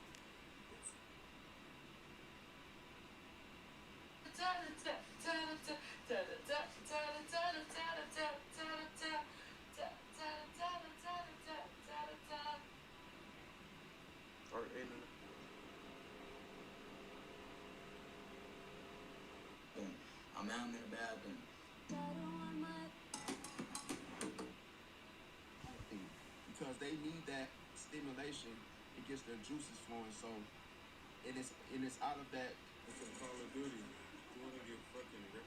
I'm out in the bathroom.
Because they need that stimulation, it gets their juices flowing. So, and it's out of that.
It's a Call of Duty. You want to get fucking ripped.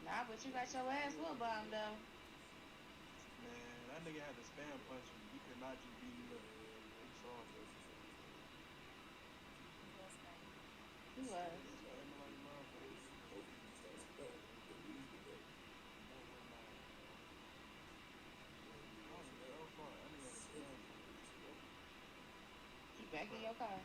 Nah, but you got your ass whooped by him though.
Man, that nigga had to spam punch you. You could not just beat him up. I'm sorry.
He was. You back in your car.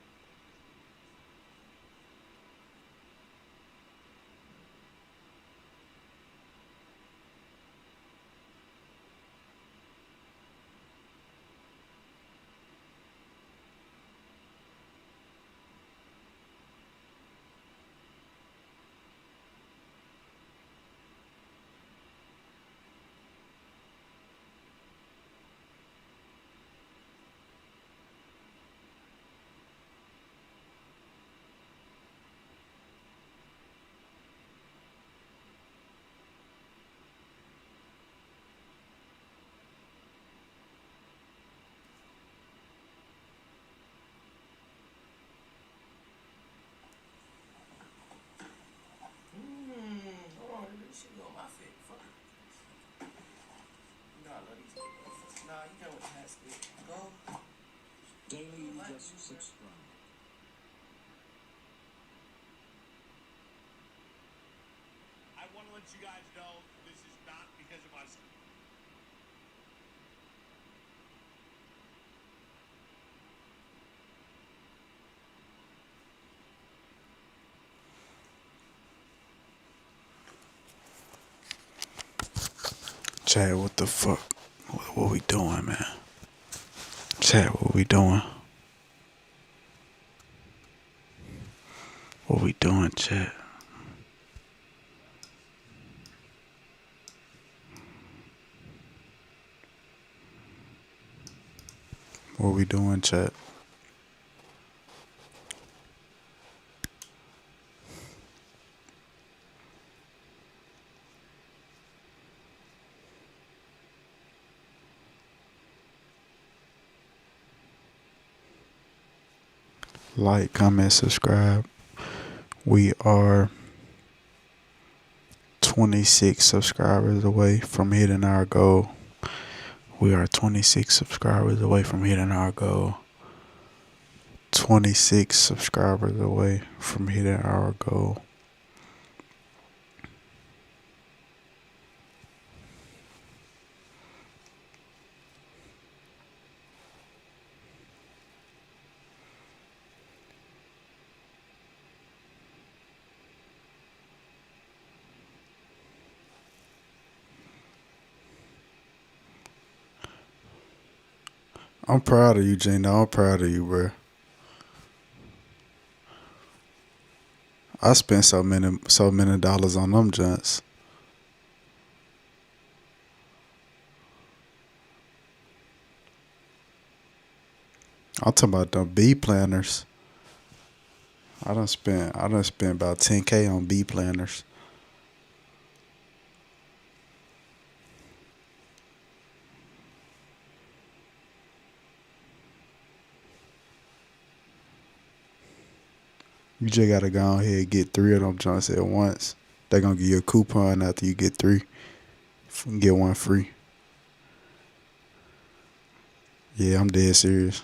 Daily, just subscribe.
I want to let you guys know this is not because of us.
Chad, what the fuck? What we doing, man? Chad, what we doing? What we doing, Chad? What we doing, Chad? Like, comment, subscribe. We are 26 subscribers away from hitting our goal. We are 26 subscribers away from hitting our goal. 26 subscribers away from hitting our goal. I'm proud of you, Gina. I'm proud of you, bro. I spent so many dollars on them joints. I'm talking about them B planners. I done spent about 10K on B planners. You just gotta go ahead and get 3 of them joints at once. They're gonna give you a coupon after you get 3. Get 1 free. Yeah, I'm dead serious.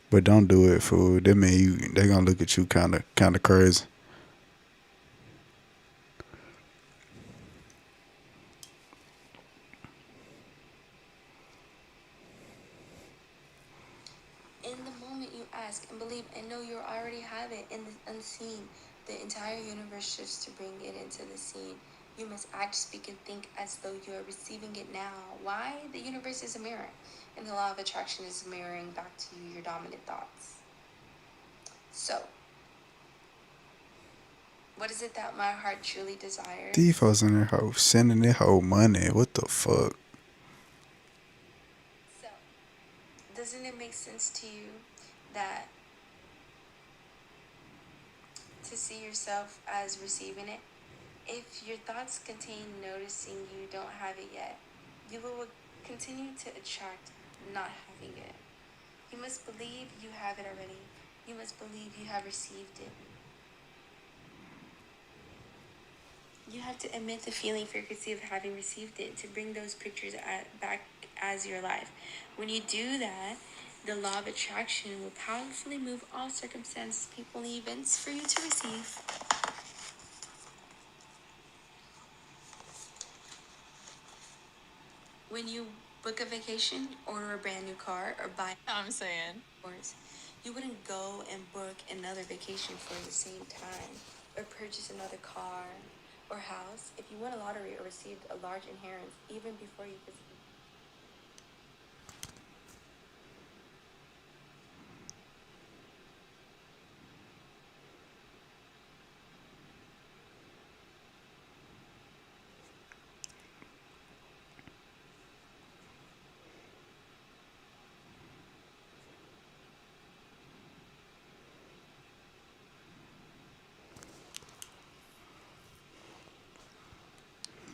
But don't do it, fool. That mean they gonna look at you kinda crazy.
In the moment you ask and believe and know you already have it in the unseen, the entire universe shifts to bring it into the scene. You must act, speak, and think as though you are receiving it now. Why? The universe is a mirror, and the law of attraction is mirroring back to you your dominant thoughts. So, what is it that my heart truly desires?
These folks in their house sending their whole money. What the fuck?
So, doesn't it make sense to you that to see yourself as receiving it? If your thoughts contain noticing you don't have it yet, you will continue to attract not having it. You must believe you have it already. You must believe you have received it. You have to admit the feeling, frequency of having received it to bring those pictures back as your life. When you do that, the law of attraction will powerfully move all circumstances, people, and events for you to receive. When you book a vacation, order a brand new car, or buy you wouldn't go and book another vacation for the same time, or purchase another car or house if you won a lottery or received a large inheritance even before you visited.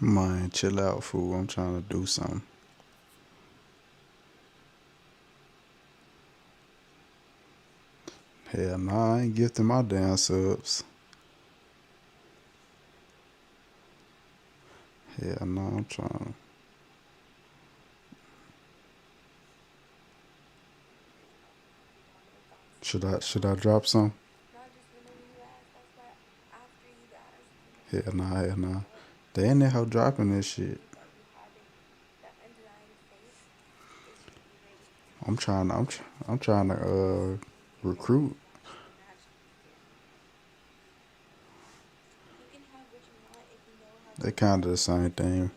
Man, chill out, fool. I'm trying to do something. Hell nah, I ain't gifting my damn subs. Hell nah, I'm trying. Should I drop some?
Not just whenever you ask. That's why after you ask.
Hell nah, hell nah. They in there how dropping this shit. I'm trying to recruit. They kind of the same thing.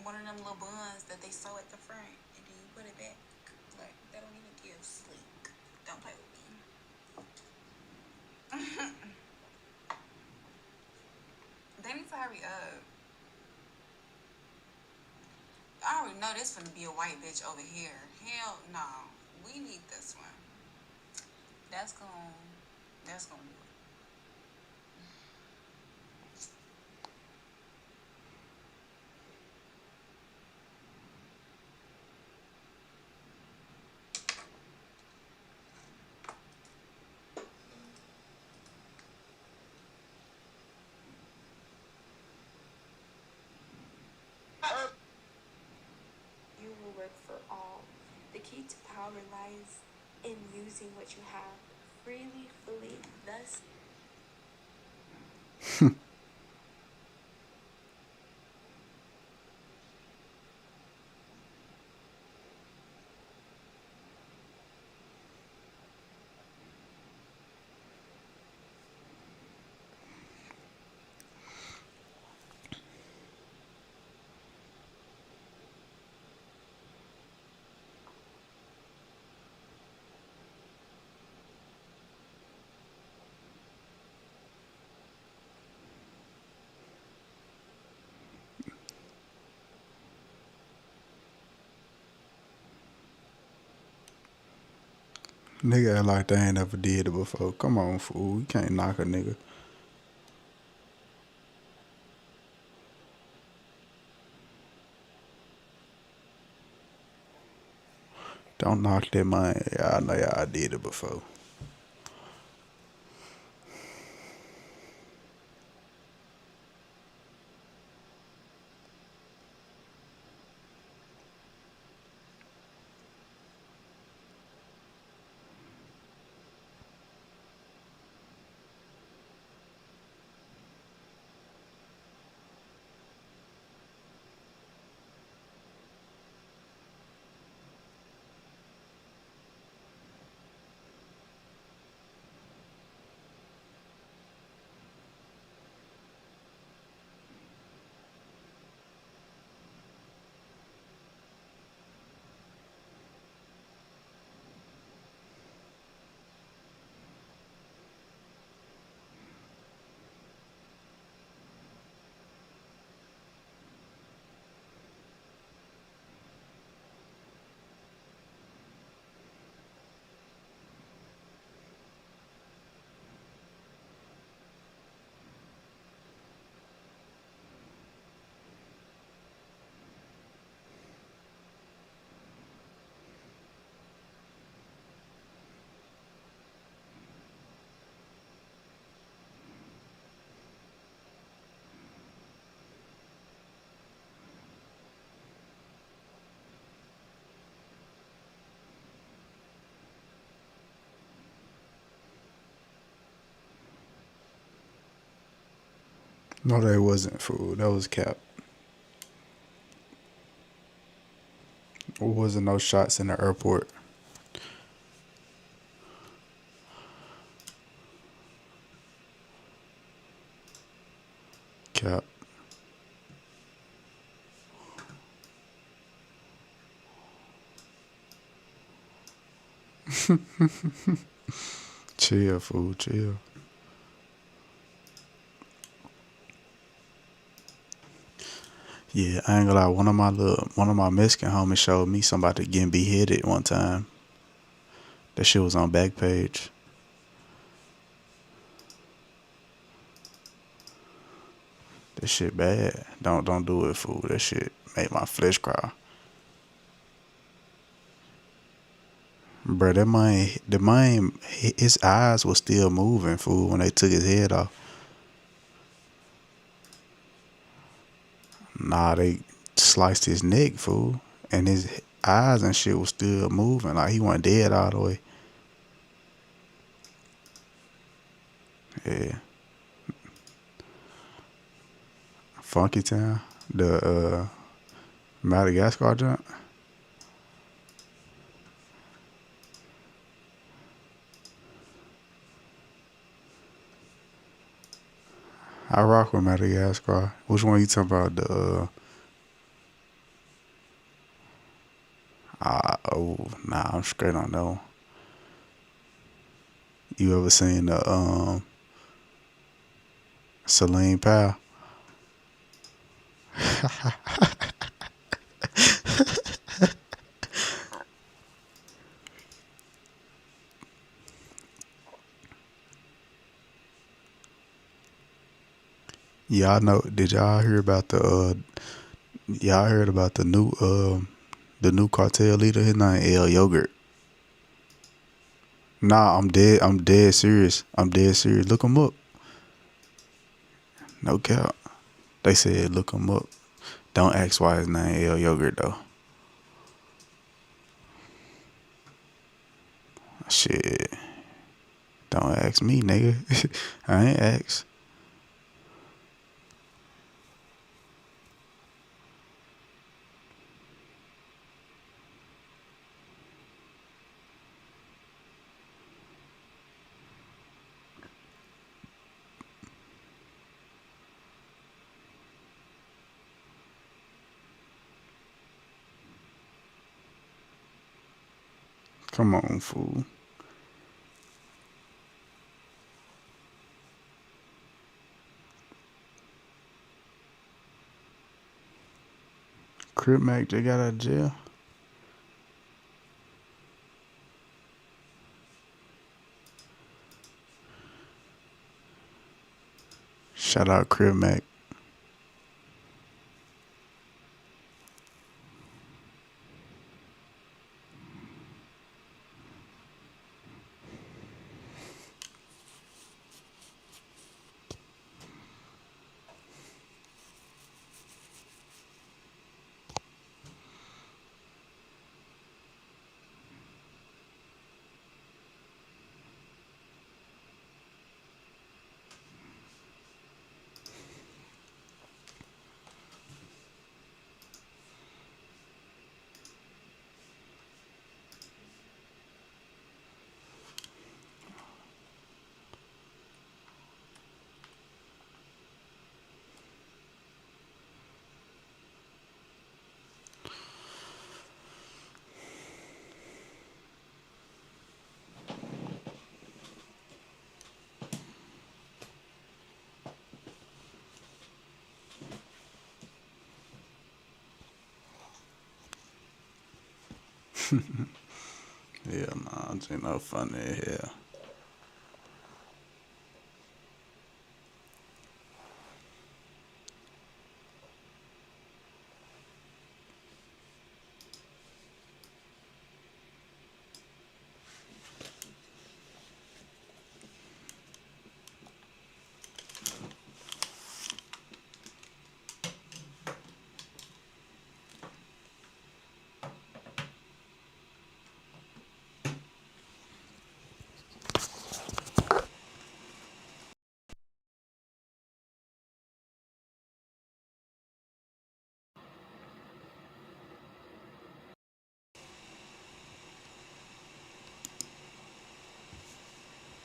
One of them little buns that they sew at the front, and then you put it back. Like, that don't even give sleek. Don't play with me. They need to hurry up. I already know this finna be a white bitch over here. Hell no. We need this one. That's gonna do it. You will work for all. The key to power lies in using what you have freely, fully, thus.
Nigga act like they ain't never did it before. Come on, fool. You can't knock a nigga. Don't knock that man. Y'all know y'all did it before. No, they wasn't, fool. That was cap. There wasn't no shots in the airport. Cap. Chill, fool. Chill. Yeah, I ain't gonna lie. One of my Mexican homies showed me somebody getting beheaded one time. That shit was on Backpage. That shit bad. Don't do it, fool. That shit made my flesh crawl. Bro, his eyes were still moving, fool, when they took his head off. Nah, they sliced his neck, fool, and his eyes and shit was still moving. Like he wasn't dead all the way. Yeah. Funky Town, the Madagascar joint. I rock with Madagascar. Which one you talking about? The oh nah, I'm straight on that one. You ever seen the Celine Powell? Y'all know? Did y'all hear about y'all heard about the new cartel leader? His name L Yogurt. Nah, I'm dead. I'm dead serious. I'm dead serious. Look him up. No cap. They said look him up. Don't ask why his name L Yogurt though. Shit. Don't ask me, nigga. I ain't ask. Come on, fool. Crip Mac just got out of jail. Shout out Crip Mac. Yeah, man, it's ain't no funny here.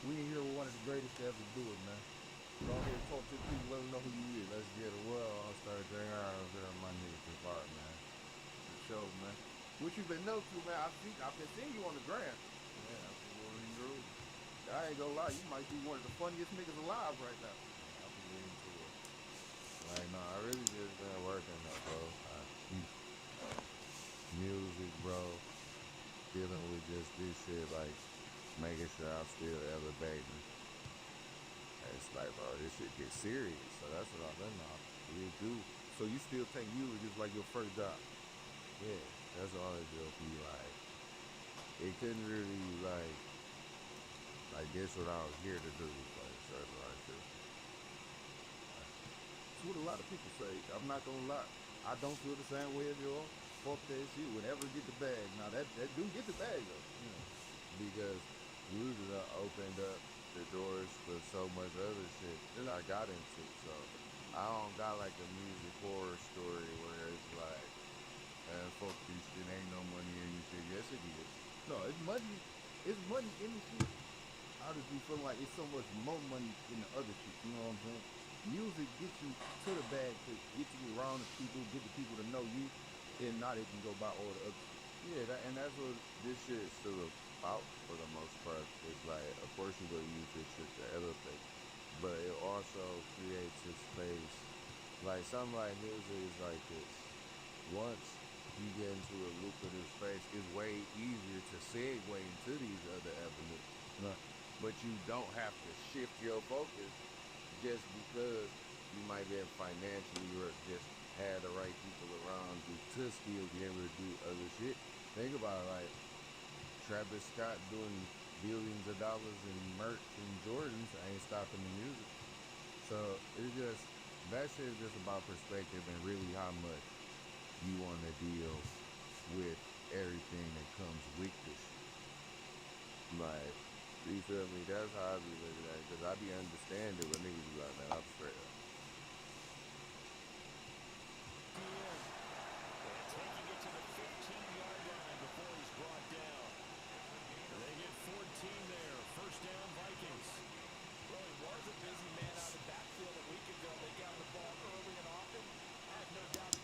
We in here with one of the greatest to ever do it, man. Go ahead and talk to the people, let them know who you is. Let's get it. Well, I'll start drinking out of there, my nigga, Chris Hart, man. For sure, man. What you been up to, man? I've been seeing you on the gram. Yeah, I've been rolling through. I ain't gonna lie, you might be one of the funniest niggas alive right now.
I've been getting to it. Like, no, I really just been working though, bro. Music, bro. Dealing with just this shit, like, making sure I'm still elevating. It's like, bro, this shit gets serious. So that's what I've been on.
Yeah, dude. So you still take music as like your first job?
Yeah, that's all it will be like. it couldn't really like this what I was here to do, like certain like this.
That's what a lot of people say. I'm not gonna lie. I don't feel the same way as you all. Fuck that shit. Whenever get the bag. Now that do get the bag though. You know.
Because music opened up the doors for so much other shit that I got into. So I don't got like a music horror story where it's like, fuck this shit, ain't no money in this shit. Yes it is.
No, it's money. It's money in the shit. I just be feeling like it's so much more money in the other shit. You know what I'm saying? Music gets you to the bag, to get you around the people, get the people to know you, and now they can go buy all the other shit.
Yeah, and that's what this shit is still about for the most part. It's like, of course you will use this shit to elevate, but it also creates a space. Like something like music is like this. Once you get into a lucrative space, it's way easier to segue into these other avenues.
Right.
But you don't have to shift your focus just because you might be able financially or just have the right people around you to still be able to do other shit. Think about it, like Travis Scott doing billions of dollars in merch and Jordans ain't stopping the music. So it's just, that shit is just about perspective and really how much you want to deal with everything that comes with this shit. Like, you feel me? That's how I be looking at it, because I be understanding what niggas be like, man, I'm straight up.
Taking it to the 15-yard line before he's brought down. They get 14 there. First down, Vikings.
Well, he was a busy man out of the backfield a week ago. They got the ball early and often. I have no doubt.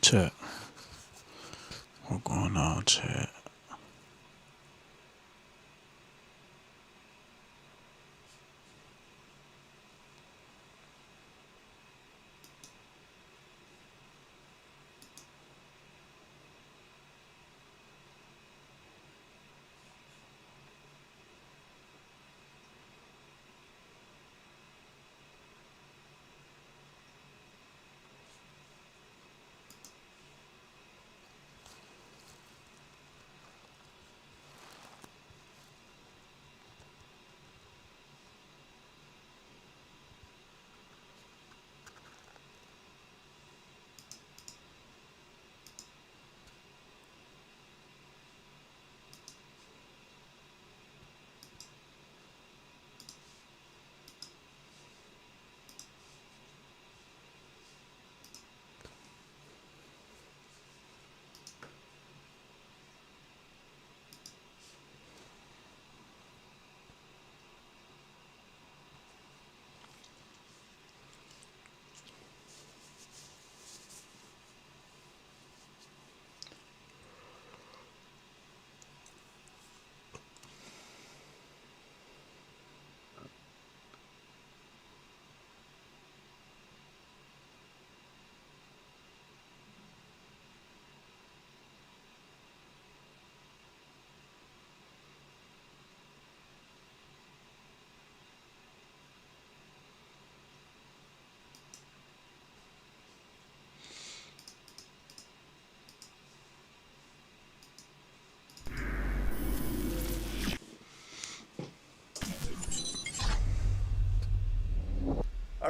Chat. What's going on, chat?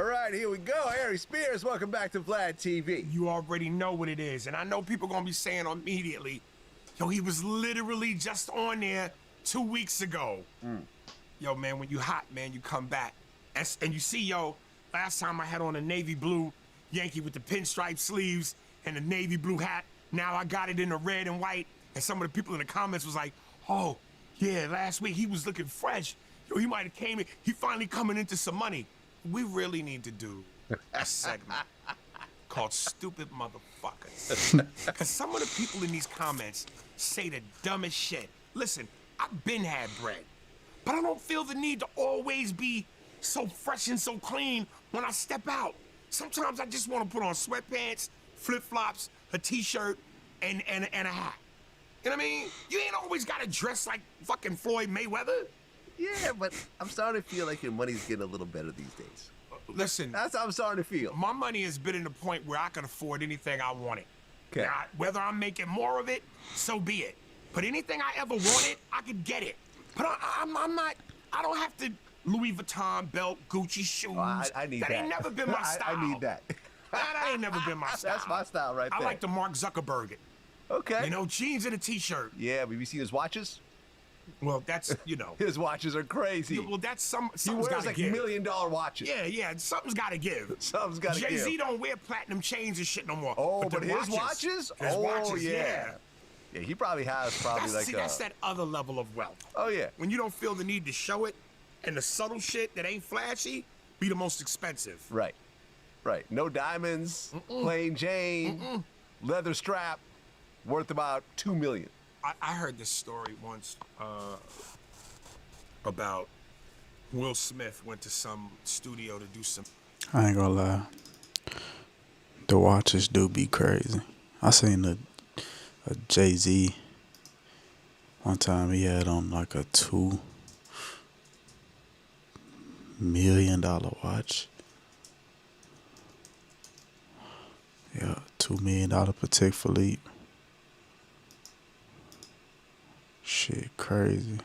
All right, here we go. Harry Spears, welcome back to Vlad TV.
You already know what it is, and I know people gonna be saying immediately, yo, he was literally just on there 2 weeks ago. Yo, man, when you hot, man, you come back. And you see, yo, last time I had on a navy blue Yankee with the pinstripe sleeves and the navy blue hat. Now I got it in the red and white, and some of the people in the comments was like, oh, yeah, last week he was looking fresh. Yo, he might have came in, he finally coming into some money. We really need to do a segment called Stupid Motherfuckers. Because some of the people in these comments say the dumbest shit. Listen, I've been had bread, but I don't feel the need to always be so fresh and so clean when I step out. Sometimes I just want to put on sweatpants, flip-flops, a t-shirt, and a hat. You know what I mean? You ain't always got to dress like fucking Floyd Mayweather.
Yeah, but I'm starting to feel like your money's getting a little better these days.
Listen.
That's how I'm starting to feel.
My money has been in the point where I can afford anything I wanted.
Okay.
Now, whether I'm making more of it, so be it. But anything I ever wanted, I could get it. But I'm not, I don't have to Louis Vuitton belt, Gucci shoes.
Oh, I need that.
That ain't never been my style.
I need that.
That ain't never been my style.
That's my style right there.
I like the Mark Zuckerberg it.
Okay.
You know, jeans and a t-shirt.
Yeah, but have you seen his watches?
Well, that's, you know.
His watches are crazy.
Yeah, well, that's something's
He wears
gotta
like
give.
$1 million watches.
Yeah, something's gotta give.
Something's gotta give.
Jay-Z don't wear platinum chains and shit no more.
Oh, but
the
his watches?
His
Oh,
watches,
yeah. Yeah, he probably has
that's that other level of wealth.
Oh, yeah.
When you don't feel the need to show it, and the subtle shit that ain't flashy be the most expensive.
Right. Right. No diamonds, plain Jane, leather strap, worth about $2 million.
I heard this story once about Will Smith went to some studio to do some.
I ain't gonna lie. The watches do be crazy. I seen a Jay-Z one time. He had on like a $2 million watch. Yeah, $2 million Patek Philippe. Shit, crazy.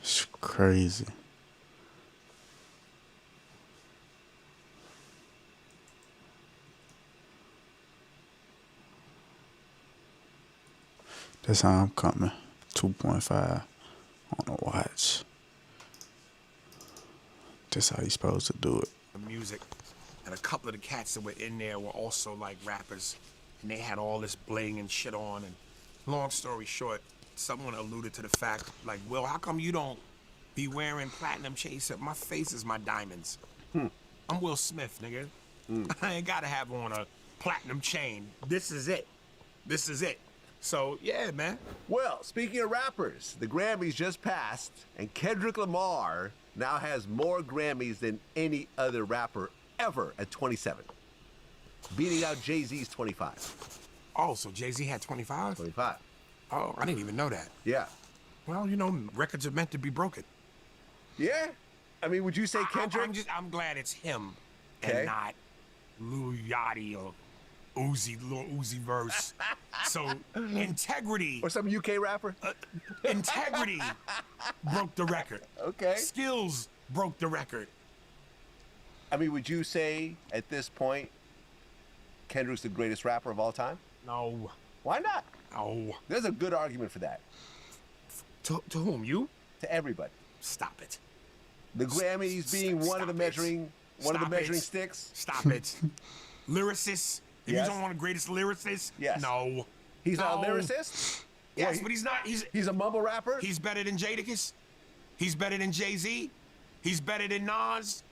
It's crazy. That's how I'm coming. 2.5 on a watch. That's how you supposed to do it.
Music, and a couple of the cats that were in there were also like rappers, and they had all this bling and shit on. And long story short, someone alluded to the fact, like, Will, how come you don't be wearing platinum chains? My face is my diamonds. I'm Will Smith, nigga. I ain't gotta have on a platinum chain. This is it. This is it. So, yeah, man.
Well, speaking of rappers, the Grammys just passed, and Kendrick Lamar now has more Grammys than any other rapper ever at 27, beating out Jay-Z's 25.
Oh, so Jay-Z had 25?
25.
Oh, I didn't even know that.
Yeah.
Well, you know, records are meant to be broken.
Yeah? I mean, would you say Kendrick?
I'm glad it's him and not Lil Yachty or Lil Uzi Verse. So, Integrity.
Or some UK rapper?
Integrity broke the record.
Okay.
Skills broke the record.
I mean, would you say at this point Kendrick's the greatest rapper of all time?
No.
Why not?
No.
There's a good argument for that.
To whom? You?
To everybody.
Stop it.
The Grammys being one of the measuring sticks.
Stop it. Lyricists. If
Yes.
he's not one of the greatest lyricists,
Yes.
no.
He's not a
No.
lyricist?
Yes, but he's not.
He's a mumble rapper?
He's better than Jadakiss. He's better than Jay-Z. He's better than Nas.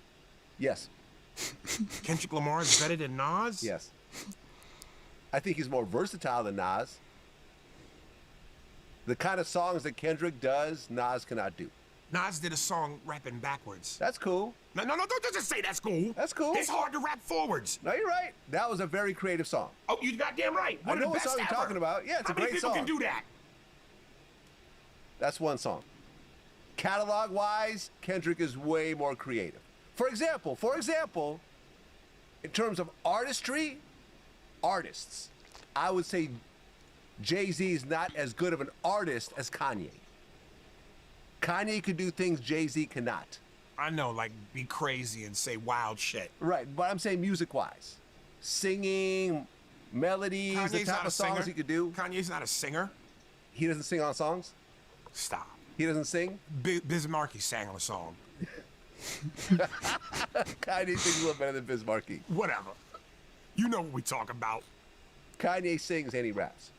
Yes.
Kendrick Lamar is better than Nas?
Yes. I think he's more versatile than Nas. The kind of songs that Kendrick does, Nas cannot do.
Nas did a song rapping backwards.
That's cool.
No, don't just say that's cool.
That's cool.
It's hard to rap forwards.
No, you're right. That was a very creative song.
Oh, you goddamn right.
I know what song you're talking about. Yeah, it's a great
How many people
song.
can do that?
That's one song. Catalog-wise, Kendrick is way more creative. For example, in terms of artistry, artists, I would say Jay-Z is not as good of an artist as Kanye. Kanye could do things Jay-Z cannot.
I know, like be crazy and say wild shit.
Right, but I'm saying music-wise. Singing, melodies, the
Kanye's
type
not a
of songs
singer.
he could do.
Kanye's not a singer.
He doesn't sing on songs?
Stop.
He doesn't sing?
Biz Markie sang on a song.
Kanye sings a little better than Biz Markie.
Whatever. You know what we talk about.
Kanye sings and he raps.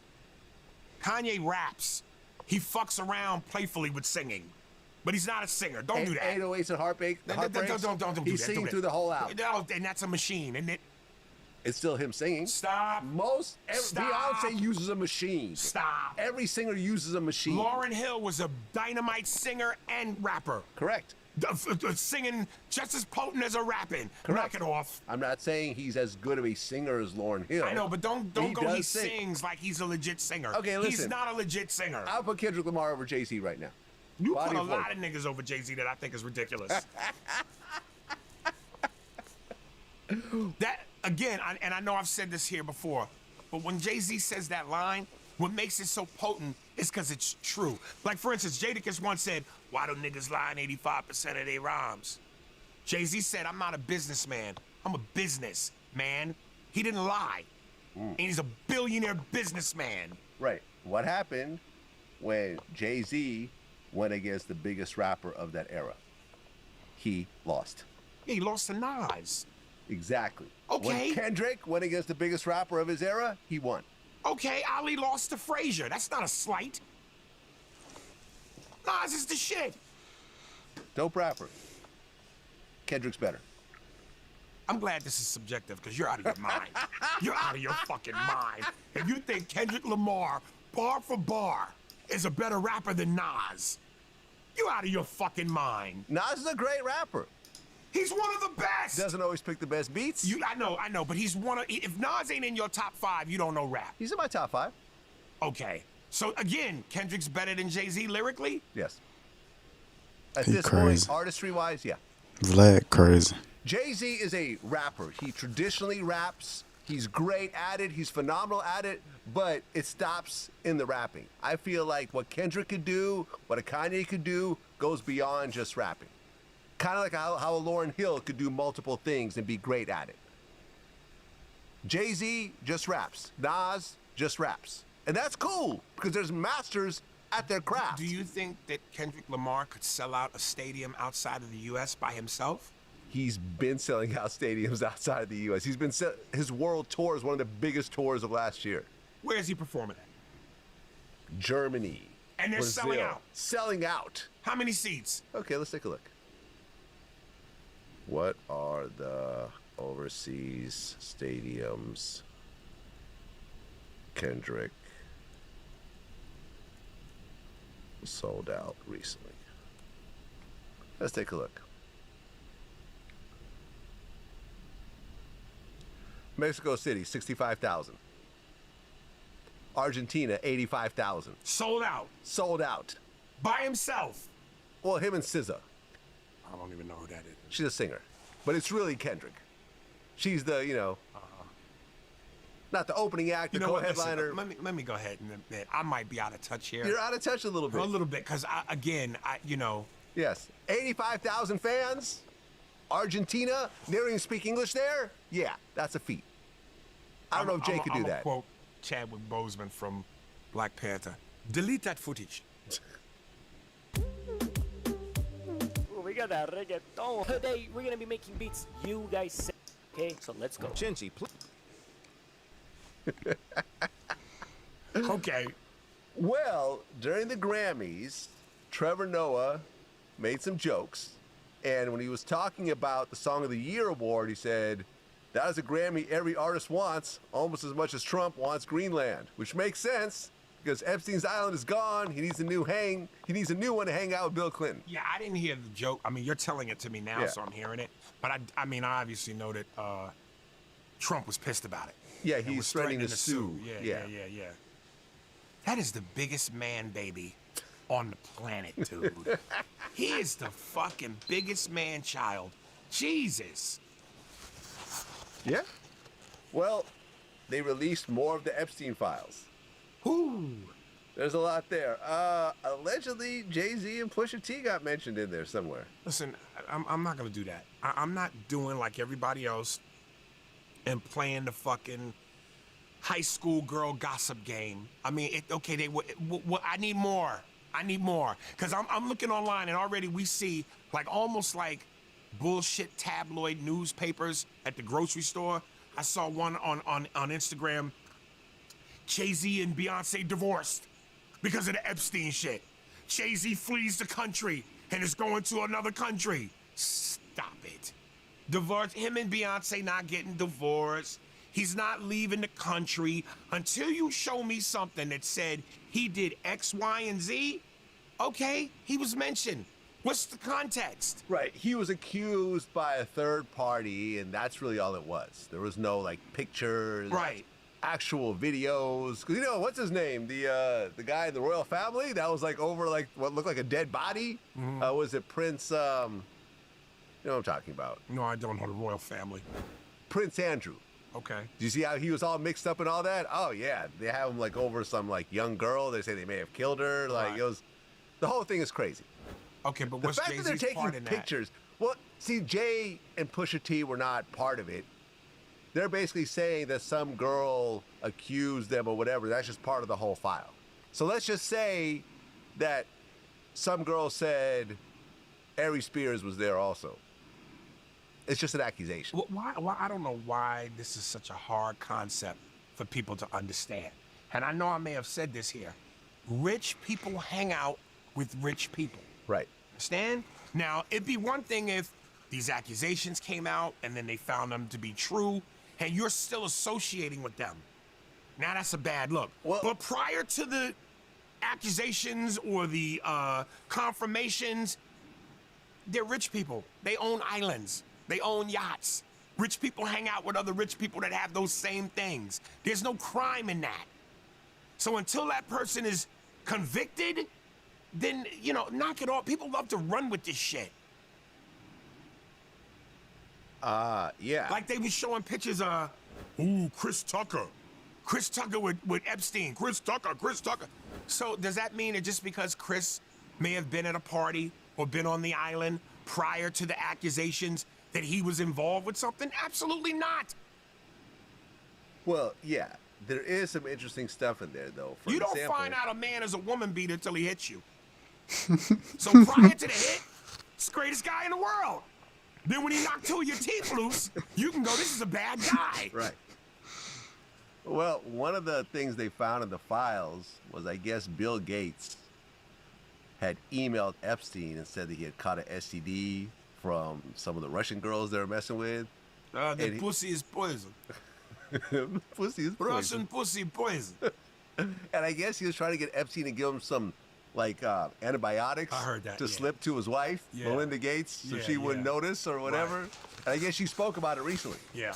Kanye raps. He fucks around playfully with singing. But he's not a singer. Don't do that.
808s and Heartbreaks.
Don't do that.
He's singing through the whole album.
No, and that's a machine, isn't it?
It's still him singing.
Stop.
Beyonce uses a machine.
Stop.
Every singer uses a machine.
Lauryn Hill was a dynamite singer and rapper.
Correct.
Singing just as potent as a rapping.
Correct.
Knock it off.
I'm not saying he's as good of a singer as Lauryn Hill.
I know, but don't
He
go.
does
He
sing.
sings like he's a legit singer.
Okay, listen.
He's not a legit singer.
I'll put Kendrick Lamar over Jay-Z right now.
You
Body
put a
of
lot
work.
of niggas over Jay-Z that I think is ridiculous. That again, and I know I've said this here before, but when Jay-Z says that line, what makes it so potent is because it's true. Like for instance, Jadakiss once said, "Why do niggas lie in 85% of their rhymes?" Jay-Z said, "I'm not a businessman. I'm a businessman." He didn't lie, and he's a billionaire businessman.
Right. What happened when Jay-Z went against the biggest rapper of that era? He lost.
Yeah, he lost to Nas.
Exactly.
Okay.
When Kendrick went against the biggest rapper of his era, he won.
Okay, Ali lost to Frazier. That's not a slight. Nas is the shit.
Dope rapper. Kendrick's better.
I'm glad this is subjective because you're out of your mind. You're out of your fucking mind. If you think Kendrick Lamar, bar for bar, is a better rapper than Nas, you're out of your fucking mind.
Nas is a great rapper.
He's one of the best.
Doesn't always pick the best beats.
I know, but he's one of. If Nas ain't in your top 5, you don't know rap.
He's in my top 5.
Okay. So again, Kendrick's better than Jay-Z lyrically?
Yes. At
He
this
crazy.
point, artistry-wise, yeah.
Vlad crazy.
Jay-Z is a rapper. He traditionally raps. He's great at it. He's phenomenal at it, but it stops in the rapping. I feel like what Kendrick could do, what a Kanye could do, goes beyond just rapping. Kind of like how a Lauryn Hill could do multiple things and be great at it. Jay-Z just raps. Nas just raps. And that's cool, because there's masters at their craft.
Do you think that Kendrick Lamar could sell out a stadium outside of the U.S. by himself?
He's been selling out stadiums outside of the U.S. His world tour is one of the biggest tours of last year.
Where is he performing at?
Germany.
And they're
Brazil.
selling out.
Selling out.
How many seats?
Okay, let's take a look. What are the overseas stadiums Kendrick sold out recently? Let's take a look. Mexico City, 65,000. Argentina, 85,000.
Sold out.
Sold out.
By himself.
Well, him and SZA.
I don't even know who that is.
She's a singer. But it's really Kendrick. She's the, not the opening act, the co-headliner.
Let me go ahead and admit, I might be out of touch here.
You're out of touch a little bit.
A little bit, because
Yes. 85,000 fans. Argentina. They don't even speak English there. Yeah, that's a feat. I don't know if Jay could do that.
Quote Chadwick Boseman from Black Panther. Delete that footage.
We got that reggaeton. Today we're gonna be making beats you guys say. Okay, so let's go.
Chinchi, please.
Okay.
Well, during the Grammys, Trevor Noah made some jokes. And when he was talking about the Song of the Year award, he said, "That is a Grammy every artist wants, almost as much as Trump wants Greenland," which makes sense because Epstein's Island is gone. He needs a new one to hang out with Bill Clinton.
Yeah, I didn't hear the joke. I mean, you're telling it to me now,
Yeah.
so I'm hearing it. But I obviously know that Trump was pissed about it.
Yeah,
And
he's
was
threatening to sue.
Yeah. That is the biggest man baby on the planet, dude. He is the fucking biggest man child. Jesus.
Yeah. Well, they released more of the Epstein files.
Whoo.
There's a lot there. Allegedly, Jay-Z and Pusha T got mentioned in there somewhere.
Listen, I'm not gonna do that. I'm not doing like everybody else and playing the fucking high school girl gossip game. I mean, I need more. I need more. Because I'm looking online and already we see like almost like bullshit tabloid newspapers at the grocery store. I saw one on Instagram. Jay-Z and Beyonce divorced because of the Epstein shit. Jay-Z flees the country and is going to another country. Stop it. Divorce, him and Beyonce not getting divorced. He's not leaving the country until you show me something that said he did X, Y, and Z. Okay, he was mentioned. What's the context?
Right, he was accused by a third party, and that's really all it was. There was no, like, pictures.
Right.
Actual videos. 'Cause, you know, what's his name? The guy in the royal family that was like over like what looked like a dead body. Was it Prince? You know what I'm talking about?
No, I don't know the royal family.
Prince Andrew.
Okay.
Do you see how he was all mixed up and all that? Oh yeah, they have him like over some like young girl. They say they may have killed her. Like
Right.
it was, the whole thing is crazy.
Okay, but
The
what's
fact that they're
Jay-Z's
taking
part in that?
pictures. Well, see, Jay and Pusha T were not part of it. They're basically saying that some girl accused them or whatever. That's just part of the whole file. So let's just say that some girl said Ari Spears was there also. It's just an accusation.
Why? I don't know why this is such a hard concept for people to understand. And I know I may have said this here. Rich people hang out with rich people.
Right.
Understand? Now, it'd be one thing if these accusations came out and then they found them to be true and you're still associating with them. Now that's a bad look. But prior to the accusations or the confirmations, they're rich people. They own islands. They own yachts. Rich people hang out with other rich people that have those same things. There's no crime in that. So until that person is convicted, then, you know, knock it off. People love to run with this shit.
Yeah.
Like they was showing pictures of, Chris Tucker. Chris Tucker with Epstein. Chris Tucker. So does that mean that just because Chris may have been at a party or been on the island prior to the accusations that he was involved with something? Absolutely not.
Well, yeah. There is some interesting stuff in there, though. For
You don't
example,
find out a man is a woman beater until he hits you. So prior to the hit, it's the greatest guy in the world. Then when he knocked two of your teeth loose, you can go, this is a bad guy.
Right. Well, one of the things they found in the files was, I guess, Bill Gates had emailed Epstein and said that he had caught an STD from some of the Russian girls they were messing with.
The pussy is poison.
Pussy is poison.
Russian pussy poison.
And I guess he was trying to get Epstein to give him some, like, antibiotics
I heard that,
to
yeah.
slip to his wife,
Yeah.
Melinda Gates, so
Yeah,
she wouldn't
yeah.
notice or whatever.
Right.
And I guess she spoke about it recently.
Yeah.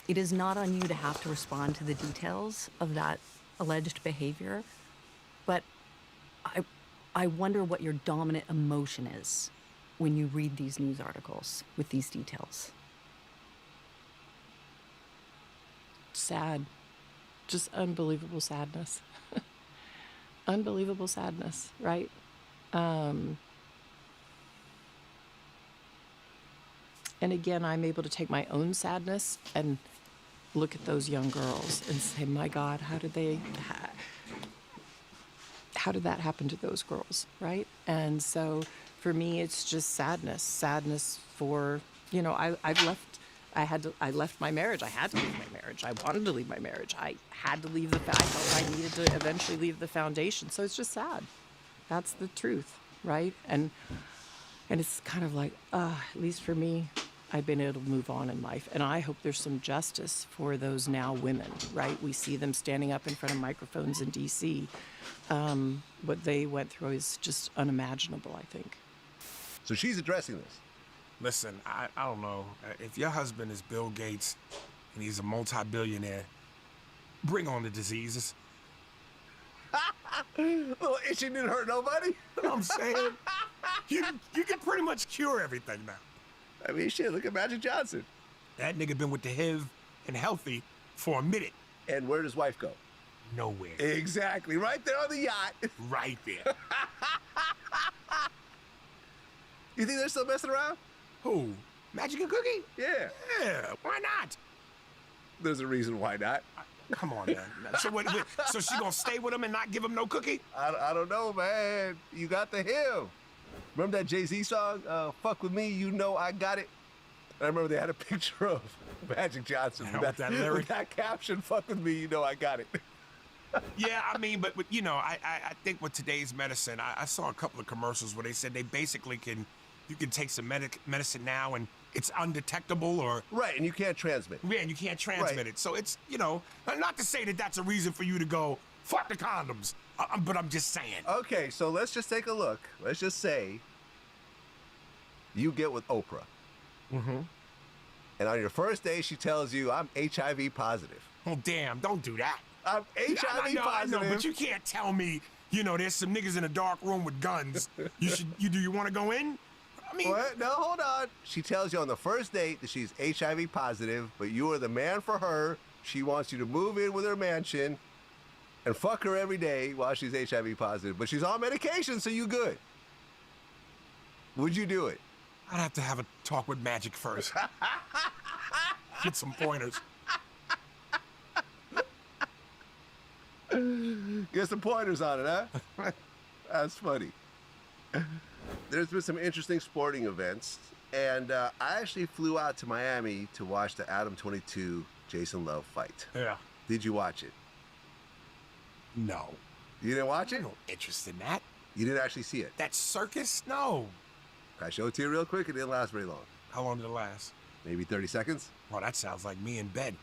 It is not on you to have to respond to the details of that alleged behavior, but I wonder what your dominant emotion is when you read these news articles with these details.
Sad. Just unbelievable sadness. Unbelievable sadness, right? And again, I'm able to take my own sadness and look at those young girls and say, my God, how did that happen to those girls, right? And so for me, it's just sadness for, you know, I left my marriage. I had to leave my marriage. I wanted to leave my marriage. I had to leave I felt I needed to eventually leave the foundation. So it's just sad. That's the truth, right? And it's kind of like, at least for me, I've been able to move on in life. And I hope there's some justice for those now women, right? We see them standing up in front of microphones in D.C. What they went through is just unimaginable, I think.
So she's addressing this.
Listen, I don't know. If your husband is Bill Gates and he's a multi-billionaire, bring on the diseases.
Little itching didn't hurt nobody.
You know what I'm saying? You can pretty much cure everything now.
I mean, shit, look at Magic Johnson.
That nigga been with the HIV and healthy for a minute.
And where does wife go?
nowhere.
Exactly. Right there on the yacht.
Right there.
You think they're still messing around?
Who? Magic and Cookie?
Yeah.
Yeah, why not?
There's a reason why not.
Come on, man. So so she gonna stay with him and not give him no cookie?
I don't know, man. You got the hill. Remember that Jay-Z song, Fuck With Me, You Know I Got It? And I remember they had a picture of Magic Johnson
with that lyric?
with that caption, Fuck With Me, You Know I Got It.
Yeah, I mean, but you know, I think with today's medicine, I saw a couple of commercials where they said they basically you can take some medicine now and it's undetectable or...
Right, and you can't transmit.
Yeah, and you can't transmit it. So it's, you know, not to say that that's a reason for you to go, fuck the condoms, but I'm just saying.
Okay, so let's just take a look. Let's just say you get with Oprah.
Mm-hmm.
And on your first day, she tells you, I'm HIV positive.
Oh, damn, don't do that.
I'm HIV
I know,
positive.
but you can't tell me, you know, there's some niggas in a dark room with guns. Do you want to go in? I mean...
What? No, hold on. She tells you on the first date that she's HIV positive, but you are the man for her. She wants you to move in with her mansion and fuck her every day while she's HIV positive. But she's on medication, so you good. Would you do it?
I'd have to have a talk with Magic first. Get some pointers.
Get some pointers on it, huh? That's funny. There's been some interesting sporting events, and I actually flew out to Miami to watch the Adam 22 Jason Love fight.
Yeah.
Did you watch it?
No.
You didn't watch it?
No interest in that.
You didn't actually see it?
That circus? No.
Can I show it to you real quick? It didn't last very long.
How long did it last?
Maybe 30 seconds?
Well, that sounds like me in bed.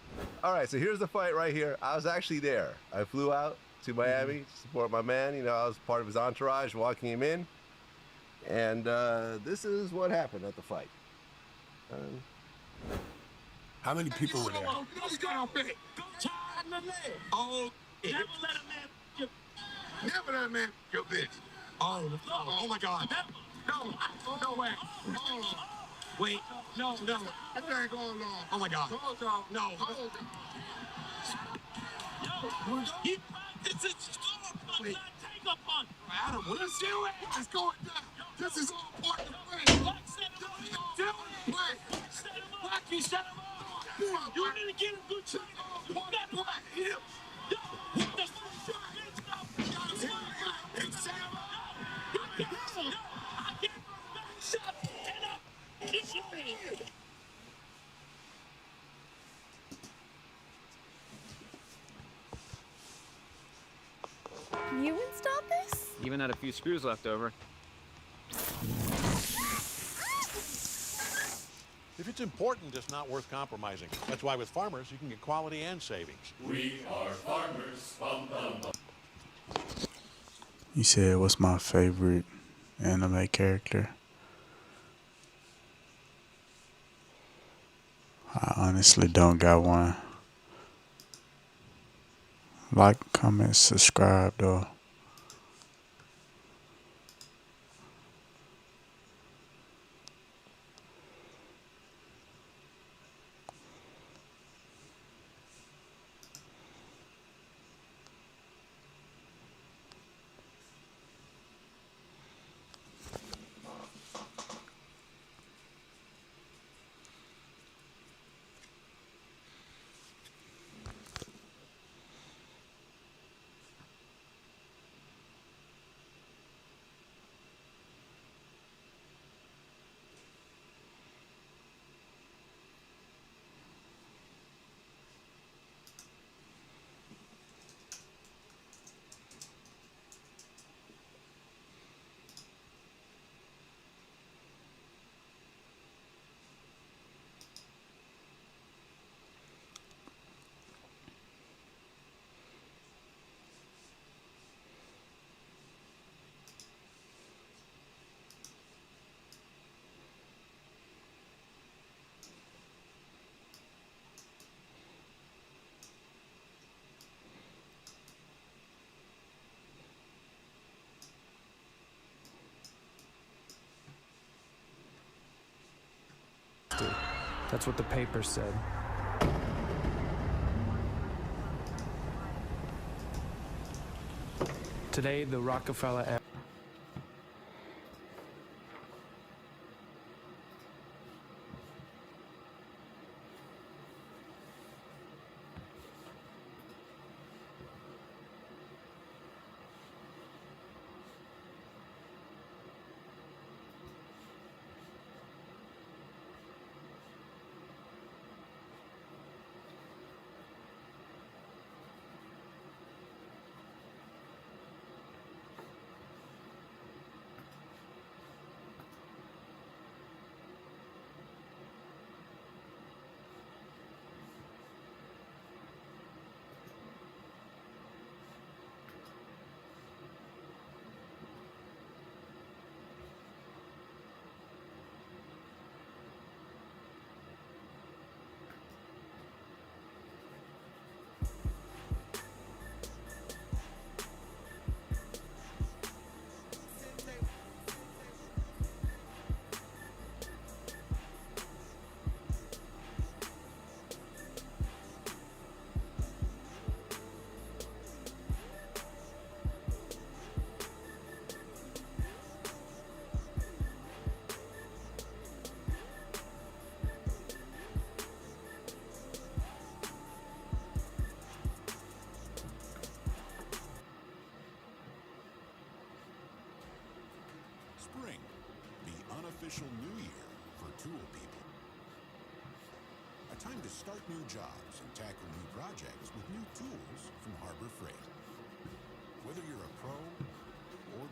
All right, so here's the fight right here. I was actually there. I flew out to Miami to support my man. You know, I was part of his entourage, walking him in. And this is what happened at the fight.
How many people were there?
Oh, never let a man never let a man your bitch. Oh my God. No, no way. Wait, no. That ain't going on. Oh my God. No. This is Wait. Take a punch. Adam, let's do it. It's going down. This is all part of the play. Blacky, set him up. You need to get him good shot. You got to black him.
You installed this?
Even had a few screws left over.
If it's important, it's not worth compromising. That's why with Farmers, you can get quality and savings.
We are farmers. Bum, bum, bum.
You said, what's my favorite anime character? I honestly don't got one. Like, comment, subscribe though.
That's what the paper said.
Today, the Rockefeller
Spring, the unofficial new year for tool people. A time to start new jobs and tackle new projects with new tools from Harbor Freight. Whether you're a pro or